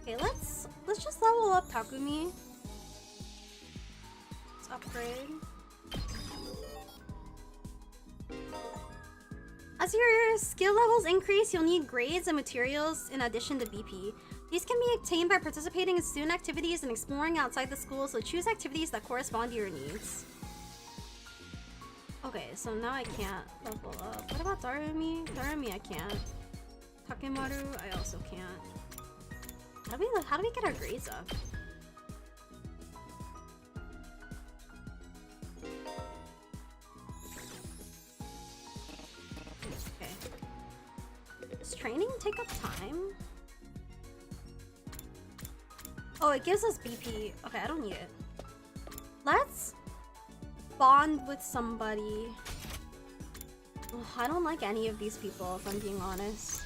Okay, let's just level up Takumi. Let's upgrade. As your skill levels increase, you'll need grades and materials in addition to BP. These can be obtained by participating in student activities and exploring outside the school, so choose activities that correspond to your needs. Okay, so now I can't level up. What about Darumi? Darumi I can't. Takemaru I also can't. How do we get our grades up? Okay. Does training take up time? Oh, it gives us BP. Okay, I don't need it. Let's bond with somebody. Ugh, I don't like any of these people, if I'm being honest.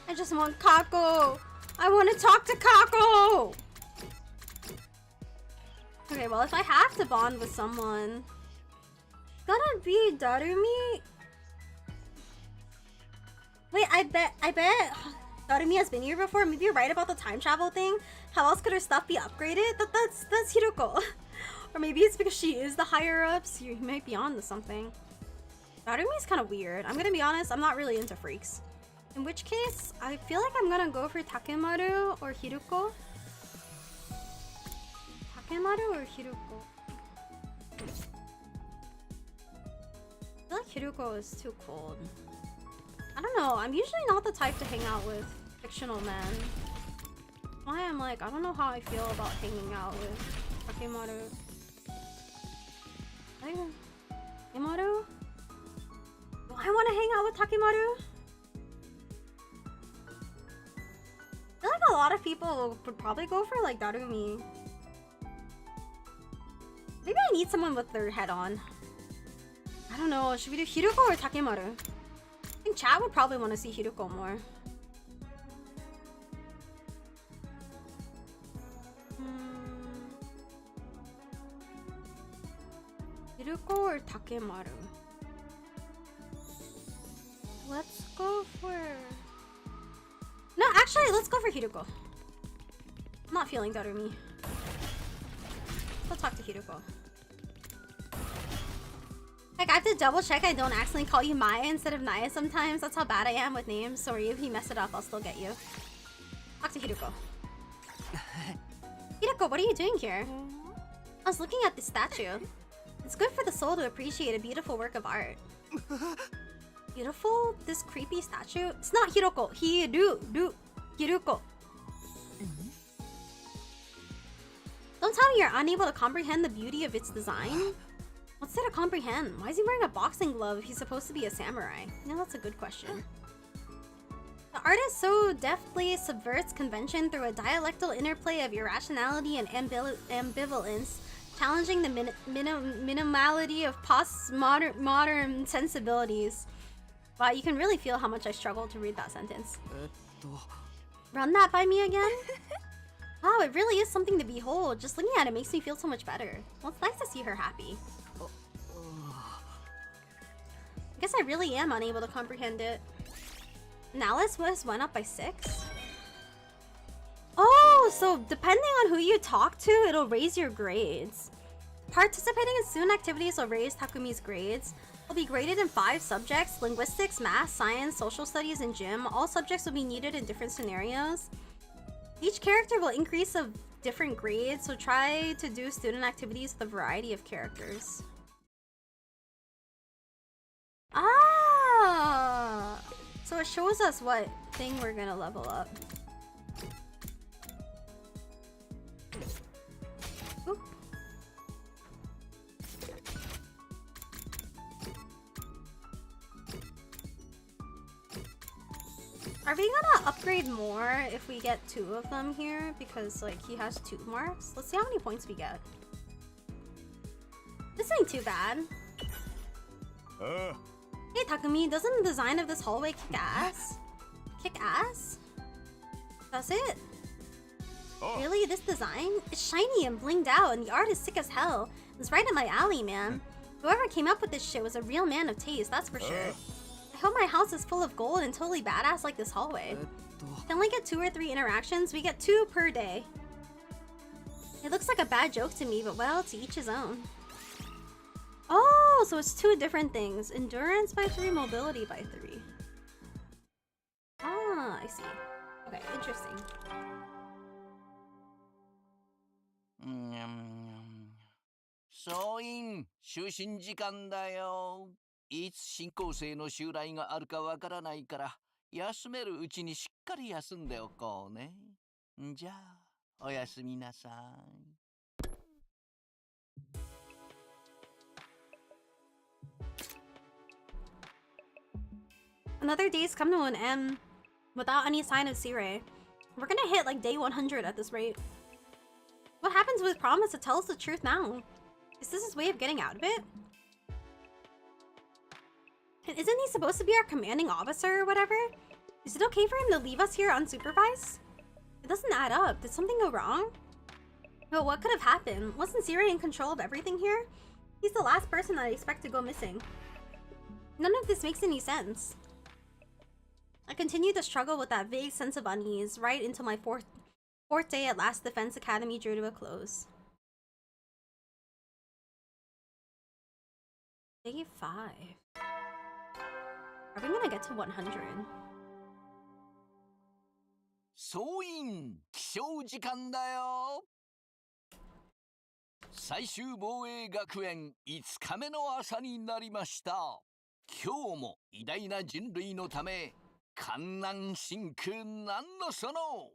I just want Kako! I want to talk to Kako! Okay, well, if I have to bond with someone, it's gonna be Darumi. Wait, I bet Darumi has been here before. Maybe you're right about the time travel thing. How else could her stuff be upgraded? That's Hiroko. Or maybe it's because she is the higher ups. You might be on to something. Darumi's kind of weird. I'm gonna be honest, I'm not really into freaks. In which case, I feel like I'm gonna go for Takemaru or Hiruko. Takemaru or Hiruko? I feel like Hiruko is too cold. I don't know, I'm usually not the type to hang out with fictional men. Why I'm like, I don't know how I feel about hanging out with Takemaru. Takemaru? Do I want to hang out with Takemaru? I feel like a lot of people would probably go for like Darumi. Maybe I need someone with their head on. I don't know, should we do Hiruko or Takemaru? I think chat would probably want to see Hiruko more. Hiruko or Takemaru? Let's go for... No, actually, let's go for Hiruko. I'm not feeling Darumi. Let's talk to Hiruko. Like, I have to double check I don't accidentally call you Maya instead of Nae sometimes. That's how bad I am with names. Sorry, if you mess it up, I'll still get you. Talk to Hiruko. Hiruko, what are you doing here? I was looking at this statue. It's good for the soul to appreciate a beautiful work of art. Beautiful? This creepy statue? It's not Hiroko. Hiruko. Don't tell me you're unable to comprehend the beauty of its design. What's there to comprehend? Why is he wearing a boxing glove if he's supposed to be a samurai? You know, that's a good question. The artist so deftly subverts convention through a dialectal interplay of irrationality and ambivalence, challenging the minimality of modern sensibilities. Wow, you can really feel how much I struggled to read that sentence. Run that by me again? Wow, it really is something to behold. Just looking at it makes me feel so much better. Well, it's nice to see her happy. guess I really am unable to comprehend it. NaeIllust went up by 6? Oh, so depending on who you talk to, it'll raise your grades. Participating in student activities will raise Takumi's grades. Will be graded in 5 subjects: linguistics, math, science, social studies, and gym. All subjects will be needed in different scenarios. Each character will increase of different grades, so try to do student activities with a variety of characters. Ah! So it shows us what thing we're gonna level up. Oop. Are we gonna upgrade more if we get 2 of them here? Because like he has 2 marks. Let's see how many points we get. This ain't too bad. Hey Takumi, doesn't the design of this hallway kick ass? Kick ass? That's it? Really? This design? It's shiny and blinged out and the art is sick as hell. It's right in my alley, man. Whoever came up with this shit was a real man of taste, that's for sure. I hope my house is full of gold and totally badass like this hallway. We only get 2 or 3 interactions. We get 2 per day. It looks like a bad joke to me, but well, to each his own. Oh, so it's 2 different things. Endurance by 3, mobility by 3. Ah, I see. Okay, interesting. Soin, 就寝時間だよ。いつ新校生の襲来があるかわからないから、休めるうちにしっかり休んでおこうね。じゃあ、おやすみなさい。Another day's come to an end without any sign of Sirei. We're gonna hit like day 100 at this rate. What happens with promise to tell us the truth now? Is this his way of getting out of it? And isn't he supposed to be our commanding officer or whatever? Is it okay for him to leave us here unsupervised? It doesn't add up. Did something go wrong? Well, what could have happened? Wasn't Sirei in control of everything here? He's the last person that I expect to go missing. None of this makes any sense. I continued to struggle with that vague sense of unease right into my fourth day at Last Defense Academy drew to a close. Day 5. Are we gonna get to 100? 総員起床時間だよ。最終防衛学園5日目の朝になりました。今日も偉大な人類のため艱難辛苦なんのその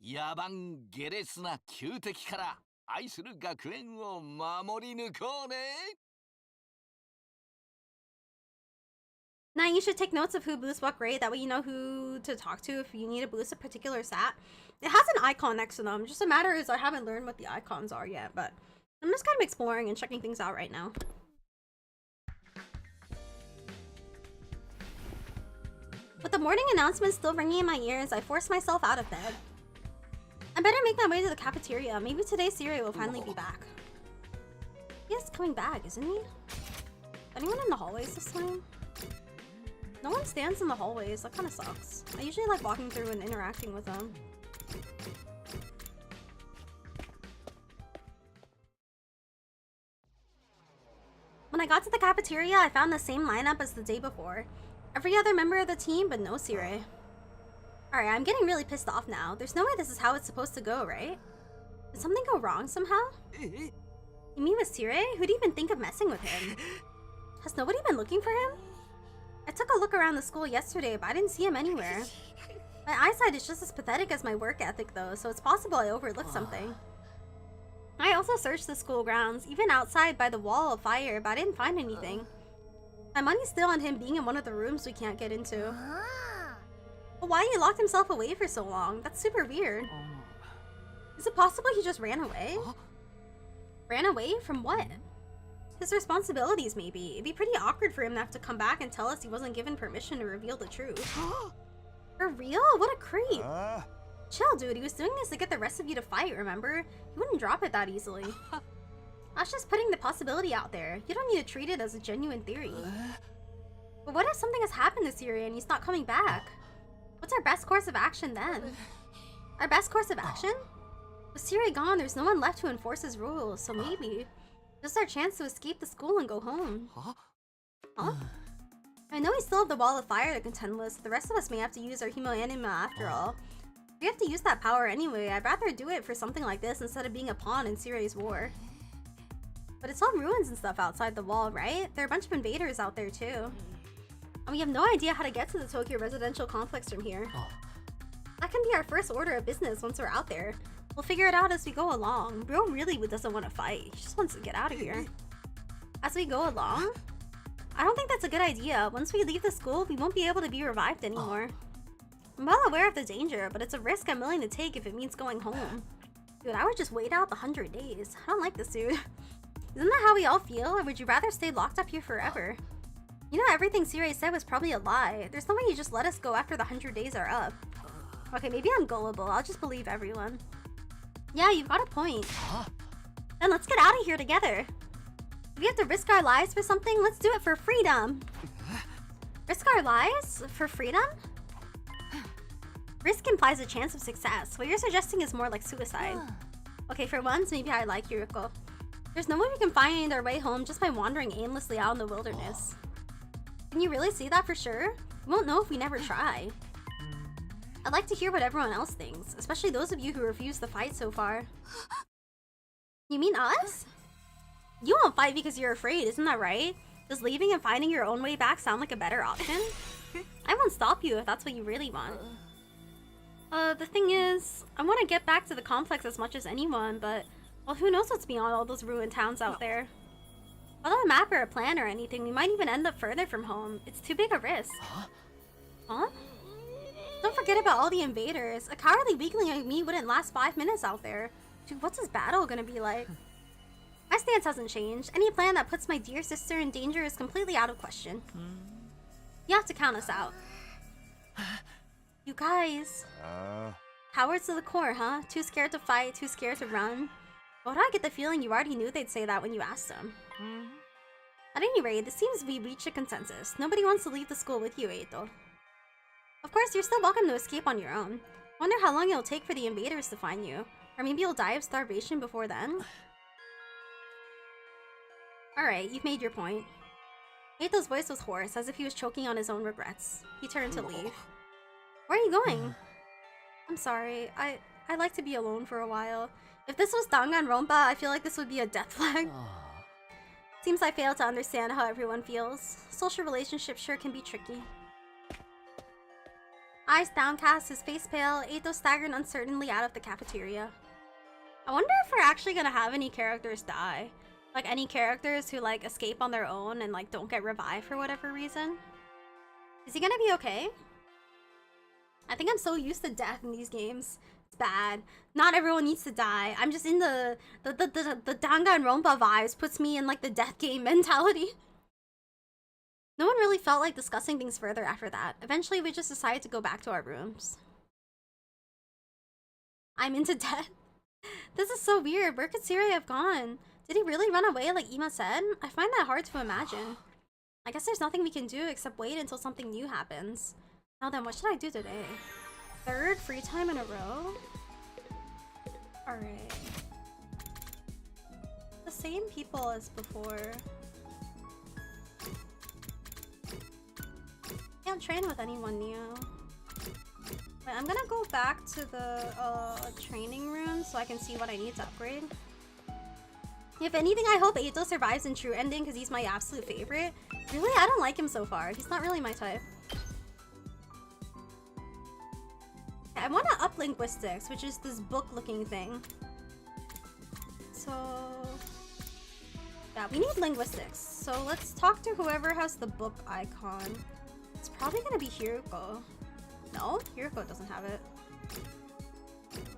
野蛮下劣な旧敵から愛する学園を守り抜こうね。Now you should take notes of who boosts what grade, that way you know who to talk to if you need to boost a particular stat. It has an icon next to them, just a matter is I haven't learned what the icons are yet, but I'm just kind of exploring and checking things out right now. With the morning announcement still ringing in my ears, I forced myself out of bed. I better make my way to the cafeteria. Maybe today Sirei will finally be back. He is coming back, isn't he? Anyone in the hallways this time? No one stands in the hallways, that kind of sucks. I usually like walking through and interacting with them. When I got to the cafeteria, I found the same lineup as the day before. Every other member of the team, but no Sirei. Alright, I'm getting really pissed off now. There's no way this is how it's supposed to go, right? Did something go wrong somehow? You mean with Sirei? Who'd even think of messing with him? Has nobody been looking for him? I took a look around the school yesterday, but I didn't see him anywhere. My eyesight is just as pathetic as my work ethic though, so it's possible I overlooked something. I also searched the school grounds, even outside by the wall of fire, but I didn't find anything. My money's still on him being in one of the rooms we can't get into. But why he locked himself away for so long? That's super weird. Is it possible he just ran away? Ran away from what? His responsibilities, maybe. It'd be pretty awkward for him to have to come back and tell us he wasn't given permission to reveal the truth. For real? What a creep. Chill, dude. He was doing this to get the rest of you to fight, remember? He wouldn't drop it that easily. That's just putting the possibility out there. You don't need to treat it as a genuine theory. But what if something has happened to Siri and he's not coming back? What's our best course of action then? Our best course of action? With Siri gone, there's no one left to enforce his rules, so maybe this is our chance to escape the school and go home. Huh? I know we still have the Wall of Fire to contend with, so the rest of us may have to use our Himo Anima after all. If we have to use that power anyway, I'd rather do it for something like this instead of being a pawn in Siri's war. But it's all ruins and stuff outside the wall, right? There are a bunch of invaders out there too. And we have no idea how to get to the Tokyo residential complex from here. That can be our first order of business once we're out there. We'll figure it out as we go along. Bro really doesn't want to fight. He just wants to get out of here. As we go along? I don't think that's a good idea. Once we leave the school, we won't be able to be revived anymore. I'm well aware of the danger, but it's a risk I'm willing to take if it means going home. Dude, I would just wait out the 100 days. I don't like this dude. Isn't that how we all feel, or would you rather stay locked up here forever? You know, everything Siri said was probably a lie. There's no way you just let us go after the 100 days are up. Okay, maybe I'm gullible. I'll just believe everyone. Yeah, you've got a point. Then let's get out of here together. If we have to risk our lives for something, let's do it for freedom. Risk our lives? For freedom? Risk implies a chance of success. What you're suggesting is more like suicide. Okay, for once, maybe I like Yuriko. There's no way we can find our way home just by wandering aimlessly out in the wilderness. Can you really see that for sure? We won't know if we never try. I'd like to hear what everyone else thinks, especially those of you who refused the fight so far. You mean us? You won't fight because you're afraid, isn't that right? Does leaving and finding your own way back sound like a better option? I won't stop you if that's what you really want. The thing is, I want to get back to the complex as much as anyone, but well, who knows what's beyond all those ruined towns out there. Without a map or a plan or anything, we might even end up further from home. It's too big a risk. Huh? Don't forget about all the invaders. A cowardly weakling like me wouldn't last 5 minutes out there. Dude, what's this battle gonna be like? My stance hasn't changed. Any plan that puts my dear sister in danger is completely out of question. You have to count us out. You guys. Cowards to the core, huh? Too scared to fight, too scared to run. Why do I get the feeling you already knew they'd say that when you asked them? At any rate, it seems we reached a consensus. Nobody wants to leave the school with you, Eito. Of course, you're still welcome to escape on your own. Wonder how long it'll take for the invaders to find you. Or maybe you'll die of starvation before then? Alright, you've made your point. Eito's voice was hoarse, as if he was choking on his own regrets. He turned to leave. Where are you going? I'm sorry, I'd like to be alone for a while. If this was Danganronpa, I feel like this would be a death flag. Seems I fail to understand how everyone feels. Social relationships sure can be tricky. Eyes downcast, his face pale, Eito staggered uncertainly out of the cafeteria. I wonder if we're actually gonna have any characters die. Like any characters who like escape on their own and like don't get revived for whatever reason. Is he gonna be okay? I think I'm so used to death in these games. It's bad. Not everyone needs to die. I'm just in the Danganronpa vibes puts me in like the death game mentality. No one really felt like discussing things further after that. Eventually, we just decided to go back to our rooms. I'm into death. This is so weird. Where could Siri have gone? Did he really run away like Ima said? I find that hard to imagine. I guess there's nothing we can do except wait until something new happens. Now then, what should I do today? 3rd free time in a row? Alright. The same people as before. Can't train with anyone new. Wait, I'm gonna go back to the training room so I can see what I need to upgrade. If anything, I hope Eito survives in True Ending because he's my absolute favorite. Really, I don't like him so far. He's not really my type. I want to up linguistics, which is this book-looking thing. So yeah, we need linguistics. So let's talk to whoever has the book icon. It's probably gonna be Hiroko. No, Hiroko doesn't have it.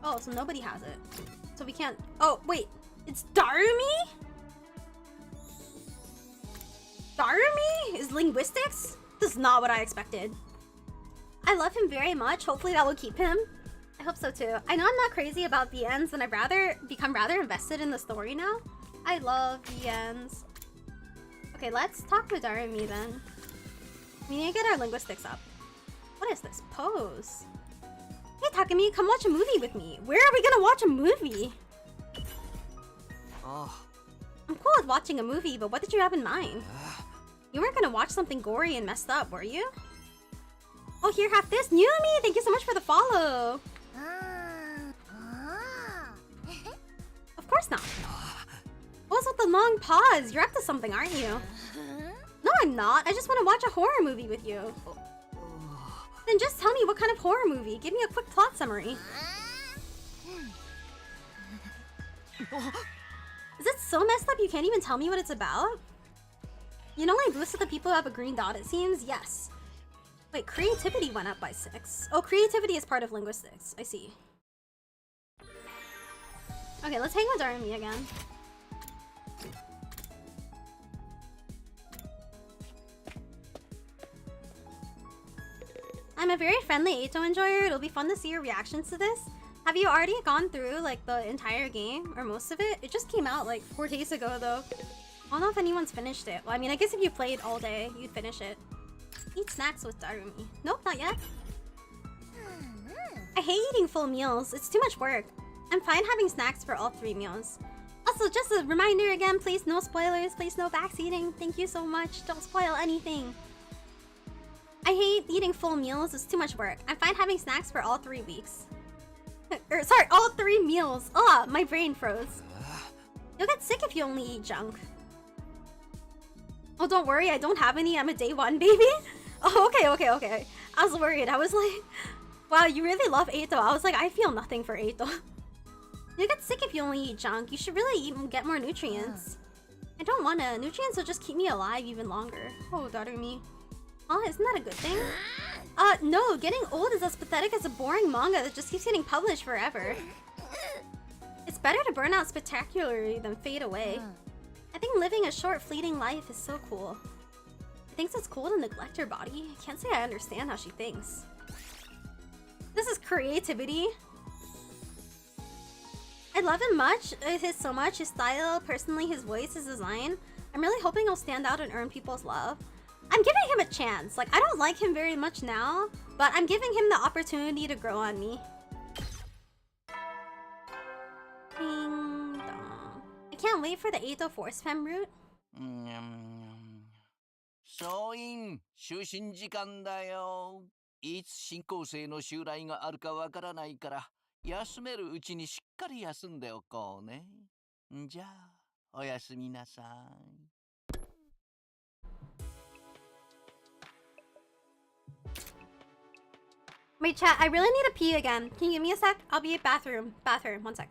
Oh, so nobody has it. So we can't. Oh wait, it's Darumi? Darumi is linguistics? This is not what I expected. I love him very much. Hopefully that will keep him. I hope so too. I know I'm not crazy about the ends and I've become rather invested in the story now. I love VNs. Okay, let's talk with Darumi then. We need to get our linguistics up. What is this pose? Hey Takumi, come watch a movie with me. Where are we gonna watch a movie? Oh. I'm cool with watching a movie, but what did you have in mind? You weren't gonna watch something gory and messed up, were you? Oh, here, have this. Numi, thank you so much for the follow. Of course not. What's with the long pause? You're up to something, aren't you? No, I'm not. I just want to watch a horror movie with you. Then just tell me what kind of horror movie. Give me a quick plot summary. Is it so messed up you can't even tell me what it's about? You know, like most of the people who have a green dot, it seems? Yes. Wait, creativity went up by 6. Oh, creativity is part of linguistics. I see. Okay, let's hang with Darumi again. I'm a very friendly Eito enjoyer. It'll be fun to see your reactions to this. Have you already gone through like the entire game or most of it? It just came out like 4 days ago though. I don't know if anyone's finished it. Well, I mean, I guess if you played all day, you'd finish it. Eat snacks with Darumi. Nope, not yet. I hate eating full meals. It's too much work. I'm fine having snacks for all 3 meals. Also, just a reminder again, please no spoilers, please no backseating. Thank you so much. Don't spoil anything. I hate eating full meals. It's too much work. I'm fine having snacks for all 3 weeks. Sorry, all 3 meals. Ah, my brain froze. You'll get sick if you only eat junk. Oh, don't worry, I don't have any. I'm a day 1 baby. Oh, okay. I was worried. I was like, wow, you really love Eito. I was like, I feel nothing for Eito. You'll get sick if you only eat junk. You should really eat and get more nutrients. I don't wanna. Nutrients will just keep me alive even longer. Oh, Darumi. Oh, isn't that a good thing? No, getting old is as pathetic as a boring manga that just keeps getting published forever. It's better to burn out spectacularly than fade away. I think living a short, fleeting life is so cool. She thinks it's cool to neglect her body. I can't say I understand how she thinks. This is creativity. I love him much. So much. His style, personally, his voice, his design. I'm really hoping he'll stand out and earn people's love. I'm giving him a chance. Like, I don't like him very much now, but I'm giving him the opportunity to grow on me. Ding dong. I can't wait for the Eito Force Fem route. 総員就寝時間だよ。いつ新校生の襲来があるかわからないから休めるうちにしっかり休んでおこうね。じゃあおやすみなさい。 Wait, chat, I really need to pee again. Can you give me a sec? I'll be at bathroom. Bathroom, 1 sec.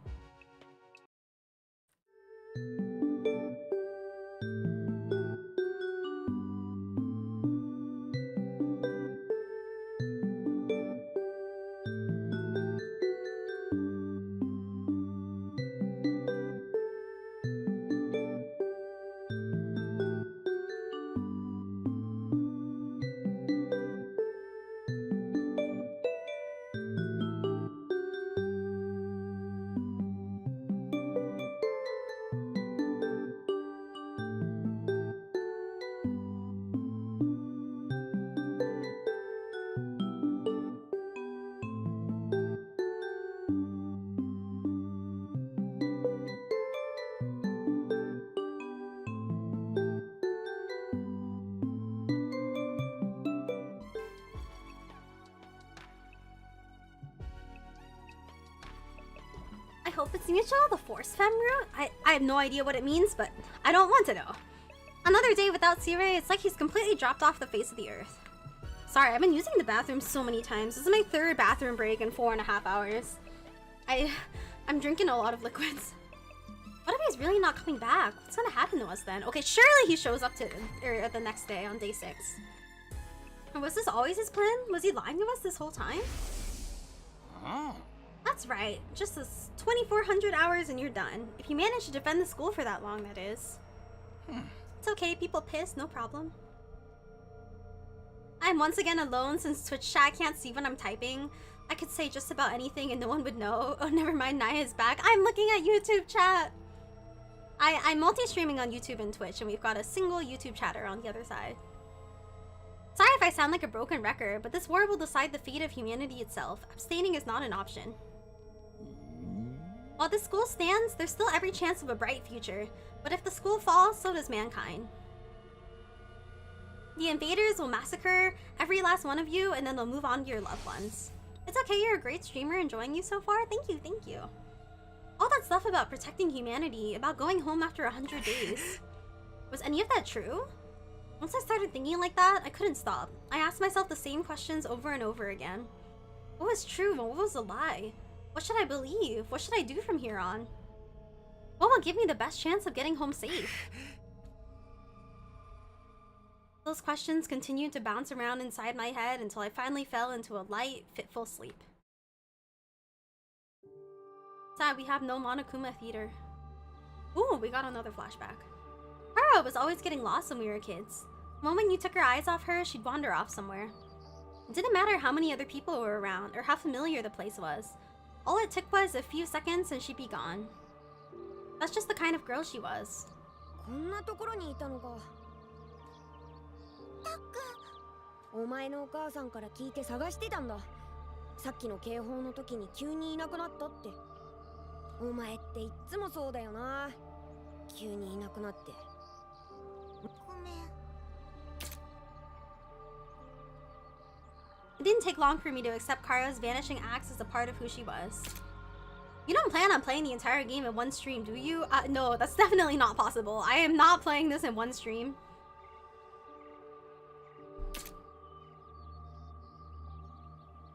I hope it's mutual, the Force Fem route? I have no idea what it means, but I don't want to know. Another day without Sirei, it's like he's completely dropped off the face of the earth. Sorry, I've been using the bathroom so many times. This is my 3rd bathroom break in 4.5 hours. I'm drinking a lot of liquids. What if he's really not coming back? What's gonna happen to us then? Okay, surely he shows up the next day on day 6. Or was this always his plan? Was he lying to us this whole time? That's right. Just this 2,400 hours and you're done. If you manage to defend the school for that long, that is. It's okay, people piss, no problem. I'm once again alone since Twitch chat can't see when I'm typing. I could say just about anything and no one would know. Oh, never mind, Nae is back. I'm looking at YouTube chat. I'm multi-streaming on YouTube and Twitch, and we've got a single YouTube chatter on the other side. Sorry if I sound like a broken record, but this war will decide the fate of humanity itself. Abstaining is not an option. While this school stands, there's still every chance of a bright future. But if the school falls, so does mankind. The invaders will massacre every last one of you, and then they'll move on to your loved ones. It's okay, you're a great streamer, enjoying you so far. Thank you, thank you. All that stuff about protecting humanity, about going home after 100 days. Was any of that true? Once I started thinking like that, I couldn't stop. I asked myself the same questions over and over again. What was true and what was a lie? What should I believe? What should I do from here on? What will give me the best chance of getting home safe? Those questions continued to bounce around inside my head until I finally fell into a light, fitful sleep. Sad we have no Monokuma theater. Ooh, we got another flashback. Hara was always getting lost when we were kids. The moment you took your eyes off her, she'd wander off somewhere. It didn't matter how many other people were around or how familiar the place was. All it took was a few seconds and she'd be gone. That's just the kind of girl she was. こんなところにいたのか。たっくん。お前のお母さんから聞いて探してたんだ。さっきの警報の時に急にいなくなったって。お前っていっつもそうだよな。急にいなくなって。ごめん。 It didn't take long for me to accept Kara's vanishing acts as a part of who she was. You don't plan on playing the entire game in one stream, do you? No, that's definitely not possible. I am not playing this in one stream.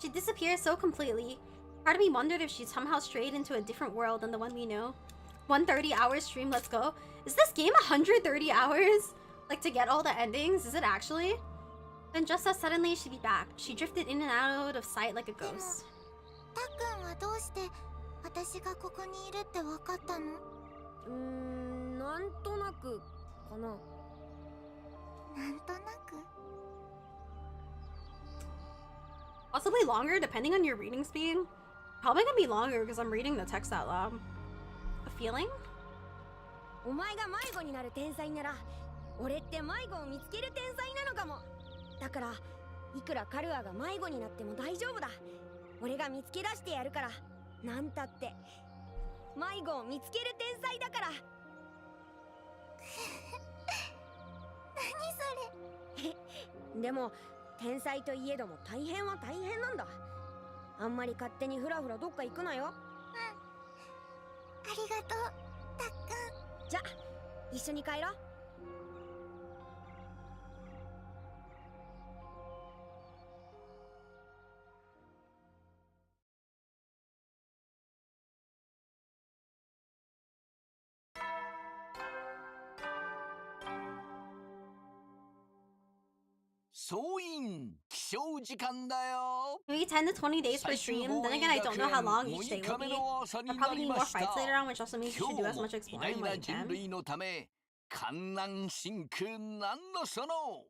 She disappeared so completely. Part of me wondered if she'd somehow strayed into a different world than the one we know. 130-hour stream, let's go. Is this game 130 hours? Like, to get all the endings? Is it actually? Then just as suddenly she'd be back. She drifted in and out of sight like a ghost. たっくんはどうして私がここにいるって分かったの？なんとなくかな。なんとなく。 Possibly longer depending on your reading speed. Probably gonna be longer because I'm reading the text out loud. A feeling? お前が迷子になる天才なら、俺って迷子を見つける天才なのかも。だから、いくらカルアが迷子になっても大丈夫だ。俺が見つけ出してやるから。なんたって迷子を見つける天才だから。何それ。でも天才といえども大変は大変なんだ。あんまり勝手にフラフラどっか行くなよ。ありがとう、たっくん。じゃ、一緒に帰ろう。総員起床時間だよ。 Maybe 10 to 20 days per stream. Then again, I don't know how long each day will be. I'll probably need more fights later on, which also means you should do as much exploring when you 人 can. 類のため観覧深空なんのその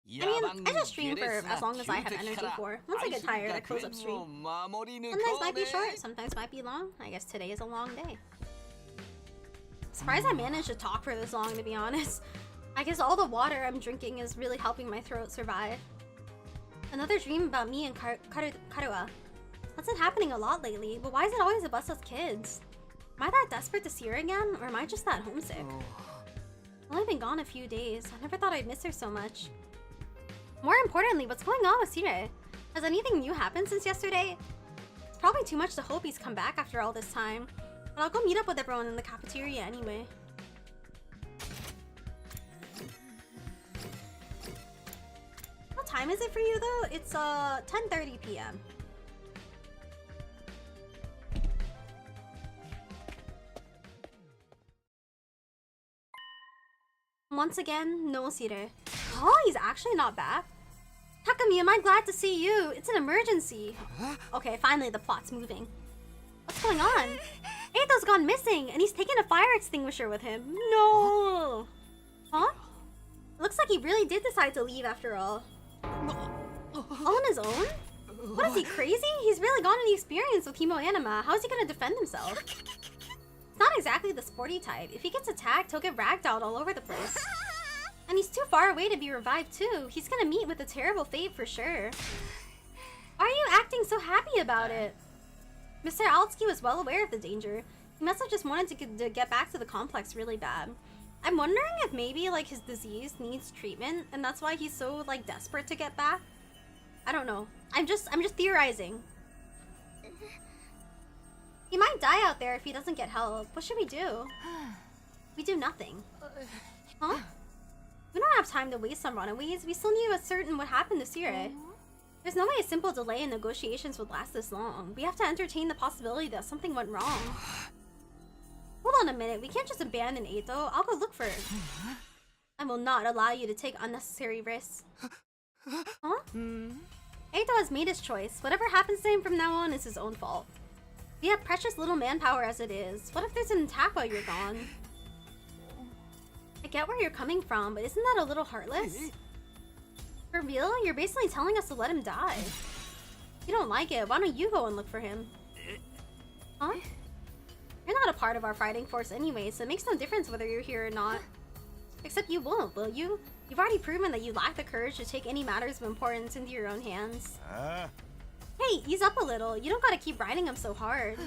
I mean, I just stream for as long as I have energy for. Once I get tired, I close up stream. Sometimes might be short, sometimes might be long. I guess today is a long day. Surprised I managed to talk for this long, to be honest. I guess all the water I'm drinking is really helping my throat survive. Another dream about me and Karua. That's been happening a lot lately, but why is it always about us kids? Am I that desperate to see her again, or am I just that homesick? I've only been gone a few days. I never thought I'd miss her so much. More importantly, what's going on with Sire? Has anything new happened since yesterday? It's probably too much to hope he's come back after all this time, but I'll go meet up with everyone in the cafeteria anyway. What time is it for you though? It's 10:30 p.m. Once again, no Sire. Oh, he's actually not back. Takumi, am I glad to see you? It's an emergency. Okay, finally the plot's moving. What's going on? Eito's gone missing, and he's taken a fire extinguisher with him. No! Huh? Looks like he really did decide to leave after all. All on his own? What is he, crazy? He's really gone in the experience with Himo Anima. How is he gonna defend himself? Not exactly the sporty type. If he gets attacked, he'll get ragdolled all over the place. And he's too far away to be revived too. He's gonna meet with a terrible fate for sure. Why are you acting so happy about it? Mr. Altsky was well aware of the danger. He must have just wanted to get back to the complex really bad. I'm wondering if maybe like his disease needs treatment and that's why he's so like desperate to get back. I don't know. I'm just theorizing. He might die out there if he doesn't get help. What should we do? We do nothing. Huh? We don't have time to waste on runaways. We still need to ascertain what happened to Sire. There's no way a simple delay in negotiations would last this long. We have to entertain the possibility that something went wrong. Hold on a minute. We can't just abandon Eito. I'll go look for it. I will not allow you to take unnecessary risks. Huh? Eito has made his choice. Whatever happens to him from now on is his own fault. We have precious little manpower as it is. What if there's an attack while you're gone? I get where you're coming from, but isn't that a little heartless? For real? You're basically telling us to let him die. If you don't like it, why don't you go and look for him? Huh? You're not a part of our fighting force anyway, so it makes no difference whether you're here or not. Except you won't, will you? You've already proven that you lack the courage to take any matters of importance into your own hands. Hey, ease up a little. You don't gotta keep riding him so hard.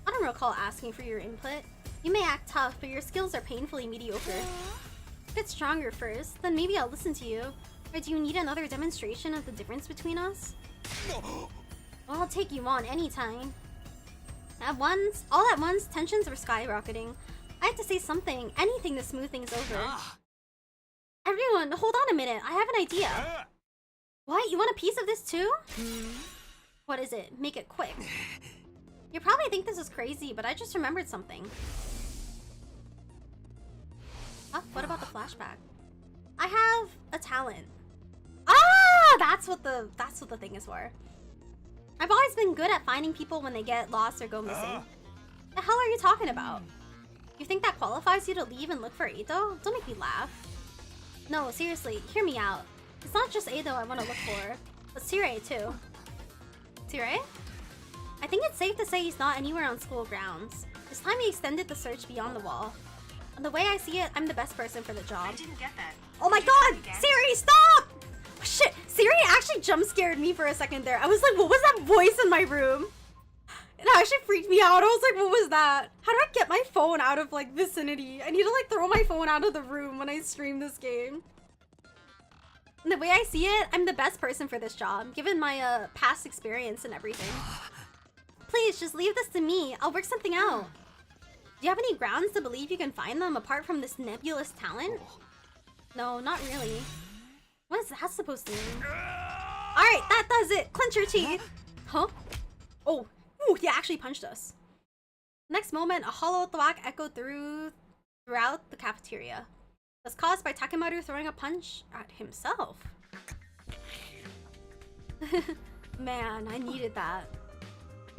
I don't recall asking for your input. You may act tough, but your skills are painfully mediocre. Get stronger first, then maybe I'll listen to you. Or do you need another demonstration of the difference between us? Well, I'll take you on anytime. All at once, tensions were skyrocketing. I had to say something, anything to smooth things over. Everyone, hold on a minute. I have an idea. What? You want a piece of this too? What is it? Make it quick. You probably think this is crazy, but I just remembered something. Oh, what about the flashback? I have a talent. Ah, that's what the thing is for. I've always been good at finding people when they get lost or go missing. The hell are you talking about? You think that qualifies you to leave and look for Eito? Don't make me laugh. No, seriously, hear me out. It's not just Eito I want to look for, but Sire too. Sire? I think it's safe to say he's not anywhere on school grounds. This time he extended the search beyond the wall. And the way I see it, I'm the best person for the job. I didn't get that. Oh my god! Siri, stop! Oh, shit, Siri actually jump scared me for a second there. I was like, what was that voice in my room? It actually freaked me out. I was like, what was that? How do I get my phone out of like vicinity? I need to like throw my phone out of the room when I stream this game. And the way I see it, I'm the best person for this job, given my past experience and everything. Please, just leave this to me. I'll work something out. Do you have any grounds to believe you can find them apart from this nebulous talent? No, not really. What is that supposed to mean? Alright, that does it! Clench your teeth! Huh? Oh, ooh, he actually punched us. Next moment, a hollow thwack echoed throughout the cafeteria. It was caused by Takemaru throwing a punch at himself. Man, I needed that.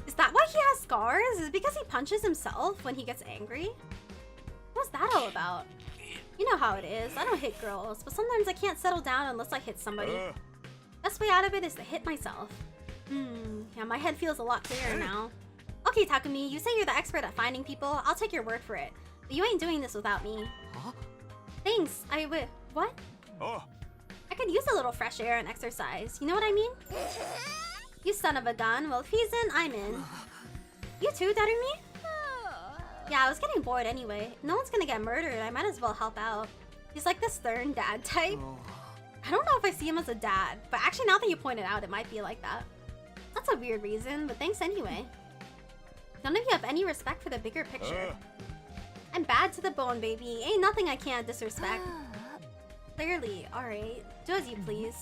Is that why he has scars? Is it because he punches himself when he gets angry? What's that all about? You know how it is. I don't hit girls, but sometimes I can't settle down unless I hit somebody. Best way out of it is to hit myself. Yeah, my head feels a lot clearer now. Okay, Takumi, you say you're the expert at finding people. I'll take your word for it. But you ain't doing this without me. Huh? Thanks, what? I could use a little fresh air and exercise. You know what I mean? You son of a gun. Well, if he's in, I'm in. You too, Darumi? Yeah, I was getting bored anyway. No one's gonna get murdered. I might as well help out. He's like the stern dad type. I don't know if I see him as a dad, but actually now that you point it out, it might be like that. That's a weird reason, but thanks anyway. None of you have any respect for the bigger picture. I'm bad to the bone, baby. Ain't nothing I can't disrespect. Clearly, alright. Do as you please.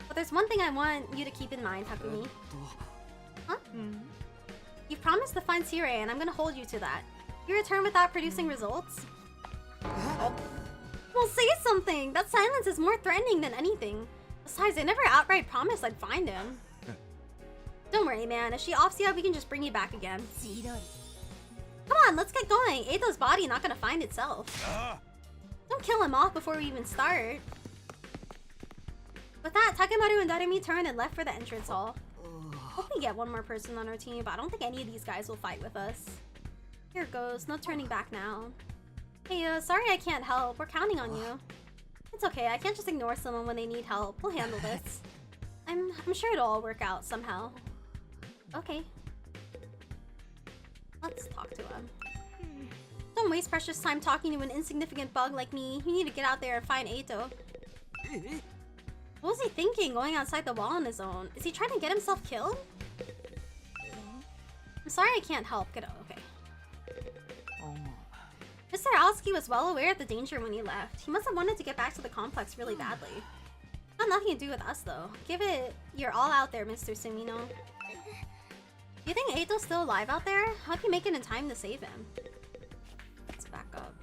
But there's one thing I want you to keep in mind, Takumi. Huh? You promised to find Sire, and I'm gonna hold you to that. You return without producing results? Oh. Well, say something! That silence is more threatening than anything. Besides, I never outright promised I'd find him. Don't worry, man. If she offs you, we can just bring you back again. Come on, let's get going. Eito's body not gonna find itself. Don't kill him off before we even start. With that, Takemaru and Darumi turned and left for the entrance hall. Hope we get one more person on our team, but I don't think any of these guys will fight with us. Here goes, no turning back now. Hey, sorry I can't help. We're counting on you. It's okay, I can't just ignore someone when they need help. We'll handle this. I'm sure it'll all work out somehow. Okay. Let's talk to him. Don't waste precious time talking to an insignificant bug like me. You need to get out there and find Eito. What was he thinking going outside the wall on his own? Is he trying to get himself killed? I'm sorry I can't help. Get out. Okay. Mr. Alski was well aware of the danger when he left. He must have wanted to get back to the complex really badly. Got nothing to do with us though. Give it your all out there, Mr. Sumino. Do you think Eito's still alive out there? How'd you make it in time to save him? Let's back up.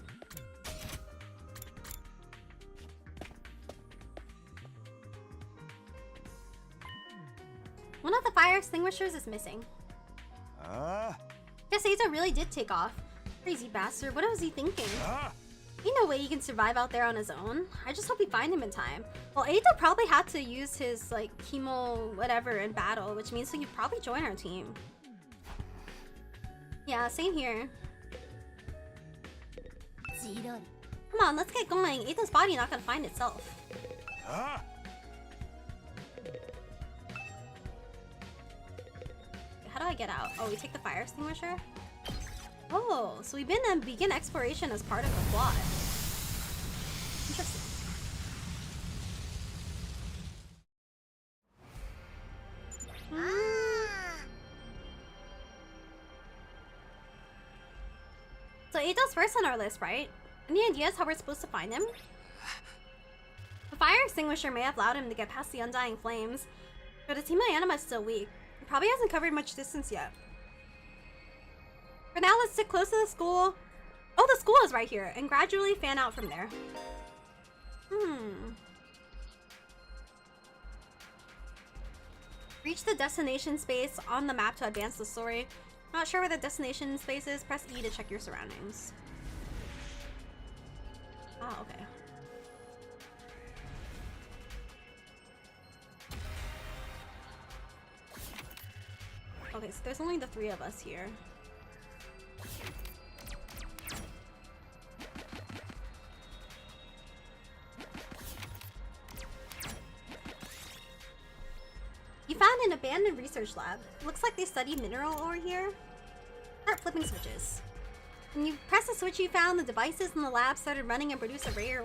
One of the fire extinguishers is missing. Guess Eito really did take off. Crazy bastard, what was he thinking? Ain't no way he can survive out there on his own. I just hope we find him in time. Well, Eito probably had to use his, like, chemo whatever in battle, which means he could probably join our team. Yeah, same here. Come on, let's get going. Eito's body not gonna find itself. How do I get out? Oh, we take the fire extinguisher? Oh, so we begin exploration as part of the plot. Interesting. So Eito's first on our list, right? Any ideas how we're supposed to find him? The fire extinguisher may have allowed him to get past the undying flames, but his hemayanama is still weak. He probably hasn't covered much distance yet. For now, let's stick close to the school. Oh, the school is right here, and gradually fan out from there. Reach the destination space on the map to advance the story. Not sure where the destination space is? Press E to check your surroundings. Ah, okay. Okay, so there's only the 3 of us here. You found an abandoned research lab. Looks like they study mineral ore here. Start flipping switches. When you press the switch you found, the devices in the lab started running and produced a rare...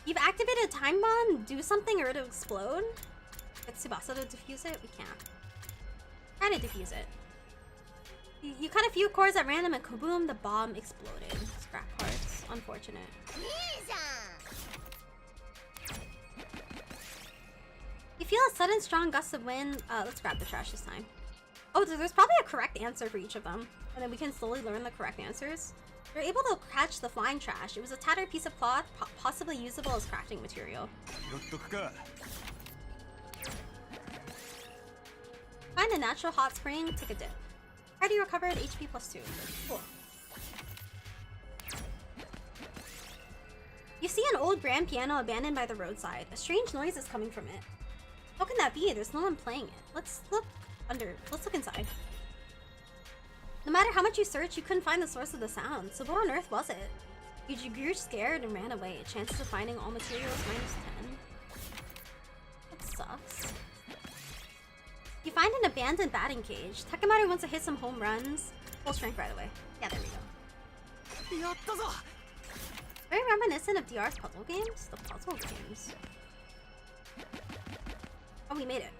You've activated a time bomb. Do something or it'll explode. Get Tsubasa to defuse it? We can't. Try to defuse it. You cut a few cords at random and kaboom, the bomb exploded. Scrap parts. Unfortunate. You feel a sudden strong gust of wind. Let's grab the trash this time. Oh, there's probably a correct answer for each of them. And then we can slowly learn the correct answers. You're able to catch the flying trash. It was a tattered piece of cloth, possibly usable as crafting material. Find a natural hot spring, take a dip. Already recovered HP +2. Cool. You see an old grand piano abandoned by the roadside. A strange noise is coming from it. How can that be? There's no one playing it. Let's look inside. No matter how much you searched, you couldn't find the source of the sound. So what on earth was it? You grew scared and ran away. Chances of finding all materials -10. That sucks. You find an abandoned batting cage. Takemaru wants to hit some home runs. Full strength right away. Yeah, there we go. Very reminiscent of DR's puzzle games. The puzzle games. Oh, we made it.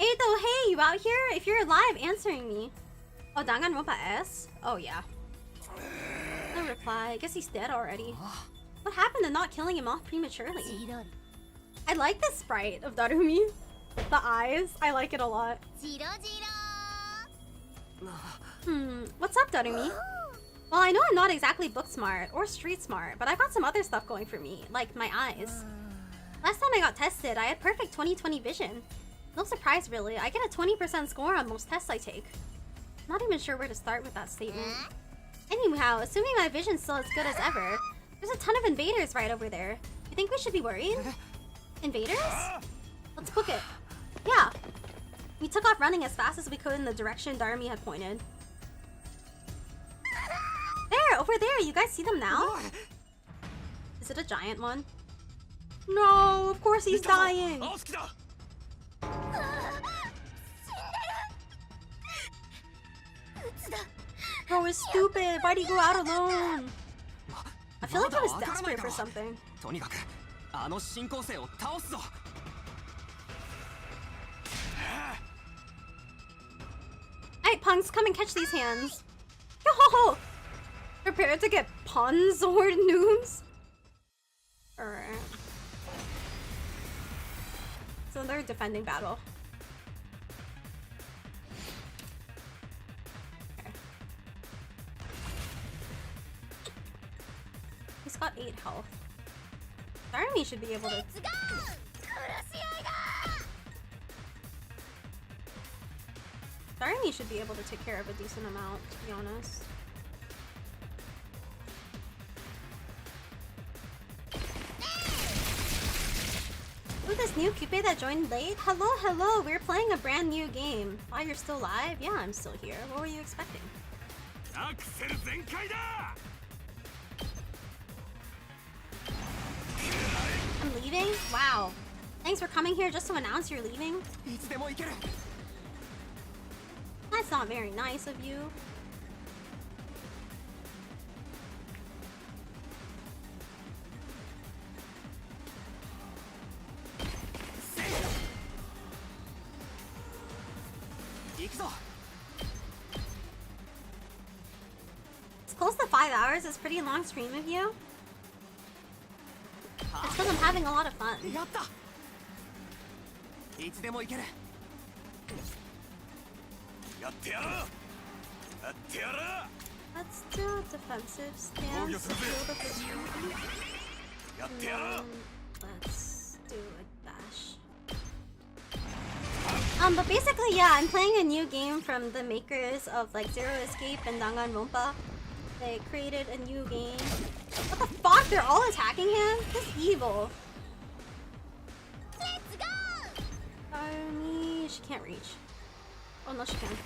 Eito, hey, you out here? If you're alive, answering me. Oh, Danganronpa S? Oh, yeah. No reply. I guess he's dead already. What happened to not killing him off prematurely? I like the sprite of Darumi. The eyes. I like it a lot. What's up, Darumi? Well, I know I'm not exactly book smart or street smart, but I got some other stuff going for me, like my eyes. Last time I got tested, I had perfect 20/20 vision. No surprise, really. I get a 20% score on most tests I take. Not even sure where to start with that statement. Anyhow, assuming my vision's still as good as ever, there's a ton of invaders right over there. You think we should be worried? Invaders? Let's book it. Yeah. We took off running as fast as we could in the direction Darumi had pointed. There, over there. You guys see them now? Is it a giant one? No, of course he's dying. Bro is stupid. Why'd he go out alone? I feel like he was desperate for something. とにかくあの進行生を倒すぞ。 Alright, punks, come and catch these hands. Yo! Prepare to get puns or noobs. Alright. So they're defending battle. Okay. He's got 8 health. Darumi should be able to. Darumi should be able to take care of a decent amount, to be honest. Ooh, this new Coupe that joined late? Hello, hello, we're playing a brand new game. Wow, you're still live? Yeah, I'm still here. What were you expecting? I'm leaving? Wow. Thanks for coming here just to announce you're leaving? That's not very nice of you. It's close to 5 hours. It's a pretty long stream of you. It's because I'm having a lot of fun. Let's do a defensive stance. Let's do a dash. But basically, yeah, I'm playing a new game from the makers of like Zero Escape and Danganronpa. They created a new game. What the fuck? They're all attacking him? He's evil. Let's go! Darumi, she can't reach. Oh no, she can.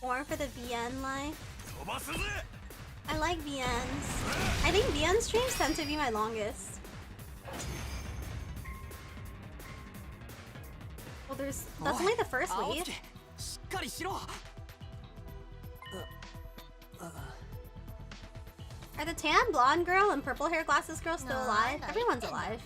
More for the VN life. I like VNs. I think VN streams tend to be my longest. Well, that's only the first wave. Are the tan blonde girl and purple hair glasses girl still alive? Everyone's alive.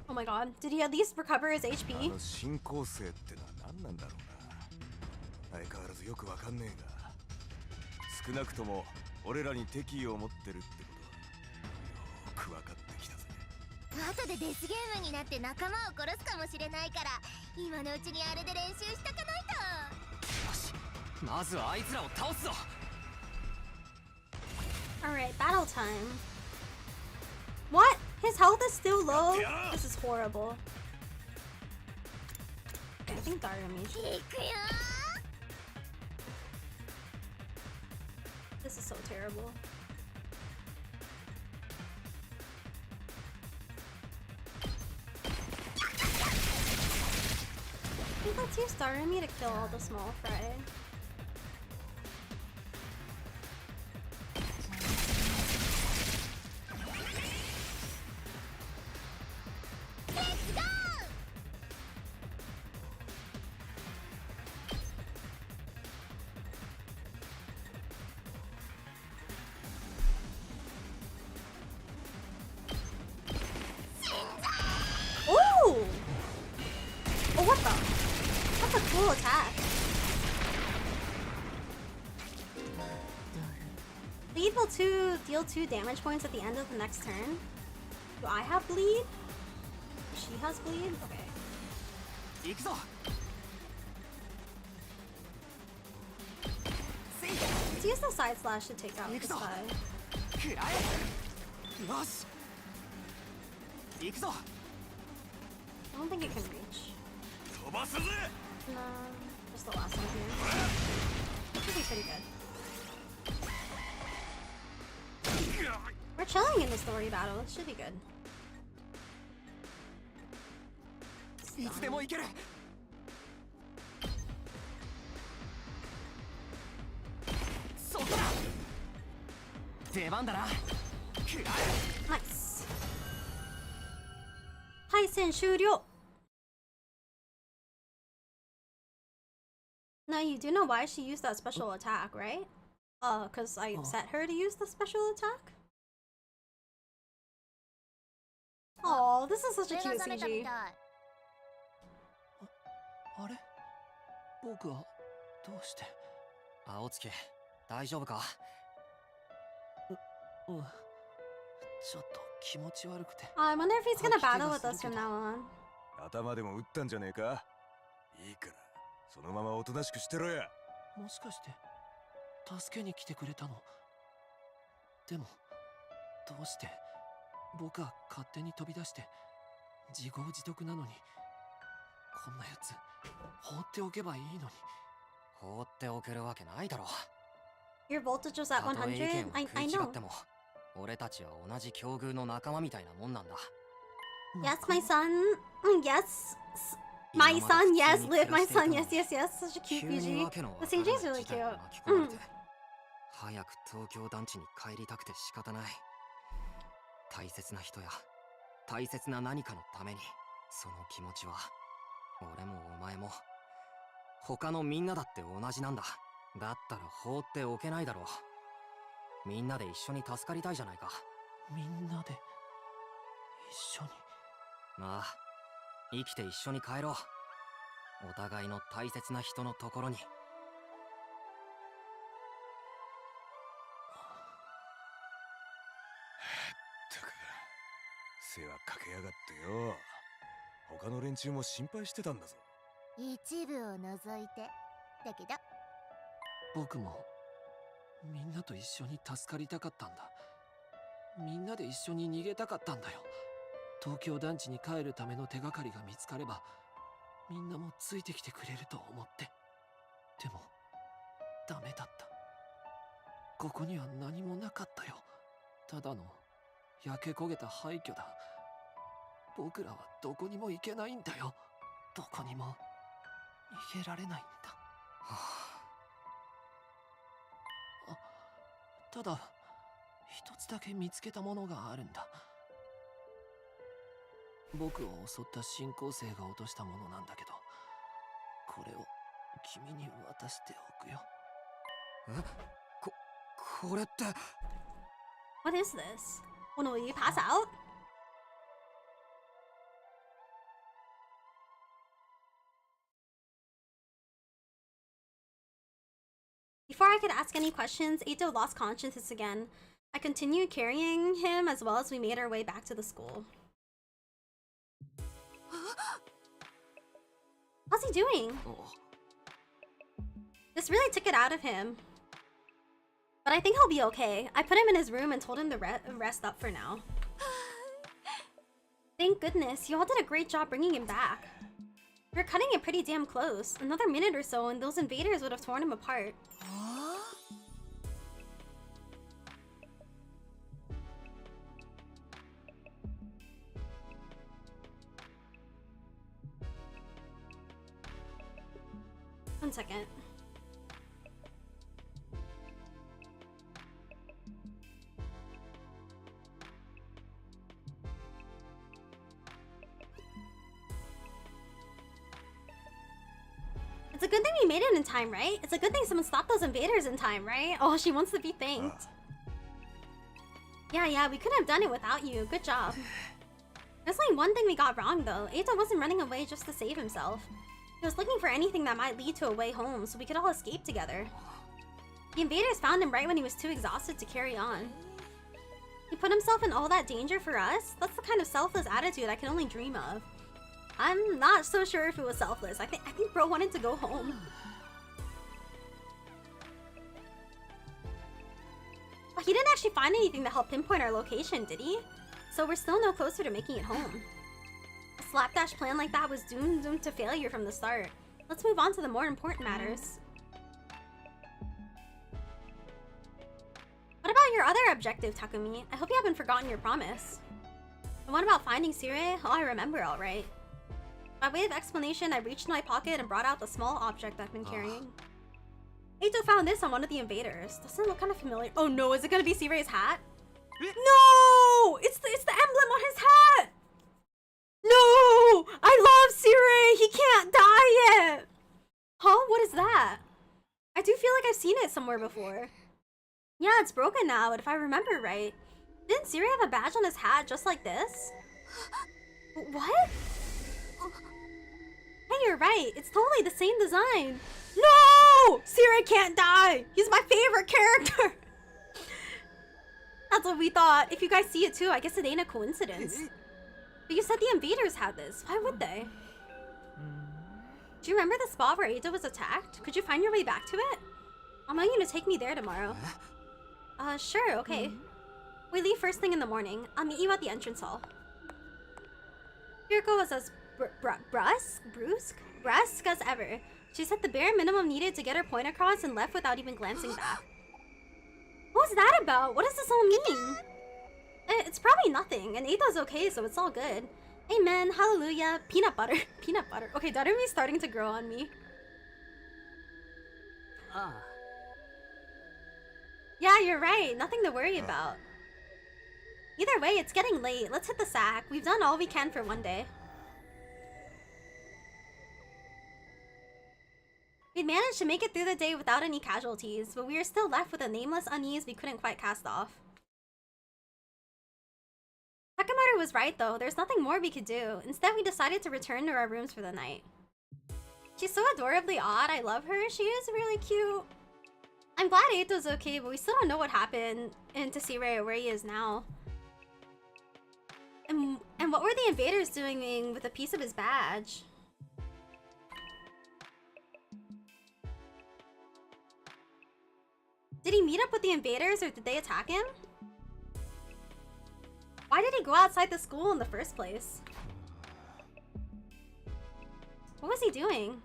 Oh my god, did he at least recover his HP? 進行生ってのは何なんだろうな。相変わらずよくわかんねえが、少なくとも俺らに敵意を持ってるってことはよくわかってきたぜ。後でデスゲームになって仲間を殺すかもしれないから、今のうちにあれで練習しとかないと。よし、まずはあいつらを倒すぞ。Alright, battle time. What? His health is still low? This is horrible. I think Darumi. This is so terrible. I think let's use Darumi to kill all the small fry. Bleed will deal 2 damage points at the end of the next turn. Do I have bleed? She has bleed? Okay. Let's use the side slash to take out this guy. 食らえ。よし。行くぞ。 I don't think it can reach. 飛ばすぜ。 No, just the last one here. Should be pretty good. We're chilling in the story battle. It should be good. いつでも行ける。そこだ。出番だな。食らえ。 Nice. 対戦終了. Now you do know why she used that special attack, right? Cause I set her to use the special attack. Oh, this is such a cute CG. あれ僕はどうして。青月大丈夫か。うん。ちょっと気持ち悪くて。 I wonder if he's gonna battle with us from now on. 頭でも打ったんじゃねえか。いいからそのままおとなしくしてろや。もしかして助けに来てくれたの。でもどうして僕は勝手に飛び出して自業自得なのに、こんなやつ放っておけばいいのに。放っておけるわけないだろ。 Your voltage was at たとえ意見 100? は I 食い違 know. っても俺たちは同じ境遇の仲間みたいなもんなんだ。 Yes, my son. Yes. My son, yes. Live, my son. Yes, yes, yes. Such a cute 急に PG. わけのわ The から CG ない is really 事態に cute. 巻き込まれて、早く東京団地に帰りたくて仕方ない。大切な人や大切な何かのために、その気持ちは俺もお前も他のみんなだって同じなんだ。だったら放っておけないだろう。みんなで一緒に助かりたいじゃないか。みんなで一緒に。まあ生きて一緒に帰ろう。お互いの大切な人のところに。ったく世話かけやがってよ。他の連中も心配してたんだぞ。一部を除いてだけど。僕もみんなと一緒に助かりたかったんだ。みんなで一緒に逃げたかったんだよ。東京団地に帰るための手がかりが見つかればみんなもついてきてくれると思って。でもダメだった。ここには何もなかったよ。ただの焼け焦げた廃墟だ。僕らはどこにも行けないんだよ。どこにも逃げられないんだ。ただ一つだけ見つけたものがあるんだ。僕を襲った新興生が落としたものなんだけど、これを君に渡しておくよ。これって。 What is this? Oh no, will you pass out? Before I could ask any questions, Eito lost consciousness again. I continued carrying him as well as we made our way back to the school. How's he doing? This really took it out of him. But I think he'll be okay. I put him in his room and told him to rest up for now. Thank goodness, you all did a great job bringing him back. We're cutting it pretty damn close. Another minute or so and those invaders would have torn him apart. One second. It's a good thing we made it in time, right? It's a good thing someone stopped those invaders in time, right? Oh, she wants to be thanked. Yeah, we couldn't have done it without you. Good job. There's only one thing we got wrong, though. Eito wasn't running away just to save himself. He was looking for anything that might lead to a way home so we could all escape together. The invaders found him right when he was too exhausted to carry on. He put himself in all that danger for us? That's the kind of selfless attitude I can only dream of. I'm not so sure if it was selfless. I think bro wanted to go home. Oh, he didn't actually find anything that helped pinpoint our location, did he? So we're still no closer to making it home. A slapdash plan like that was doomed to failure from the start. Let's move on to the more important matters. What about your other objective, Takumi? I hope you haven't forgotten your promise. The one about finding Sire? Oh, I remember all right. By way of explanation, I reached in my pocket and brought out the small object I've been carrying. Eito found this on one of the invaders. Doesn't it look kind of familiar? Oh no, is it gonna be Sire's hat? No! It's the emblem on his hat! No! I love Sire! He can't die yet! Huh? What is that? I do feel like I've seen it somewhere before. Yeah, it's broken now, but if I remember right, didn't Sire have a badge on his hat just like this? What? Hey, you're right. It's totally the same design. No! Sire can't die! He's my favorite character! That's what we thought. If you guys see it too, I guess it ain't a coincidence. But you said the invaders had this. Why would they? Do you remember the spot where Eito was attacked? Could you find your way back to it? I want you to take me there tomorrow. Sure, okay. We leave first thing in the morning. I'll meet you at the entrance hall. Hiroko was as brusque as ever. She said the bare minimum needed to get her point across and left without even glancing back. What was that about? What does this all mean? It's probably nothing, and Eito's okay, so it's all good. Amen, hallelujah, peanut butter. Peanut butter. Okay, Darumi's starting to grow on me. Yeah, you're right. Nothing to worry about. Either way, it's getting late. Let's hit the sack. We've done all we can for one day. We'd managed to make it through the day without any casualties, but we were still left with a nameless unease we couldn't quite cast off. Takemoto was right though, there's nothing more we could do. Instead, we decided to return to our rooms for the night. She's so adorably odd, I love her. She is really cute. I'm glad Eito's okay, but we still don't know what happened to Sire or where he is now. And what were the invaders doing with a piece of his badge? Did he meet up with the invaders or did they attack him? Why did he go outside the school in the first place? What was he doing?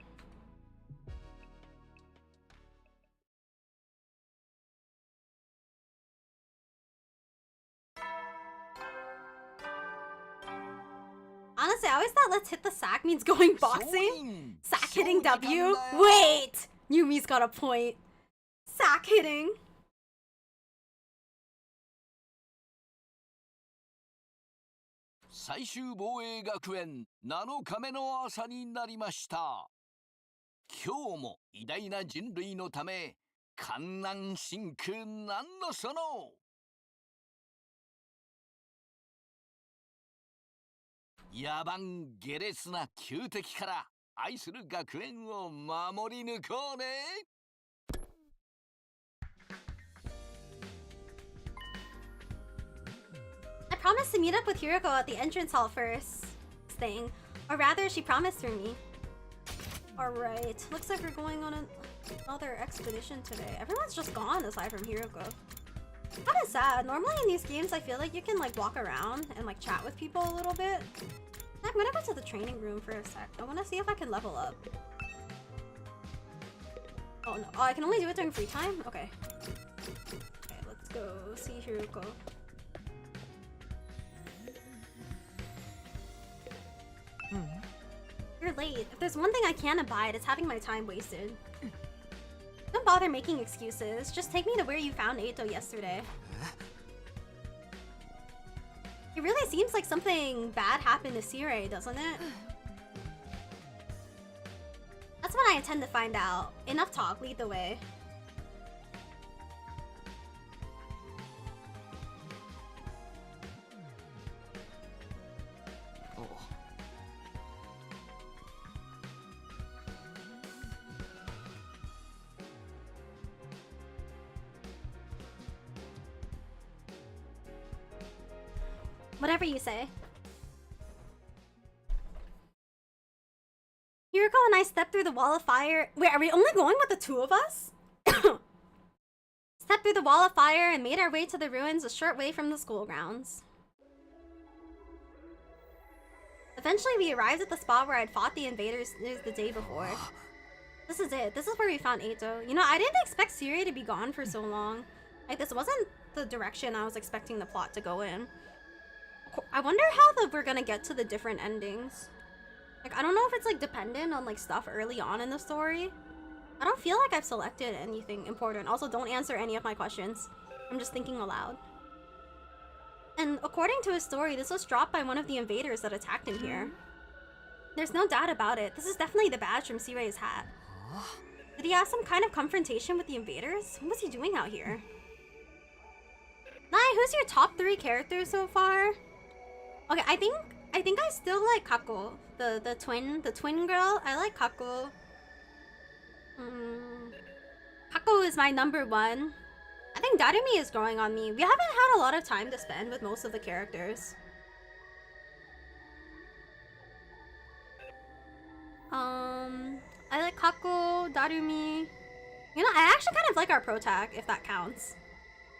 Honestly, I always thought let's hit the sack means going boxing. Sack hitting W? Wait! Yumi's got a point. Sack hitting.最終防衛学園7日目の朝になりました。今日も偉大な人類のため観覧深空なんのその野蛮下劣な旧敵から愛する学園を守り抜こうね。I promised to meet up with Hiroko at the entrance hall first thing. Or rather, she promised for me. Alright, looks like we're going on another expedition today. Everyone's just gone aside from Hiroko. Kinda sad. Normally in these games, I feel like you can like walk around and like chat with people a little bit. I'm gonna go to the training room for a sec. I wanna see if I can level up. Oh no, oh, I can only do it during free time? Okay. Okay, let's go see Hiroko. You're late. If there's one thing I can't abide, it's having my time wasted. Don't bother making excuses. Just take me to where you found Eito yesterday. It really seems like something bad happened to Sire, doesn't it? That's what I intend to find out. Enough talk, lead the way. Whatever you say. Hiroko and I stepped through the wall of fire. Wait, are we only going with the two of us? Stepped through the wall of fire and made our way to the ruins a short way from the school grounds. Eventually, we arrived at the spot where I'd fought the invaders the day before. This is it. This is where we found Eito. You know, I didn't expect Siri to be gone for so long. Like, this wasn't the direction I was expecting the plot to go in. I wonder how we're gonna get to the different endings. Like, I don't know if it's, like, dependent on, like, stuff early on in the story. I don't feel like I've selected anything important. Also, don't answer any of my questions. I'm just thinking aloud. And according to his story, this was dropped by one of the invaders that attacked him here. There's no doubt about it. This is definitely the badge from Sirai's hat. Did he have some kind of confrontation with the invaders? What was he doing out here? Nae, who's your top 3 characters so far? Okay, I think I still like Kako, the twin girl. I like Kako. Kako is my number 1. I think Darumi is growing on me. We haven't had a lot of time to spend with most of the characters. I like Kako, Darumi. You know, I actually kind of like our pro tag, if that counts.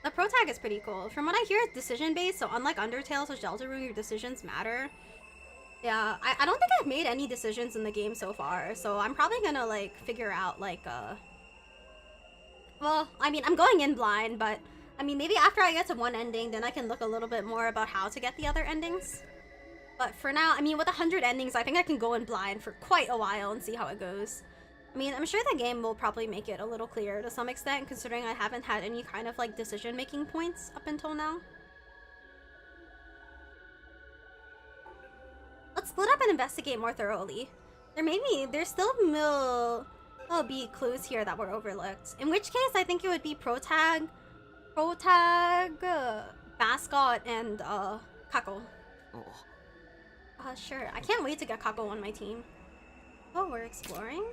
The pro tag is pretty cool. From what I hear, it's decision-based, so unlike Undertale or Deltarune, your decisions matter. Yeah, I don't think I've made any decisions in the game so far, so I'm probably gonna, like, figure out, like, well, I mean, I'm going in blind, but, I mean, maybe after I get to one ending, then I can look a little bit more about how to get the other endings. But for now, I mean, with 100 endings, I think I can go in blind for quite a while and see how it goes. I mean, I'm sure the game will probably make it a little clearer to some extent, considering I haven't had any kind of, like, decision-making points up until now. Let's split up and investigate more thoroughly. There's still will be clues here that were overlooked. In which case, I think it would be Protag, Mascot, and, Kako. Sure. I can't wait to get Kako on my team. Oh, we're exploring?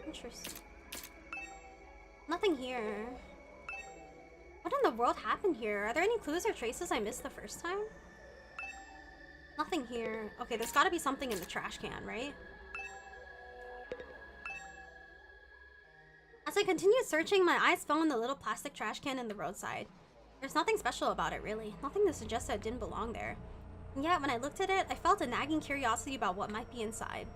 Interesting. Nothing here. What in the world happened here? Are there any clues or traces I missed the first time? Nothing here. Okay, there's gotta be something in the trash can, right? As I continued searching, my eyes fell on the little plastic trash can in the roadside. There's nothing special about it, really. Nothing to suggest that it didn't belong there. And yet, when I looked at it, I felt a nagging curiosity about what might be inside.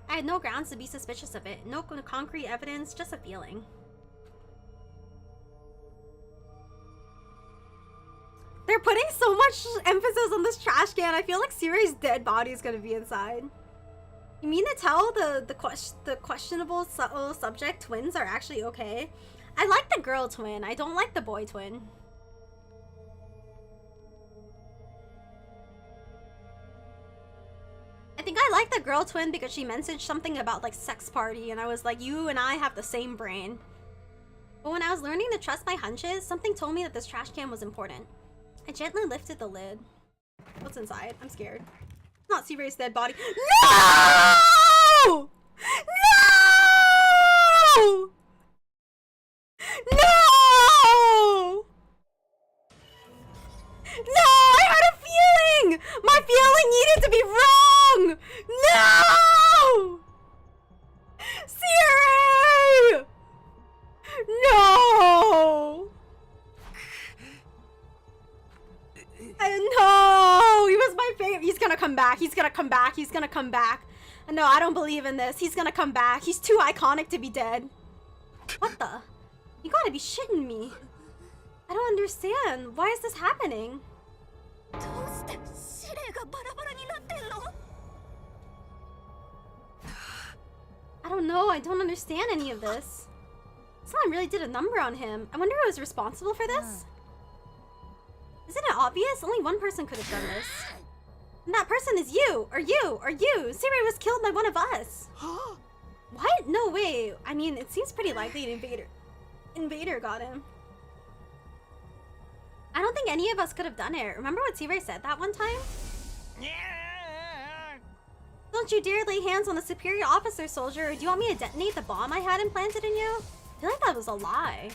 I had no grounds to be suspicious of it, no concrete evidence, just a feeling. They're putting so much emphasis on this trash can. I feel like Siri's dead body is gonna be inside. You mean to tell the questionable subject twins are actually okay? I like the girl twin. I don't like the boy twin. I think I like the girl twin because she messaged something about, like, sex party, and I was like, you and I have the same brain. But when I was learning to trust my hunches, something told me that this trash can was important. I gently lifted the lid. What's inside? I'm scared. Not Siri's dead body. No! No! No! No! I had a feeling! My feeling needed to be wrong! No! Siri! No! No! He was my favorite. He's gonna come back. He's gonna come back. He's gonna come back. No, I don't believe in this. He's gonna come back. He's too iconic to be dead. What the? You gotta be shitting me. I don't understand. Why is this happening? I don't know. I don't understand any of this. Someone really did a number on him. I wonder who was responsible for this? Isn't it obvious? Only one person could have done this. And that person is you! Or you! Or you! Siri was killed by one of us! What? No way! I mean, it seems pretty likely an invader got him. I don't think any of us could have done it. Remember what Siri said that one time? Don't you dare lay hands on a superior officer, soldier, or do you want me to detonate the bomb I had implanted in you? I feel like that was a lie.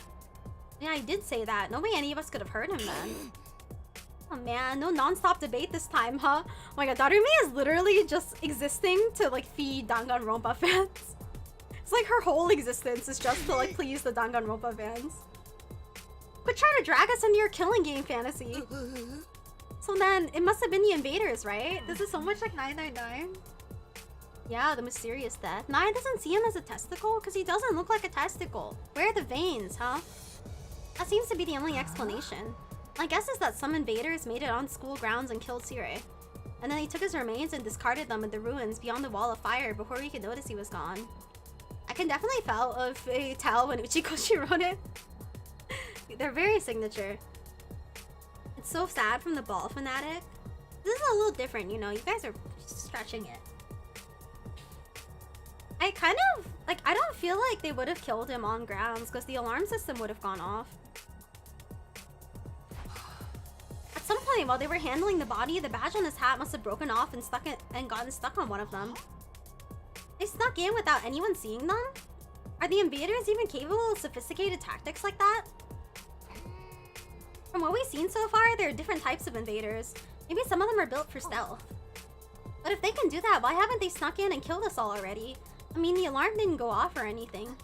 Yeah, I did say that. No way any of us could have heard him then. Oh man, no non-stop debate this time, huh? Oh my god, Darumi is literally just existing to, like, feed Danganronpa fans. It's like her whole existence is just to like please the Danganronpa fans. Quit trying to drag us into your killing game fantasy. So then, it must have been the invaders, right? This is so much like 999. Yeah, the mysterious death. Nae doesn't see him as a testicle because he doesn't look like a testicle. Where are the veins, huh? That seems to be the only explanation. My guess is that some invaders made it on school grounds and killed Sire. And then they took his remains and discarded them in the ruins beyond the wall of fire before we could notice he was gone. I can definitely tell when Uchikoshi wrote it. They're very signature. It's so sad from the ball fanatic. This is a little different, you know. You guys are stretching it. I kind of like. I don't feel like they would have killed him on grounds because the alarm system would have gone off. At some point, while they were handling the body, the badge on his hat must have broken off and gotten stuck on one of them. They snuck in without anyone seeing them? Are the invaders even capable of sophisticated tactics like that? From what we've seen so far, there are different types of invaders. Maybe some of them are built for stealth. But if they can do that, why haven't they snuck in and killed us all already? I mean, the alarm didn't go off or anything.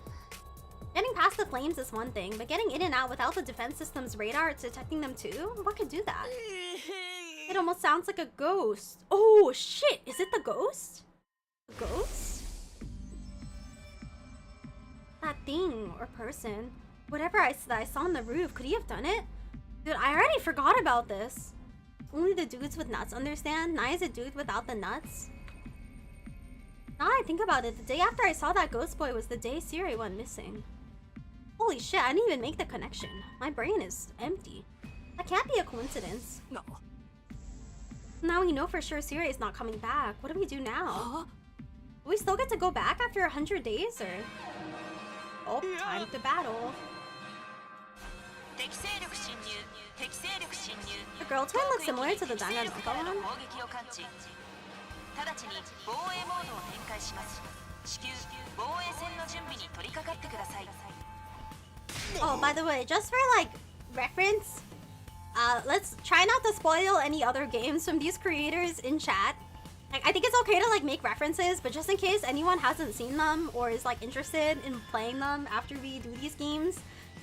Getting past the flames is one thing, but getting in and out without the defense system's radar detecting them too? What could do that? It almost sounds like a ghost. Oh shit, is it the ghost? The ghost? That thing or person. Whatever I saw on the roof, could he have done it? Dude, I already forgot about this. Only the dudes with nuts understand. Nae is a dude without the nuts. Now I think about it, the day after I saw that ghost boy was the day Siri went missing. Holy shit, I didn't even make the connection. My brain is empty. That can't be a coincidence. No. Now we know for sure Siri is not coming back. What do we do now? Do we still get to go back after 100 days or? Oh, time to battle. The girl twin looks similar to the Danganronpa one. Oh, by the way, just for like reference, let's try not to spoil any other games from these creators in chat. Like, I think it's okay to like make references, but just in case anyone hasn't seen them or is like interested in playing them after we do these games,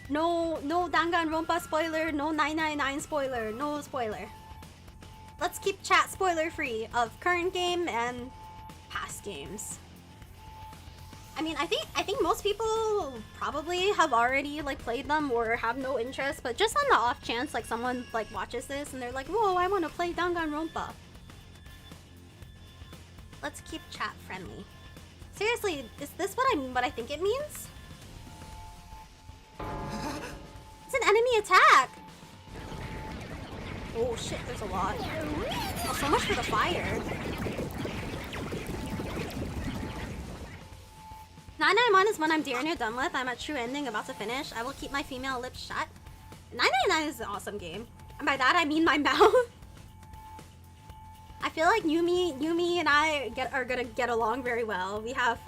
no Danganronpa spoiler, no 999 spoiler, no spoiler. Let's keep chat spoiler free of current game and past games. I mean, I think most people probably have already like played them or have no interest, but just on the off chance like someone like watches this and they're like, whoa, I want to play Danganronpa. Let's keep chat friendly. Seriously, is this what I think it means? It's an enemy attack! Oh shit, there's a lot. Oh, so much for the fire. 991 is when I'm dear near done with. I'm at true ending, about to finish. I will keep my female lips shut. 999 is an awesome game. And by that I mean my mouth. I feel like Yumi and I are gonna get along very well. We have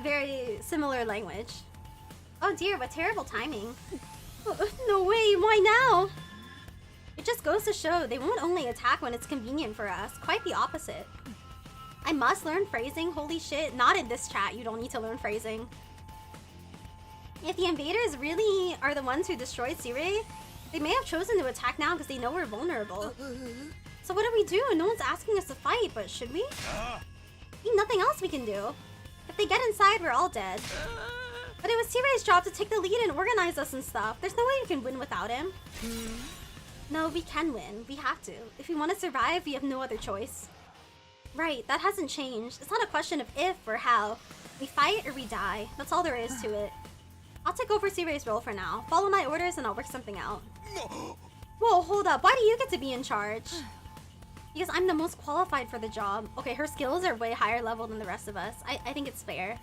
very similar language. Oh dear, what terrible timing. Oh, no way, why now? It just goes to show they won't only attack when it's convenient for us. Quite the opposite. I must learn phrasing? Holy shit, not in this chat, you don't need to learn phrasing. If the invaders really are the ones who destroyed Sire, they may have chosen to attack now because they know we're vulnerable. So what do we do? No one's asking us to fight, but should we? Ain't nothing else we can do. If they get inside, we're all dead. But it was Sire's job to take the lead and organize us and stuff. There's no way we can win without him. No, we can win. We have to. If we want to survive, we have no other choice. Right, that hasn't changed. It's not a question of if or how. We fight or we die. That's all there is to it. I'll take over Sire's role for now. Follow my orders and I'll work something out. Whoa, hold up. Why do you get to be in charge? Because I'm the most qualified for the job. Okay, her skills are way higher level than the rest of us. I think it's fair.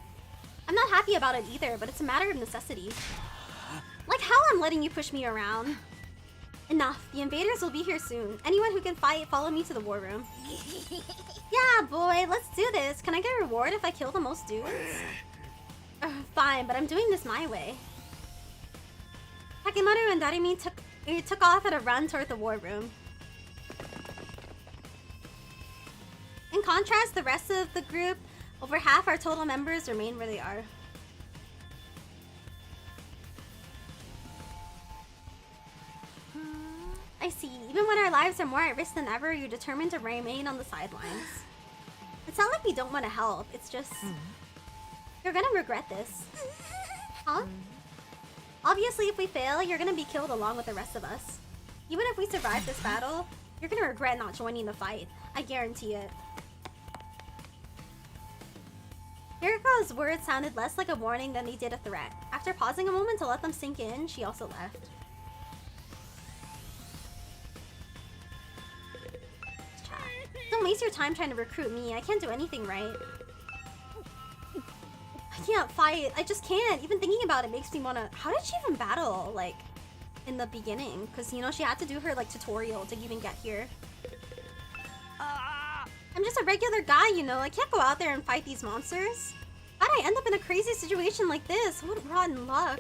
I'm not happy about it either, but it's a matter of necessity. Like how I'm letting you push me around. Enough. The invaders will be here soon. Anyone who can fight, follow me to the war room. Yeah, boy, let's do this. Can I get a reward if I kill the most dudes? Fine, but I'm doing this my way. Takimaru and Darimi took off at a run toward the war room. In contrast, the rest of the group, over half our total members, remain where they are. I see. Even when our lives are more at risk than ever, you're determined to remain on the sidelines. It's not like we don't want to help. It's just... You're gonna regret this. Huh? Obviously, if we fail, you're gonna be killed along with the rest of us. Even if we survive this battle, you're gonna regret not joining the fight. I guarantee it. Hiriko's words sounded less like a warning than they did a threat. After pausing a moment to let them sink in, she also left. Don't waste your time trying to recruit me. I can't do anything right. I can't fight. I just can't. Even thinking about it makes me wanna... How did she even battle, like, in the beginning? Because, you know, she had to do her, like, tutorial to even get here. I'm just a regular guy, you know. I can't go out there and fight these monsters. How'd I end up in a crazy situation like this? What rotten luck.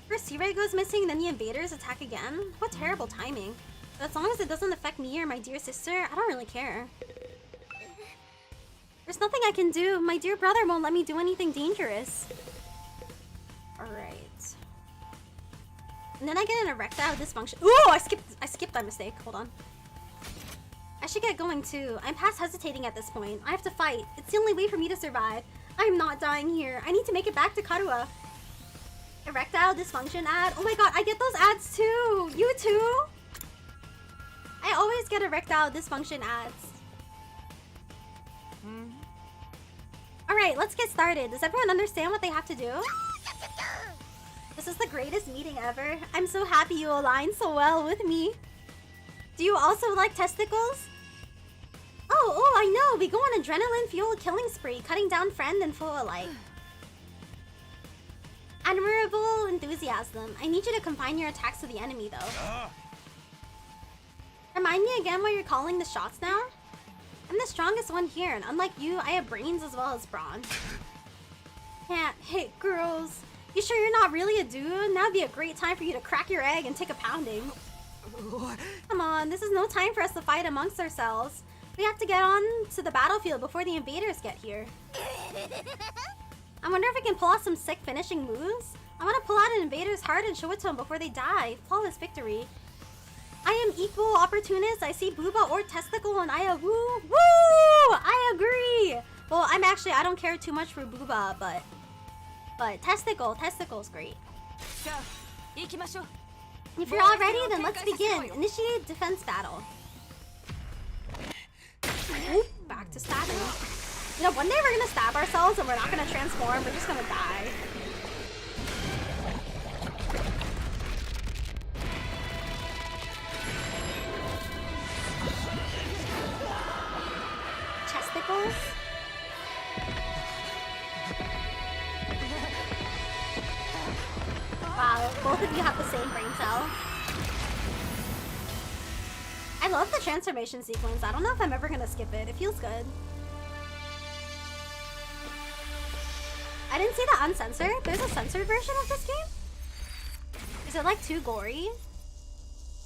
First Sea-Ray goes missing, then the invaders attack again? What terrible timing. But as long as it doesn't affect me or my dear sister, I don't really care. There's nothing I can do. My dear brother won't let me do anything dangerous. Alright. And then I get an erectile dysfunction. Ooh, I skipped that mistake. Hold on. I should get going too. I'm past hesitating at this point. I have to fight. It's the only way for me to survive. I'm not dying here. I need to make it back to Karua. Erectile dysfunction ad. Oh my god, I get those ads too. You too? I always get erectile dysfunction ads. Alright, let's get started. Does everyone understand what they have to do? This is the greatest meeting ever. I'm so happy you align so well with me. Do you also like testicles? Oh, I know. We go on adrenaline-fueled killing spree, cutting down friend and foe alike. Admirable enthusiasm. I need you to confine your attacks to the enemy, though. Remind me again what you're calling the shots now? I'm the strongest one here, and unlike you, I have brains as well as brawn. Can't hit girls. You sure you're not really a dude? Now'd be a great time for you to crack your egg and take a pounding. Come on, this is no time for us to fight amongst ourselves. We have to get on to the battlefield before the invaders get here. I wonder if we can pull out some sick finishing moves? I want to pull out an invader's heart and show it to them before they die. Flawless victory. I am equal opportunist. I see booba or testicle and I woo! I agree! Well, I don't care too much for booba, but testicle's great. If you're all ready, then let's begin. Initiate defense battle. Oop, back to stabbing. You know, one day we're gonna stab ourselves and we're not gonna transform, we're just gonna die. Chesticles? Wow, both of you have the same brain cell. I love the transformation sequence. I don't know if I'm ever gonna skip it. It feels good. I didn't see the uncensored. There's a censored version of this game? Is it like too gory?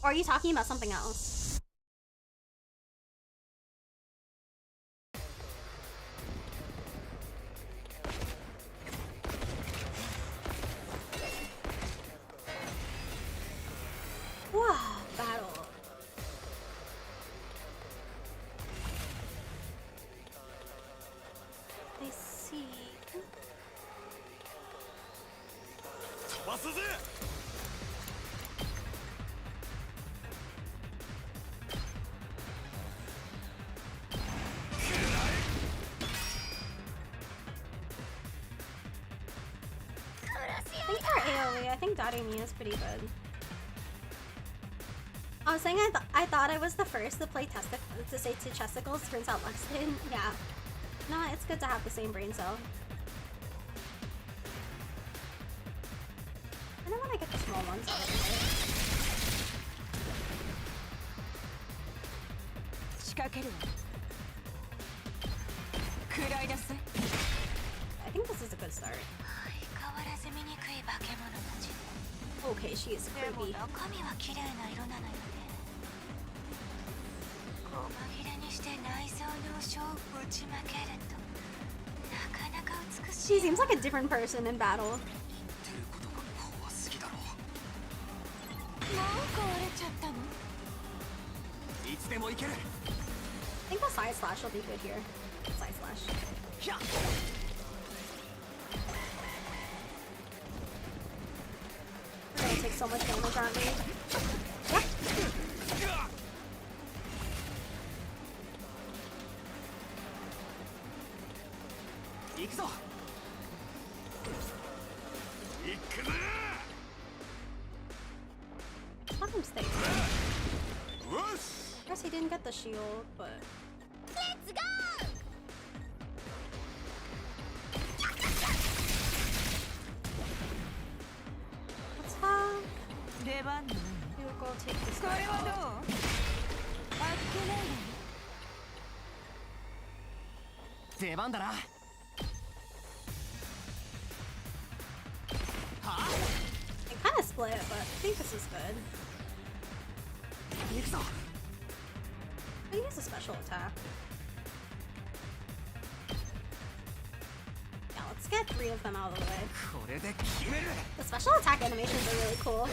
Or are you talking about something else? Wow, battle. I see. I think for AoE, I think Darimi is pretty good. I was saying I thought I was the first to play chesticles. Turns out Lex did. Yeah. No, it's good to have the same brain cell. And then when I get the small ones out of I think this is a good start. Okay, she is creepy. She seems like a different person in battle. think the side slash will be good here. Side slash. We're gonna take so much damage, aren't we? Let him stay. I guess he didn't get the shield, but... Let's go! Let's have... 出番だ。 You go take this これ guy はどう out. あっけないわね。出番だな。 It kind of split, but I think this is good. 行くぞ。 I use a special attack. Yeah, let's get 3 of them out of the way. これで決める。 The special attack animations are really cool.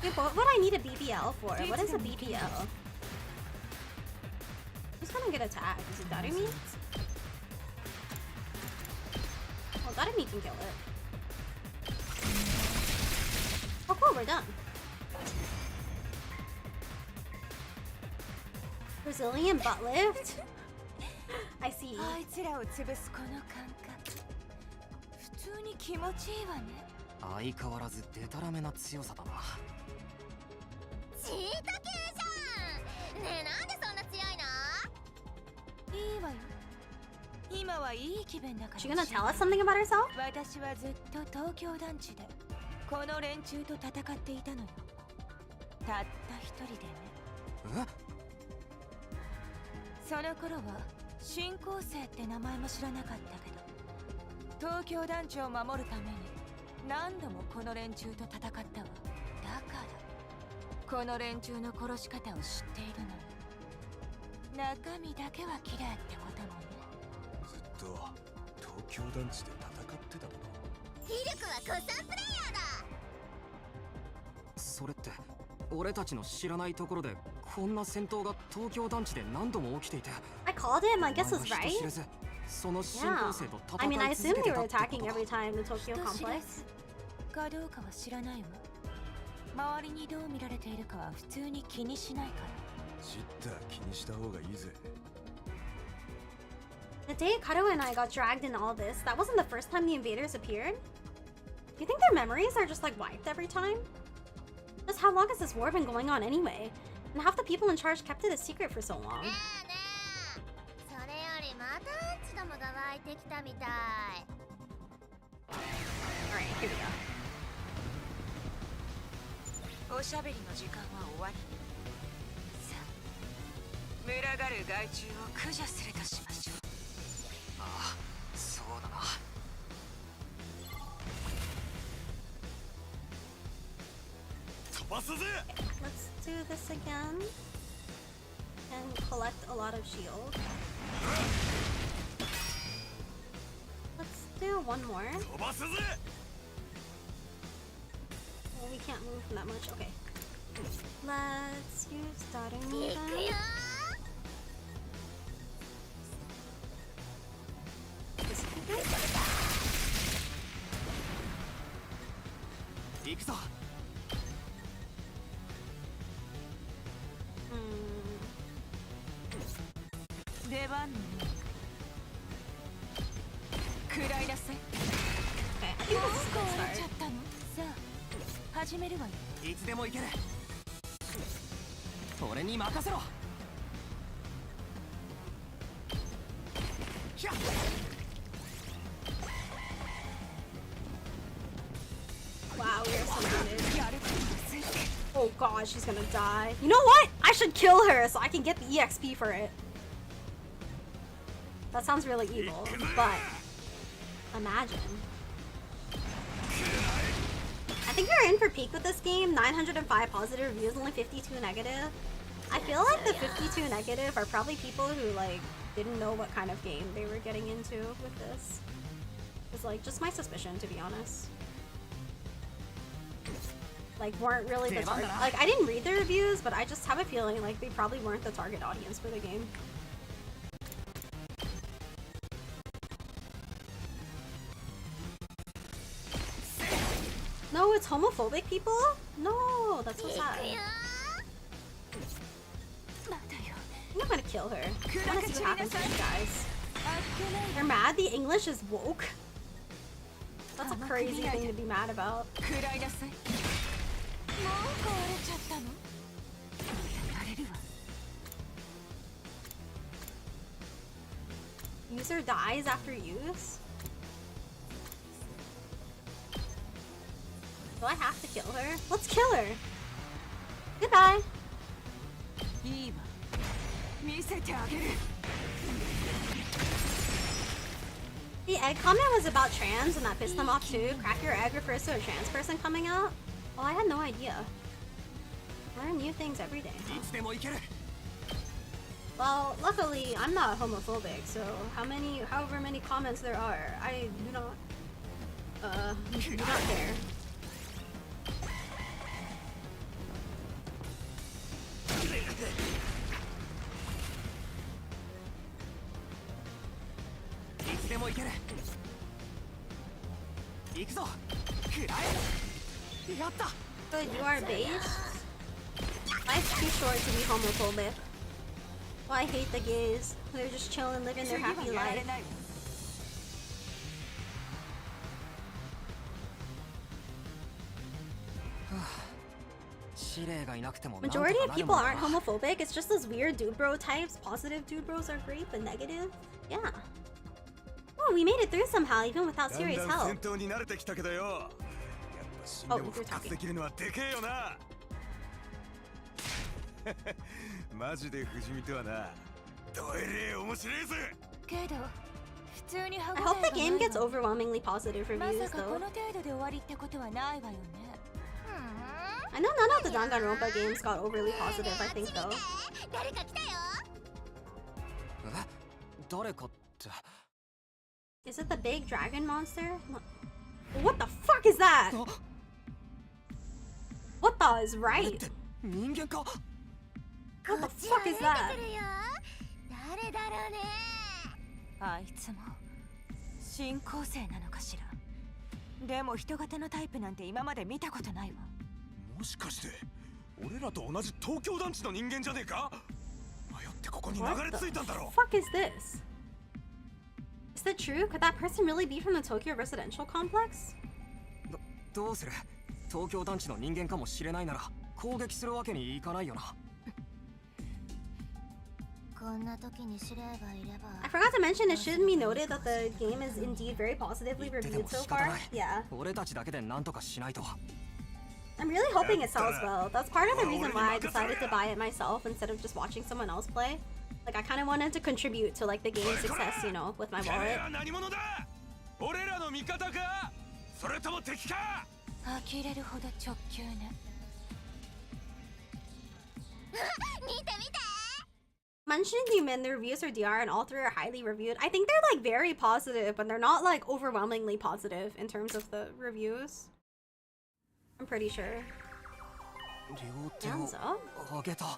Dude, what would I need a BBL for? What is a BBL? Who's gonna get attacked? Is it Darumi? Well, Darumi can kill it. Oh cool, we're done. Brazilian butt lift? I see. あいつらを潰すこの感覚。普通に気持ちいいわね。相変わらずデタラメな強さだな。チート級じゃん。ねえ、なんでそんな強いの？いいわよ。今はいい気分だから。 She gonna tell us something about herself? 私はずっと東京団地でこの連中と戦っていたのよ。たった一人でね。え？ その頃は新興生って名前も知らなかったけど、東京団地を守るために何度もこの連中と戦ったわ。だからこの連中の殺し方を知っているの。中身だけは綺麗ってこともね。ずっと東京団地で戦ってたの。ヒルクは古参プレイヤーだ。それって俺たちの知らないところでこんな戦闘が東京団地で何度も起きていて。 I called him, I guess it's お前は人知 right. れずその新興生と I 戦 mean, I い続 assumed け we て were たって attacking ことか。 every time in the Tokyo 人知れ complex. ずかどうかは知らないわ。周りにどう見られているかは普通に気にしないから。知ったら気にした方がいいぜ。 The day Karu and I got dragged in all this, that wasn't the first time the invaders appeared? Do you think their memories are just like wiped every time? Just how long has this war been going on anyway? And half the people in charge kept it a secret for so long. ねえねえ、それよりまたうんちどもが湧いてきたみたい。 Alright, here we go. おしゃべりの時間は終わり。さあ、群がる害虫を駆除するとしましょう。ああ、そうだな。 Let's do this again. And collect a lot of shield. Let's do one more. Well, we can't move that much. Okay. Let's use Darumi いくよ then. This is good. 行くぞ。 出番ね。食らいなさい。 Okay, I think this is a 終 good わっちゃ start. ったの。さあ、始めるわよ。いつでも行ける。俺に任せろ。 Wow, we are so good. やることがついて。 Oh god, she's gonna die. You know what? I should kill her so I can get the EXP for it. That sounds really evil, but imagine. I think you're in for peak with this game. 905 positive reviews, only 52 negative. I feel like the 52 negative are probably people who like didn't know what kind of game they were getting into with this. It's like just my suspicion, to be honest. like weren't really the target. Like I didn't read the reviews, but I just have a feeling like they probably weren't the target audience for the game. No, it's homophobic people? No, that's so sad. I'm gonna kill her. I wanna see what happens to these guys. They're mad the English is woke? That's a crazy thing to be mad about. User dies after use? Do I have to kill her? Let's kill her! Goodbye! The egg comment was about trans and that pissed them off too. Crack your egg refers to a trans person coming out? Oh, I had no idea. Learn new things every day. Huh? Well, luckily I'm not homophobic, so however many comments there are, I do not care. Good, you are based? Life's too short to be homophobic. Well, I hate the gays. They're just chilling, living their happy life. Majority of people aren't homophobic, it's just those weird dude bro types. Positive dude bros are great, but negative? Yeah. Oh, we made it through somehow, even without serious help. Oh, you're talking. I hope the game gets overwhelmingly positive reviews, though. I know none of the Danganronpa games got overly positive, I think, though. Is it the big dragon monster? What the fuck is that? What the is right? What the fuck is that? あいつも新構成なのかしら。でも人型のタイプなんて今まで見たことないわ。もしかして俺らと同じ東京団地の人間じゃねえか？迷ってここに流れ着いたんだろ。 What the fuck is this? Is that true? Could that person really be from the Tokyo residential complex? どうする？東京団地の人間かもしれないなら攻撃するわけにいかないよな。 I forgot to mention, it should be noted that the game is indeed very positively reviewed so far. Yeah. I'm really hoping it sells well. That's part of the reason why I decided to buy it myself instead of just watching someone else play. Like, I kind of wanted to contribute to like the game's success, you know, with my wallet. 呆れるほど直球ね。見て見て。 Mentioned you men, the reviews for DR and all three are highly reviewed. I think they're like very positive, but they're not like overwhelmingly positive in terms of the reviews. I'm pretty sure. Hands up? Is that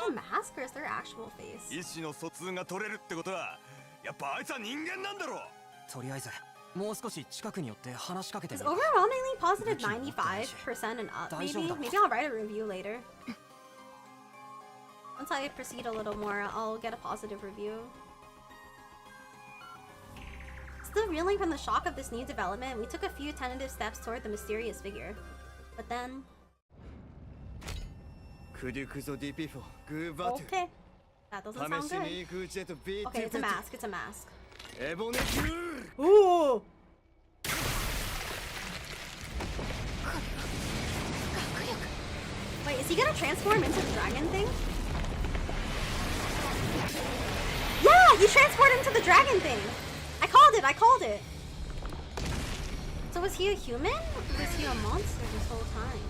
a mask or is their actual face? 意思の疎通が取れるってことはやっぱあいつは人間なんだろ。とりあえずもう少し近くに寄って話しかけてみ It's る。 overwhelmingly positive 95% and up. Maybe I'll write a review later. Once I proceed a little more, I'll get a positive review. Still reeling from the shock of this new development, we took a few tentative steps toward the mysterious figure. But then... Okay. That doesn't sound good. Okay, it's a mask, it's a mask. Ooh! Wait, is he gonna transform into the dragon thing? Yeah! He transformed into the dragon thing! I called it! So was he a human? Or was he a monster this whole time?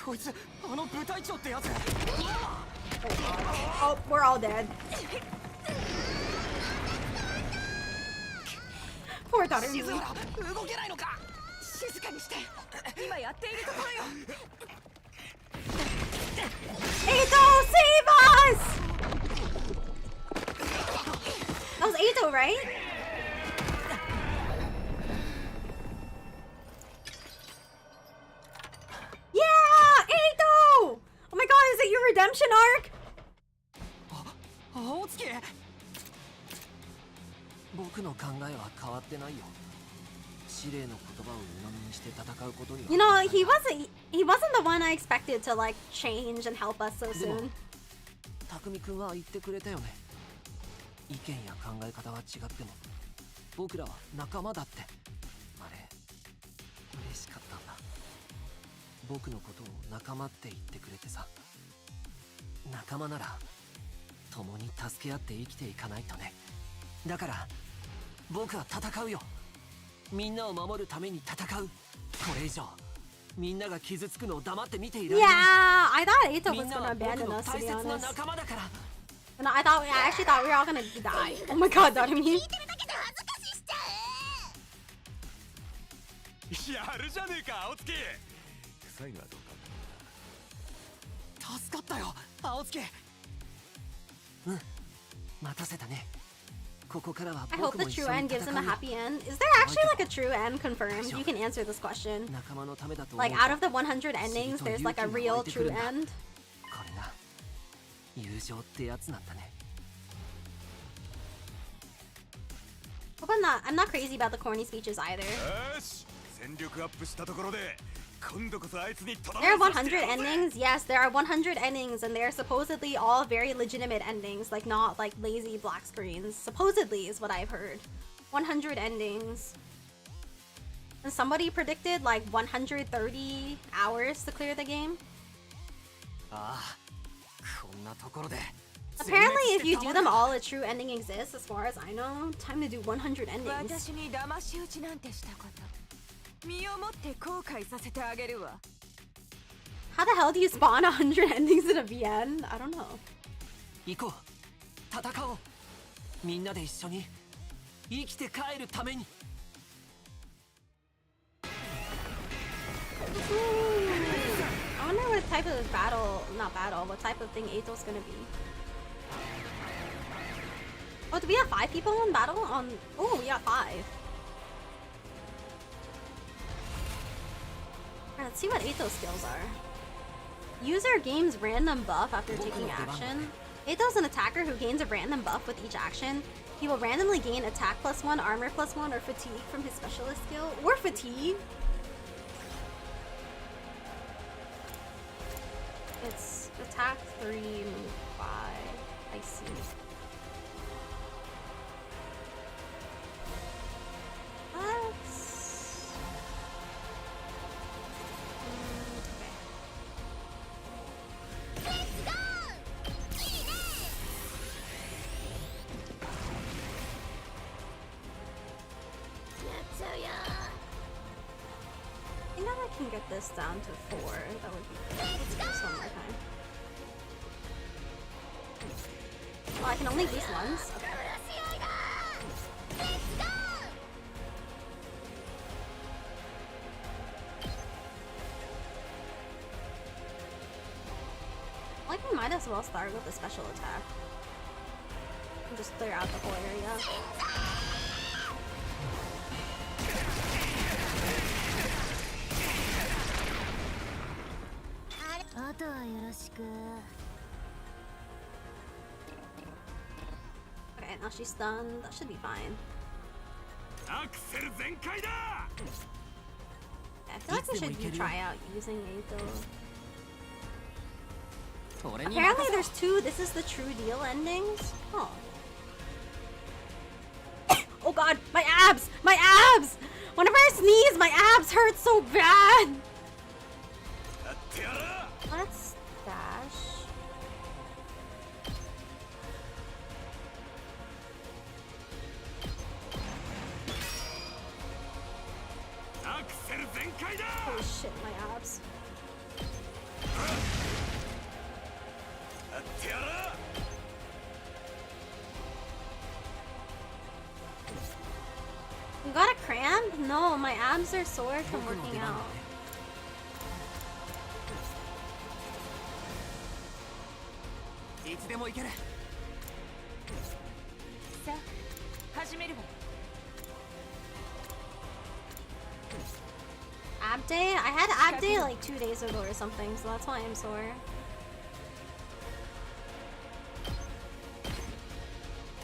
こいつあの部隊長ってやつ。Oh, we're all dead. Poor daughter. 静浦動けないのか。静かにして。今やっているところよ。 Eito, save us! That was Eito, right? Yeah, Eito! Oh my god, is it your redemption arc? 青月僕の考えは変わってないよ司令の言葉を鵜呑みにして戦うことには You know, he wasn't the one I expected to like change and help us so でも soon. 匠君は言ってくれたよね意見や考え方は違っても僕らは仲間だってあれ嬉しかったんだ僕のことを仲間って言ってくれてさ仲間なら共に助け合って生きていかないとねだから僕は戦うよみんなを守るために戦うこれ以上みんなが傷つくのを黙って見ていられない Yeah, I thought Eito み was んな gonna は僕 abandon の us, to 大 be 切な honest. 仲間だから No, I actually thought we were all gonna die. Oh my god, that I mean. やるじゃねえか青月臭いのはどうか助かったよ青月うん待たせたねここからは I hope 僕 the も一 true 緒に end gives 戦 him a うよ happy end. Is there actually like a true end confirmed? You can answer this question. 仲間のためだと思う Like と out of the 100 endings, there's like a real true end. これが友情ってやつなんだね But I'm not crazy about the corny speeches either. よし戦力アップしたところで今度こそあいつにとど There are めさせて100 やろうぜ endings. Yes, there are 100 endings, and they are supposedly all very legitimate endings, like not like lazy black screens. Supposedly is what I've heard. 100 endings. And somebody predicted like 130 hours to clear the game. ああこんなところで Apparently, if you do them all, a true ending exists. As far as I know, time to do 100 endings. 私に騙し討ちなんてしたこと身をもって後悔させてあげるわ How the hell do you spawn 100 endings in a VN? I don't know. 行こう戦おうみんなで一緒に生きて帰るために I wonder what type of what type of thing Eito's gonna be. Oh, do we have 5 people in battle? Oh, we got 5. Alright, let's see what Eito's skills are. User gains random buff after taking action. Eito's an attacker who gains a random buff with each action. He will randomly gain attack +1, armor +1, or fatigue from his specialist skill. Or fatigue! It's attack 3, move 5. I see. Let's... I think I can get this down to 4. That would be good. Let's do this one more time. Oh, I can only boost once? Okay. Like, we might as well start with a special attack. And just clear out the whole area. Okay, now she's stunned. That should be fine. I feel like we should try out using Eito. Apparently there's 2 this is the true deal endings. Oh. Oh god, my abs! My abs! Whenever I sneeze, my abs hurt so bad! Let's dash. Holy shit, my abs. no, my abs are sore from working out. いつでも行ける。さあ始めるわ。 Ab day? I had ab day like 2 days ago or something, so that's why I'm sore.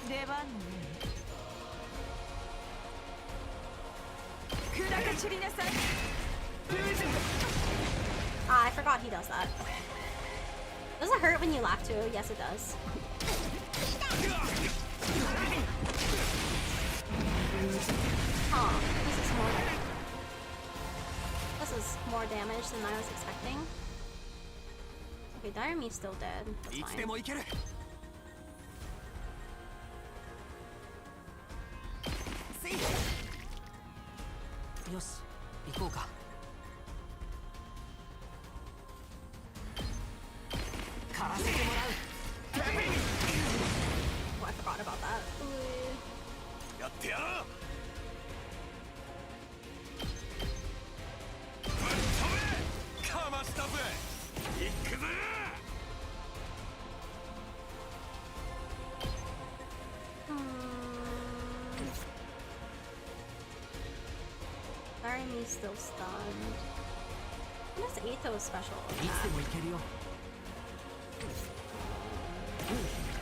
出番のね。砕け散りなさい。 Ah, I forgot he does that. Does it hurt when you laugh too? Yes, it does. Oh, this is more damage than I was expecting. Okay, Direme's still dead. That's いつ fine. でも行ける。よし、行こうか。狩らせてもらう。 Oh, I forgot about that. Ooh. やってやろう。ぶっ飛べ。かましたぜ。行くぜ。Direme's still stunned. What is Aeto's special? いつでも行けるよ。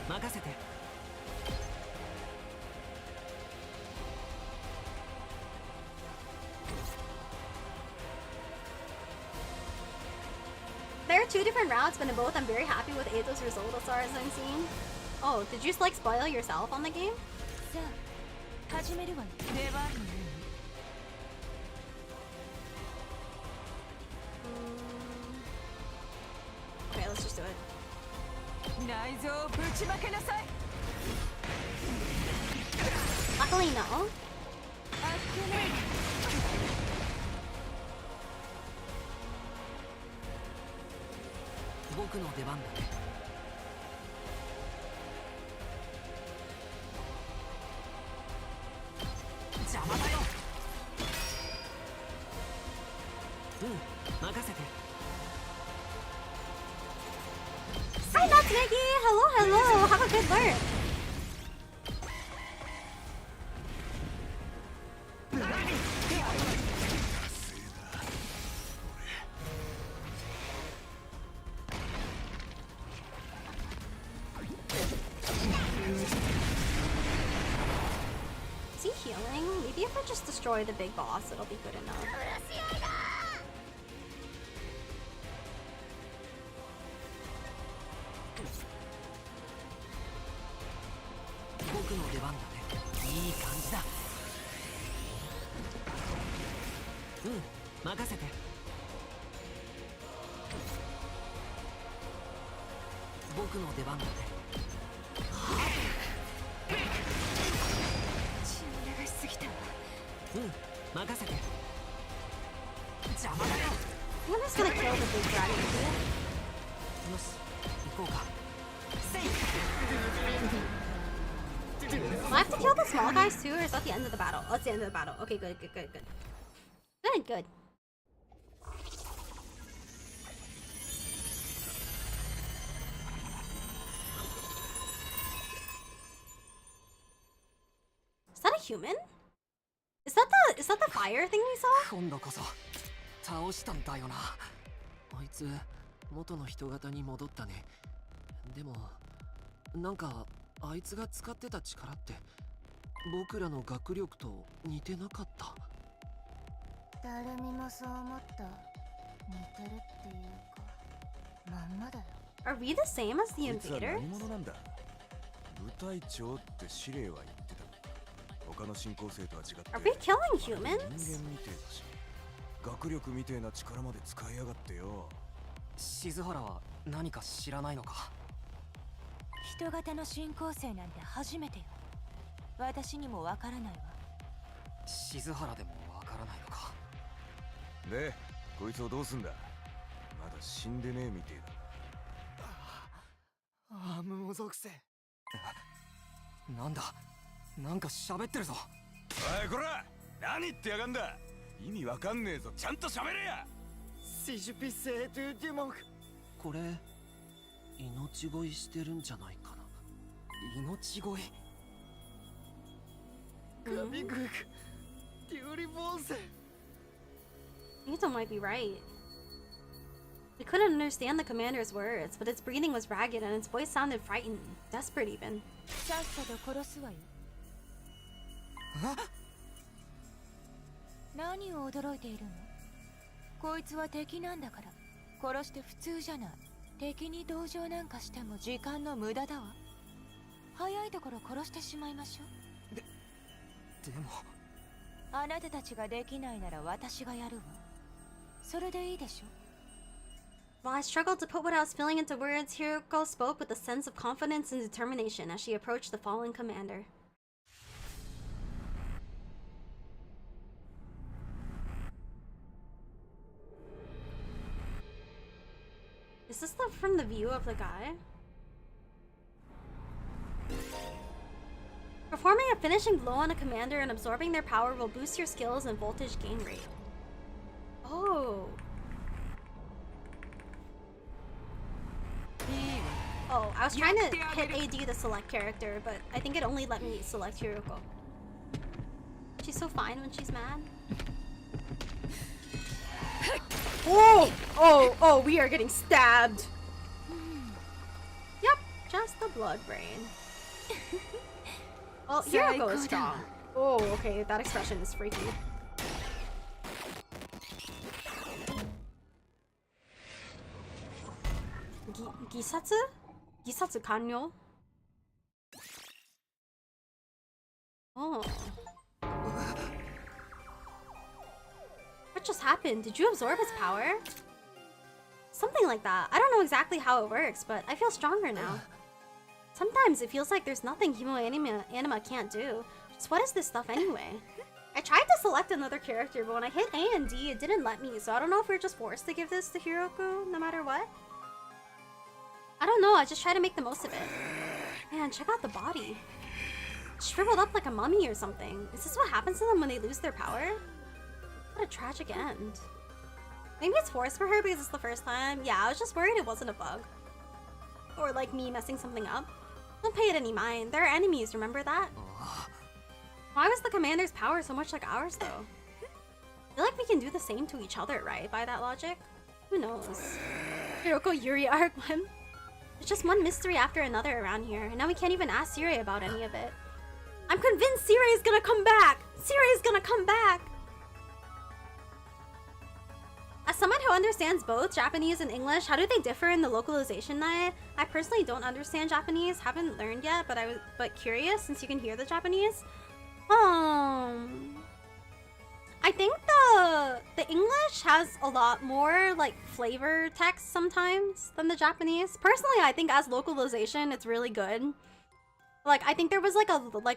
任せて。 There are 2 different routes, but in both I'm very happy with Aeto's result as far as I'm seeing. Oh, did you like spoil yourself on the game? さあ始めるわね。出番のね。 Okay, let's just do it. 内臓をぶちまけなさい。 Luckily, no. あっけない。 僕の出番だね。邪魔だよ。任せて。 Hi, that's Maggie! Hello, hello! Have a good learn! Is he healing? Maybe if I just destroy the big boss, it'll be good enough. 僕の出番だね。いい感じだ。任せて。僕の出番だね。血を流しすぎたわ。任せて。邪魔だよ。 I'm just gonna kill the big dragon. よし、行こうか。 Do I have to kill the small guys too, or is that the end of the battle? Oh, it's the end of the battle. Okay, good, good, good, good. Good, good. Is that a human? Is that the fire thing we saw? 今度こそ倒したんだよな。あいつ元の人型に戻ったね。でもなんかあいつが使ってた力って僕らの学力と似てなかった。誰にもそう思った。似てるっていうか、まんまだよ。 Are we the same as the 実は何 invaders? 者なんだ。部隊長って司令は言ってた。他の進行生とは違って Are we killing 人 humans? 間みてえだし、学力みてえな力まで使いやがってよ。静原は何か知らないのか。人型の進行生なんて初めてよ。私にもわからないわ。静原でもわからないのか。で、こいつをどうすんだ。まだ死んでねえみてえだ。ああ、無毛属性。なんだ、なんか喋ってるぞ。おいこら、何言ってやがんだ。意味わかんねえぞ。ちゃんと喋れや。Si je pissais du dimanche. これ命乞いしてるんじゃないかな。命乞い。神グーデュリボーセ。 Yuto might be right. We couldn't understand the commander's words, but its breathing was ragged and its voice sounded frightened, desperate even. さっさと殺すわよ。何を驚いているの？こいつは敵なんだから殺して普通じゃない。敵に同情なんかしても時間の無駄だわ。早いところ殺してしまいましょう。でもあなたたちができないなら私がやるわ。それでいいでしょ。 While I struggled to put what I was feeling into words, Hiroko spoke with a sense of confidence and determination as she approached the fallen commander. Is this from the view of the guy? Performing a finishing blow on a commander and absorbing their power will boost your skills and voltage gain rate. Oh. Oh, I was trying to hit AD to select character, but I think it only let me select Hiroko. She's so fine when she's mad. Oh, we are getting stabbed. Yep, just the blood brain. Well, Hiroko is strong. Oh, okay, that expression is freaky. Gisatsu? Gisatsu kanyo? Oh. What just happened? Did you absorb his power? Something like that. I don't know exactly how it works, but I feel stronger now. Sometimes it feels like there's nothing anima can't do. Just what is this stuff anyway? I tried to select another character, but when I hit A and D, it didn't let me, so I don't know if we're just forced to give this to Hiroko no matter what. I don't know, I just try to make the most of it. Man, check out the body. Shriveled up like a mummy or something. Is this what happens to them when they lose their power? What a tragic end. Maybe it's forced for her because it's the first time. Yeah, I was just worried it wasn't a bug. Or like me messing something up. Don't pay it any mind. They're enemies, remember that? Why was the commander's power so much like ours though? I feel like we can do the same to each other, right? By that logic? Who knows? Hiroko Yuri arc 1. There's just one mystery after another around here, and now we can't even ask Siri about any of it. I'm convinced Siri is gonna come back! Siri is gonna come back! As someone who understands both Japanese and English, how do they differ in the localization, Nae? I personally don't understand Japanese, haven't learned yet, but curious since you can hear the Japanese. I think the English has a lot more like flavor text sometimes than the Japanese. Personally, I think as localization, it's really good. Like I think there was like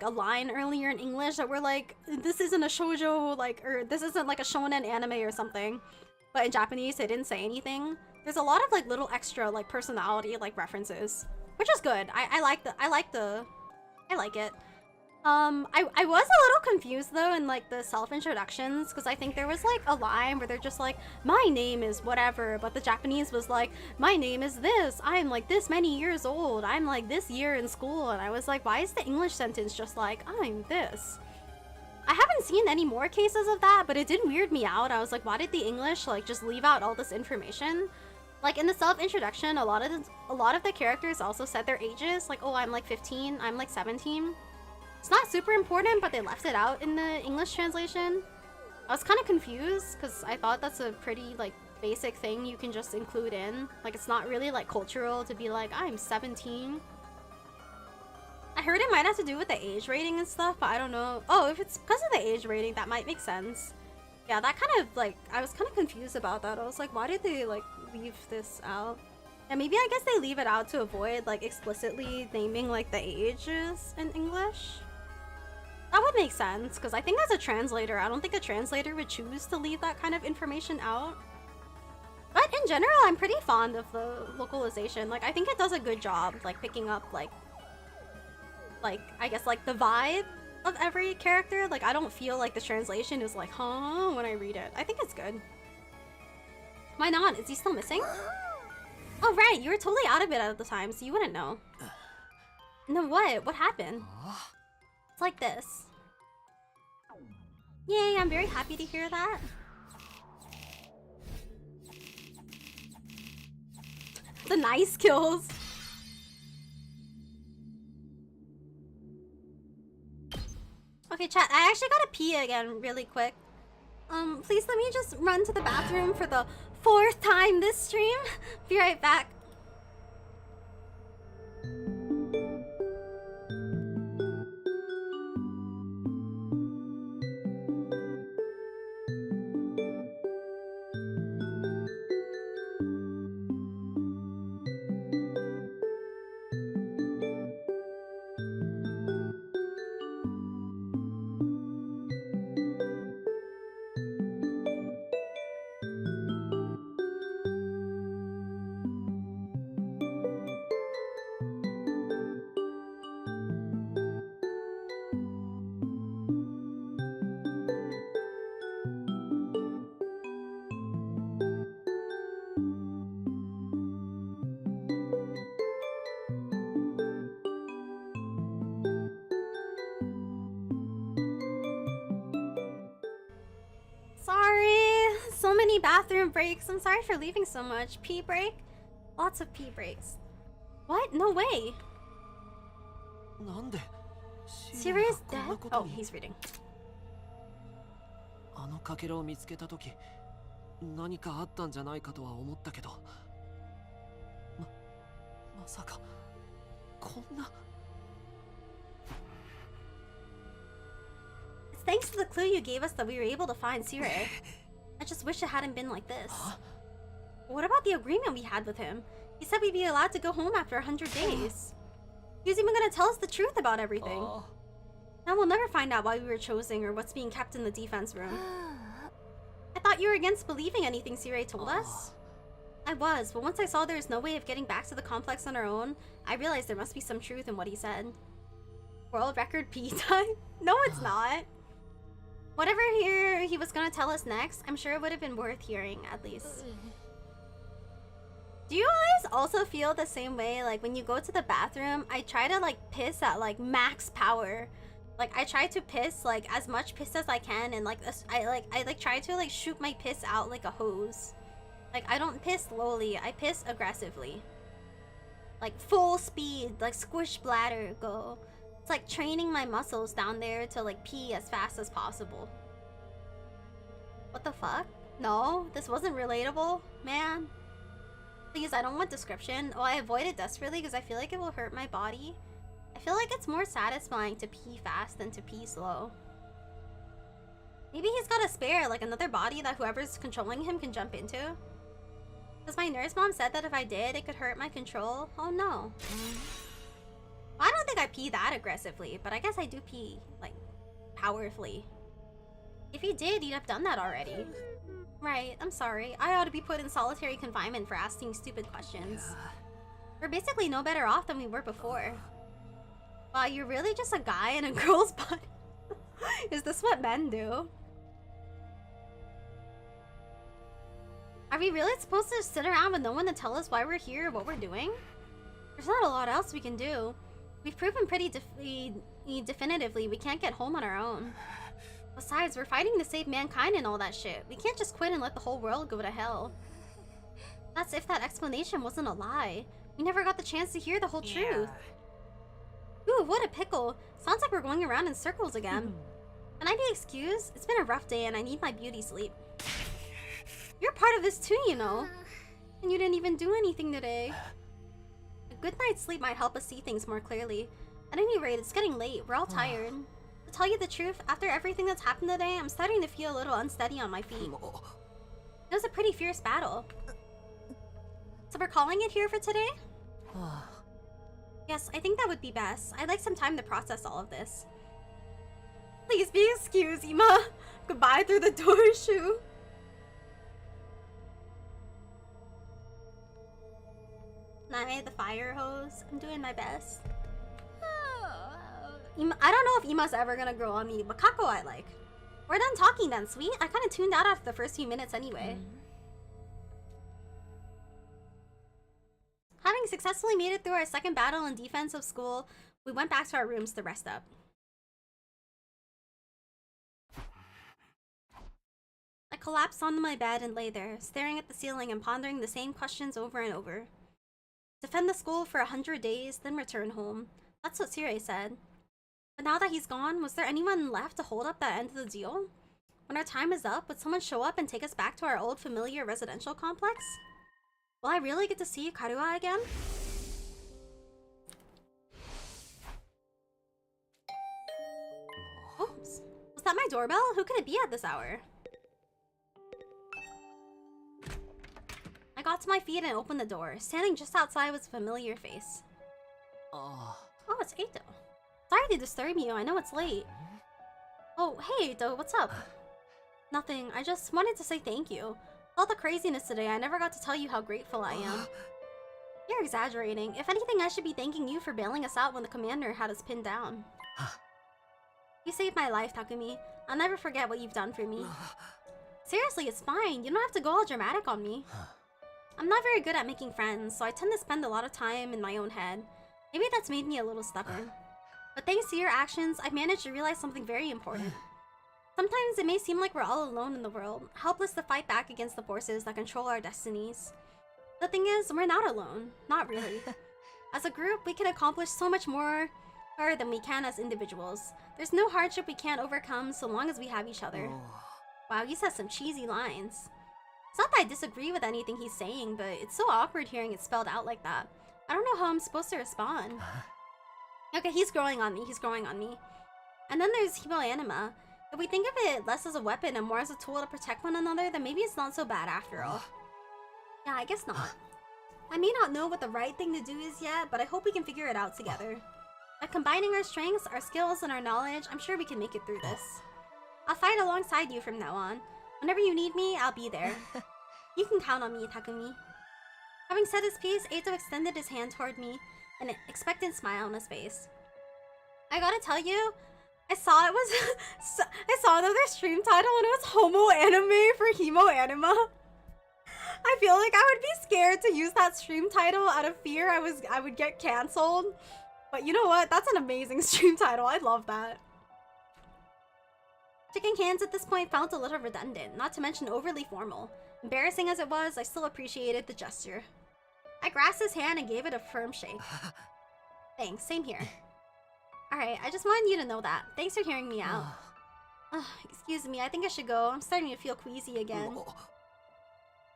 a line earlier in English that were like, this isn't a shoujo or this isn't like a shonen anime or something. But in Japanese, they didn't say anything. There's a lot of like little extra like personality like references, which is good. I like it. I was a little confused though in like the self-introductions because I think there was like a line where they're just like, my name is whatever, but the Japanese was like, my name is this, I'm like this many years old, I'm like this year in school, and I was like, why is the English sentence just like, I'm this? I haven't seen any more cases of that, but it did weird me out. I was like, why did the English like just leave out all this information? Like in the self-introduction, a lot of the characters also said their ages, like, oh, I'm like 15, I'm like 17. It's not super important, but they left it out in the English translation. I was kind of confused because I thought that's a pretty like basic thing you can just include in. Like it's not really like cultural to be like, I'm 17. I heard it might have to do with the age rating and stuff, but I don't know. Oh, if it's because of the age rating, that might make sense. Yeah, that kind of like, I was kind of confused about that. I was like, why did they like leave this out? And maybe I guess they leave it out to avoid like explicitly naming like the ages in English. That would make sense, because I think as a translator, I don't think a translator would choose to leave that kind of information out. But in general, I'm pretty fond of the localization. Like, I think it does a good job, like, picking up, like, I guess, like, the vibe of every character. Like, I don't feel like the translation is like, huh, when I read it. I think it's good. Why not? Is he still missing? Oh, right, you were totally out of it at the time, so you wouldn't know. No, what? What happened? It's like this. Yay, I'm very happy to hear that. The nice kills. Okay, chat, I actually gotta pee again really quick. Please let me just run to the bathroom for the 4th time this stream. Be right back. Sorry, so many bathroom breaks. I'm sorry for leaving so much. Pee break? Lots of pee breaks. What? No way. Serious death? Oh, he's reading. あのかけらを見つけたとき、何かあったんじゃないかとは思ったけど、まさかこんな。 It's thanks to the clue you gave us that we were able to find Sire. I just wish it hadn't been like this. What about the agreement we had with him? He said we'd be allowed to go home after 100 days. He was even gonna tell us the truth about everything. Now we'll never find out why we were chosen or what's being kept in the defense room. I thought you were against believing anything Sire told us. I was, but once I saw there was no way of getting back to the complex on our own, I realized there must be some truth in what he said. World record pee time? No, it's not. Whatever he was gonna tell us next, I'm sure it would have been worth hearing, at least. Do you guys also feel the same way? Like, when you go to the bathroom, I try to, like, piss at, like, max power. Like, I try to piss, like, as much piss as I can, and, like, I try to, like, shoot my piss out like a hose. Like, I don't piss slowly, I piss aggressively. Like, full speed, like, squish bladder, go. It's like training my muscles down there to, like, pee as fast as possible. What the fuck? No, this wasn't relatable, man. Please, I don't want description. Oh, I avoid it desperately because I feel like it will hurt my body. I feel like it's more satisfying to pee fast than to pee slow. Maybe he's got a spare, like another body that whoever's controlling him can jump into. Because my nurse mom said that if I did, it could hurt my control. Oh no. I don't think I pee that aggressively, but I guess I do pee, like, powerfully. If he did, he'd have done that already. Right, I'm sorry. I ought to be put in solitary confinement for asking stupid questions. We're basically no better off than we were before. Wow, you're really just a guy in a girl's body? Is this what men do? Are we really supposed to sit around with no one to tell us why we're here or what we're doing? There's not a lot else we can do. We've proven pretty definitively we can't get home on our own. Besides, we're fighting to save mankind and all that shit. We can't just quit and let the whole world go to hell. That's if that explanation wasn't a lie. We never got the chance to hear the whole truth. Ooh, what a pickle. Sounds like we're going around in circles again. Can I be excused? It's been a rough day and I need my beauty sleep. You're part of this too, you know. And you didn't even do anything today. A good night's sleep might help us see things more clearly. At any rate, it's getting late. We're all tired. To tell you the truth, after everything that's happened today, I'm starting to feel a little unsteady on my feet. It was a pretty fierce battle. So we're calling it here for today? Yes, I think that would be best. I'd like some time to process all of this. Please be excused, Ima. Goodbye through the door, Shu. Nae, the fire hose. I'm doing my best. I don't know if Ima's ever gonna grow on me, but Kako I like. We're done talking then, sweet. I kind of tuned out after the first few minutes anyway. Having successfully made it through our second battle in defense of school, we went back to our rooms to rest up. I collapsed onto my bed and lay there, staring at the ceiling and pondering the same questions over and over. Defend the school for 100 days, then return home. That's what Sirei said. But now that he's gone, was there anyone left to hold up that end of the deal? When our time is up, would someone show up and take us back to our old familiar residential complex? Will I really get to see Karua again? Oops. Was that my doorbell? Who could it be at this hour? I got to my feet and opened the door. Standing just outside was a familiar face. Oh, it's Eito. Sorry to disturb you, I know it's late. Oh, hey Eito, what's up? Nothing, I just wanted to say thank you. All the craziness today, I never got to tell you how grateful I am. You're exaggerating. If anything, I should be thanking you for bailing us out when the commander had us pinned down. You saved my life, Takumi. I'll never forget what you've done for me. Seriously, it's fine. You don't have to go all dramatic on me. I'm not very good at making friends, so I tend to spend a lot of time in my own head. Maybe that's made me a little stubborn. But thanks to your actions, I've managed to realize something very important. Sometimes it may seem like we're all alone in the world, helpless to fight back against the forces that control our destinies. The thing is, we're not alone. Not really. As a group, we can accomplish so much more than we can as individuals. There's no hardship we can't overcome so long as we have each other. Wow, he says some cheesy lines. It's not that I disagree with anything he's saying, but it's so awkward hearing it spelled out like that. I don't know how I'm supposed to respond. Okay, he's growing on me, And then there's Himo Anima. If we think of it less as a weapon and more as a tool to protect one another, then maybe it's not so bad after all. Yeah, I guess not. I may not know what the right thing to do is yet, but I hope we can figure it out together. By combining our strengths, our skills, and our knowledge, I'm sure we can make it through this. I'll fight alongside you from now on. Whenever you need me, I'll be there. You can count on me, Takumi. Having said his piece, Eito extended his hand toward me, an expectant smile on his face. I gotta tell you, I saw another stream title and it was Homo Anime for Himo Anima. I feel like I would be scared to use that stream title out of fear I would get cancelled. But you know what? That's an amazing stream title. I love that. Shaking hands at this point felt a little redundant, not to mention overly formal. Embarrassing as it was, I still appreciated the gesture. I grasped his hand and gave it a firm shake. Thanks, same here. Alright, I just wanted you to know that. Thanks for hearing me out. Excuse me, I think I should go. I'm starting to feel queasy again.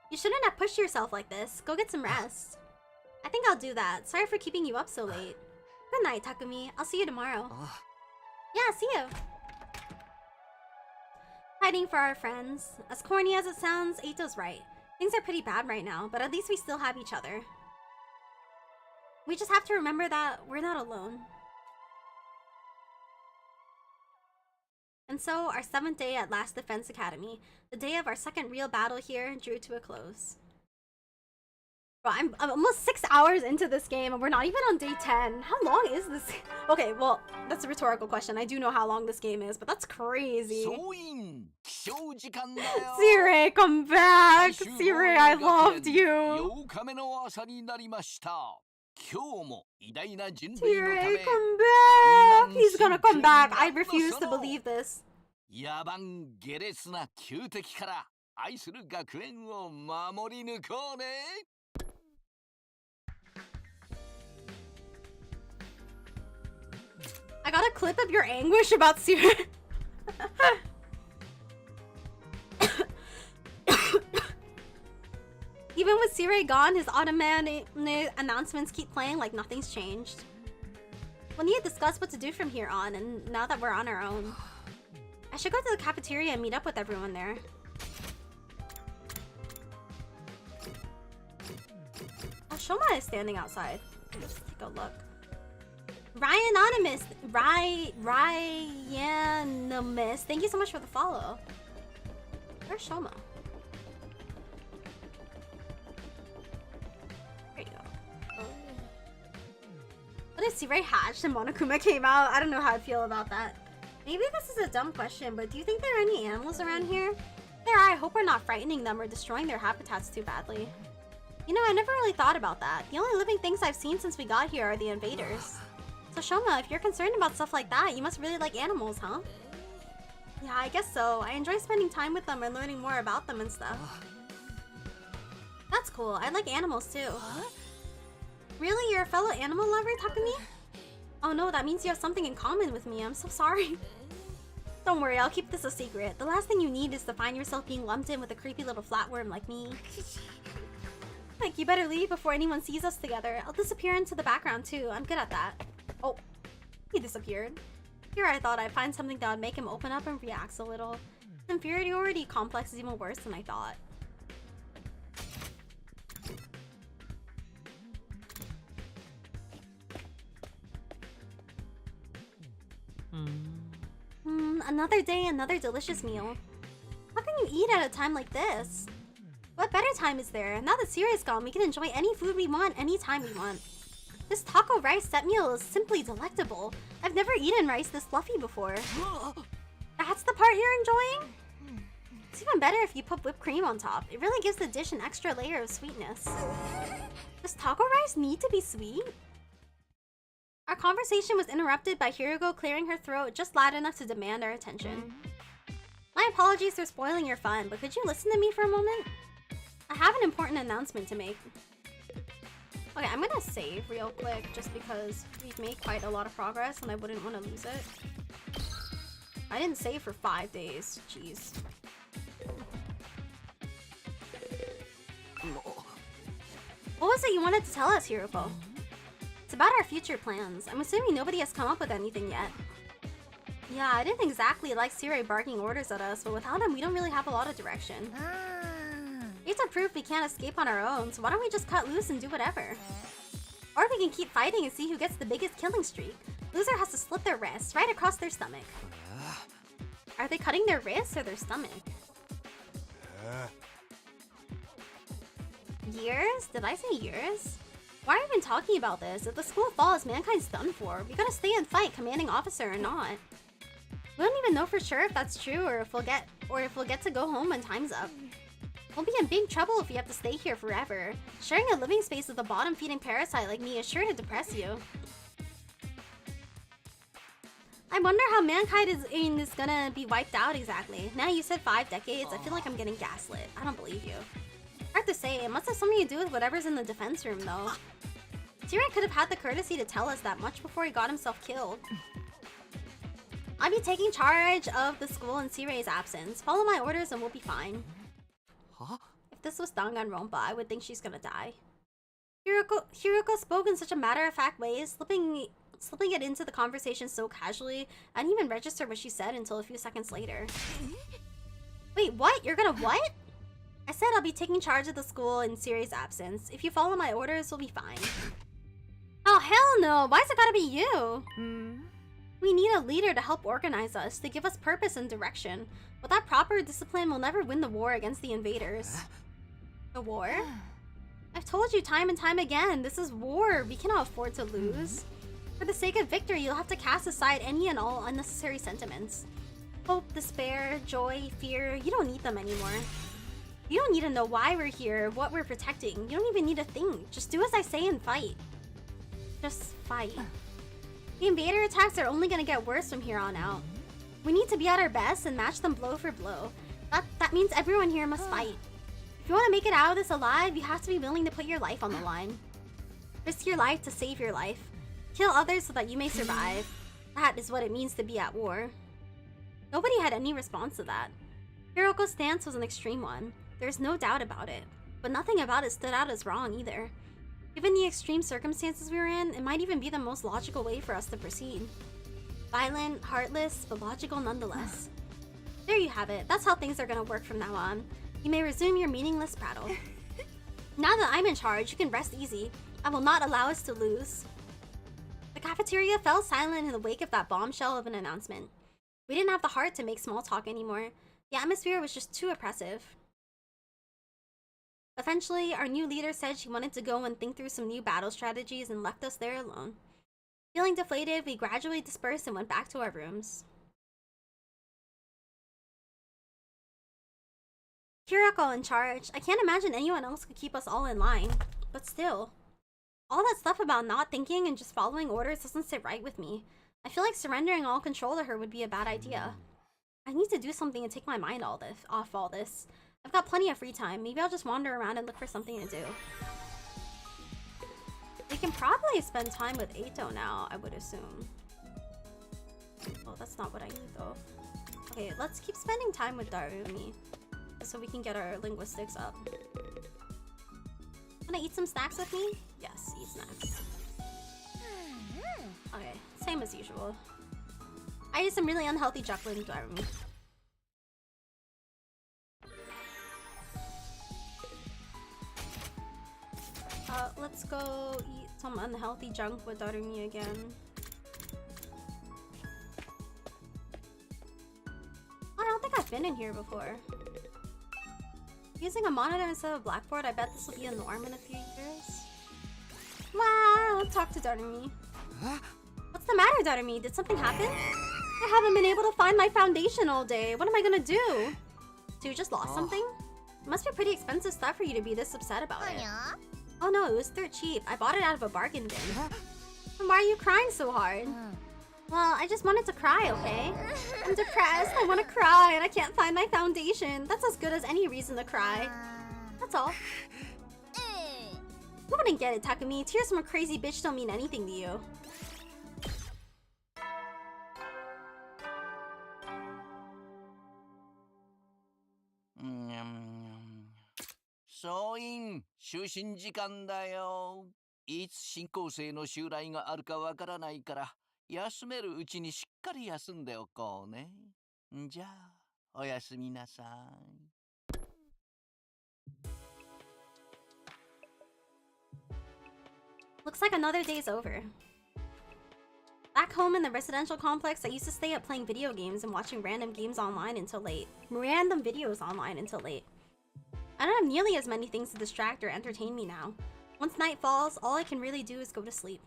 You shouldn't have pushed yourself like this. Go get some rest. I think I'll do that. Sorry for keeping you up so late. Good night, Takumi. I'll see you tomorrow. Yeah, see you. Fighting for our friends. As corny as it sounds, Eito's right. Things are pretty bad right now, but at least we still have each other. We just have to remember that we're not alone. And so, our 7th day at Last Defense Academy, the day of our second real battle here, drew to a close. Bro, I'm almost 6 hours into this game and we're not even on day 10. How long is this? Okay, well, that's a rhetorical question. I do know how long this game is, but that's crazy. Sirei, come back! Sirei, I loved you! Sirei, come back! He's gonna come back! I refuse to believe this. I got a clip of your anguish about Sirei. Even with Sirei gone, his automatic announcements keep playing like nothing's changed. We need to discuss what to do from here on, and now that we're on our own. I should go to the cafeteria and meet up with everyone there. Oh, Shoma is standing outside. Let's take a look. Ryanonymous, Ryanonymous, thank you so much for the follow. Where's Shoma? There you go. What is see, Ray hatched and Monokuma came out. I don't know how I feel about that. Maybe this is a dumb question, but do you think there are any animals around here? If there are, I hope we're not frightening them or destroying their habitats too badly. You know, I never really thought about that. The only living things I've seen since we got here are the invaders. So Shoma, if you're concerned about stuff like that, you must really like animals, huh? Yeah, I guess so. I enjoy spending time with them and learning more about them and stuff. That's cool. I like animals too. Really? You're a fellow animal lover, Takumi? Oh no, that means you have something in common with me. I'm so sorry. Don't worry, I'll keep this a secret. The last thing you need is to find yourself being lumped in with a creepy little flatworm like me. Like, you better leave before anyone sees us together. I'll disappear into the background too. I'm good at that. Oh, he disappeared. Here I thought I'd find something that would make him open up and relax a little. His inferiority complex is even worse than I thought. Another day, another delicious meal. How can you eat at a time like this? What better time is there? Now that Siri's gone, we can enjoy any food we want, anytime we want. This taco rice set meal is simply delectable. I've never eaten rice this fluffy before. That's the part you're enjoying? It's even better if you put whipped cream on top. It really gives the dish an extra layer of sweetness. Does taco rice need to be sweet? Our conversation was interrupted by Hiruko clearing her throat just loud enough to demand our attention. My apologies for spoiling your fun, but could you listen to me for a moment? I have an important announcement to make. Okay, I'm gonna save real quick just because we've made quite a lot of progress and I wouldn't want to lose it. I didn't save for 5 days. Jeez. What was it you wanted to tell us, Hiruko? It's about our future plans. I'm assuming nobody has come up with anything yet. Yeah, I didn't exactly like Siri barking orders at us, but without him, we don't really have a lot of direction. We have to prove we can't escape on our own, so why don't we just cut loose and do whatever? Or we can keep fighting and see who gets the biggest killing streak. Loser has to slit their wrists right across their stomach. Are they cutting their wrists or their stomach? Years? Did I say years? Why are we even talking about this? If the school falls, mankind's done for. We gotta stay and fight, commanding officer or not. We don't even know for sure if that's true or if we'll get to go home when time's up. We'll be in big trouble if we have to stay here forever. Sharing a living space with a bottom-feeding parasite like me is sure to depress you. I wonder how mankind is gonna be wiped out exactly. Now you said 5 decades, I feel like I'm getting gaslit. I don't believe you. Hard to say, it must have something to do with whatever's in the defense room though. Jirai could have had the courtesy to tell us that much before he got himself killed. I'll be taking charge of the school in Sirei's absence. Follow my orders and we'll be fine. Huh? If this was Danganronpa, I would think she's gonna die. Hiruko spoke in such a matter-of-fact way, slipping it into the conversation so casually, I didn't even register what she said until a few seconds later. Wait, what? You're gonna what? I said I'll be taking charge of the school in Siri's absence. If you follow my orders, we'll be fine. Oh, hell no! Why's it gotta be you? We need a leader to help organize us, to give us purpose and direction. Without proper discipline, we'll never win the war against the invaders. The war? I've told you time and time again, this is war. We cannot afford to lose. For the sake of victory, you'll have to cast aside any and all unnecessary sentiments. Hope, despair, joy, fear, you don't need them anymore. You don't need to know why we're here, what we're protecting. You don't even need to think. Just do as I say and fight. Just fight. The invader attacks are only gonna get worse from here on out. We need to be at our best and match them blow for blow. That means everyone here must fight. If you want to make it out of this alive, you have to be willing to put your life on the line. Risk your life to save your life. Kill others so that you may survive. That is what it means to be at war. Nobody had any response to that. Hiroko's stance was an extreme one. There's no doubt about it. But nothing about it stood out as wrong either. Given the extreme circumstances we were in, it might even be the most logical way for us to proceed. Violent, heartless, but logical nonetheless. There you have it. That's how things are gonna work from now on. You may resume your meaningless prattle. Now that I'm in charge, you can rest easy. I will not allow us to lose. The cafeteria fell silent in the wake of that bombshell of an announcement. We didn't have the heart to make small talk anymore. The atmosphere was just too oppressive. Eventually, our new leader said she wanted to go and think through some new battle strategies and left us there alone. Feeling deflated, we gradually dispersed and went back to our rooms. Kiriko in charge. I can't imagine anyone else could keep us all in line. But still, all that stuff about not thinking and just following orders doesn't sit right with me. I feel like surrendering all control to her would be a bad idea. I need to do something and take my mind off all this. I've got plenty of free time. Maybe I'll just wander around and look for something to do. We can probably spend time with Eito now, I would assume. Oh, that's not what I need though. Okay, let's keep spending time with Darumi so we can get our linguistics up. Wanna eat some snacks with me? Yes, eat snacks. Okay, same as usual. I ate some really unhealthy chocolate in Darumi. Let's go eat some unhealthy junk with Darumi again. I don't think I've been in here before. Using a monitor instead of a blackboard, I bet this will be a norm in a few years. Wow, talk to Darumi. What's the matter, Darumi? Did something happen? I haven't been able to find my foundation all day. What am I gonna do? So you just lost something? It must be pretty expensive stuff for you to be this upset about it. Oh no, it was dirt cheap. I bought it out of a bargain bin. And why are you crying so hard? Well, I just wanted to cry, okay? I'm depressed, I want to cry, and I can't find my foundation. That's as good as any reason to cry. That's all. You wouldn't get it, Takumi. Tears from a crazy bitch don't mean anything to you.総員、就寝時間だよ。いつ新校生の襲来があるかわからないから、休めるうちにしっかり休んでおこうね。じゃあ、おやすみなさい。Looks like another day's over. Back home in the residential complex, I used to stay up playing video games and watching random videos online until late. I don't have nearly as many things to distract or entertain me now. Once night falls, all I can really do is go to sleep.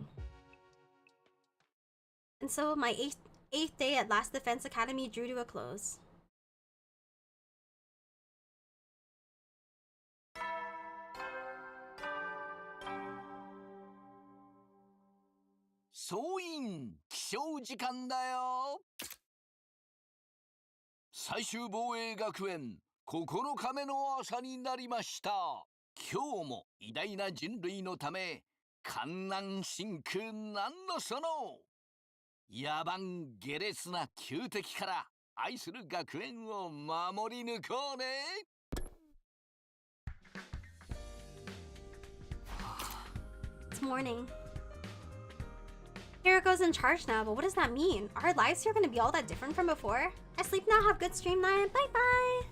And so my eighth day at Last Defense Academy drew to a close. Soin, 起床時間だよ。最終防衛学園9日目の朝になりました。今日も偉大な人類のため艱難辛苦なんのその野蛮下劣な旧敵から愛する学園を守り抜こうね。It's morning. Hiriko's in charge now, but what does that mean? Are our lives here going to be all that different from before? I sleep now, have good stream night, bye bye!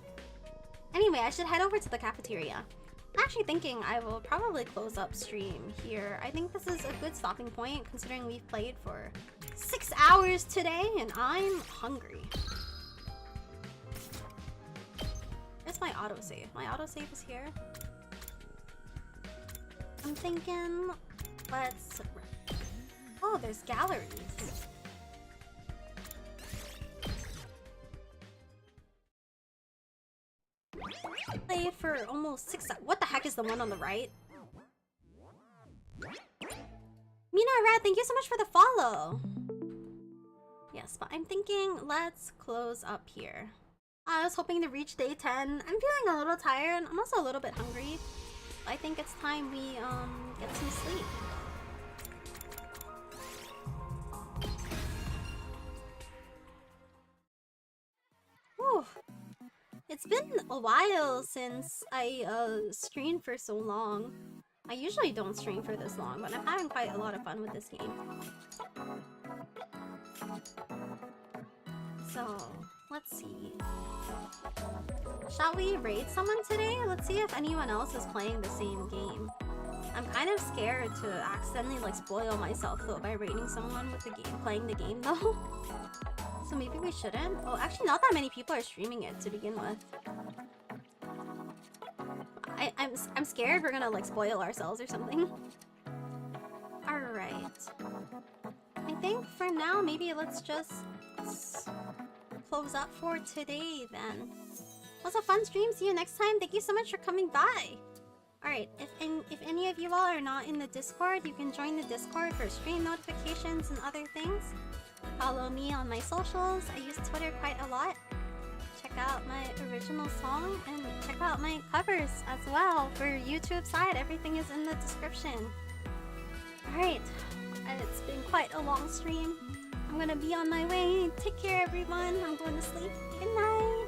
Anyway, I should head over to the cafeteria. I'm actually thinking I will probably close up stream here. I think this is a good stopping point considering we've played for 6 hours today and I'm hungry. Where's my autosave? My autosave is here. I'm thinking, let's... Oh, there's galleries. Played for almost 6 hours. What the heck is the one on the right? Mina Red, thank you so much for the follow. Yes, but I'm thinking let's close up here. I was hoping to reach day 10. I'm feeling a little tired. I'm also a little bit hungry. I think it's time we get some sleep. Whew. It's been a while since I streamed for so long. I usually don't stream for this long, but I'm having quite a lot of fun with this game. So, let's see. Shall we raid someone today? Let's see if anyone else is playing the same game. I'm kind of scared to accidentally like spoil myself though by raiding someone with the game, playing the game though. So maybe we shouldn't? Oh, actually not that many people are streaming it to begin with. I'm scared we're gonna like spoil ourselves or something. Alright. I think for now, maybe let's just close up for today then. It was a fun stream. See you next time. Thank you so much for coming by. Alright, if any of you all are not in the Discord, you can join the Discord for stream notifications and other things. Follow me on my socials. I use Twitter quite a lot. Check out my original song and check out my covers as well. For YouTube side, everything is in the description. Alright, it's been quite a long stream. I'm gonna be on my way. Take care everyone. I'm going to sleep. Good night.